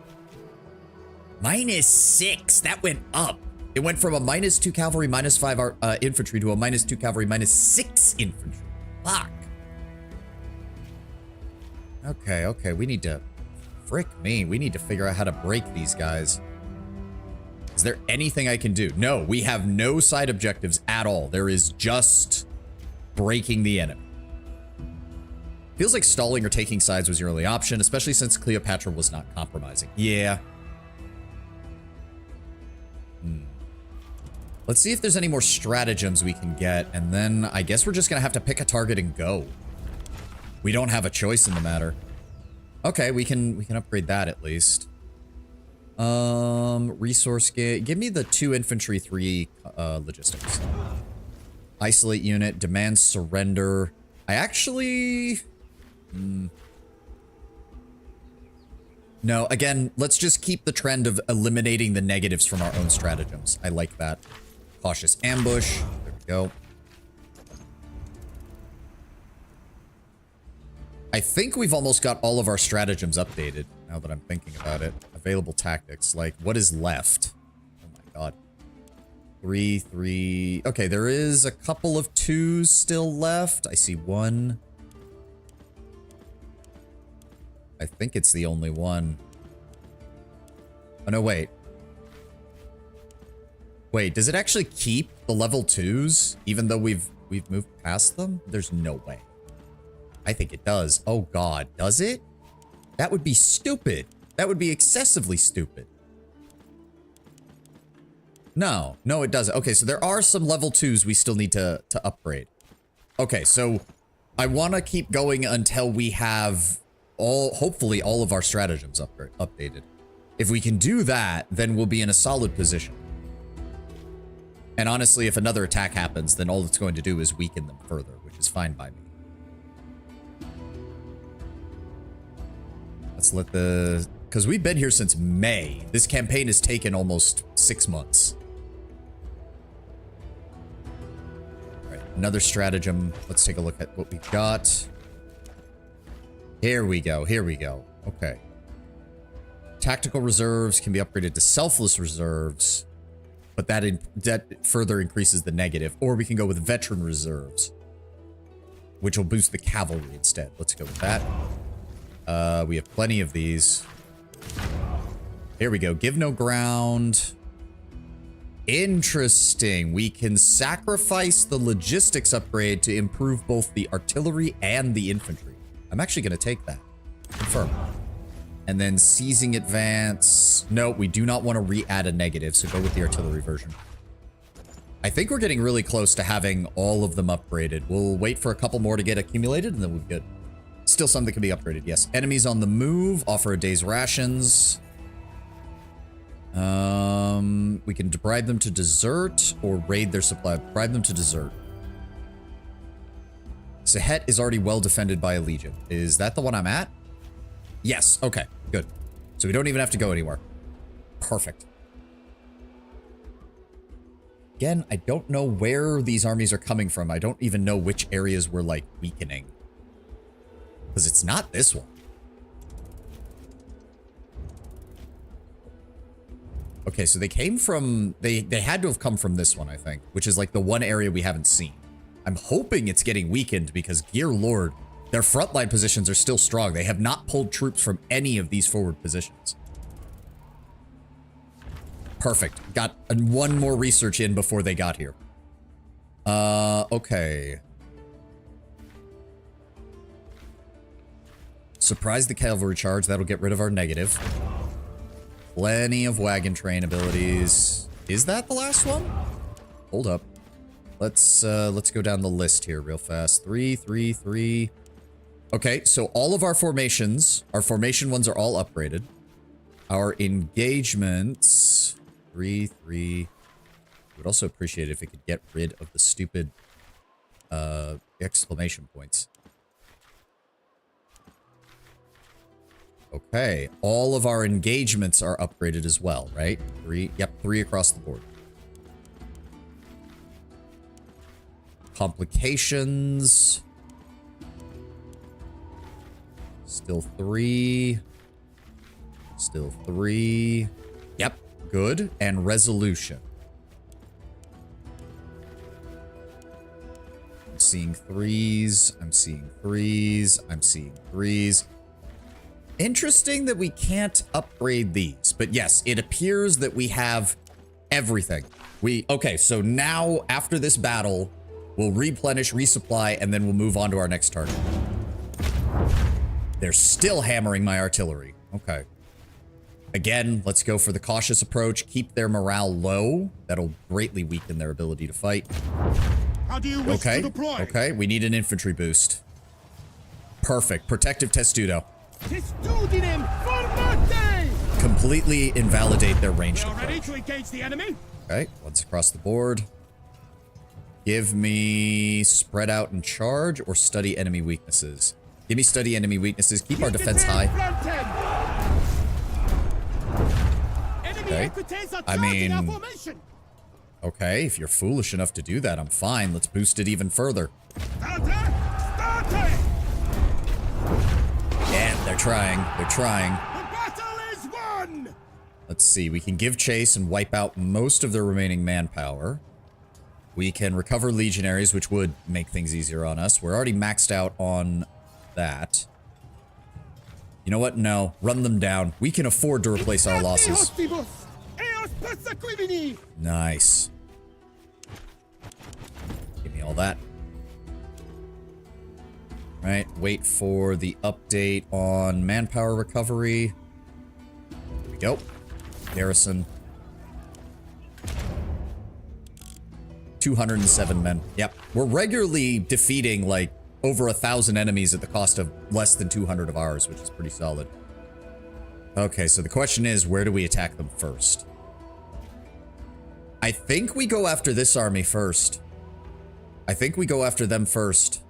-6. That went up. It went from a -2 cavalry, -5 infantry to a -2 cavalry, -6 infantry. Fuck. Okay, okay. We need to... Frick me. We need to figure out how to break these guys. Is there anything I can do? No, we have no side objectives at all. There is just breaking the enemy. Feels like stalling or taking sides was your only option, especially since Cleopatra was not compromising. Yeah. Let's see if there's any more stratagems we can get, and then I guess we're just gonna have to pick a target and go. We don't have a choice in the matter. Okay, we can upgrade that at least. Resource give me the 2 infantry, 3 logistics. Isolate unit, demand surrender. I actually... No, again, let's just keep the trend of eliminating the negatives from our own stratagems. I like that. Cautious ambush. There we go. I think we've almost got all of our stratagems updated, now that I'm thinking about it. Available tactics, like, what is left? Oh my god. 3, 3... Okay, there is a couple of 2s still left. I see 1. I think it's the only one. Oh, no, wait. Wait, does it actually keep the level 2s, even though we've moved past them? There's no way. I think it does. Oh, God. Does it? That would be stupid. That would be excessively stupid. No. No, it doesn't. Okay, so there are some level 2s we still need to upgrade. Okay, so I want to keep going until we have hopefully all of our stratagems updated. If we can do that, then we'll be in a solid position. And honestly, if another attack happens, then all it's going to do is weaken them further, which is fine by me. Let's let the... Because we've been here since May. This campaign has taken almost 6 months. All right, another stratagem. Let's take a look at what we've got. Here we go. Here we go. Okay. Tactical reserves can be upgraded to selfless reserves, but that further increases the negative. Or we can go with veteran reserves, which will boost the cavalry instead. Let's go with that. We have plenty of these. Here we go. Give no ground. Interesting. We can sacrifice the logistics upgrade to improve both the artillery and the infantry. I'm actually going to take that. Confirm. And then seizing advance. No, we do not want to re-add a negative, so go with the artillery version. I think we're getting really close to having all of them upgraded. We'll wait for a couple more to get accumulated, and then we'll be good. Still some that can be upgraded, yes. Enemies on the move, offer a day's rations. We can bribe them to desert or raid their supply. Bribe them to desert. Sahet is already well defended by a legion. Is that the one I'm at? Yes. Okay, good. So we don't even have to go anywhere. Perfect. Again, I don't know where these armies are coming from. I don't even know which areas we're, like, weakening. Because it's not this one. Okay, so they came from... They had to have come from this one, I think. Which is, like, the one area we haven't seen. I'm hoping it's getting weakened because, dear lord, their frontline positions are still strong. They have not pulled troops from any of these forward positions. Perfect. Got one more research in before they got here. Okay. Surprise the cavalry charge. That'll get rid of our negative. Plenty of wagon train abilities. Is that the last one? Hold up. Let's go down the list here real fast. 3, 3, 3. Okay, so all of our formations, our formation ones are all upgraded. Our engagements, 3, 3. Would also appreciate it if it could get rid of the stupid exclamation points. Okay, all of our engagements are upgraded as well, right? 3, yep, 3 across the board. Complications. Still 3. Still 3. Yep, good. And resolution. I'm seeing 3s. I'm seeing 3s. I'm seeing 3s. Interesting that we can't upgrade these, but yes, it appears that we have everything. Okay, so now after this battle, we'll replenish, resupply, and then we'll move on to our next target. They're still hammering my artillery. Okay. Again, let's go for the cautious approach. Keep their morale low. That'll greatly weaken their ability to fight. How do you wish to deploy? Okay, we need an infantry boost. Perfect. Protective testudo. Completely invalidate their ranged approach. Ready to engage the enemy? Okay, once across the board. Give me spread out and charge or study enemy weaknesses. Give me study enemy weaknesses. Keep our defense high. Okay. I mean, okay, if you're foolish enough to do that, I'm fine. Let's boost it even further. Yeah, they're trying. They're trying. The battle is won! Let's see. We can give chase and wipe out most of their remaining manpower. We can recover legionaries, which would make things easier on us. We're already maxed out on that. You know what? No. Run them down. We can afford to replace our losses. Nice. Give me all that. Right. Wait for the update on manpower recovery. Here we go. Garrison. 207 men. Yep. We're regularly defeating, like, over 1,000 enemies at the cost of less than 200 of ours, which is pretty solid. Okay, so the question is, where do we attack them first? I think we go after this army first. I think we go after them first.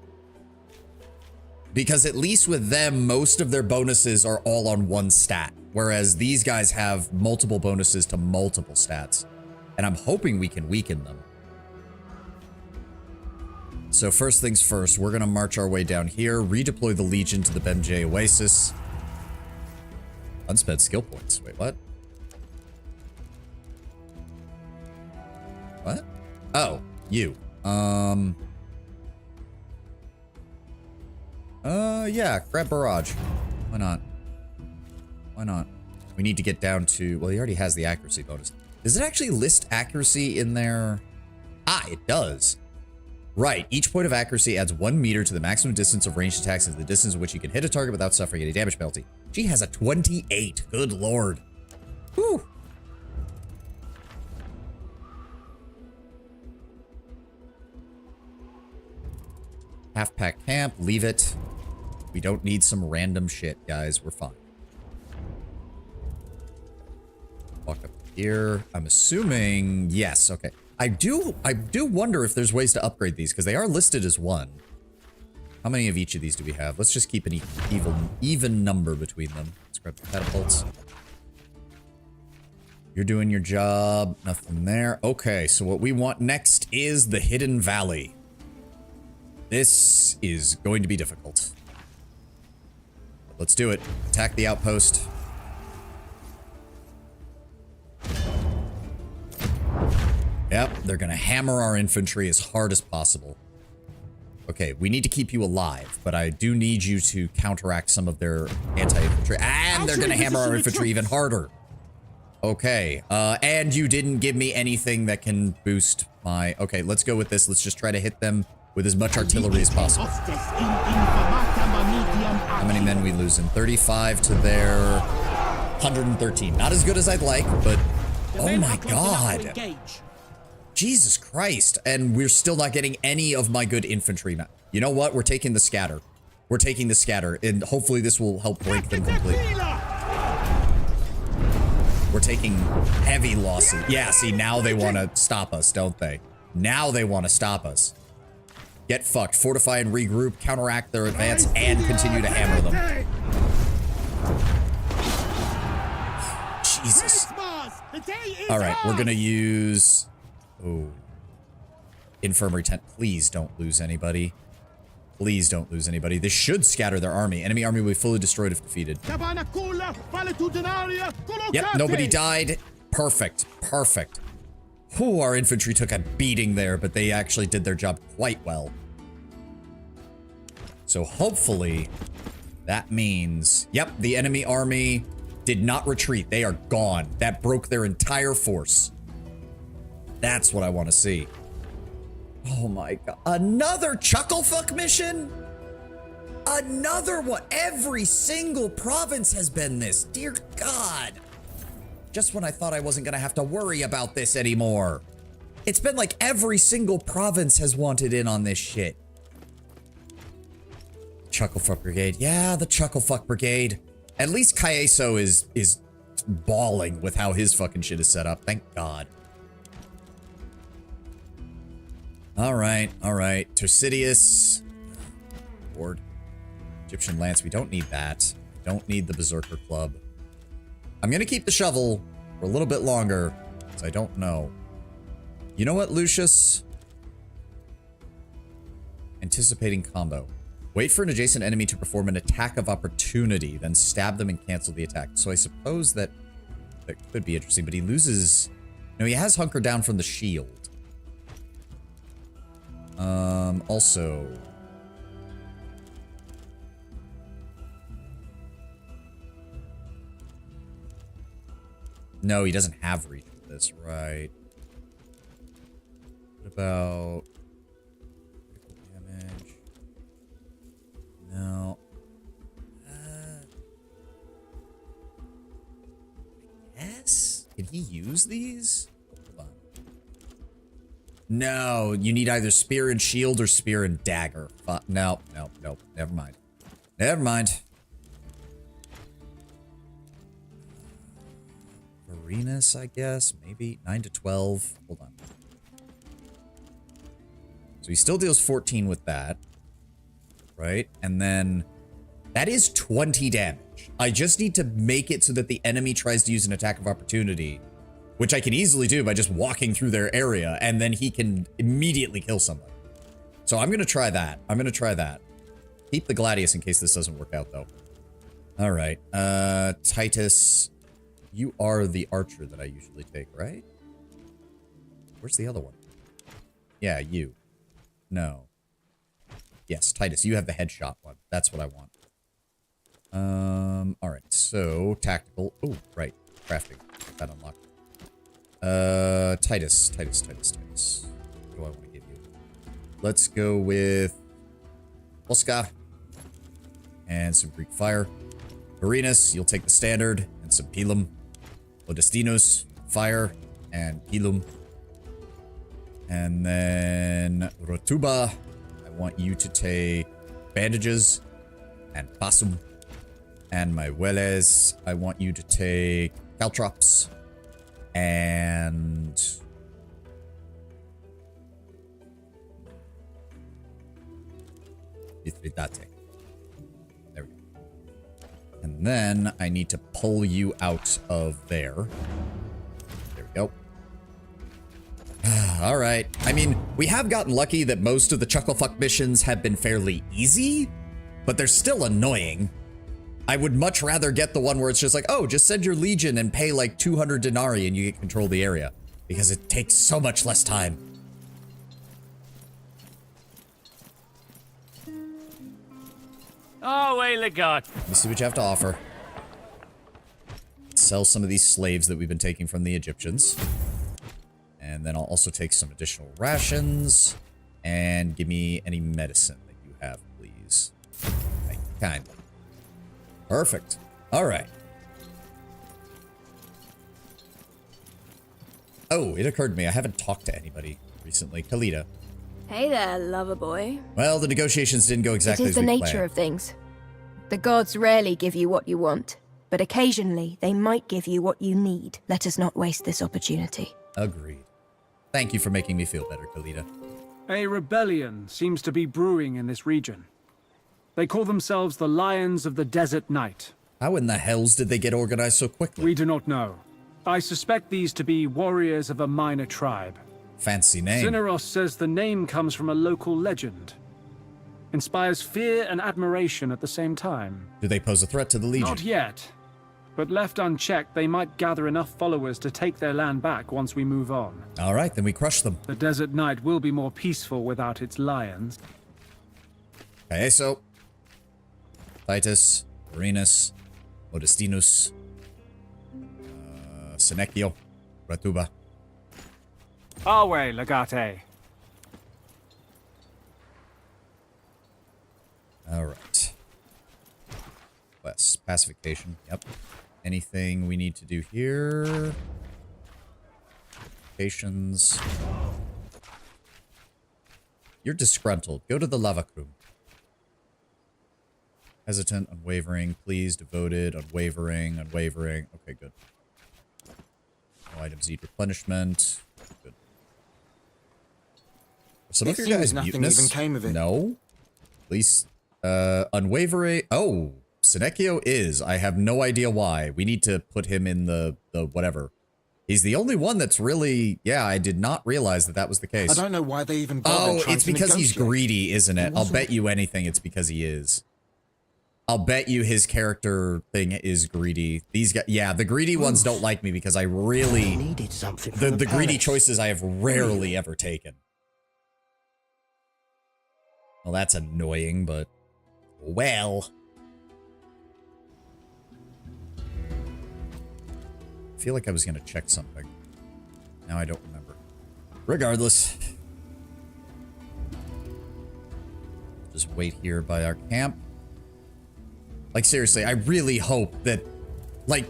Because at least with them, most of their bonuses are all on one stat. Whereas these guys have multiple bonuses to multiple stats. And I'm hoping we can weaken them. So first things first, we're going to march our way down here, redeploy the Legion to the Benjay Oasis. Unspent skill points. Wait, what? What? Oh, you. Yeah, grab barrage. Why not? Why not? We need to get down to, well, he already has the accuracy bonus. Does it actually list accuracy in there? Ah, it does. Right. Each point of accuracy adds 1 meter to the maximum distance of ranged attacks and the distance in which you can hit a target without suffering any damage penalty. She has a 28. Good lord. Whew. Half-pack camp. Leave it. We don't need some random shit, guys. We're fine. Walk up here. I'm assuming... Yes, okay. I do wonder if there's ways to upgrade these, because they are listed as 1. How many of each of these do we have? Let's just keep an even number between them. Let's grab the catapults. You're doing your job. Nothing there. Okay, so what we want next is the Hidden Valley. This is going to be difficult. Let's do it. Attack the outpost. Yep, they're gonna hammer our infantry as hard as possible. Okay, we need to keep you alive, but I do need you to counteract some of their anti-infantry. And they're gonna hammer our infantry even harder. Okay, and you didn't give me anything that can boost my... Okay, let's go with this. Let's just try to hit them with as much artillery as possible. How many men we losing? 35 to their 113. Not as good as I'd like, but... Oh my god. Jesus Christ. And we're still not getting any of my good infantry. You know what? We're taking the scatter. We're taking the scatter, and hopefully this will help break them completely. We're taking heavy losses. Yeah, see, now they want to stop us, don't they? Now they want to stop us. Get fucked. Fortify and regroup, counteract their advance, and continue to hammer them. Jesus. Alright, we're gonna use... Oh. Infirmary tent. Please don't lose anybody. Please don't lose anybody. This should scatter their army. Enemy army will be fully destroyed if defeated. Yep, nobody died. Perfect. Perfect. Whew, our infantry took a beating there, but they actually did their job quite well. So hopefully that means... Yep, the enemy army did not retreat. They are gone. That broke their entire force. That's what I want to see. Oh my god. Another Chucklefuck mission? Another one. Every single province has been this. Dear God. Just when I thought I wasn't going to have to worry about this anymore. It's been like every single province has wanted in on this shit. Chucklefuck Brigade. Yeah, the Chucklefuck Brigade. At least Kaeso is bawling with how his fucking shit is set up. Thank God. Alright, alright. Tucidius. Board. Egyptian Lance. We don't need that. We don't need the Berserker Club. I'm gonna keep the shovel for a little bit longer, because I don't know. You know what, Lucius? Anticipating combo. Wait for an adjacent enemy to perform an attack of opportunity, then stab them and cancel the attack. So I suppose that could be interesting, but he loses... No, he has hunkered down from the shield. Also... No, he doesn't have reach for this, right? What about... critical damage? No. I guess? Can he use these? Hold on. No, you need either spear and shield or spear and dagger. No, no, no. Never mind. Never mind. Varenus, I guess. Maybe 9 to 12. Hold on. So he still deals 14 with that. Right? And then that is 20 damage. I just need to make it so that the enemy tries to use an attack of opportunity, which I can easily do by just walking through their area, and then he can immediately kill somebody. So I'm going to try that. I'm going to try that. Keep the Gladius in case this doesn't work out, though. All right. Titus, you are the archer that I usually take, right? Where's the other one? Yeah, you. No. Yes, Titus, you have the headshot one. That's what I want. All right. So, tactical. Oh, right. Crafting. That unlocked. Titus. What do I want to give you? Let's go with Polska and some Greek fire. Varinus, you'll take the standard and some Pilum. Odestinus, fire and Pilum. And then Rotuba, I want you to take bandages and Pasum. And my Weles, I want you to take caltrops and Mithridate. There we go. And then I need to pull you out of there. There we go. All right. I mean, we have gotten lucky that most of the Chucklefuck missions have been fairly easy, but they're still annoying. I would much rather get the one where it's just like, oh, just send your legion and pay like 200 denarii and you get control of the area. Because it takes so much less time. Oh, wait, Legat. Let me see what you have to offer. Sell some of these slaves that we've been taking from the Egyptians. And then I'll also take some additional rations. And give me any medicine that you have, please. Thank you kindly. Perfect. All right. Oh, it occurred to me. I haven't talked to anybody recently. Khalida. Hey there, lover boy. Well, the negotiations didn't go exactly It as is we the planned. nature of things. The gods rarely give you what you want, but occasionally they might give you what you need. Let us not waste this opportunity. Agreed. Thank you for making me feel better, Khalida. A rebellion seems to be brewing in this region. They call themselves the Lions of the Desert Night. How in the hells did they get organized so quickly? We do not know. I suspect these to be warriors of a minor tribe. Fancy name. Cineros says the name comes from a local legend. Inspires fear and admiration at the same time. Do they pose a threat to the Legion? Not yet. But left unchecked, they might gather enough followers to take their land back once we move on. All right, then we crush them. The Desert Night will be more peaceful without its lions. Okay, so Titus, Varinus, Modestinus, Senecchio, Ratuba. Awe, Legate. All right. West, pacification. Yep. Anything we need to do here? Patience. You're disgruntled. Go to the Lavacrum. Hesitant, unwavering, pleased, devoted, unwavering, unwavering. Okay, good. No items need replenishment. Good. Some of your guys nothing mutinous? even came of it. No. At least, unwavering. Oh, Senecchio is. I have no idea why. We need to put him in the whatever. He's the only one that's really... Yeah, I did not realize that that was the case. I don't know why they even bothered trying it's to because he's negotiate. greedy, isn't it? I'll bet you anything it's because he is. I'll bet you his character thing is greedy. These guys... Yeah, the greedy ones don't like me because I really... Needed something The from the greedy palace. choices I have rarely ever taken. Well, that's annoying, but... Well... I feel like I was going to check something. Now I don't remember. Regardless. Just wait here by our camp. Like, seriously, I really hope that... Like,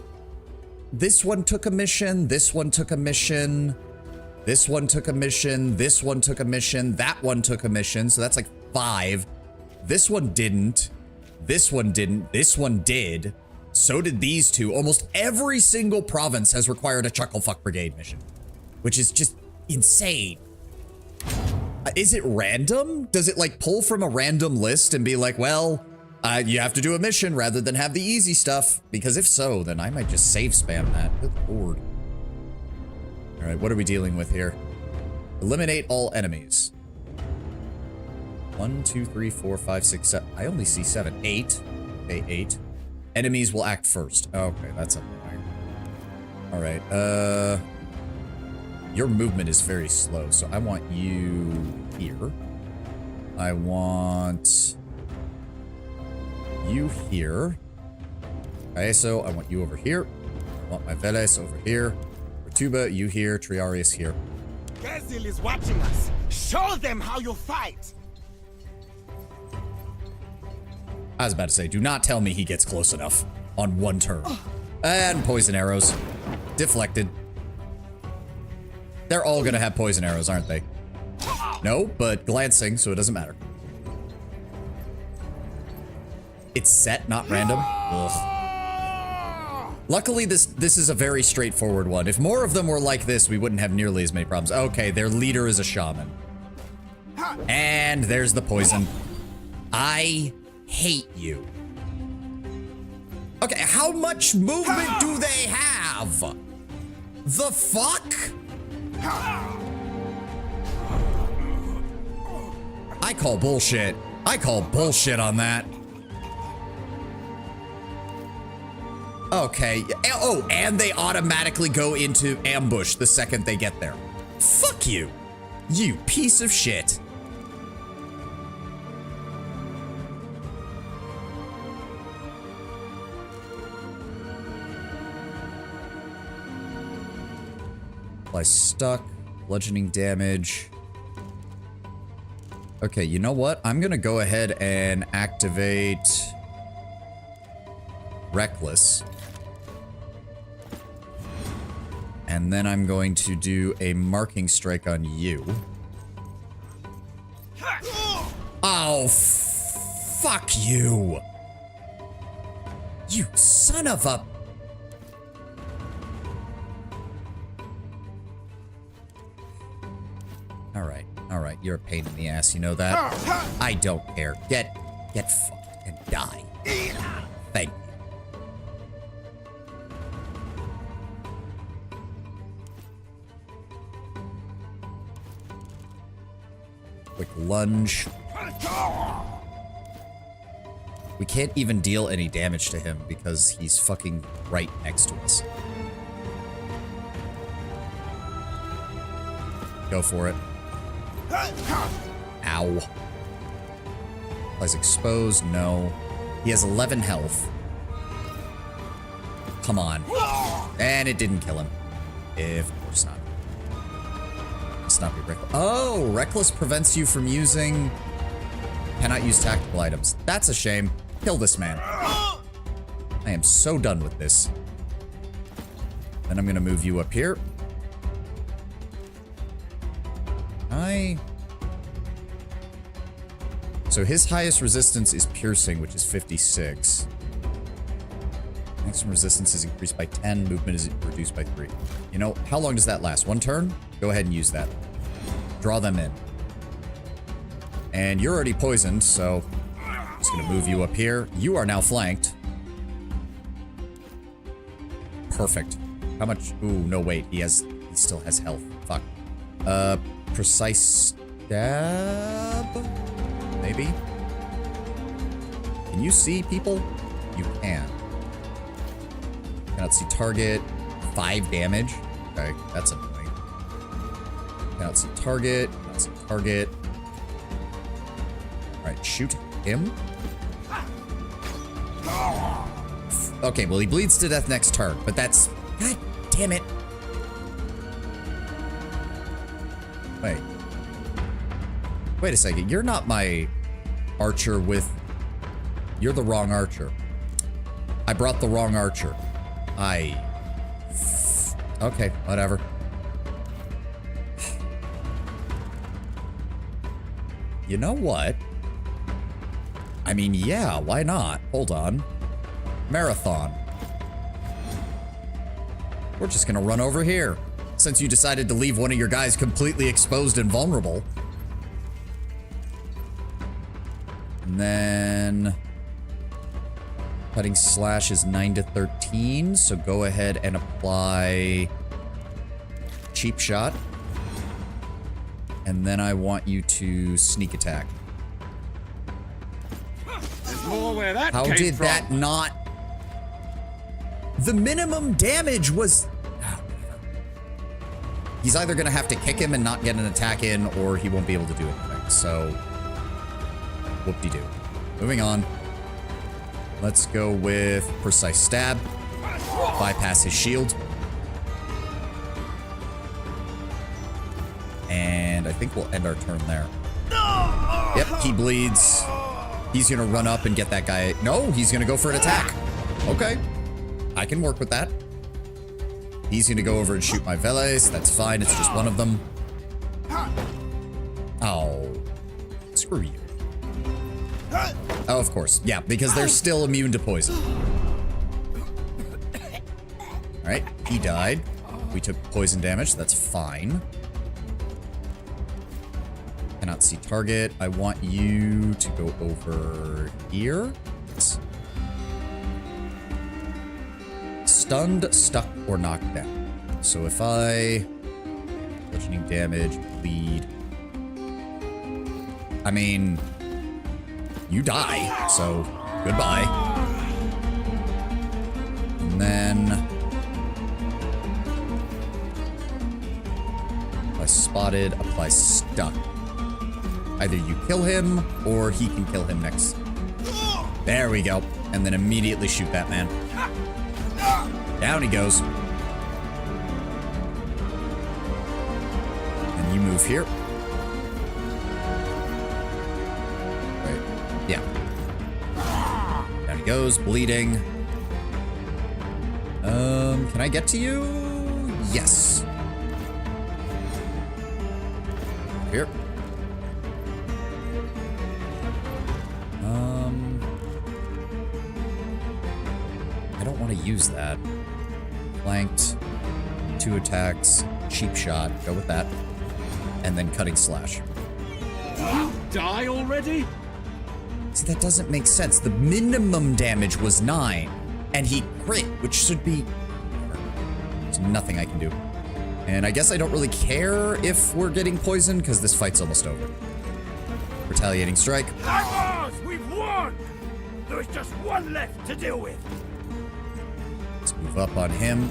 this one took a mission, this one took a mission, this one took a mission, this one took a mission, that one took a mission, so that's like 5. This one didn't. This one didn't. This one did. So did these two. Almost every single province has required a Chucklefuck Brigade mission, which is just insane. Is it random? Does it like pull from a random list and be like, well, you have to do a mission rather than have the easy stuff? Because if so, then I might just save spam that. Good lord. All right, what are we dealing with here? Eliminate all enemies. 1, 2, 3, 4, 5, 6, 7. I only see 7. 8. Okay, 8. Enemies will act first. Okay, that's annoying. All right, your movement is very slow, so I want you here. I want you here. Okay, so I want you over here. I want my Veles over here. Tuba, you here. Triarius here. Gezil is watching us. Show them how you fight. I was about to say, do not tell me he gets close enough on one turn. And poison arrows. Deflected. They're all gonna have poison arrows, aren't they? No, but glancing, so it doesn't matter. It's set, not random. Ugh. Luckily, this is a very straightforward one. If more of them were like this, we wouldn't have nearly as many problems. Okay, their leader is a shaman. And there's the poison. I hate you. Okay, how much movement do they have? The fuck? I call bullshit. I call bullshit on that. Okay. Oh, and they automatically go into ambush the second they get there. Fuck you. You piece of shit. Apply stuck, bludgeoning damage. Okay, you know what? I'm gonna go ahead and activate Reckless. And then I'm going to do a marking strike on you. Oh, fuck you. You son of a... All right, you're a pain in the ass, you know that? I don't care. Get fucked and die. Thank you. Quick lunge. We can't even deal any damage to him because he's fucking right next to us. Go for it. Ow. Applies exposed, no. He has 11 health. Come on. And it didn't kill him. Of course not. Let's not be reckless. Oh, reckless prevents you from using... Cannot use tactical items. That's a shame. Kill this man. I am so done with this. Then I'm gonna move you up here. So his highest resistance is piercing, which is 56. Maximum resistance is increased by 10. Movement is reduced by 3. You know, how long does that last? 1 turn? Go ahead and use that. Draw them in. And you're already poisoned, so I'm just gonna move you up here. You are now flanked. Perfect. How much? Ooh, no, wait. He still has health. Fuck. Precise stab? Maybe? Can you see people? You can. Cannot see target. 5 damage. Okay, that's annoying. Cannot see target. Cannot see target. Alright, shoot him. Okay, well, he bleeds to death next turn, but that's... God damn it. Wait. Wait a second. You're not my archer with... You're the wrong archer. I brought the wrong archer. Okay, whatever. You know what? I mean, yeah, why not? Hold on. Marathon. We're just gonna run over here, since you decided to leave one of your guys completely exposed and vulnerable. And then... Cutting slash is 9 to 13, so go ahead and apply... Cheap shot. And then I want you to sneak attack. There's more where that How came did from. that not... The minimum damage was... He's either going to have to kick him and not get an attack in, or he won't be able to do anything. So, whoop-de-doo. Moving on. Let's go with precise stab. Bypass his shield. think we'll end our turn there. Yep, he bleeds. He's gonna run up and get that guy. No, he's gonna go for an attack. Okay, I can work with that. He's gonna go over and shoot my Veles. That's fine, it's just one of them. Oh, screw you. Oh, of course. Yeah, because they're still immune to poison. Alright, he died. We took poison damage, that's fine. Cannot see target. I want you to go over here. Yes. Stunned, stuck, or knocked down. So if I... bludgeoning damage, bleed. I mean... you die, so goodbye. And then... apply spotted, apply stuck. Either you kill him, or he can kill him next. There we go. And then immediately shoot that man. Down he goes. And you move here. Right. Yeah. Down he goes, bleeding. Can I get to you? Yes. Here. I don't want to use that. Flanked, 2 attacks, cheap shot, go with that. And then cutting slash. You die already? See, that doesn't make sense. The minimum damage was 9, and he crit, which should be... there's nothing I can do. And I guess I don't really care if we're getting poisoned, because this fight's almost over. Retaliating strike. We've won! There's just one left to deal with. Let's move up on him.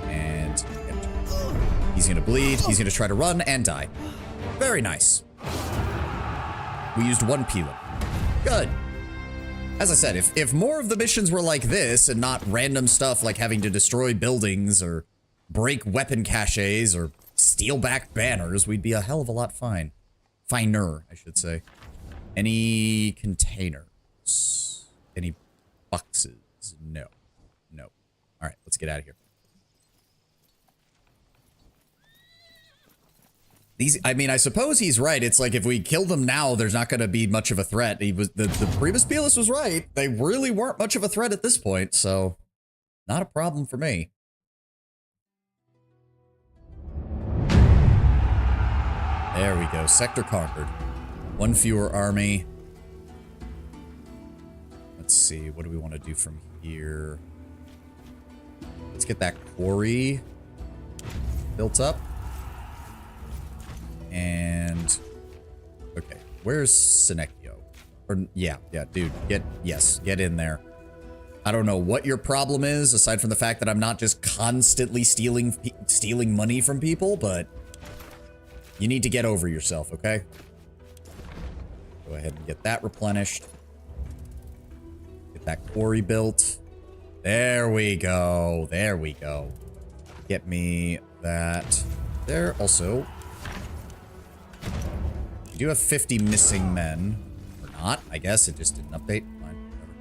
And he's gonna bleed. He's gonna try to run and die. Very nice. We used 1 Peeler. Good. As I said, if more of the missions were like this and not random stuff like having to destroy buildings or break weapon caches or steal back banners, we'd be a hell of a lot finer, I should say. Any containers? Any boxes? No. No. All right, let's get out of here. These, I mean, I suppose he's right. It's like if we kill them now, there's not going to be much of a threat. He was the Priebus Pelis was right. They really weren't much of a threat at this point, so not a problem for me. There we go. Sector conquered. 1 fewer army. Let's see. What do we want to do from here? Let's get that quarry built up. And... okay. Where's Senecchio? Or, yeah, dude. Get in there. I don't know what your problem is, aside from the fact that I'm not just constantly stealing money from people, but... you need to get over yourself, okay? Go ahead and get that replenished. Get that quarry built. There we go. There we go. Get me that there. Also, you do have 50 missing men. Or not, I guess. It just didn't update. Fine, whatever.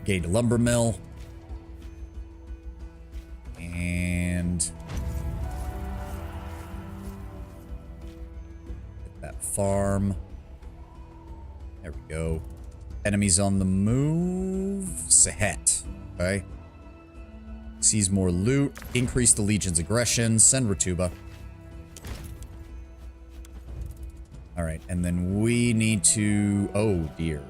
Gained a lumber mill. And... that farm. There we go. Enemies on the move. Sahet. Okay. Seize more loot. Increase the Legion's aggression. Send Ratuba. Alright, and then we need to... oh, dear.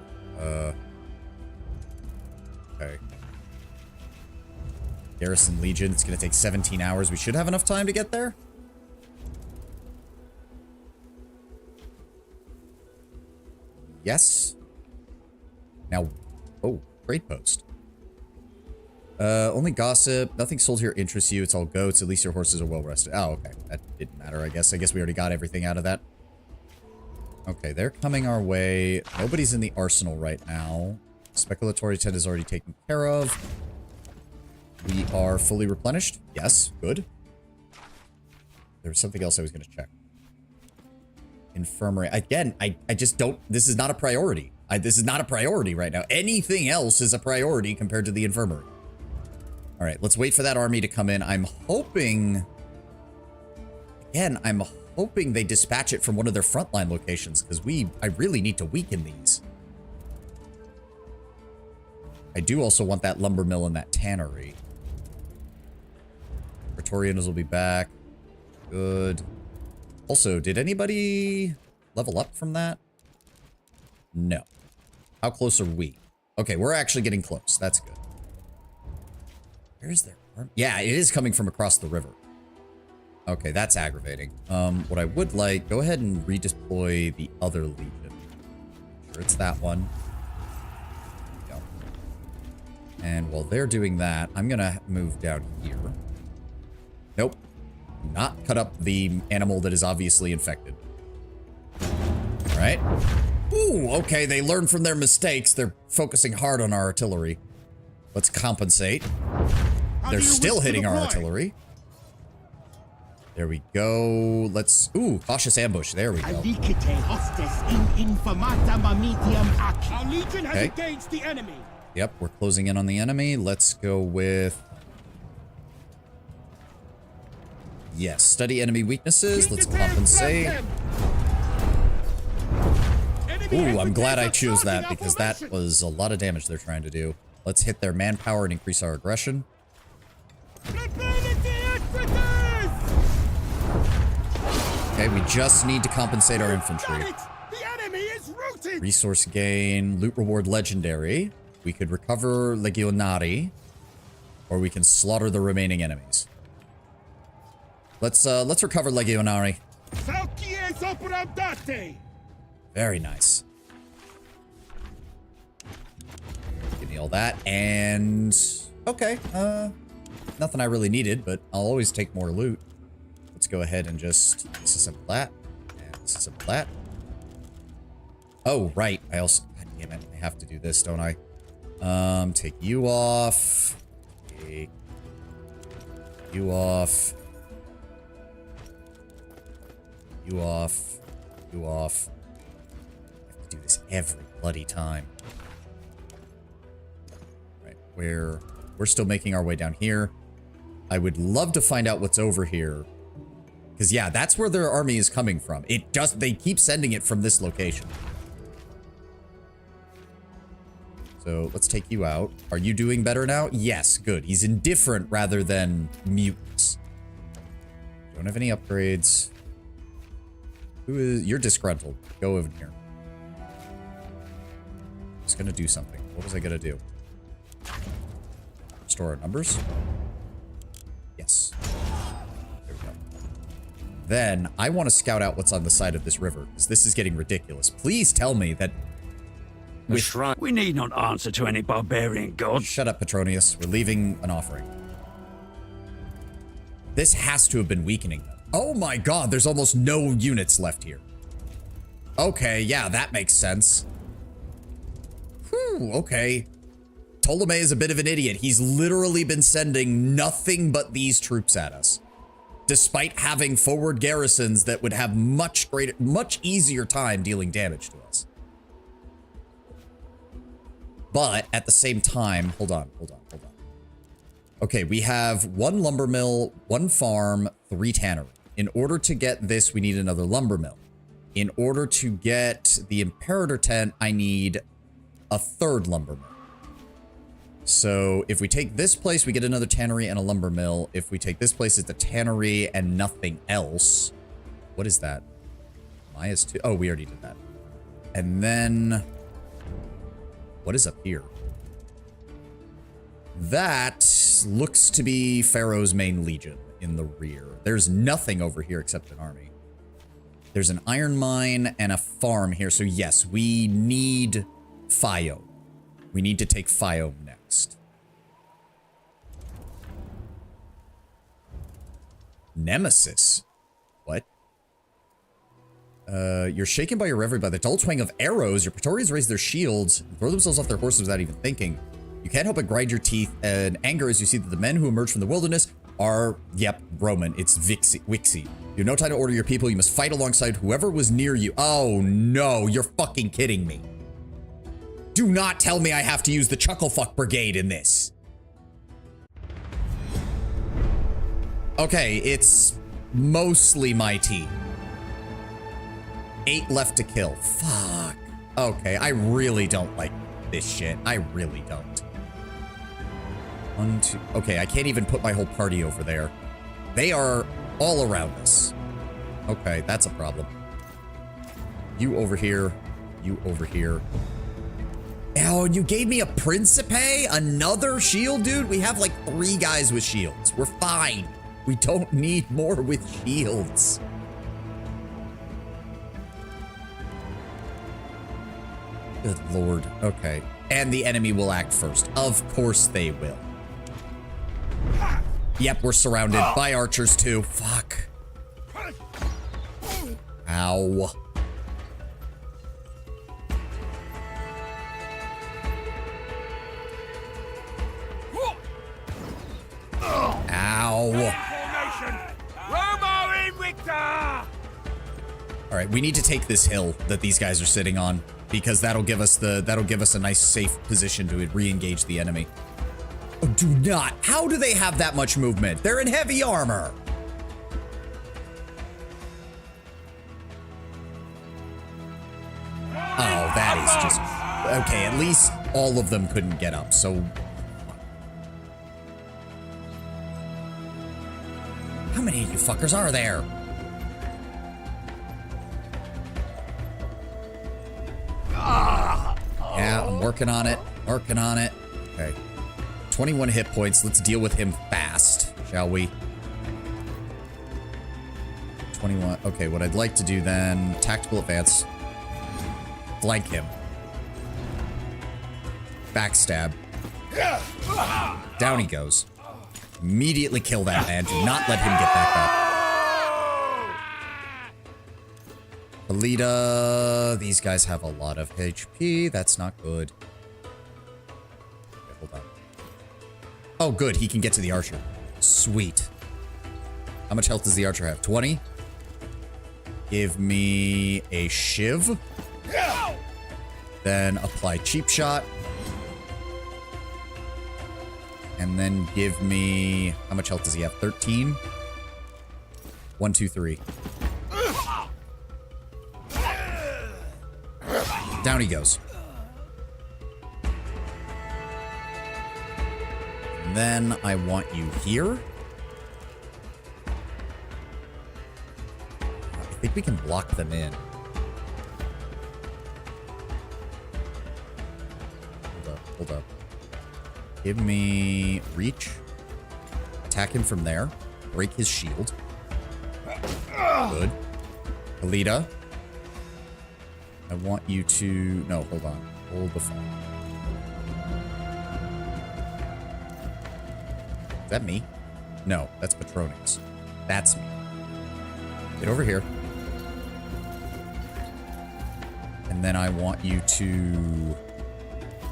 Okay. Garrison Legion. It's gonna take 17 hours. We should have enough time to get there. Yes. Now, oh, trade post. Only gossip. Nothing sold here interests you. It's all goats. At least your horses are well rested. Oh, okay. That didn't matter, I guess. I guess we already got everything out of that. Okay, they're coming our way. Nobody's in the arsenal right now. Speculatory tent is already taken care of. We are fully replenished. Yes, good. there was something else I was going to check. Infirmary. Again, I just don't... This is not a priority. This is not a priority right now. Anything else is a priority compared to the infirmary. All right, let's wait for that army to come in. I'm hoping... Again, I'm hoping they dispatch it from one of their frontline locations, because I really need to weaken these. I do also want that lumber mill and that tannery. Praetorians will be back. Good. Also, did anybody level up from that? No. How close are we? Okay, we're actually getting close. That's good. Where's their arm? Yeah, it is coming from across the river. Okay, that's aggravating. What I would like, go ahead and redeploy the other legion. Sure, it's that one. There we go. And while they're doing that, I'm gonna move down here. Nope. Not cut up the animal that is obviously infected. All right. Ooh, okay, they learned from their mistakes. They're focusing hard on our artillery. Let's compensate. They're still hitting our artillery. There we go. Let's... Ooh, cautious ambush. There we go. Our legion has engaged the enemy. Yep, we're closing in on the enemy. Let's go with... Yes, study enemy weaknesses. Let's compensate. Ooh, I'm glad I chose that because that was a lot of damage they're trying to do. Let's hit their manpower and increase our aggression. Okay, we just need to compensate our infantry. Resource gain, loot reward legendary. We could recover legionari, or we can slaughter the remaining enemies. Let's recover legionari. Very nice. Give me all that, and okay, nothing I really needed, but I'll always take more loot. Let's go ahead and just disassemble that, and disassemble that. Oh, right, I also, god damn it, I have to do this, don't I? Take you off. Take you off. You off. You off. I have to do this every bloody time. Right, we're still making our way down here. I would love to find out what's over here. Because, yeah, that's where their army is coming from. They keep sending it from this location. So, let's take you out. Are you doing better now? Yes, good. He's indifferent rather than mutants. Don't have any upgrades. You're disgruntled. Go over here. Just gonna do something. What was I gonna do? Restore our numbers? Yes. There we go. Then, I want to scout out what's on the side of this river, because this is getting ridiculous. Please tell me that... We need not answer to any barbarian god. Shut up, Petronius. We're leaving an offering. This has to have been weakening them. Oh my god, there's almost no units left here. Okay, yeah, that makes sense. Whew, okay. Ptolemy is a bit of an idiot. He's literally been sending nothing but these troops at us. Despite having forward garrisons that would have much easier time dealing damage to us. But at the same time, hold on. Okay, we have 1 lumber mill, 1 farm, 3 tannery. In order to get this, we need another lumber mill. In order to get the Imperator tent, I need a 3rd lumber mill. So if we take this place, we get another tannery and a lumber mill. If we take this place, it's a tannery and nothing else. What is that? Maya's 2. Oh, we already did that. And then... what is up here? That looks to be Pharaoh's main legion in the rear. There's nothing over here except an army. There's an iron mine and a farm here. So yes, we need Phio. We need to take Phio next. Nemesis? What? You're shaken by your reverie by the dull twang of arrows. Your Praetorians raise their shields and throw themselves off their horses without even thinking. You can't help but grind your teeth and anger as you see that the men who emerge from the wilderness Yep, Roman. It's Wixie. You have no time to order your people. You must fight alongside whoever was near you. Oh, no. You're fucking kidding me. Do not tell me I have to use the Chucklefuck Brigade in this. Okay, it's mostly my team. 8 left to kill. Fuck. Okay, I really don't like this shit. I really don't. 1, 2. Okay, I can't even put my whole party over there. They are all around us. Okay, that's a problem. You over here. You over here. Oh, and you gave me a Principe? Another shield, dude? We have like 3 guys with shields. We're fine. We don't need more with shields. Good lord. Okay. And the enemy will act first. Of course they will. Yep, we're surrounded by archers too. Fuck. Ow. Ow. All right, we need to take this hill that these guys are sitting on because that'll give us a nice safe position to re-engage the enemy. Oh, do not. How do they have that much movement? They're in heavy armor. Oh, that is just okay. At least all of them couldn't get up. So how many of you fuckers are there? Yeah, I'm working on it. Working on it. Okay. 21 hit points. Let's deal with him fast, shall we? 21. Okay, what I'd like to do then, tactical advance. Flank him. Backstab. Down he goes. Immediately kill that man. Do not let him get back up. Alita, these guys have a lot of HP. That's not good. Okay, hold on. Oh, good. He can get to the archer. Sweet. How much health does the archer have? 20? Give me a shiv. Then apply cheap shot. And then give me... How much health does he have? 13? 1, 2, 3. Down he goes. And then I want you here. I think we can block them in. Hold up. Give me reach. Attack him from there. Break his shield. Good. Alita. I want you to... No, hold on. Hold the phone. Is that me? No, that's Petronius. That's me. Get over here. And then I want you to...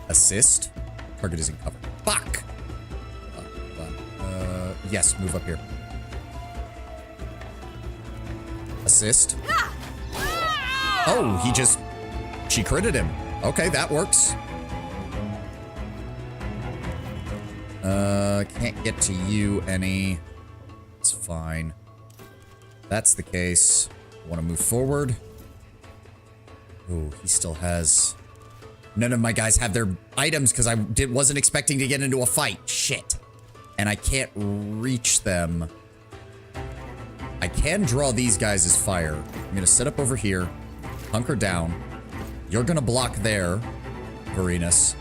assist. Target is in cover. Fuck! Hold on. Yes, move up here. Assist. Oh, he just... She critted him. Okay, that works. Can't get to you any. It's fine. That's the case. Want to move forward. Ooh, he still has... None of my guys have their items because I wasn't expecting to get into a fight. Shit. And I can't reach them. I can draw these guys as fire. I'm going to set up over here. Hunker down. You're going to block there, Varinus.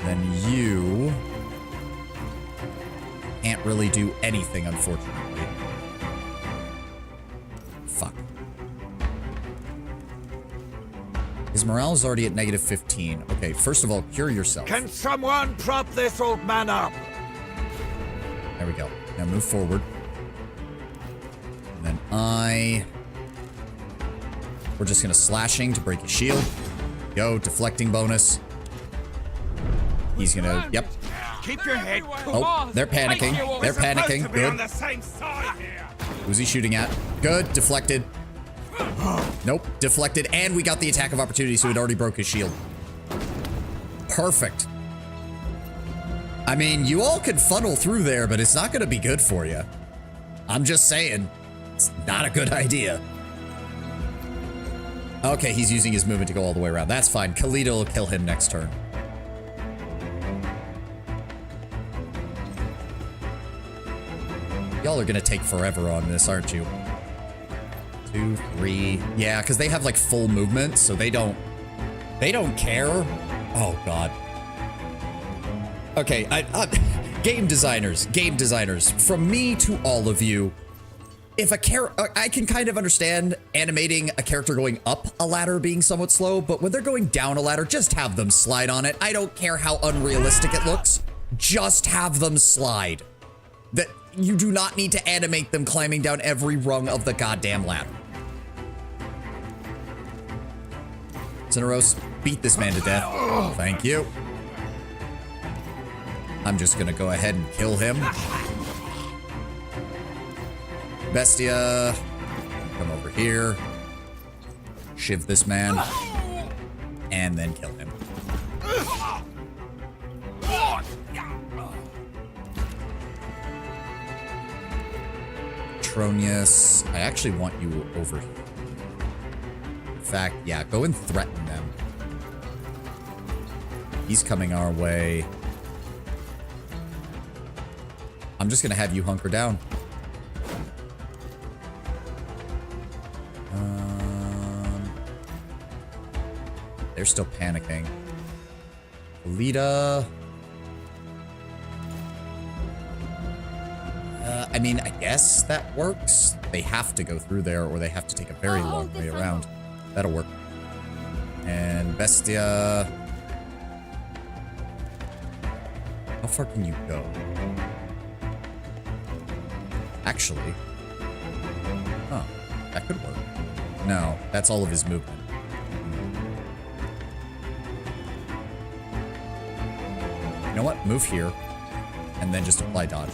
Then you can't really do anything, unfortunately. Fuck. His morale is already at -15. Okay, first of all, cure yourself. Can someone prop this old man up? There we go. Now move forward. And then we're just gonna slashing to break his shield. Go, deflecting bonus. He's gonna, yep. Keep your head cool. Oh, they're panicking. They're panicking. On Good. the same side here. Who's he shooting at? Good. Deflected. Nope. Deflected. And we got the attack of opportunity, so it already broke his shield. Perfect. I mean, you all could funnel through there, but it's not going to be good for you. I'm just saying. It's not a good idea. Okay, he's using his movement to go all the way around. That's fine. Khalida will kill him next turn. Y'all are gonna take forever on this, aren't you? 2, 3. Yeah, because they have like full movement, so they don't care. Oh God. Okay, game designers, from me to all of you, if I can kind of understand animating a character going up a ladder being somewhat slow, but when they're going down a ladder, just have them slide on it. I don't care how unrealistic it looks. Just have them slide. That you do not need to animate them climbing down every rung of the goddamn ladder. Cineros, beat this man to death. Thank you. I'm just gonna go ahead and kill him. Bestia, come over here. Shiv this man. And then kill him. Tronius, I actually want you over here. In fact, yeah, go and threaten them. He's coming our way. I'm just gonna have you hunker down. They're still panicking. Alita. I mean, I guess that works. They have to go through there, or they have to take a very long way around. That'll work. And Bestia. How far can you go? Actually. Huh. That could work. No, that's all of his movement. You know what? Move here. And then just apply dodge.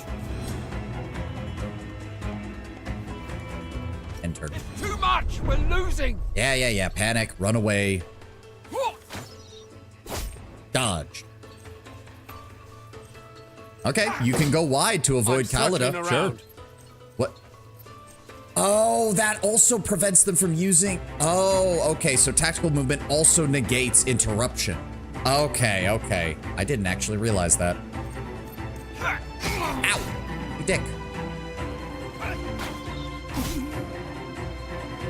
And turn. Too much! We're losing! Yeah. Panic. Run away. Dodge. Okay, you can go wide to avoid Khalida. Sure. What? Oh, that also prevents them from using... Oh, okay, so tactical movement also negates interruption. Okay. I didn't actually realize that. Ow! You dick.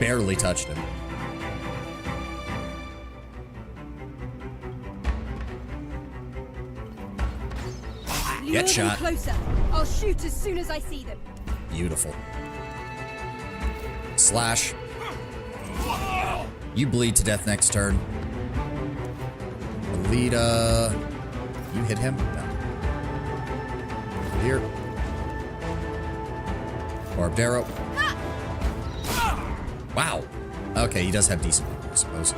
Barely touched him. Get shot. Closer. I'll shoot as soon as I see them. Beautiful. Slash. You bleed to death next turn. Alita. You hit him? No. Here. Barbed arrow. Wow. Okay, he does have decent armor, I suppose.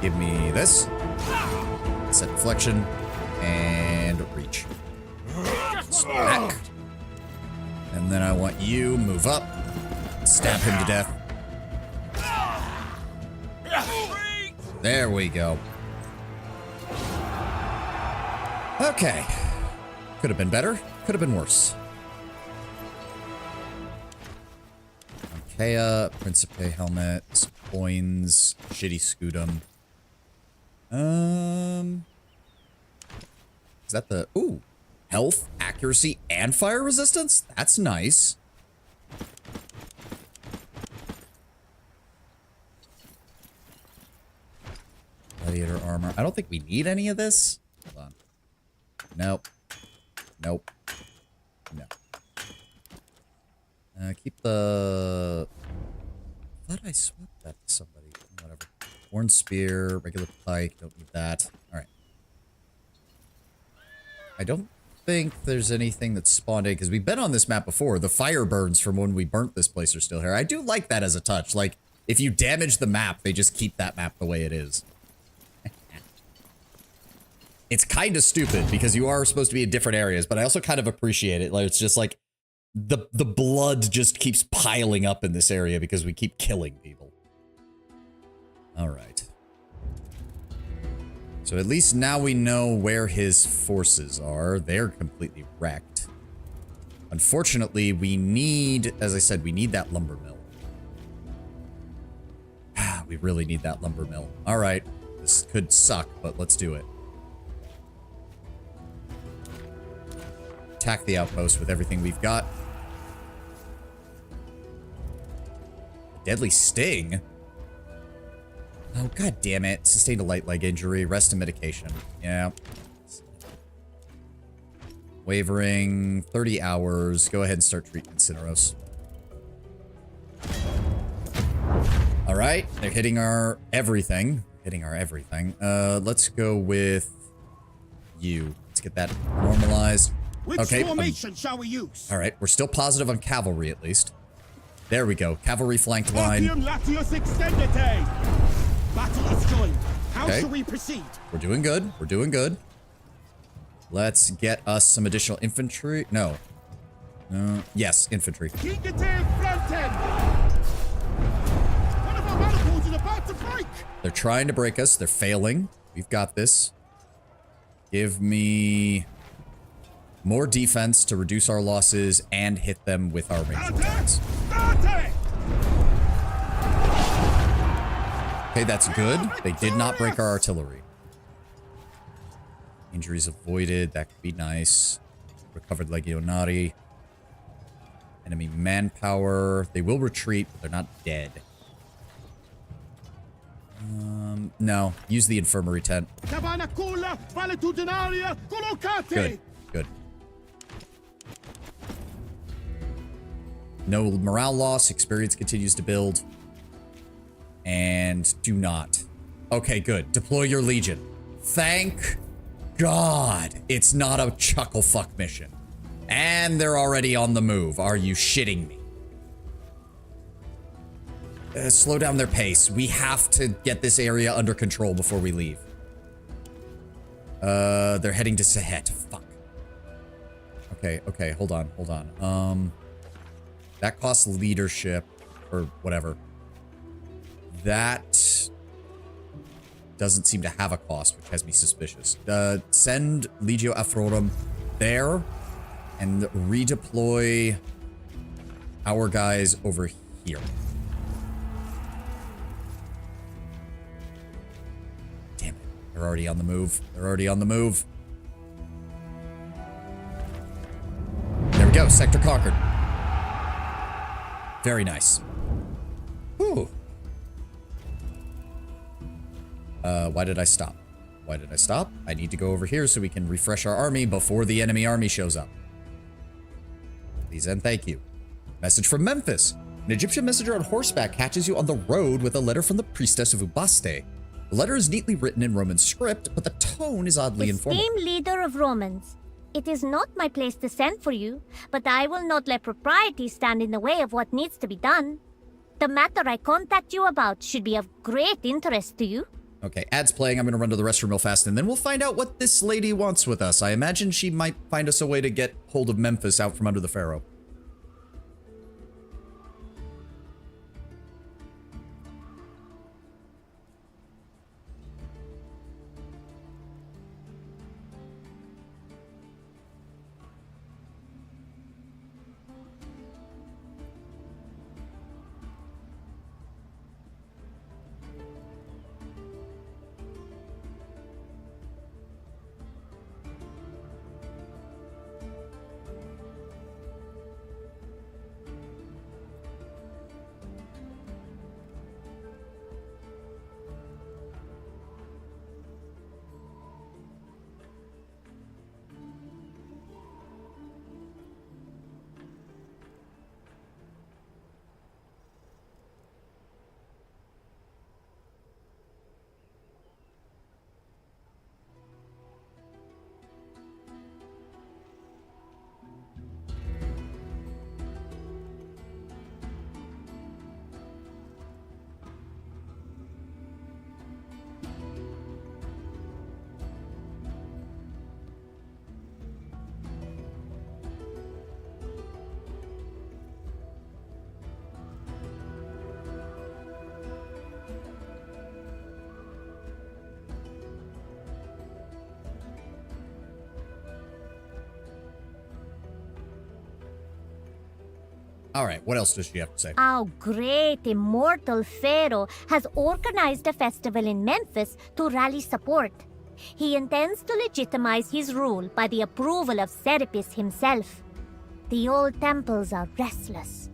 Give me this. Set deflection. And reach. Smack. And then I want you move up. Stab him to death. There we go. Okay. Could have been better. Could have been worse. Archaea, Principe helmet, coins, shitty Scudum. Is that the... Ooh. Health, accuracy, and fire resistance? That's nice. Gladiator armor. I don't think we need any of this. Hold on. Nope. No. Keep the... I thought I swapped that to somebody. Whatever. Horn spear, regular pike. Don't need that. All right. I don't think there's anything that's spawned in, because we've been on this map before. The fire burns from when we burnt this place are still here. I do like that as a touch. Like, if you damage the map, they just keep that map the way it is. It's kind of stupid because you are supposed to be in different areas, but I also kind of appreciate it. Like, it's just like the blood just keeps piling up in this area because we keep killing people. All right. So at least now we know where his forces are. They're completely wrecked. Unfortunately, we need, as I said, we need that lumber mill. We really need that lumber mill. All right. This could suck, but let's do it. Attack the outpost with everything we've got. Deadly sting? Oh, god damn it. Sustained a light leg injury. Rest and medication. Yeah. Wavering. 30 hours. Go ahead and start treating Cineros. Alright. They're hitting our everything. Hitting our everything. Let's go with you. Let's get that normalized. Which formation shall we use? Alright. We're still positive on cavalry, at least. There we go. Cavalry flanked line. Latius extendite. Battle is joined. How shall we proceed? We're doing good. We're doing good. Let's get us some additional infantry. No. Yes, infantry. One of our manacles is about to break. They're trying to break us. They're failing. We've got this. Give me more defense to reduce our losses and hit them with our ranged attacks. Okay, that's good. They did not break our artillery. Injuries avoided. That could be nice. Recovered Legionari. Enemy manpower. They will retreat, but they're not dead. No. Use the infirmary tent. Good. Good. No morale loss. Experience continues to build. And do not. Okay, good. Deploy your legion. Thank God it's not a chuckle fuck mission. And they're already on the move. Are you shitting me? Slow down their pace. We have to get this area under control before we leave. They're heading to Sahet. Fuck. Okay, hold on. That costs leadership or whatever. That doesn't seem to have a cost, which has me suspicious. Send Legio Afrorum there and redeploy our guys over here. Damn it. They're already on the move. They're already on the move. There we go. Sector conquered. Very nice. Ooh. Why did I stop? Why did I stop? I need to go over here so we can refresh our army before the enemy army shows up. Please and thank you. Message from Memphis. An Egyptian messenger on horseback catches you on the road with a letter from the priestess of Ubaste. The letter is neatly written in Roman script, but the tone is oddly informal. Esteemed leader of Romans, it is not my place to send for you, but I will not let propriety stand in the way of what needs to be done. The matter I contact you about should be of great interest to you. Okay, ad's playing. I'm going to run to the restroom real fast, and then we'll find out what this lady wants with us. I imagine she might find us a way to get hold of Memphis out from under the Pharaoh. All right, what else does she have to say? Our great immortal pharaoh has organized a festival in Memphis to rally support. He intends to legitimize his rule by the approval of Serapis himself. The old temples are restless.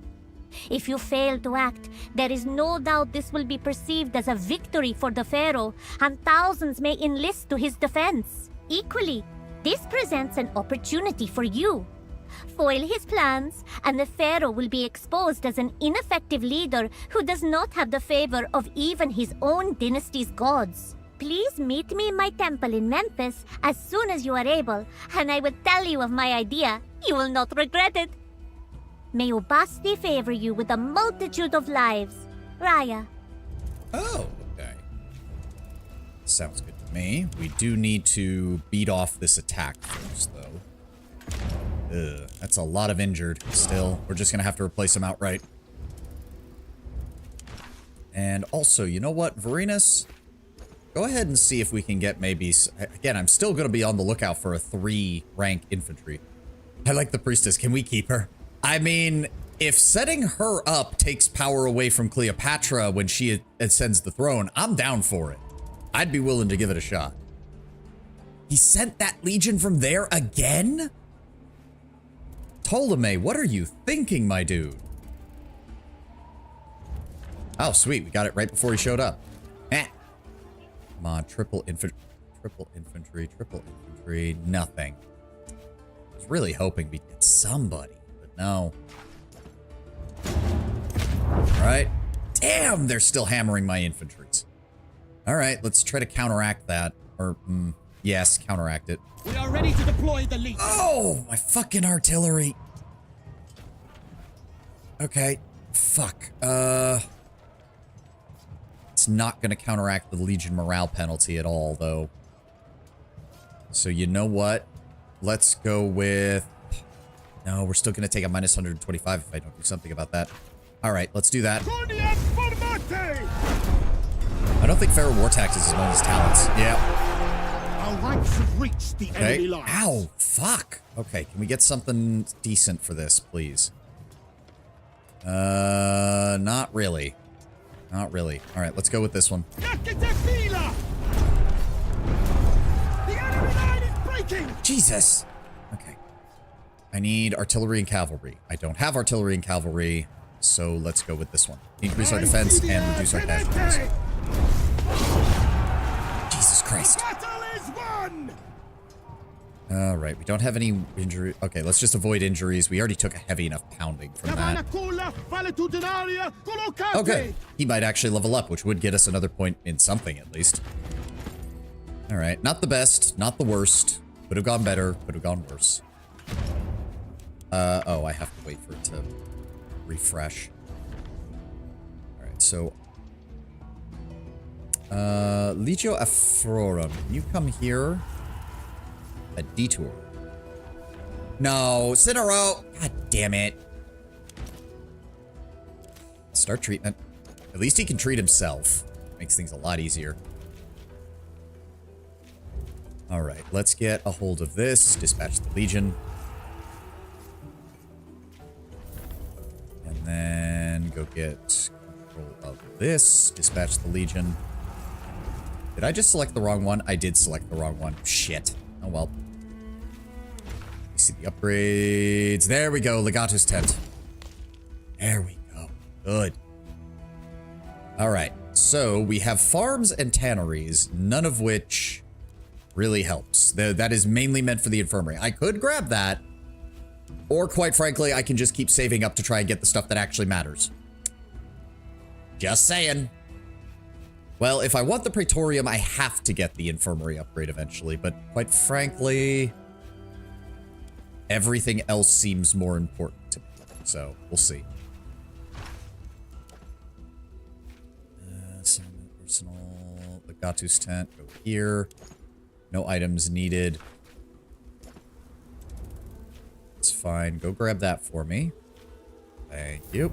If you fail to act, there is no doubt this will be perceived as a victory for the pharaoh, and thousands may enlist to his defense. Equally, this presents an opportunity for you. Foil his plans, and the pharaoh will be exposed as an ineffective leader who does not have the favor of even his own dynasty's gods. Please meet me in my temple in Memphis as soon as you are able, and I will tell you of my idea. You will not regret it. May Ubasti favor you with a multitude of lives. Raya. Oh, okay. Sounds good to me. We do need to beat off this attack first, though. Ugh, that's a lot of injured still. We're just going to have to replace them outright. And also, you know what, Varinus? Go ahead and see if we can get maybe... Again, I'm still going to be on the lookout for a 3-rank infantry. I like the priestess. Can we keep her? I mean, if setting her up takes power away from Cleopatra when she ascends the throne, I'm down for it. I'd be willing to give it a shot. He sent that legion from there again? Ptolemy, what are you thinking, my dude? Oh, sweet. We got it right before he showed up. Eh. Come on, triple infantry, nothing. I was really hoping we'd get somebody, but no. All right. Damn, they're still hammering my infantries. All right, let's try to counteract that. Or, yes, counteract it. We are ready to deploy the legion. Oh, my fucking artillery. Okay. Fuck. It's not going to counteract the Legion morale penalty at all, though. So you know what? Let's go with... No, we're still going to take a minus 125 if I don't do something about that. All right, let's do that. I don't think Pharaoh War Tax is one of his talents. Yeah. Our ranks have reached the enemy lines. Ow, fuck. Okay, can we get something decent for this, please? Not really. Not really. All right, let's go with this one. The enemy line is breaking. Jesus. Okay. I need artillery and cavalry. I don't have artillery and cavalry, so let's go with this one. Increase our defense and reduce our casualties. Jesus Christ. All right, we don't have any injury. Okay, let's just avoid injuries. We already took a heavy enough pounding from that. Okay, he might actually level up, which would get us another point in something at least. All right, not the best, not the worst. Could have gone better, could have gone worse. Oh, I have to wait for it to refresh. All right, so Legio Afrorum, can you come here? A detour. No, Citaro. God damn it. Start treatment. At least he can treat himself. Makes things a lot easier. All right, let's get a hold of this. Dispatch the Legion. And then go get control of this. Dispatch the Legion. Did I just select the wrong one? I did select the wrong one. Shit. Oh well. You see the upgrades. There we go. Legato's tent. There we go. Good. All right. So we have farms and tanneries, none of which really helps. That is mainly meant for the infirmary. I could grab that, or quite frankly, I can just keep saving up to try and get the stuff that actually matters. Just saying. Well, if I want the Praetorium, I have to get the infirmary upgrade eventually, but quite frankly, everything else seems more important to me, so we'll see. Personal, Legatu's tent, go here. No items needed. It's fine. Go grab that for me. Thank you.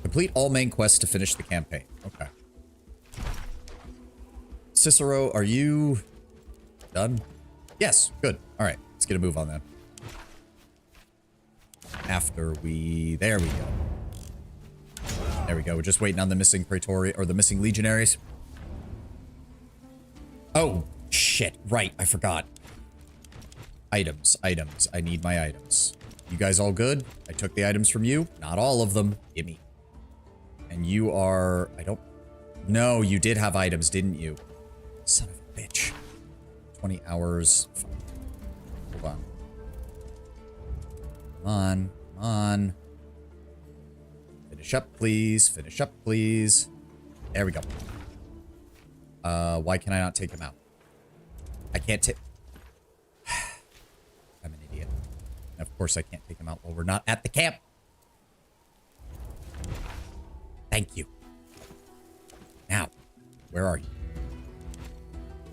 Complete all main quests to finish the campaign. Okay. Cicero, are you done? Yes, good. All right, let's get a move on that. After we... There we go. There we go. We're just waiting on the missing Praetorian, or the missing legionaries. Oh, shit. Right, I forgot. Items. I need my items. You guys all good? I took the items from you. Not all of them. Gimme. And you are... No, you did have items, didn't you? Son of a bitch. 20 hours. Hold on. Come on. Finish up, please. Finish up, please. There we go. Why can I not take him out? I can't take... I'm an idiot. And of course I can't take him out while we're not at the camp. Thank you. Now, where are you?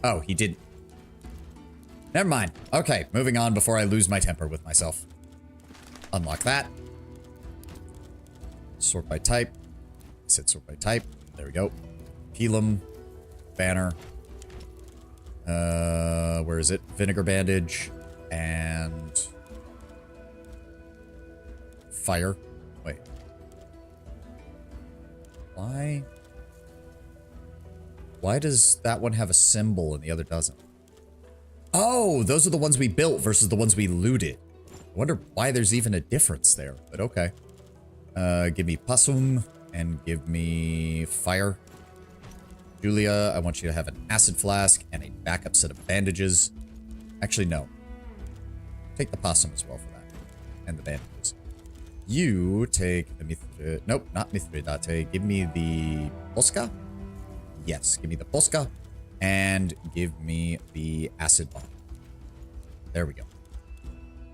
Oh, he didn't. Never mind. Okay, moving on before I lose my temper with myself. Unlock that. Sort by type. I said sort by type. There we go. Pelum. Banner. Where is it? Vinegar bandage. And... fire. Wait. Why does that one have a symbol and the other doesn't? Oh, those are the ones we built versus the ones we looted. I wonder why there's even a difference there, but okay. Give me possum and give me fire. Julia, I want you to have an acid flask and a backup set of bandages. Actually, no. Take the possum as well for that. And the bandages. You take the Mithridate. Nope, not Mithridate. Give me the Posca. Yes, give me the Posca. And give me the acid bomb. There we go.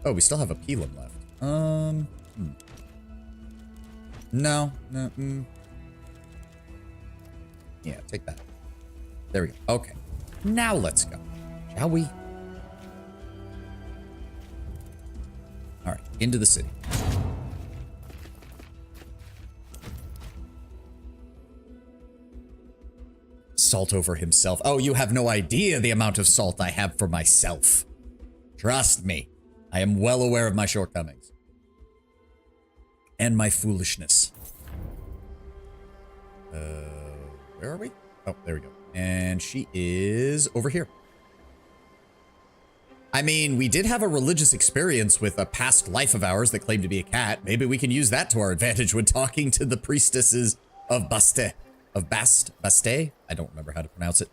Oh, we still have a Pelum left. No. Yeah, take that. There we go. Okay. Now let's go. Shall we? Alright, into the city. Salt over himself. Oh, you have no idea the amount of salt I have for myself. Trust me. I am well aware of my shortcomings. And my foolishness. Where are we? Oh, there we go. And she is over here. I mean, we did have a religious experience with a past life of ours that claimed to be a cat. Maybe we can use that to our advantage when talking to the priestesses of Baste. Baste? I don't remember how to pronounce it.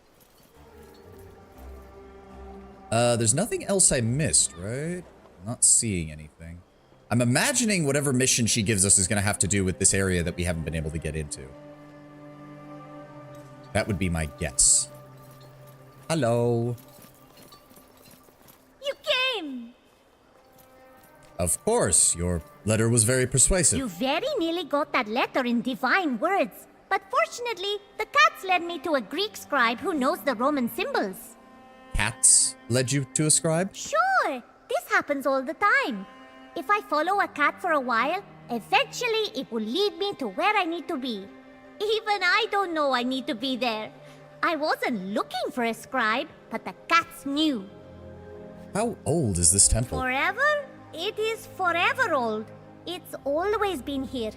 There's nothing else I missed, right? I'm not seeing anything. I'm imagining whatever mission she gives us is going to have to do with this area that we haven't been able to get into. That would be my guess. Hello. You came! Of course, your letter was very persuasive. You very nearly got that letter in divine words. But fortunately, the cats led me to a Greek scribe who knows the Roman symbols. Cats led you to a scribe? Sure! This happens all the time. If I follow a cat for a while, eventually it will lead me to where I need to be. Even I don't know I need to be there. I wasn't looking for a scribe, but the cats knew. How old is this temple? Forever? It is forever old. It's always been here.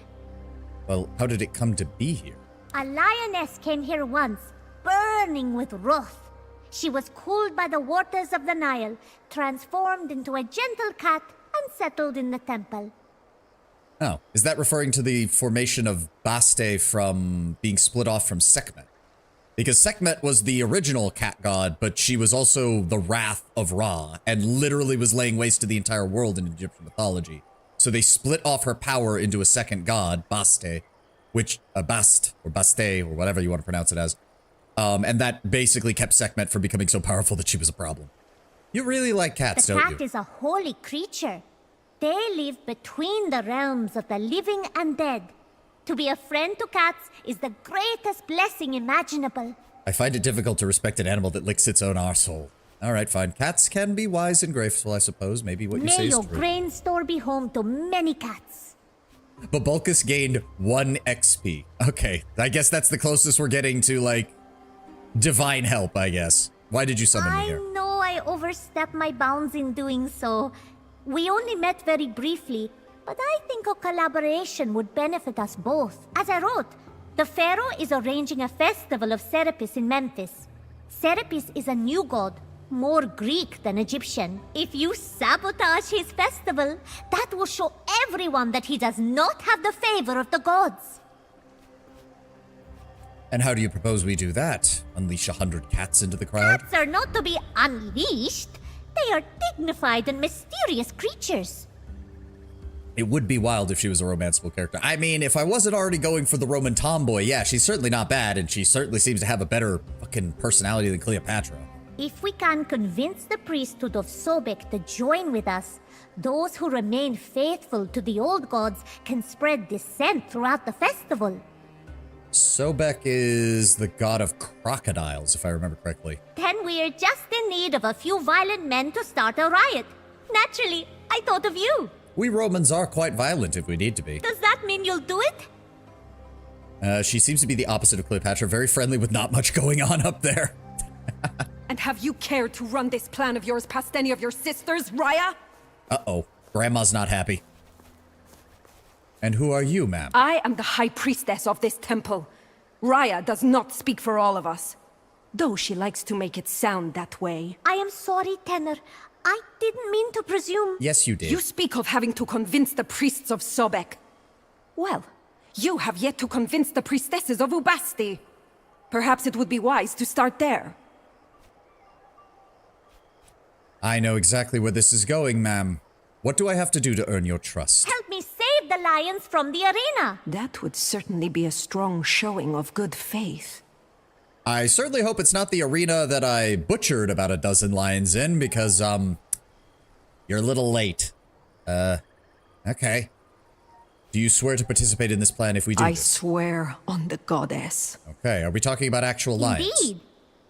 Well, how did it come to be here? A lioness came here once, burning with wrath. She was cooled by the waters of the Nile, transformed into a gentle cat, and settled in the temple. Oh, is that referring to the formation of Baste from being split off from Sekhmet? Because Sekhmet was the original cat god, but she was also the wrath of Ra, and literally was laying waste to the entire world in Egyptian mythology. So they split off her power into a second god, Baste, which, Bast, or Baste, or whatever you want to pronounce it as. And that basically kept Sekhmet from becoming so powerful that she was a problem. You really like cats, don't you? The cat is a holy creature. They live between the realms of the living and dead. To be a friend to cats is the greatest blessing imaginable. I find it difficult to respect an animal that licks its own arsehole. Alright, fine. Cats can be wise and graceful, I suppose. Maybe what you say May is your true. grain store be home to many cats. Babulkus gained 1 XP. Okay, I guess that's the closest we're getting to, like, divine help, I guess. Why did you summon me here? I know I overstepped my bounds in doing so. We only met very briefly, but I think a collaboration would benefit us both. As I wrote, The pharaoh is arranging a festival of Serapis in Memphis. Serapis is a new god, more Greek than Egyptian. If you sabotage his festival, that will show everyone that he does not have the favor of the gods. And how do you propose we do that? Unleash 100 cats into the crowd? Cats are not to be unleashed. They are dignified and mysterious creatures. It would be wild if she was a romanceable character. I mean, if I wasn't already going for the Roman tomboy, yeah, she's certainly not bad, and she certainly seems to have a better fucking personality than Cleopatra. If we can convince the priesthood of Sobek to join with us, those who remain faithful to the old gods can spread dissent throughout the festival. Sobek is the god of crocodiles, if I remember correctly. Then we're just in need of a few violent men to start a riot. Naturally, I thought of you. We Romans are quite violent if we need to be. Does that mean you'll do it? She seems to be the opposite of Cleopatra, very friendly with not much going on up there. And have you cared to run this plan of yours past any of your sisters, Raya? Uh-oh. Grandma's not happy. And who are you, ma'am? I am the high priestess of this temple. Raya does not speak for all of us, though she likes to make it sound that way. I am sorry, Tenor. I didn't mean to presume. Yes, you did. You speak of having to convince the priests of Sobek. Well, you have yet to convince the priestesses of Ubasti. Perhaps it would be wise to start there. I know exactly where this is going, ma'am. What do I have to do to earn your trust? Help me save the lions from the arena. That would certainly be a strong showing of good faith. I certainly hope it's not the arena that I butchered about a dozen lions in, because, you're a little late. Okay. Do you swear to participate in this plan if we do I this? swear on the goddess. Okay, are we talking about actual lions? Indeed.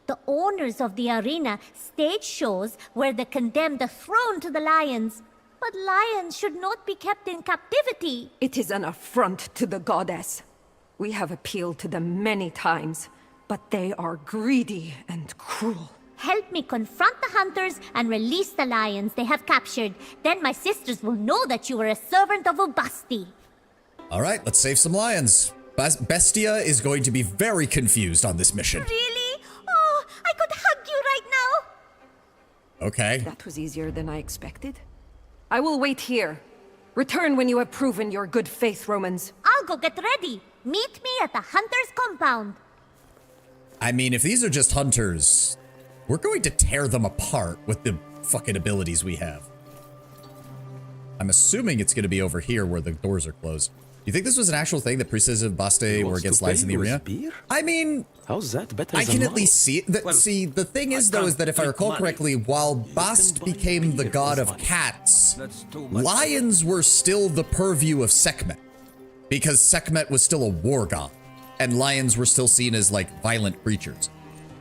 The owners of the arena stage shows where the condemned are thrown to the lions. But lions should not be kept in captivity. It is an affront to the goddess. We have appealed to them many times, but they are greedy and cruel. Help me confront the hunters and release the lions they have captured. Then my sisters will know that you are a servant of Ubasti. All right, let's save some lions. Bestia is going to be very confused on this mission. Really? Oh, I could hug you right now. Okay. That was easier than I expected. I will wait here. Return when you have proven your good faith, Romans. I'll go get ready. Meet me at the hunter's compound. I mean, if these are just hunters, we're going to tear them apart with the fucking abilities we have. I'm assuming it's going to be over here where the doors are closed. You think this was an actual thing that priestesses of Baste were against lions in the arena? I mean, how's that better? I can at least see it. See, the thing is, though, is that if I recall correctly, while Bast became the god of cats, lions were still the purview of Sekhmet, because Sekhmet was still a war god, and lions were still seen as, like, violent creatures.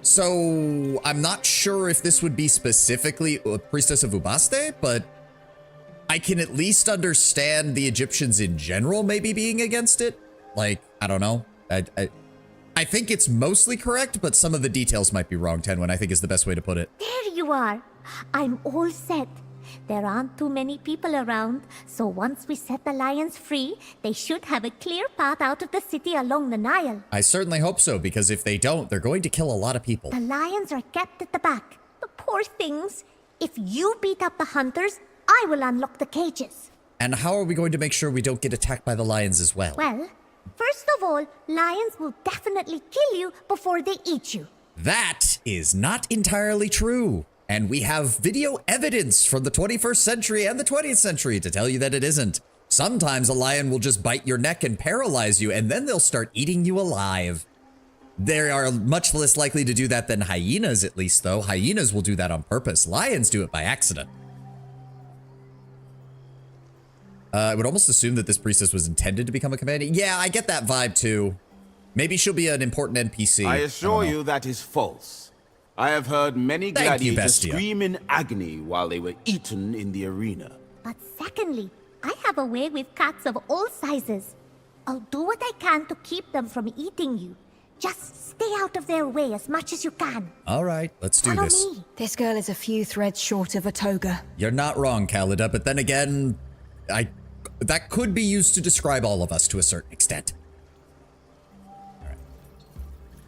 So, I'm not sure if this would be specifically a priestess of Ubaste, but I can at least understand the Egyptians in general maybe being against it. Like, I don't know. I think it's mostly correct, but some of the details might be wrong, Tenwin, I think is the best way to put it. There you are. I'm all set. There aren't too many people around, so once we set the lions free, they should have a clear path out of the city along the Nile. I certainly hope so, because if they don't, they're going to kill a lot of people. The lions are kept at the back. The poor things. If you beat up the hunters, I will unlock the cages. And how are we going to make sure we don't get attacked by the lions as well? Well, first of all, lions will definitely kill you before they eat you. That is not entirely true. And we have video evidence from the 21st century and the 20th century to tell you that it isn't. Sometimes a lion will just bite your neck and paralyze you, and then they'll start eating you alive. They are much less likely to do that than hyenas, at least, though. Hyenas will do that on purpose. Lions do it by accident. I would almost assume that this priestess was intended to become a companion. Yeah, I get that vibe, too. Maybe she'll be an important NPC. I assure you that is false. I have heard many gladiators scream in agony while they were eaten in the arena. But secondly, I have a way with cats of all sizes. I'll do what I can to keep them from eating you. Just stay out of their way as much as you can. All right, let's do Follow this. me. This girl is a few threads short of a toga. You're not wrong, Kalida, but then again, that could be used to describe all of us to a certain extent.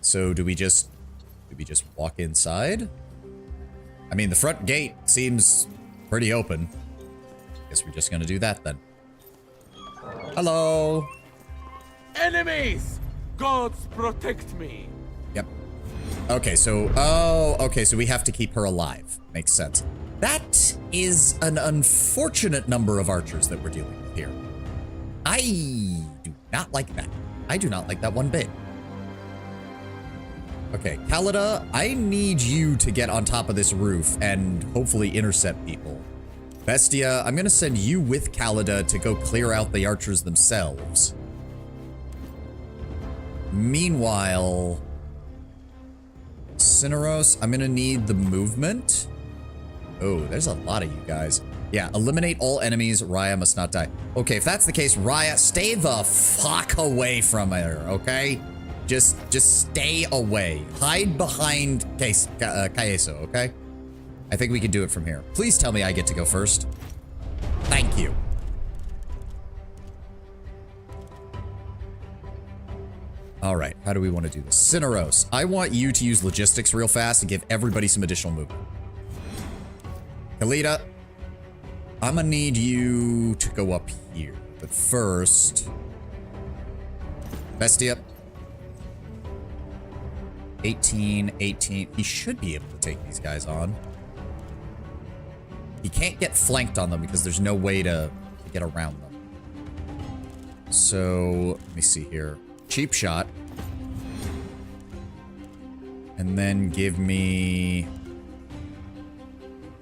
So do we just walk inside? I mean, the front gate seems pretty open. Guess we're just gonna do that then. Hello. Enemies! Gods protect me. Yep. Okay, so okay, so we have to keep her alive. Makes sense. That is an unfortunate number of archers that we're dealing with here. I do not like that. I do not like that one bit. Okay, Kalida, I need you to get on top of this roof and hopefully intercept people. Bestia, I'm gonna send you with Kalida to go clear out the archers themselves. Meanwhile, Cineros, I'm gonna need the movement. Oh, there's a lot of you guys. Yeah, eliminate all enemies. Raya must not die. Okay, if that's the case, Raya, stay the fuck away from her, okay? Just stay away. Hide behind Kaeso, okay? I think we can do it from here. Please tell me I get to go first. Thank you. All right, how do we want to do this? Cineros, I want you to use logistics real fast and give everybody some additional movement. Kalida, I'm gonna need you to go up here. But first, Bestia. 18, 18. He should be able to take these guys on. He can't get flanked on them because there's no way to get around them. So, let me see here. Cheap shot. And then give me...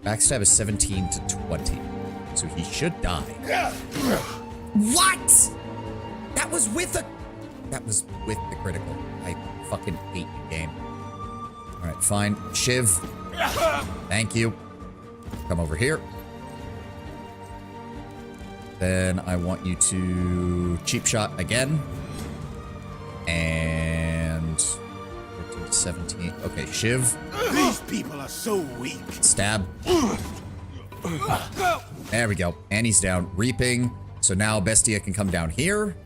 Backstab is 17 to 20. So he should die. What? That was with the critical. I fucking hate you, game. Alright, fine. Shiv. Thank you. Come over here. Then I want you to cheap shot again. And 14 to 17. Okay, Shiv. These people are so weak. Stab. There we go. And he's down. Reaping. So now Bestia can come down here.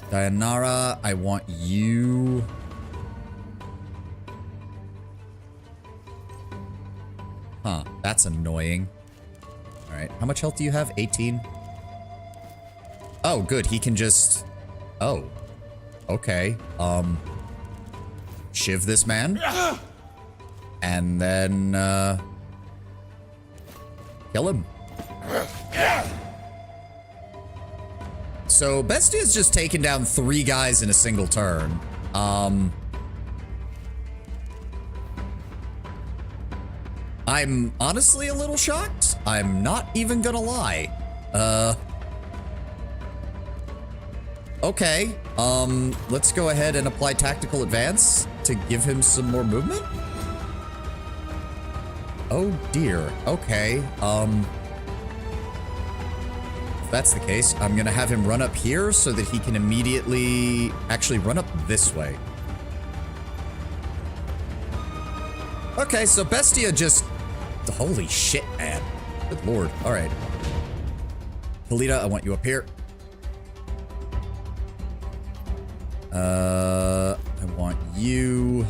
Dayanara, I want you... Huh, that's annoying. Alright, how much health do you have? 18? Oh, good, he can just... Oh. Okay, Shiv this man. And then, kill him. So, Bestia's just taken down 3 guys in a single turn. I'm honestly a little shocked. I'm not even gonna lie. Okay. Let's go ahead and apply tactical advance to give him some more movement. Oh dear. Okay. If that's the case, I'm gonna have him run up here so that he can immediately actually run up this way. Okay, so Bestia just... Holy shit, man. Good lord. All right. Kalida, I want you up here. I want you...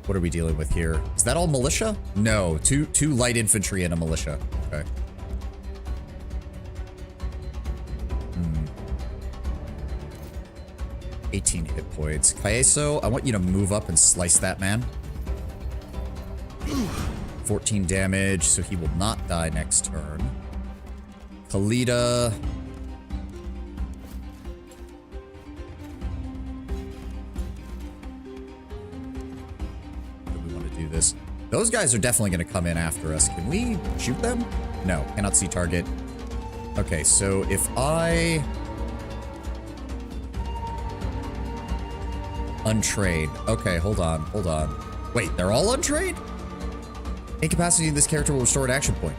What are we dealing with here? Is that all militia? No, two light infantry and a militia. Okay. 18 hit points. Kaeso, I want you to move up and slice that man. 14 damage, so he will not die next turn. Kalida. How do we want to do this? Those guys are definitely going to come in after us. Can we shoot them? No, cannot see target. Okay, so if I... Untrained. Okay, hold on. Wait, they're all untrained? Incapacity of this character will restore an action point.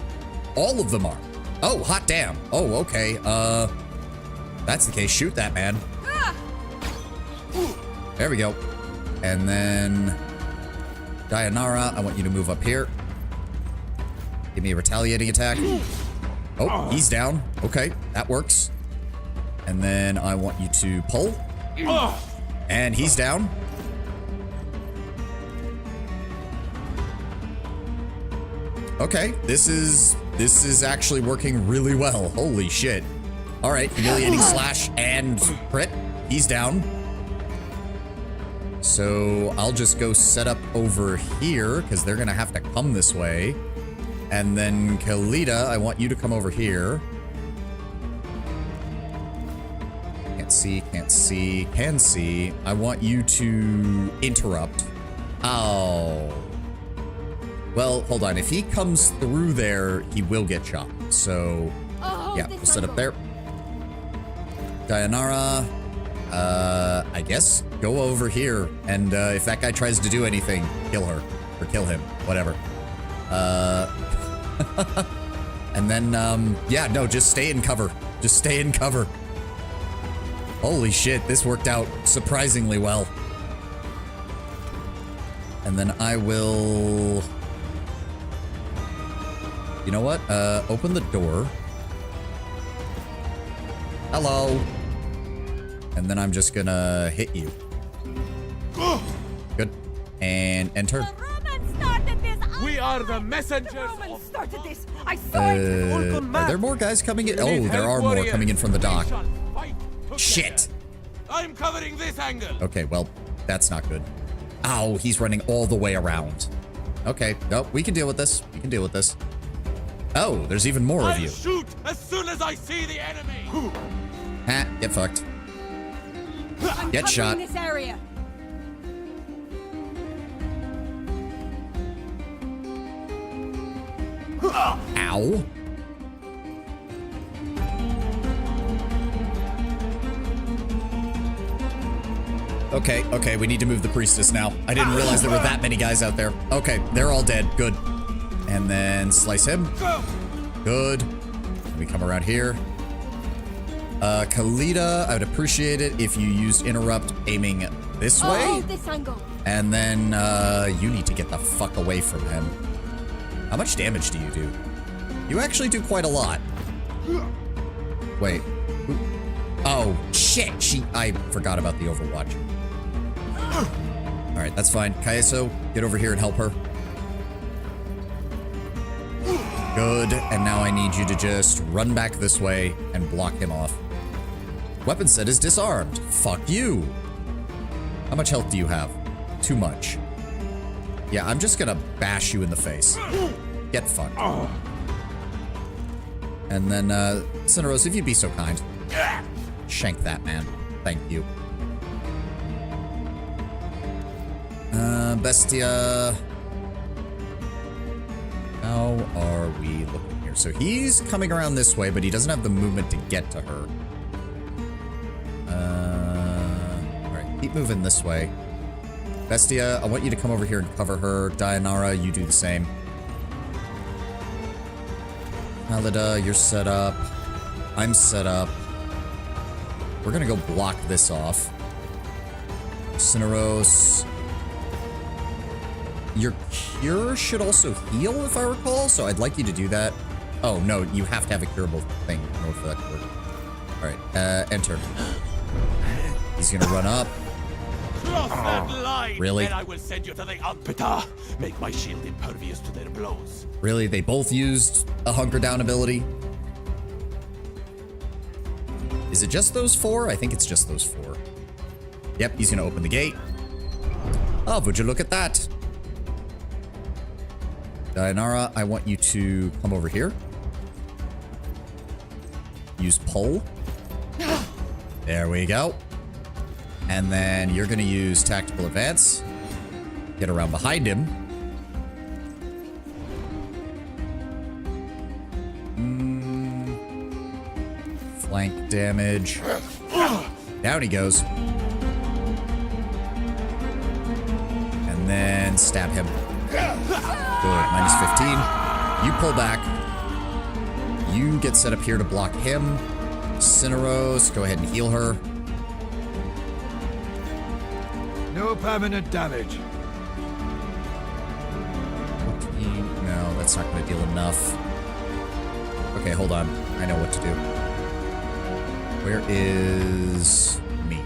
All of them are. Oh, hot damn. Oh, okay. That's the case. Shoot that man. There we go. And then Dayanara, I want you to move up here. Give me a retaliating attack. Oh, he's down. Okay, that works. And then I want you to pull. And he's down. Okay, this is actually working really well. Holy shit. All right, humiliating slash and crit. He's down. So I'll just go set up over here because they're gonna have to come this way. And then Kalita, I want you to come over here. Can't see, can't see, can see. I want you to interrupt. Oh. Well, hold on. If he comes through there, he will get shot. So, yeah, we'll set up there. Dayanara, I guess go over here. And if that guy tries to do anything, kill her. Or kill him. Whatever. And then, yeah, no, just stay in cover. Just stay in cover. Holy shit, this worked out surprisingly well. And then I will... You know what? Open the door. Hello. And then I'm just gonna hit you. Good. And enter. We are the messengers. Started this. I saw it. Are there more guys coming in? Oh, there are more coming in from the dock. Shit. I'm covering this angle. Okay, well, that's not good. Ow, he's running all the way around. Okay, no, we can deal with this. We can deal with this. Oh, there's even more of you. Shoot as soon as I see the enemy. Ha, get fucked. I'm Get shot. this area. Ow. Okay, okay, we need to move the priestess now. I didn't realize there were that many guys out there. Okay, they're all dead. Good. And then slice him. Good. We come around here. Kalita, I would appreciate it if you used interrupt aiming this way. Oh, this angle. And then you need to get the fuck away from him. How much damage do you do? You actually do quite a lot. Wait. Oh, shit. I forgot about the Overwatch. All right, that's fine. Kaeso, get over here and help her. Good. And now I need you to just run back this way and block him off. Weapon set is disarmed. Fuck you. How much health do you have? Too much. Yeah, I'm just gonna bash you in the face. Get fucked. And then, Cineros, if you'd be so kind. Shank that man. Thank you. Bestia. How are we looking here? So he's coming around this way, but he doesn't have the movement to get to her. Alright, keep moving this way. Bestia, I want you to come over here and cover her. Dayanara, you do the same. Halida, you're set up. I'm set up. We're gonna go block this off. Cineros. Your cure should also heal, if I recall, so I'd like you to do that. Oh, no, you have to have a curable thing in order for that to work. Alright, enter. He's gonna run up. Cross that line, Really? and I will send you to the Ampita. Make my shield impervious to their blows. Really? They both used a hunker down ability? Is it just those four? I think it's just those four. Yep, he's gonna open the gate. Oh, would you look at that? Dayanara, I want you to come over here. Use pull. There we go. And then you're gonna use tactical advance. Get around behind him. Flank damage. Down he goes. And then stab him. Good, minus 15. You pull back. You get set up here to block him. Cineros, go ahead and heal her. No permanent damage. No, that's not going to deal enough. Okay, hold on. I know what to do. Where is me?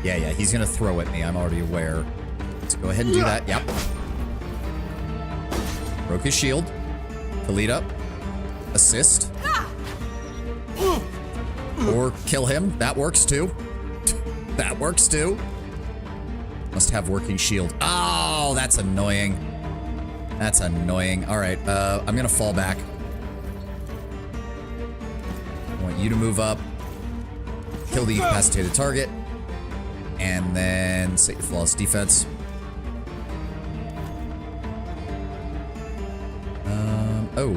Yeah, he's gonna throw at me. I'm already aware. Let's go ahead and do that. Yep. Broke his shield. Delete up. Assist. Or kill him. That works too. That works too. Must have working shield. Oh, that's annoying. That's annoying. All right, I'm gonna fall back. I want you to move up. Kill the incapacitated target. And then set your flawless defense. Oh,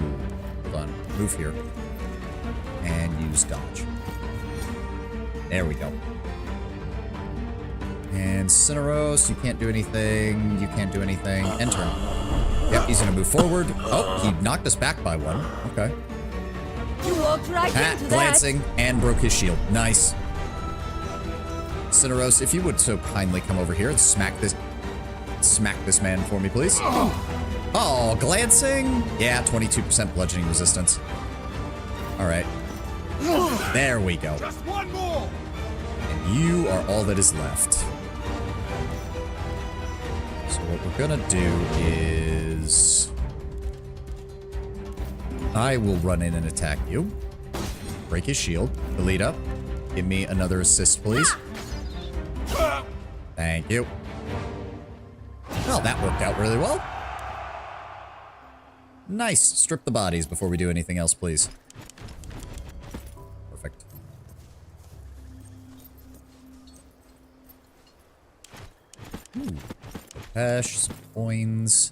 hold on. Move here. And use dodge. There we go. And Cineros, you can't do anything. You can't do anything. End turn. Yep, he's gonna move forward. Oh, he knocked us back by one. Okay. You walked right into glancing and broke his shield. Nice. Cineros, if you would so kindly come over here and smack this man for me, please. Oh, glancing. Yeah, 22% bludgeoning resistance. All right. There we go. Just one more. And you are all that is left. So what we're gonna do is I will run in and attack you. Break his shield. Delete up. Give me another assist, please. Thank you. Well, that worked out really well. Nice. Strip the bodies before we do anything else, please. Perfect. Ooh. Cash, some coins.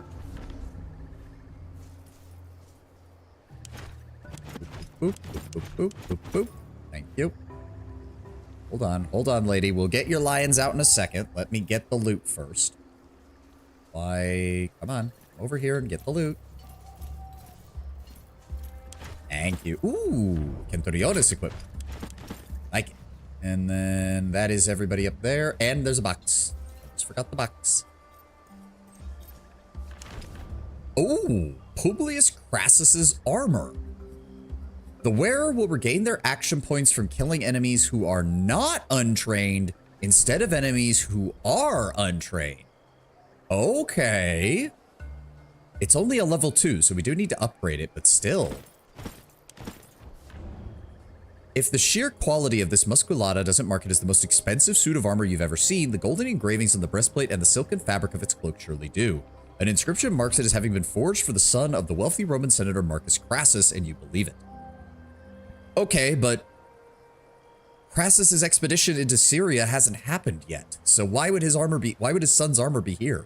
Boop, boop, boop, boop, boop, boop. Thank you. Hold on, lady. We'll get your lions out in a second. Let me get the loot first. Why? Come on. Over here and get the loot. Thank you. Ooh, Kentoriones equipment. Like it. And then that is everybody up there. And there's a box. Just forgot the box. Ooh, Publius Crassus's armor. The wearer will regain their action points from killing enemies who are not untrained instead of enemies who are untrained. Okay. It's only a level 2, so we do need to upgrade it, but still. If the sheer quality of this musculata doesn't mark it as the most expensive suit of armor you've ever seen, the golden engravings on the breastplate and the silken fabric of its cloak surely do. An inscription marks it as having been forged for the son of the wealthy Roman senator Marcus Crassus, and you believe it. Okay, but Crassus's expedition into Syria hasn't happened yet. So why would his son's armor be here?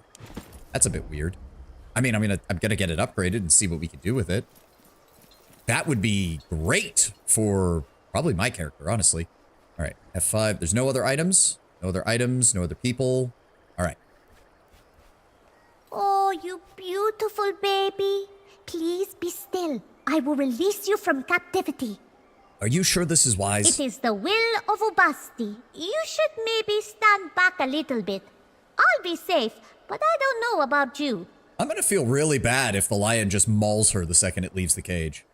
That's a bit weird. I mean, I'm gonna get it upgraded and see what we can do with it. That would be great for probably my character, honestly. All right, F5. There's no other items. No other items, no other people. All right. Oh, you beautiful baby. Please be still. I will release you from captivity. Are you sure this is wise? It is the will of Ubasti. You should maybe stand back a little bit. I'll be safe, but I don't know about you. I'm gonna feel really bad if the lion just mauls her the second it leaves the cage.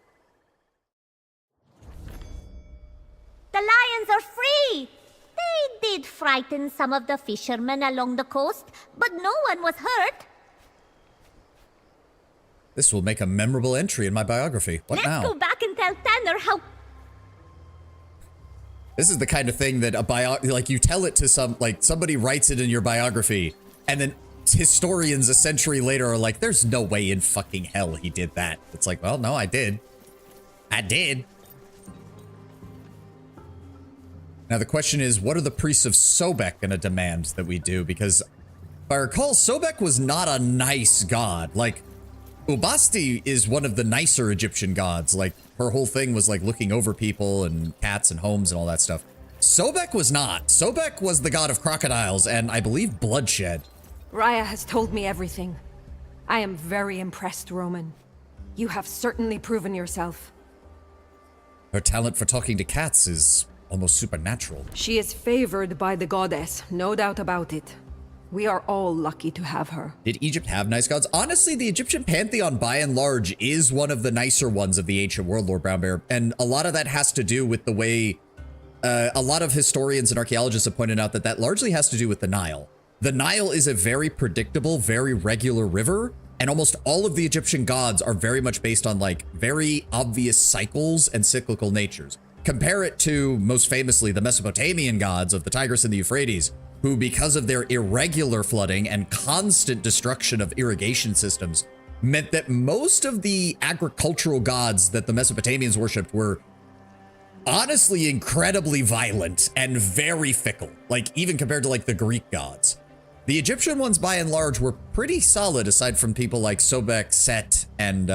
The lions are free! They did frighten some of the fishermen along the coast, but no one was hurt. This will make a memorable entry in my biography. What now? Let's go back and tell Tanner how... This is the kind of thing that like you tell it to somebody writes it in your biography, and then historians a century later are like, there's no way in fucking hell he did that. It's like, well, no, I did. I did. Now the question is, what are the priests of Sobek gonna demand that we do? Because if I recall, Sobek was not a nice god. Like, Ubasti is one of the nicer Egyptian gods. Like, her whole thing was like looking over people and cats and homes and all that stuff. Sobek was not. Sobek was the god of crocodiles and I believe bloodshed. Raya has told me everything. I am very impressed, Roman. You have certainly proven yourself. Her talent for talking to cats is almost supernatural. She is favored by the goddess, no doubt about it. We are all lucky to have her. Did Egypt have nice gods? Honestly, the Egyptian pantheon, by and large, is one of the nicer ones of the ancient world, Lord Brownbear. And a lot of that has to do with the way a lot of historians and archaeologists have pointed out that that largely has to do with the Nile. The Nile is a very predictable, very regular river, and almost all of the Egyptian gods are very much based on like very obvious cycles and cyclical natures. Compare it to, most famously, the Mesopotamian gods of the Tigris and the Euphrates, who, because of their irregular flooding and constant destruction of irrigation systems, meant that most of the agricultural gods that the Mesopotamians worshipped were honestly incredibly violent and very fickle, like even compared to like the Greek gods. The Egyptian ones, by and large, were pretty solid, aside from people like Sobek, Set, and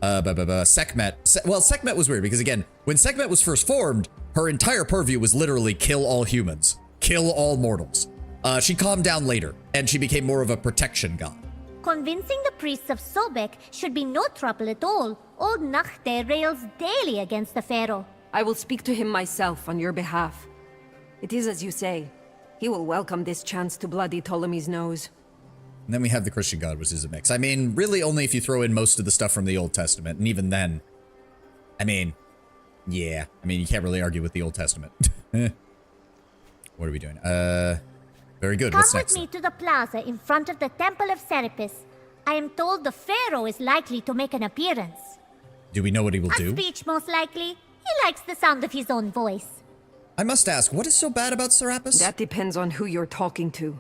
Sekhmet. Well, Sekhmet was weird because, again, when Sekhmet was first formed, her entire purview was literally kill all humans, kill all mortals. She calmed down later, and she became more of a protection god. Convincing the priests of Sobek should be no trouble at all. Old Nachte rails daily against the pharaoh. I will speak to him myself on your behalf. It is as you say. He will welcome this chance to bloody Ptolemy's nose. And then we have the Christian god, which is a mix. I mean, really only if you throw in most of the stuff from the Old Testament. And even then, I mean, yeah. I mean, you can't really argue with the Old Testament. What are we doing? Very good. What's next? Come with me to the plaza in front of the Temple of Serapis. I am told the pharaoh is likely to make an appearance. Do we know what he will do? A speech, most likely. He likes the sound of his own voice. I must ask, what is so bad about Serapis? That depends on who you're talking to.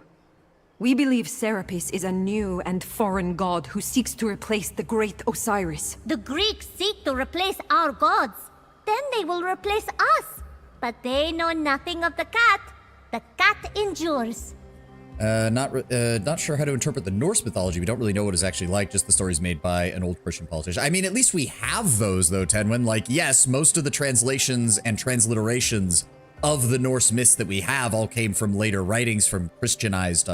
We believe Serapis is a new and foreign god who seeks to replace the great Osiris. The Greeks seek to replace our gods. Then they will replace us. But they know nothing of the cat. The cat endures. Not sure how to interpret the Norse mythology. We don't really know what it's actually like, just the stories made by an old Christian politician. I mean, at least we have those, though, Tenwin. Like, yes, most of the translations and transliterations of the Norse myths that we have all came from later writings from Christianized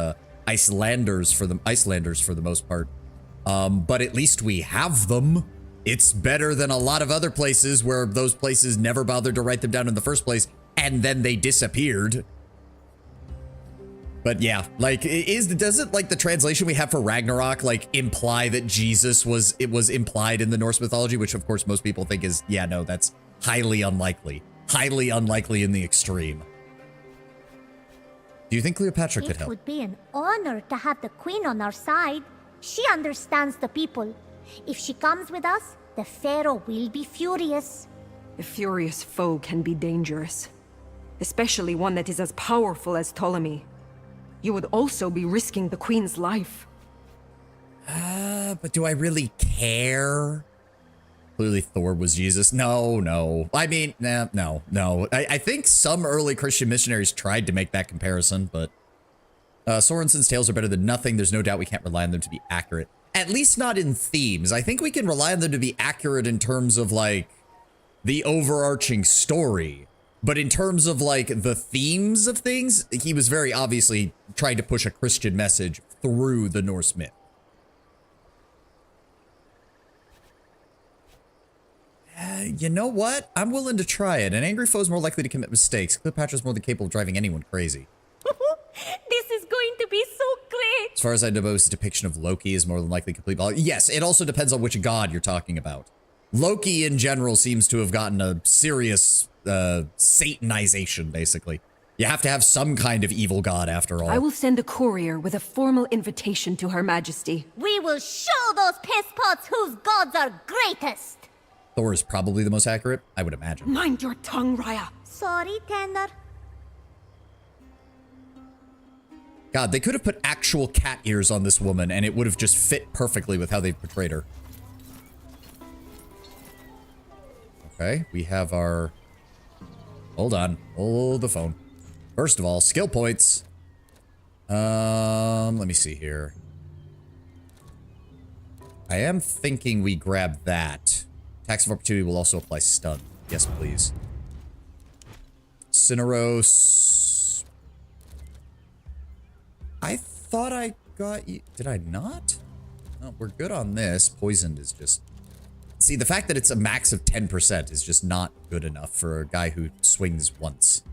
Icelanders for the most part. But at least we have them. It's better than a lot of other places where those places never bothered to write them down in the first place, and then they disappeared. But yeah, like, doesn't like the translation we have for Ragnarok like imply that Jesus was implied in the Norse mythology, which of course most people think is, yeah, no, that's highly unlikely. Highly unlikely in the extreme. Do you think Cleopatra could help? It would be an honor to have the queen on our side. She understands the people. If she comes with us, the pharaoh will be furious. A furious foe can be dangerous, especially one that is as powerful as Ptolemy. You would also be risking the queen's life. But do I really care? Clearly Thor was Jesus. No. I mean, no. I think some early Christian missionaries tried to make that comparison, but Sorensen's tales are better than nothing. There's no doubt we can't rely on them to be accurate. At least not in themes. I think we can rely on them to be accurate in terms of, like, the overarching story. But in terms of, like, the themes of things, he was very obviously trying to push a Christian message through the Norse myth. You know what? I'm willing to try it. An angry foe is more likely to commit mistakes. Cleopatra's more than capable of driving anyone crazy. This is going to be so great! As far as I know, his depiction of Loki is more than likely complete. Yes, it also depends on which god you're talking about. Loki, in general, seems to have gotten a serious Satanization, basically. You have to have some kind of evil god, after all. I will send a courier with a formal invitation to Her Majesty. We will show those piss-pots whose gods are greatest! Thor is probably the most accurate, I would imagine. Mind your tongue, Raya. Sorry, Tanner. God, they could have put actual cat ears on this woman, and it would have just fit perfectly with how they've portrayed her. Okay, we have our... Hold on. Hold the phone. First of all, skill points. Let me see here. I am thinking we grab that. Tax of opportunity will also apply stun. Yes, please. Cineros. I thought I got you. Did I not? No, we're good on this. Poisoned is just... See, the fact that it's a max of 10% is just not good enough for a guy who swings once.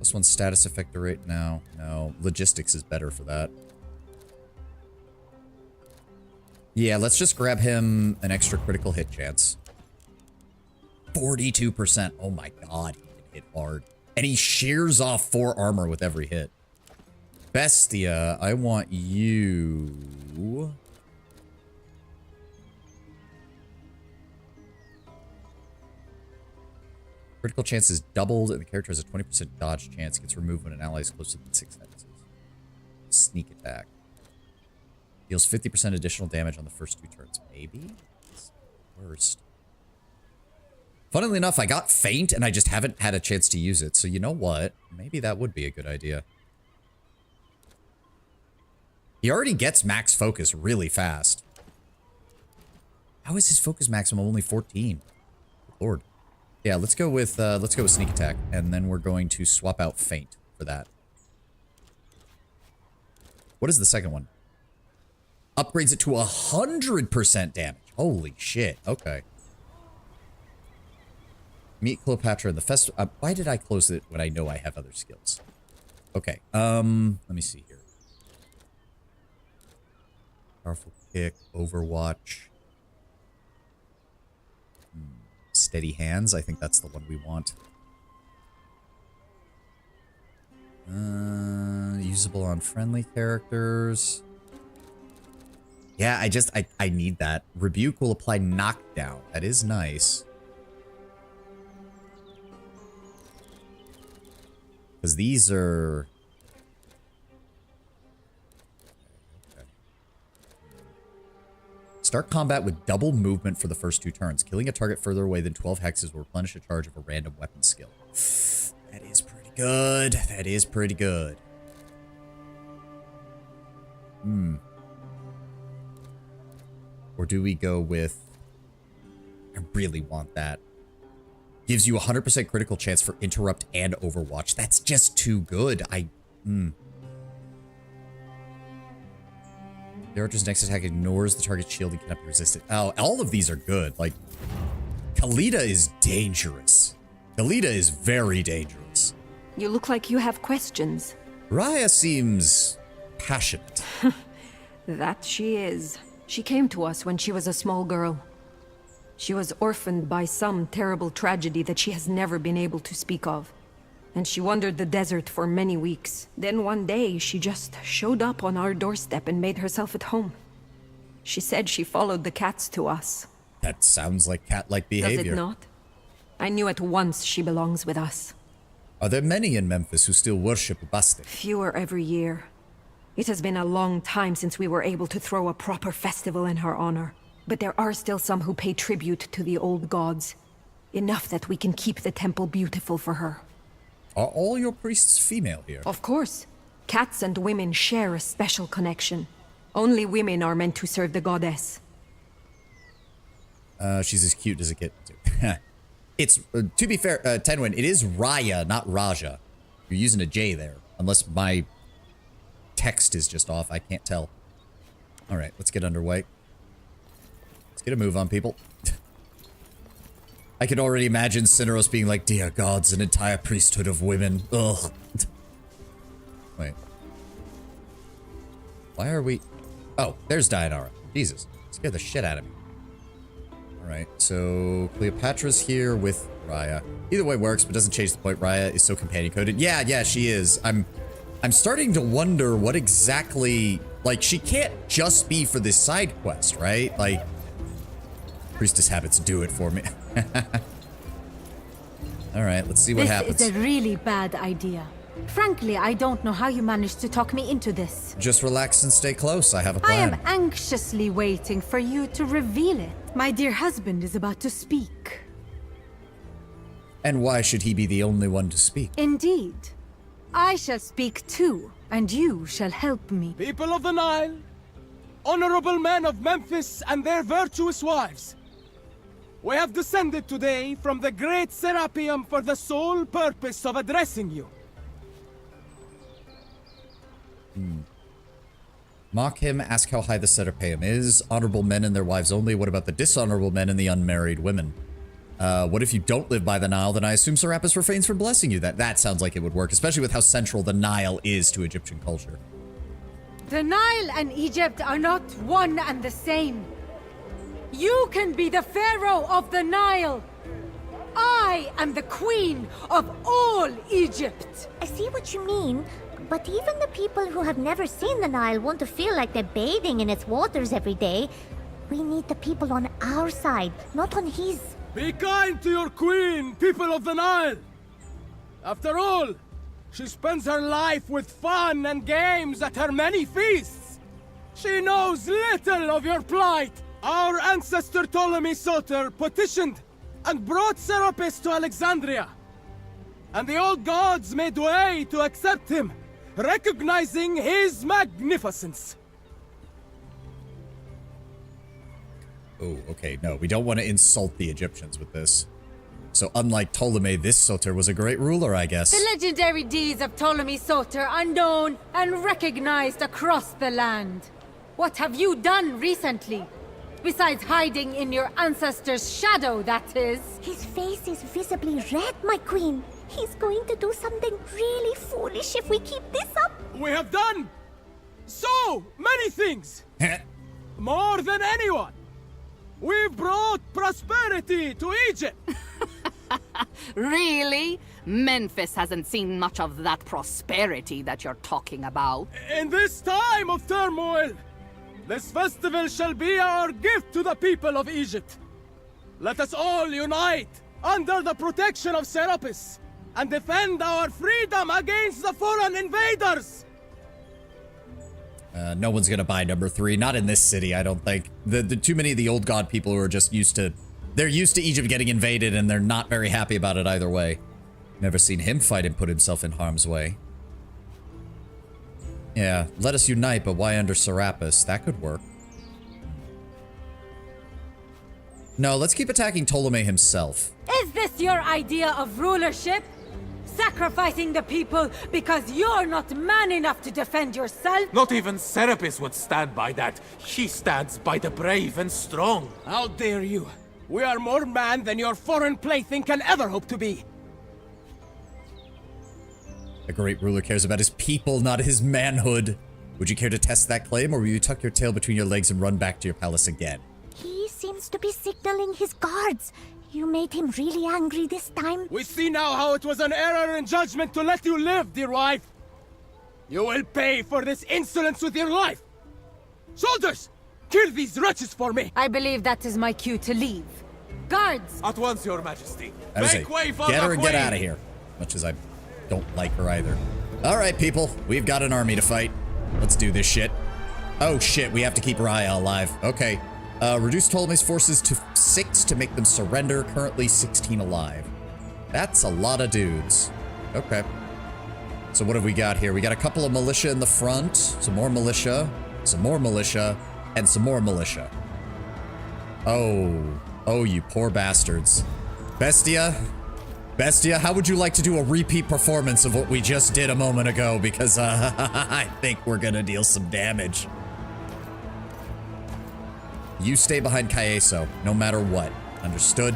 +1 status effector rate now. No, logistics is better for that. Yeah, let's just grab him an extra critical hit chance. 42%. Oh my god, he can hit hard. And he shears off 4 armor with every hit. Bestia, I want you... Critical chance is doubled, and the character has a 20% dodge chance. Gets removed when an ally is closer than 6 hexes. Sneak attack. Deals 50% additional damage on the first 2 turns. Maybe? It's the worst. Funnily enough, I got Feint, and I just haven't had a chance to use it. So you know what? Maybe that would be a good idea. He already gets max focus really fast. How is his focus maximum only 14? Lord. Yeah, let's go with sneak attack, and then we're going to swap out Feint for that. What is the second one? Upgrades it to 100% damage. Holy shit. Okay. Meet Cleopatra in the festival. Why did I close it when I know I have other skills? Okay. Let me see here. Powerful kick, Overwatch. Steady hands. I think that's the one we want. Usable on friendly characters. Yeah, I need that. Rebuke will apply knockdown. That is nice. Because these are... Okay. Start combat with double movement for the first 2 turns. Killing a target further away than 12 hexes will replenish a charge of a random weapon skill. That is pretty good. That is pretty good. Or do we go with... I really want that. Gives you 100% critical chance for interrupt and overwatch. That's just too good. The archer's next attack ignores the target's shield and cannot be resisted. Oh, all of these are good. Like, Khalida is dangerous. Khalida is very dangerous. You look like you have questions. Raya seems passionate. That she is. She came to us when she was a small girl. She was orphaned by some terrible tragedy that she has never been able to speak of. And she wandered the desert for many weeks. Then one day, she just showed up on our doorstep and made herself at home. She said she followed the cats to us. That sounds like cat-like behavior. Does it not? I knew at once she belongs with us. Are there many in Memphis who still worship Ubaste? Fewer every year. It has been a long time since we were able to throw a proper festival in her honor. But there are still some who pay tribute to the old gods. Enough that we can keep the temple beautiful for her. Are all your priests female here? Of course. Cats and women share a special connection. Only women are meant to serve the goddess. She's as cute as it gets. It's, to be fair, Tenwin, it is Raya, not Raja. You're using a J there. Unless my text is just off. I can't tell. Alright, let's get underway. Let's get a move on, people. I can already imagine Cineros being like, dear gods, an entire priesthood of women. Ugh. Wait. Why are we... Oh, there's Dianara. Jesus. Scared the shit out of me. Alright, so Cleopatra's here with Raya. Either way works, but doesn't change the point. Raya is so companion-coded. Yeah, she is. I'm starting to wonder what exactly... Like, she can't just be for this side quest, right? Like... Priestess habits do it for me. Alright, let's see what happens. This is a really bad idea. Frankly, I don't know how you managed to talk me into this. Just relax and stay close. I have a plan. I am anxiously waiting for you to reveal it. My dear husband is about to speak. And why should he be the only one to speak? Indeed. I shall speak too, and you shall help me. People of the Nile, honorable men of Memphis and their virtuous wives, we have descended today from the great Serapeum for the sole purpose of addressing you. Mock him, ask how high the Serapeum is. Honorable men and their wives only. What about the dishonorable men and the unmarried women? What if you don't live by the Nile? Then I assume Serapis refrains from blessing you. That sounds like it would work, especially with how central the Nile is to Egyptian culture. The Nile and Egypt are not one and the same. You can be the pharaoh of the Nile. I am the queen of all Egypt. I see what you mean, but even the people who have never seen the Nile want to feel like they're bathing in its waters every day. We need the people on our side, not on his. Be kind to your queen, people of the Nile! After all, she spends her life with fun and games at her many feasts. She knows little of your plight. Our ancestor Ptolemy Soter petitioned and brought Serapis to Alexandria. And the old gods made way to accept him, recognizing his magnificence. Oh, okay, no, we don't want to insult the Egyptians with this. So unlike Ptolemy, this Soter was a great ruler, I guess. The legendary deeds of Ptolemy Soter are known and recognized across the land. What have you done recently? Besides hiding in your ancestor's shadow, that is. His face is visibly red, my queen. He's going to do something really foolish if we keep this up. We have done so many things. More than anyone. We've brought prosperity to Egypt. Really? Memphis hasn't seen much of that prosperity that you're talking about. In this time of turmoil, this festival shall be our gift to the people of Egypt. Let us all unite under the protection of Serapis and defend our freedom against the foreign invaders. No one's gonna buy number 3, not in this city, I don't think. The too many of the old god people who are just used to, they're used to Egypt getting invaded and they're not very happy about it either way. Never seen him fight and put himself in harm's way. Yeah, let us unite, but why under Serapis? That could work. No, let's keep attacking Ptolemy himself. Is this your idea of rulership? Sacrificing the people because you're not man enough to defend yourself? Not even Serapis would stand by that. He stands by the brave and strong. How dare you? We are more man than your foreign plaything can ever hope to be. A great ruler cares about his people, not his manhood. Would you care to test that claim, or will you tuck your tail between your legs and run back to your palace again? He seems to be signaling his guards. You made him really angry this time. We see now how it was an error in judgment to let you live, dear wife. You will pay for this insolence with your life. Soldiers, kill these wretches for me. I believe that is my cue to leave. Guards! At once, your majesty. Make way for get her and get out of here. Much as I don't like her either. All right, people. We've got an army to fight. Let's do this shit. Oh, shit. We have to keep Raya alive. Okay. Reduce Ptolemy's forces to 6 to make them surrender. Currently 16 alive. That's a lot of dudes. Okay. So what have we got here? We got a couple of militia in the front. Some more militia. Some more militia. And some more militia. Oh. Oh, you poor bastards. Bestia, how would you like to do a repeat performance of what we just did a moment ago? Because I think we're gonna deal some damage. You stay behind Kaeso, no matter what. Understood?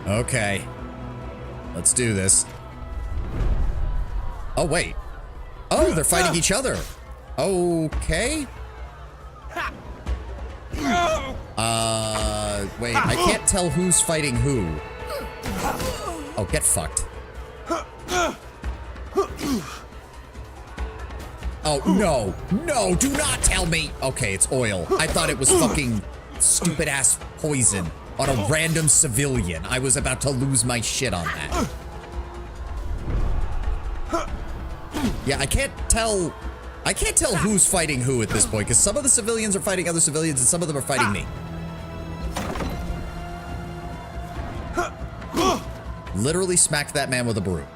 Okay. Let's do this. Oh, wait. Oh, they're fighting each other. Okay. Wait, I can't tell who's fighting who. Oh, get fucked. Oh, no. No, do not tell me. Okay, it's oil. I thought it was fucking stupid-ass poison on a random civilian. I was about to lose my shit on that. Yeah, I can't tell who's fighting who at this point, because some of the civilians are fighting other civilians and some of them are fighting me. Literally smacked that man with a broom.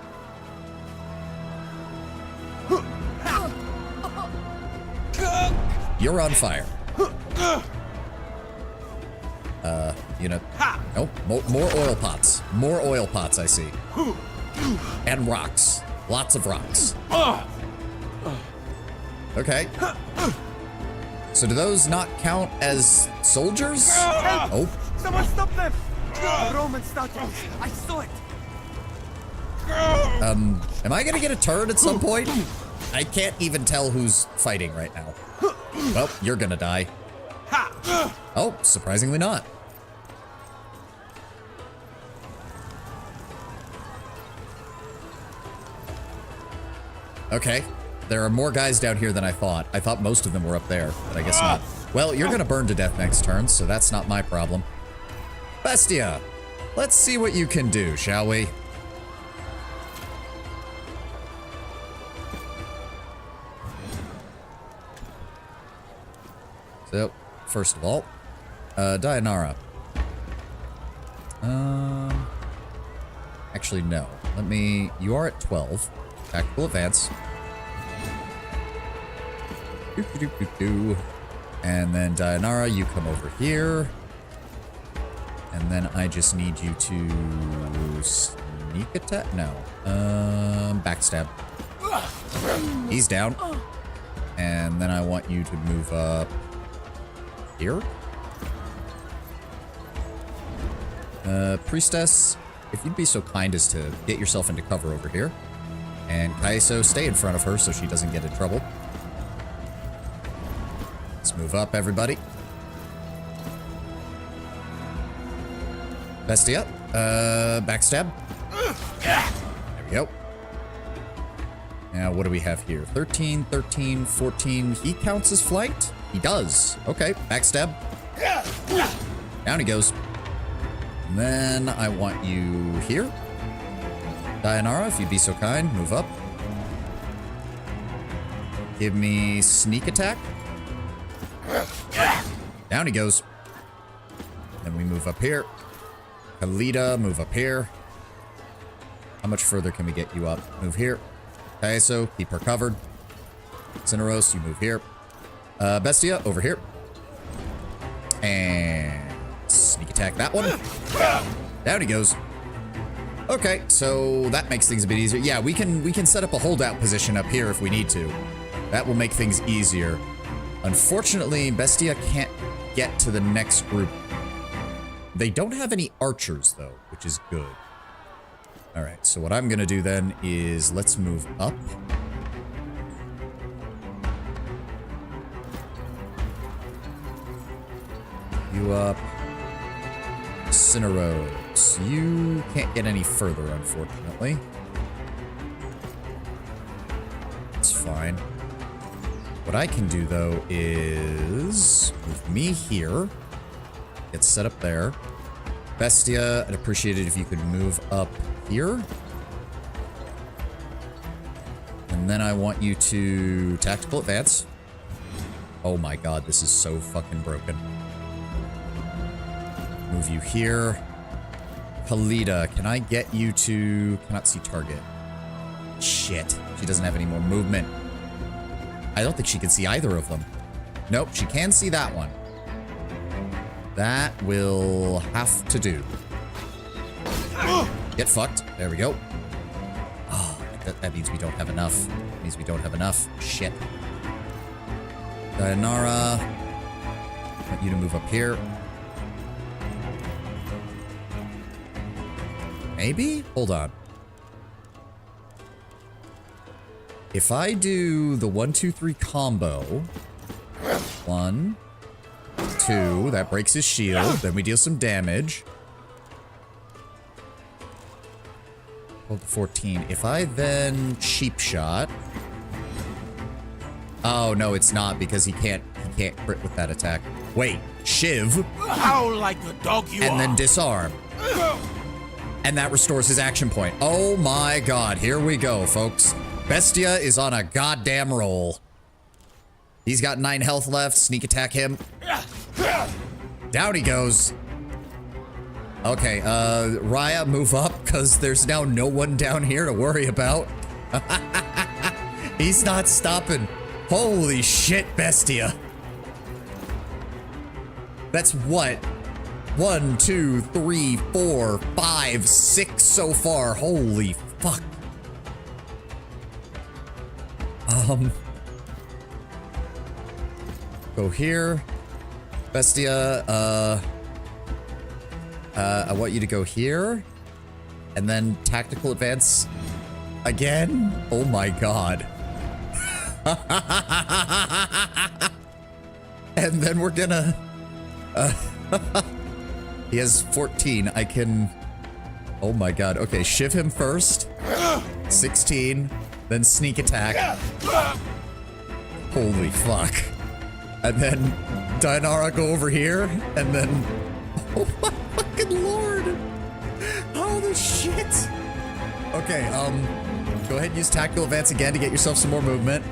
You're on fire. You know, nope, more oil pots. More oil pots, I see. And rocks. Lots of rocks. Okay. So do those not count as soldiers? Oh. Someone stop them! The Roman started. I saw it. Am I gonna get a turn at some point? I can't even tell who's fighting right now. Well, you're gonna die. Oh, surprisingly not. Okay. There are more guys down here than I thought. I thought most of them were up there, but I guess not. Well, you're gonna burn to death next turn, so that's not my problem. Bestia, let's see what you can do, shall we? So, first of all, Dayanara. Actually, no. You are at 12. Tactical advance. And then Dayanara, you come over here. And then I just need you to sneak attack? No. Backstab. He's down. And then I want you to move up here. Priestess, if you'd be so kind as to get yourself into cover over here. And Kaiso, stay in front of her so she doesn't get in trouble. Let's move up, everybody. Bestia, backstab. There we go. Now, what do we have here? 13, 13, 14. He counts as flanked? He does. Okay, backstab. Down he goes. And then I want you here. Dayanara, if you'd be so kind, move up. Give me sneak attack. Down he goes. Then we move up here. Kalita, move up here. How much further can we get you up? Move here. Kaiso, keep her covered. Cineros, you move here. Bestia, over here. And sneak attack that one. Down he goes. Okay, so that makes things a bit easier. Yeah, we can set up a holdout position up here if we need to. That will make things easier. Unfortunately, Bestia can't get to the next group. They don't have any archers, though, which is good. All right, so what I'm going to do then is let's move up. You up. Cineros. You can't get any further, unfortunately. It's fine. What I can do, though, is move me here. Get set up there. Bestia, I'd appreciate it if you could move up here. And then I want you to tactical advance. Oh my god, this is so fucking broken. Move you here. Kalita, can I get you to... Cannot see target. Shit, she doesn't have any more movement. I don't think she can see either of them. Nope, she can see that one. That will have to do. Get fucked. There we go. Oh, that means we don't have enough. That means we don't have enough. Shit. Dayanara, I want you to move up here. Maybe? Hold on. If I do the 1, 2, 3 combo. 1, 2, that breaks his shield. Then we deal some damage. 14. If I then cheap shot. Oh no, it's not because he can't crit with that attack. Wait, shiv. Howl like the dog you and are. then disarm. And that restores his action point. Oh my god, here we go, folks. Bestia is on a goddamn roll. He's got 9 health left. Sneak attack him. Down he goes. Okay, Raya, move up, because there's now no one down here to worry about. He's not stopping. Holy shit, Bestia. That's what? 1, 2, 3, 4, 5, 6 so far. Holy fuck. Go here. Bestia, I want you to go here. And then tactical advance again. Oh my god. And then we're gonna... he has 14. I can... Oh my god. Okay, shiv him first. 16. then sneak attack. Holy fuck. And then Dainara go over here, and then... Oh my fucking lord! Holy shit! Okay, go ahead and use tactical advance again to get yourself some more movement.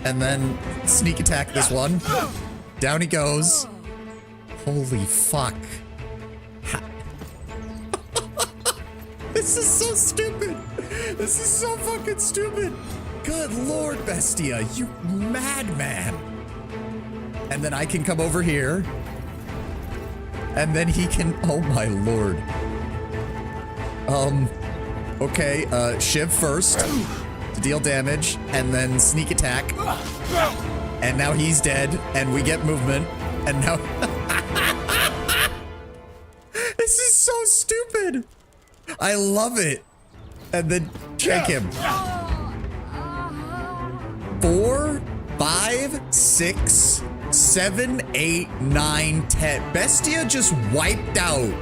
And then sneak attack this one. Down he goes. Holy fuck. This is so stupid. This is so fucking stupid. Good lord, Bestia, you madman. And then I can come over here. And then he can, oh my lord. Okay, Shiv first to deal damage, and then sneak attack. And now he's dead, and we get movement, and now... This is so stupid. I love it. And then check him. 4, 5, 6, 7, 8, 9, 10. Bestia just wiped out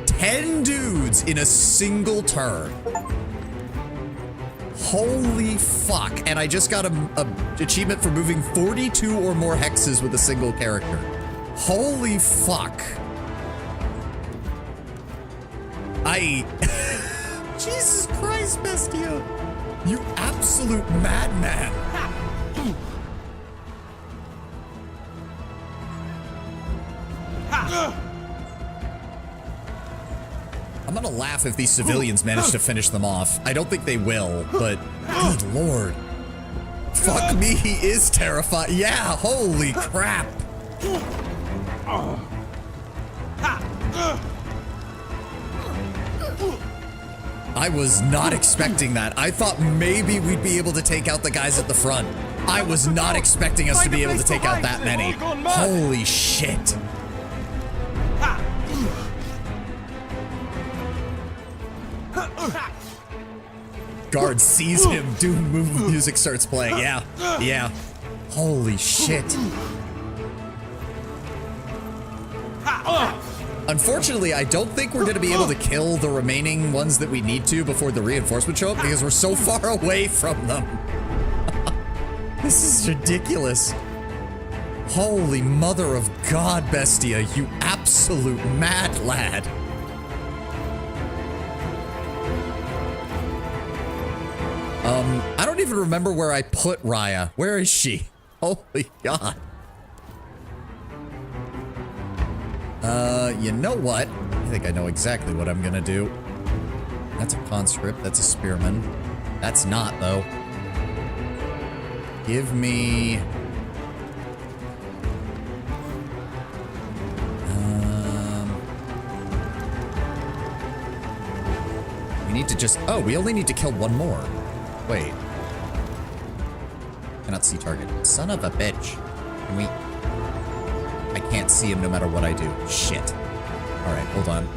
10 dudes in a single turn. Holy fuck. And I just got a achievement for moving 42 or more hexes with a single character. Holy fuck. Jesus Christ, Bestia. You absolute madman. I'm gonna laugh if these civilians manage to finish them off. I don't think they will, but good lord. Fuck me, he is terrified. Yeah, holy crap. I was not expecting that. I thought maybe we'd be able to take out the guys at the front. I was not expecting us to be able to take out that many. Holy shit. Guard sees him, Doom music starts playing. Yeah, yeah. Holy shit. Unfortunately, I don't think we're gonna be able to kill the remaining ones that we need to before the reinforcements show up because we're so far away from them. This is ridiculous. Holy mother of God, Bestia, you absolute mad lad. I don't even remember where I put Raya. Where is she? Holy God. You know what? I think I know exactly what I'm gonna do. That's a conscript, that's a spearman. That's not, though. Give me... we need to just... Oh, we only need to kill one more. Wait. Cannot see target. Son of a bitch. Can we... I can't see him no matter what I do. Shit. Alright, hold on.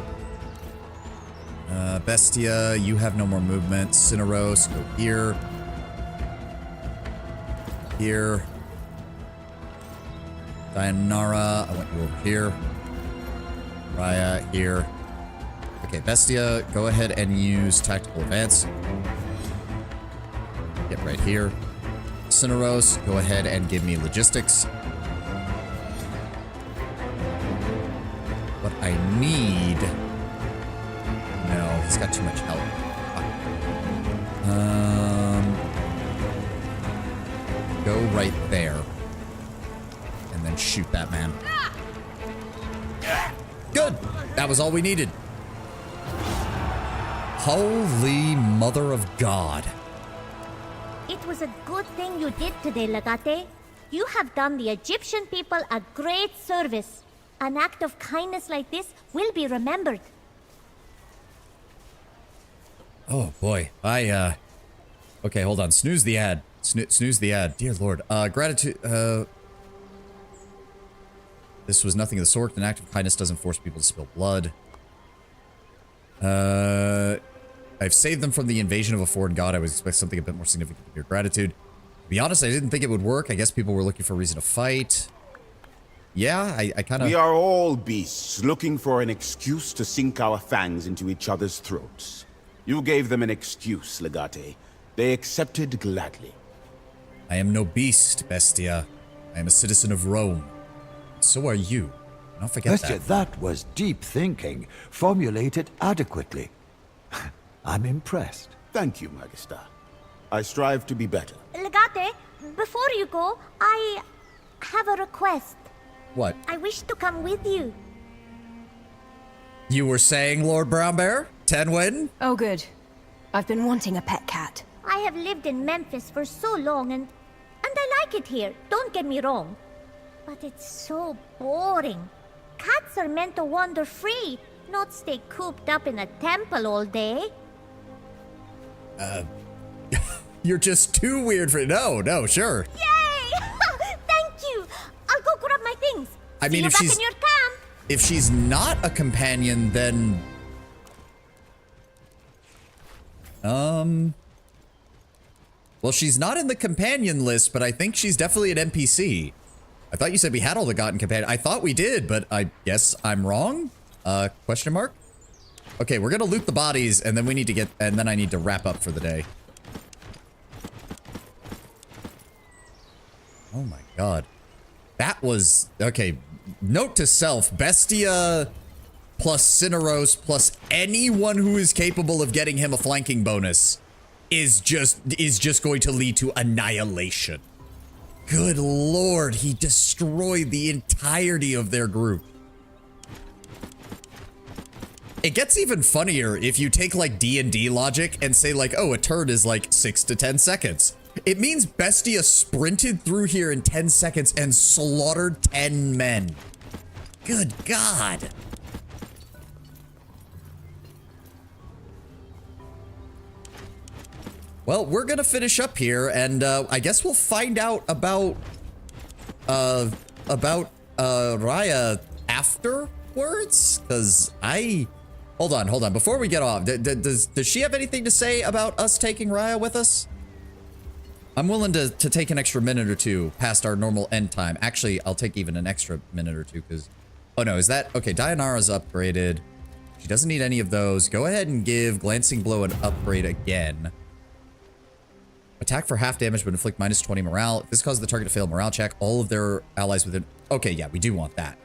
Bestia, you have no more movement. Cineros, go here. Here. Dainara, I want you over here. Raya, here. Okay, Bestia, go ahead and use tactical advance. Get right here. Cineros, go ahead and give me logistics. What I need... No, he's got too much help. Go right there. And then shoot that man. Good! That was all we needed. Holy mother of God. It was a good thing you did today, Legate. You have done the Egyptian people a great service. An act of kindness like this will be remembered. Oh boy, okay, hold on. Snooze the ad. Snooze the ad. Dear Lord. Gratitude. This was nothing of the sort. An act of kindness doesn't force people to spill blood. I've saved them from the invasion of a foreign god. I would expect something a bit more significant of your gratitude. To be honest, I didn't think it would work. I guess people were looking for a reason to fight. Yeah, I kind of... We are all beasts looking for an excuse to sink our fangs into each other's throats. You gave them an excuse, Legate. They accepted gladly. I am no beast, Bestia. I am a citizen of Rome. So are you. Don't forget Bestia, that was deep thinking, formulated adequately. I'm impressed. Thank you, Magister. I strive to be better. Legate, before you go, I have a request. What? I wish to come with you. You were saying, Lord Brown Bear? Tenwin? Oh, good. I've been wanting a pet cat. I have lived in Memphis for so long and I like it here, don't get me wrong. But it's so boring. Cats are meant to wander free, not stay cooped up in a temple all day. You're just too weird for no, sure. Yay! Thank you! I'll go grab my things. I mean, See you if back she's in your camp. if she's not a companion, then well, she's not in the companion list, but I think she's definitely an NPC. I thought you said we had all the gotten companion. I thought we did, but I guess I'm wrong? Question mark? Okay, we're gonna loot the bodies, and then we need to get, and then I need to wrap up for the day. Oh my god. That was, okay, note to self, Bestia plus Cineros plus anyone who is capable of getting him a flanking bonus is just going to lead to annihilation. Good lord, he destroyed the entirety of their group. It gets even funnier if you take like D&D logic and say like, oh, a turn is like 6 to 10 seconds. It means Bestia sprinted through here in 10 seconds and slaughtered 10 men. Good god. Well, we're gonna finish up here, and I guess we'll find out about Raya afterwards, because hold on, before we get off, does she have anything to say about us taking Raya with us? I'm willing to take an extra minute or two past our normal end time. Actually, I'll take even an extra minute or two, because, oh no, is that, okay, Dianara's upgraded. She doesn't need any of those. Go ahead and give Glancing Blow an upgrade again. Attack for half damage, but inflict minus 20 morale. If this causes the target to fail a morale check, all of their allies within... Okay, yeah, we do want that.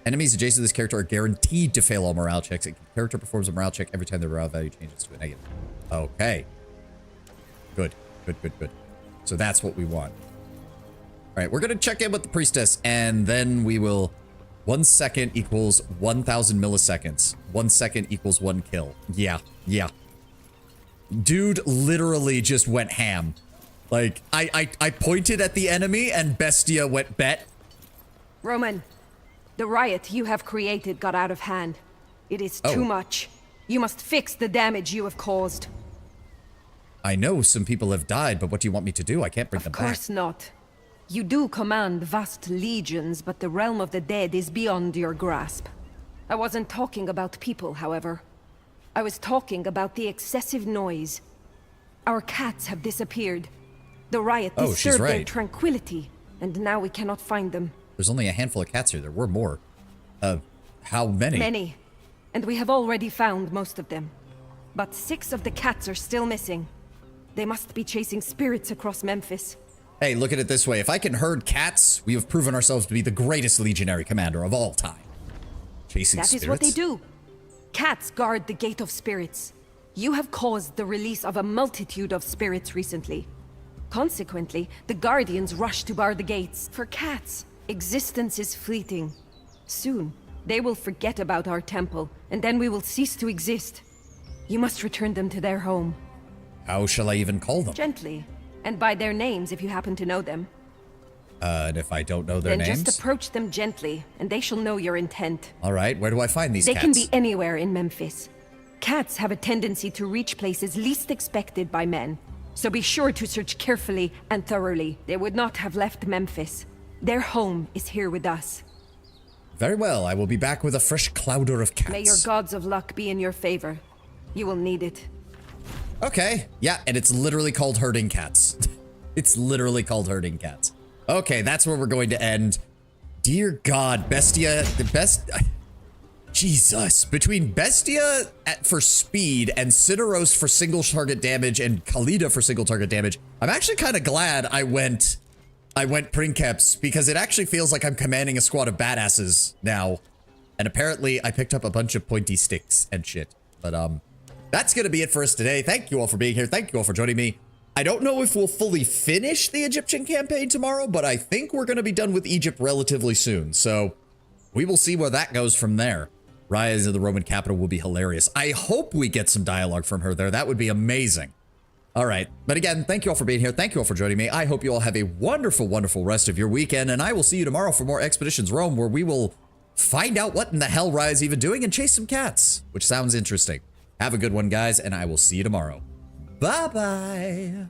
Enemies adjacent to this character are guaranteed to fail all morale checks. The character performs a morale check every time their morale value changes to a negative. Okay. Good. Good. So that's what we want. All right, we're going to check in with the priestess, and then we will... 1 second equals 1,000 milliseconds. 1 second equals 1 kill. Yeah. Dude literally just went ham. Like, I pointed at the enemy and Bestia went bet. Roman, the riot you have created got out of hand. It is too much. You must fix the damage you have caused. I know some people have died, but what do you want me to do? I can't bring them back. Of course not. You do command vast legions, but the realm of the dead is beyond your grasp. I wasn't talking about people, however. I was talking about the excessive noise. Our cats have disappeared. The riot disturbed their tranquility, and now we cannot find them. There's only a handful of cats here. There were more. How many? Many. And we have already found most of them. But 6 of the cats are still missing. They must be chasing spirits across Memphis. Hey, look at it this way. If I can herd cats, we have proven ourselves to be the greatest legionary commander of all time. Chasing spirits? That is what they do. Cats guard the gate of spirits. You have caused the release of a multitude of spirits recently. Consequently, the guardians rush to bar the gates. For cats, existence is fleeting. Soon, they will forget about our temple, and then we will cease to exist. You must return them to their home. How shall I even call them? Gently, and by their names if you happen to know them. And if I don't know their names? Then just approach them gently, and they shall know your intent. All right, where do I find these cats? They can be anywhere in Memphis. Cats have a tendency to reach places least expected by men, so be sure to search carefully and thoroughly. They would not have left Memphis. Their home is here with us. Very well, I will be back with a fresh clouder of cats. May your gods of luck be in your favor. You will need it. Okay, yeah, and it's literally called herding cats. It's literally called herding cats. Okay, that's where we're going to end. Dear God, Bestia, the best... Jesus. Between Bestia for speed and Cineros for single target damage and Khalida for single target damage, I'm actually kind of glad I went Princeps, because it actually feels like I'm commanding a squad of badasses now. And apparently I picked up a bunch of pointy sticks and shit. But that's going to be it for us today. Thank you all for being here. Thank you all for joining me. I don't know if we'll fully finish the Egyptian campaign tomorrow, but I think we're going to be done with Egypt relatively soon. So we will see where that goes from there. Rise of the Roman capital will be hilarious. I hope we get some dialogue from her there. That would be amazing. All right. But again, thank you all for being here. Thank you all for joining me. I hope you all have a wonderful, wonderful rest of your weekend. And I will see you tomorrow for more Expeditions Rome, where we will find out what in the hell Rise is even doing and chase some cats, which sounds interesting. Have a good one, guys, and I will see you tomorrow. Bye-bye.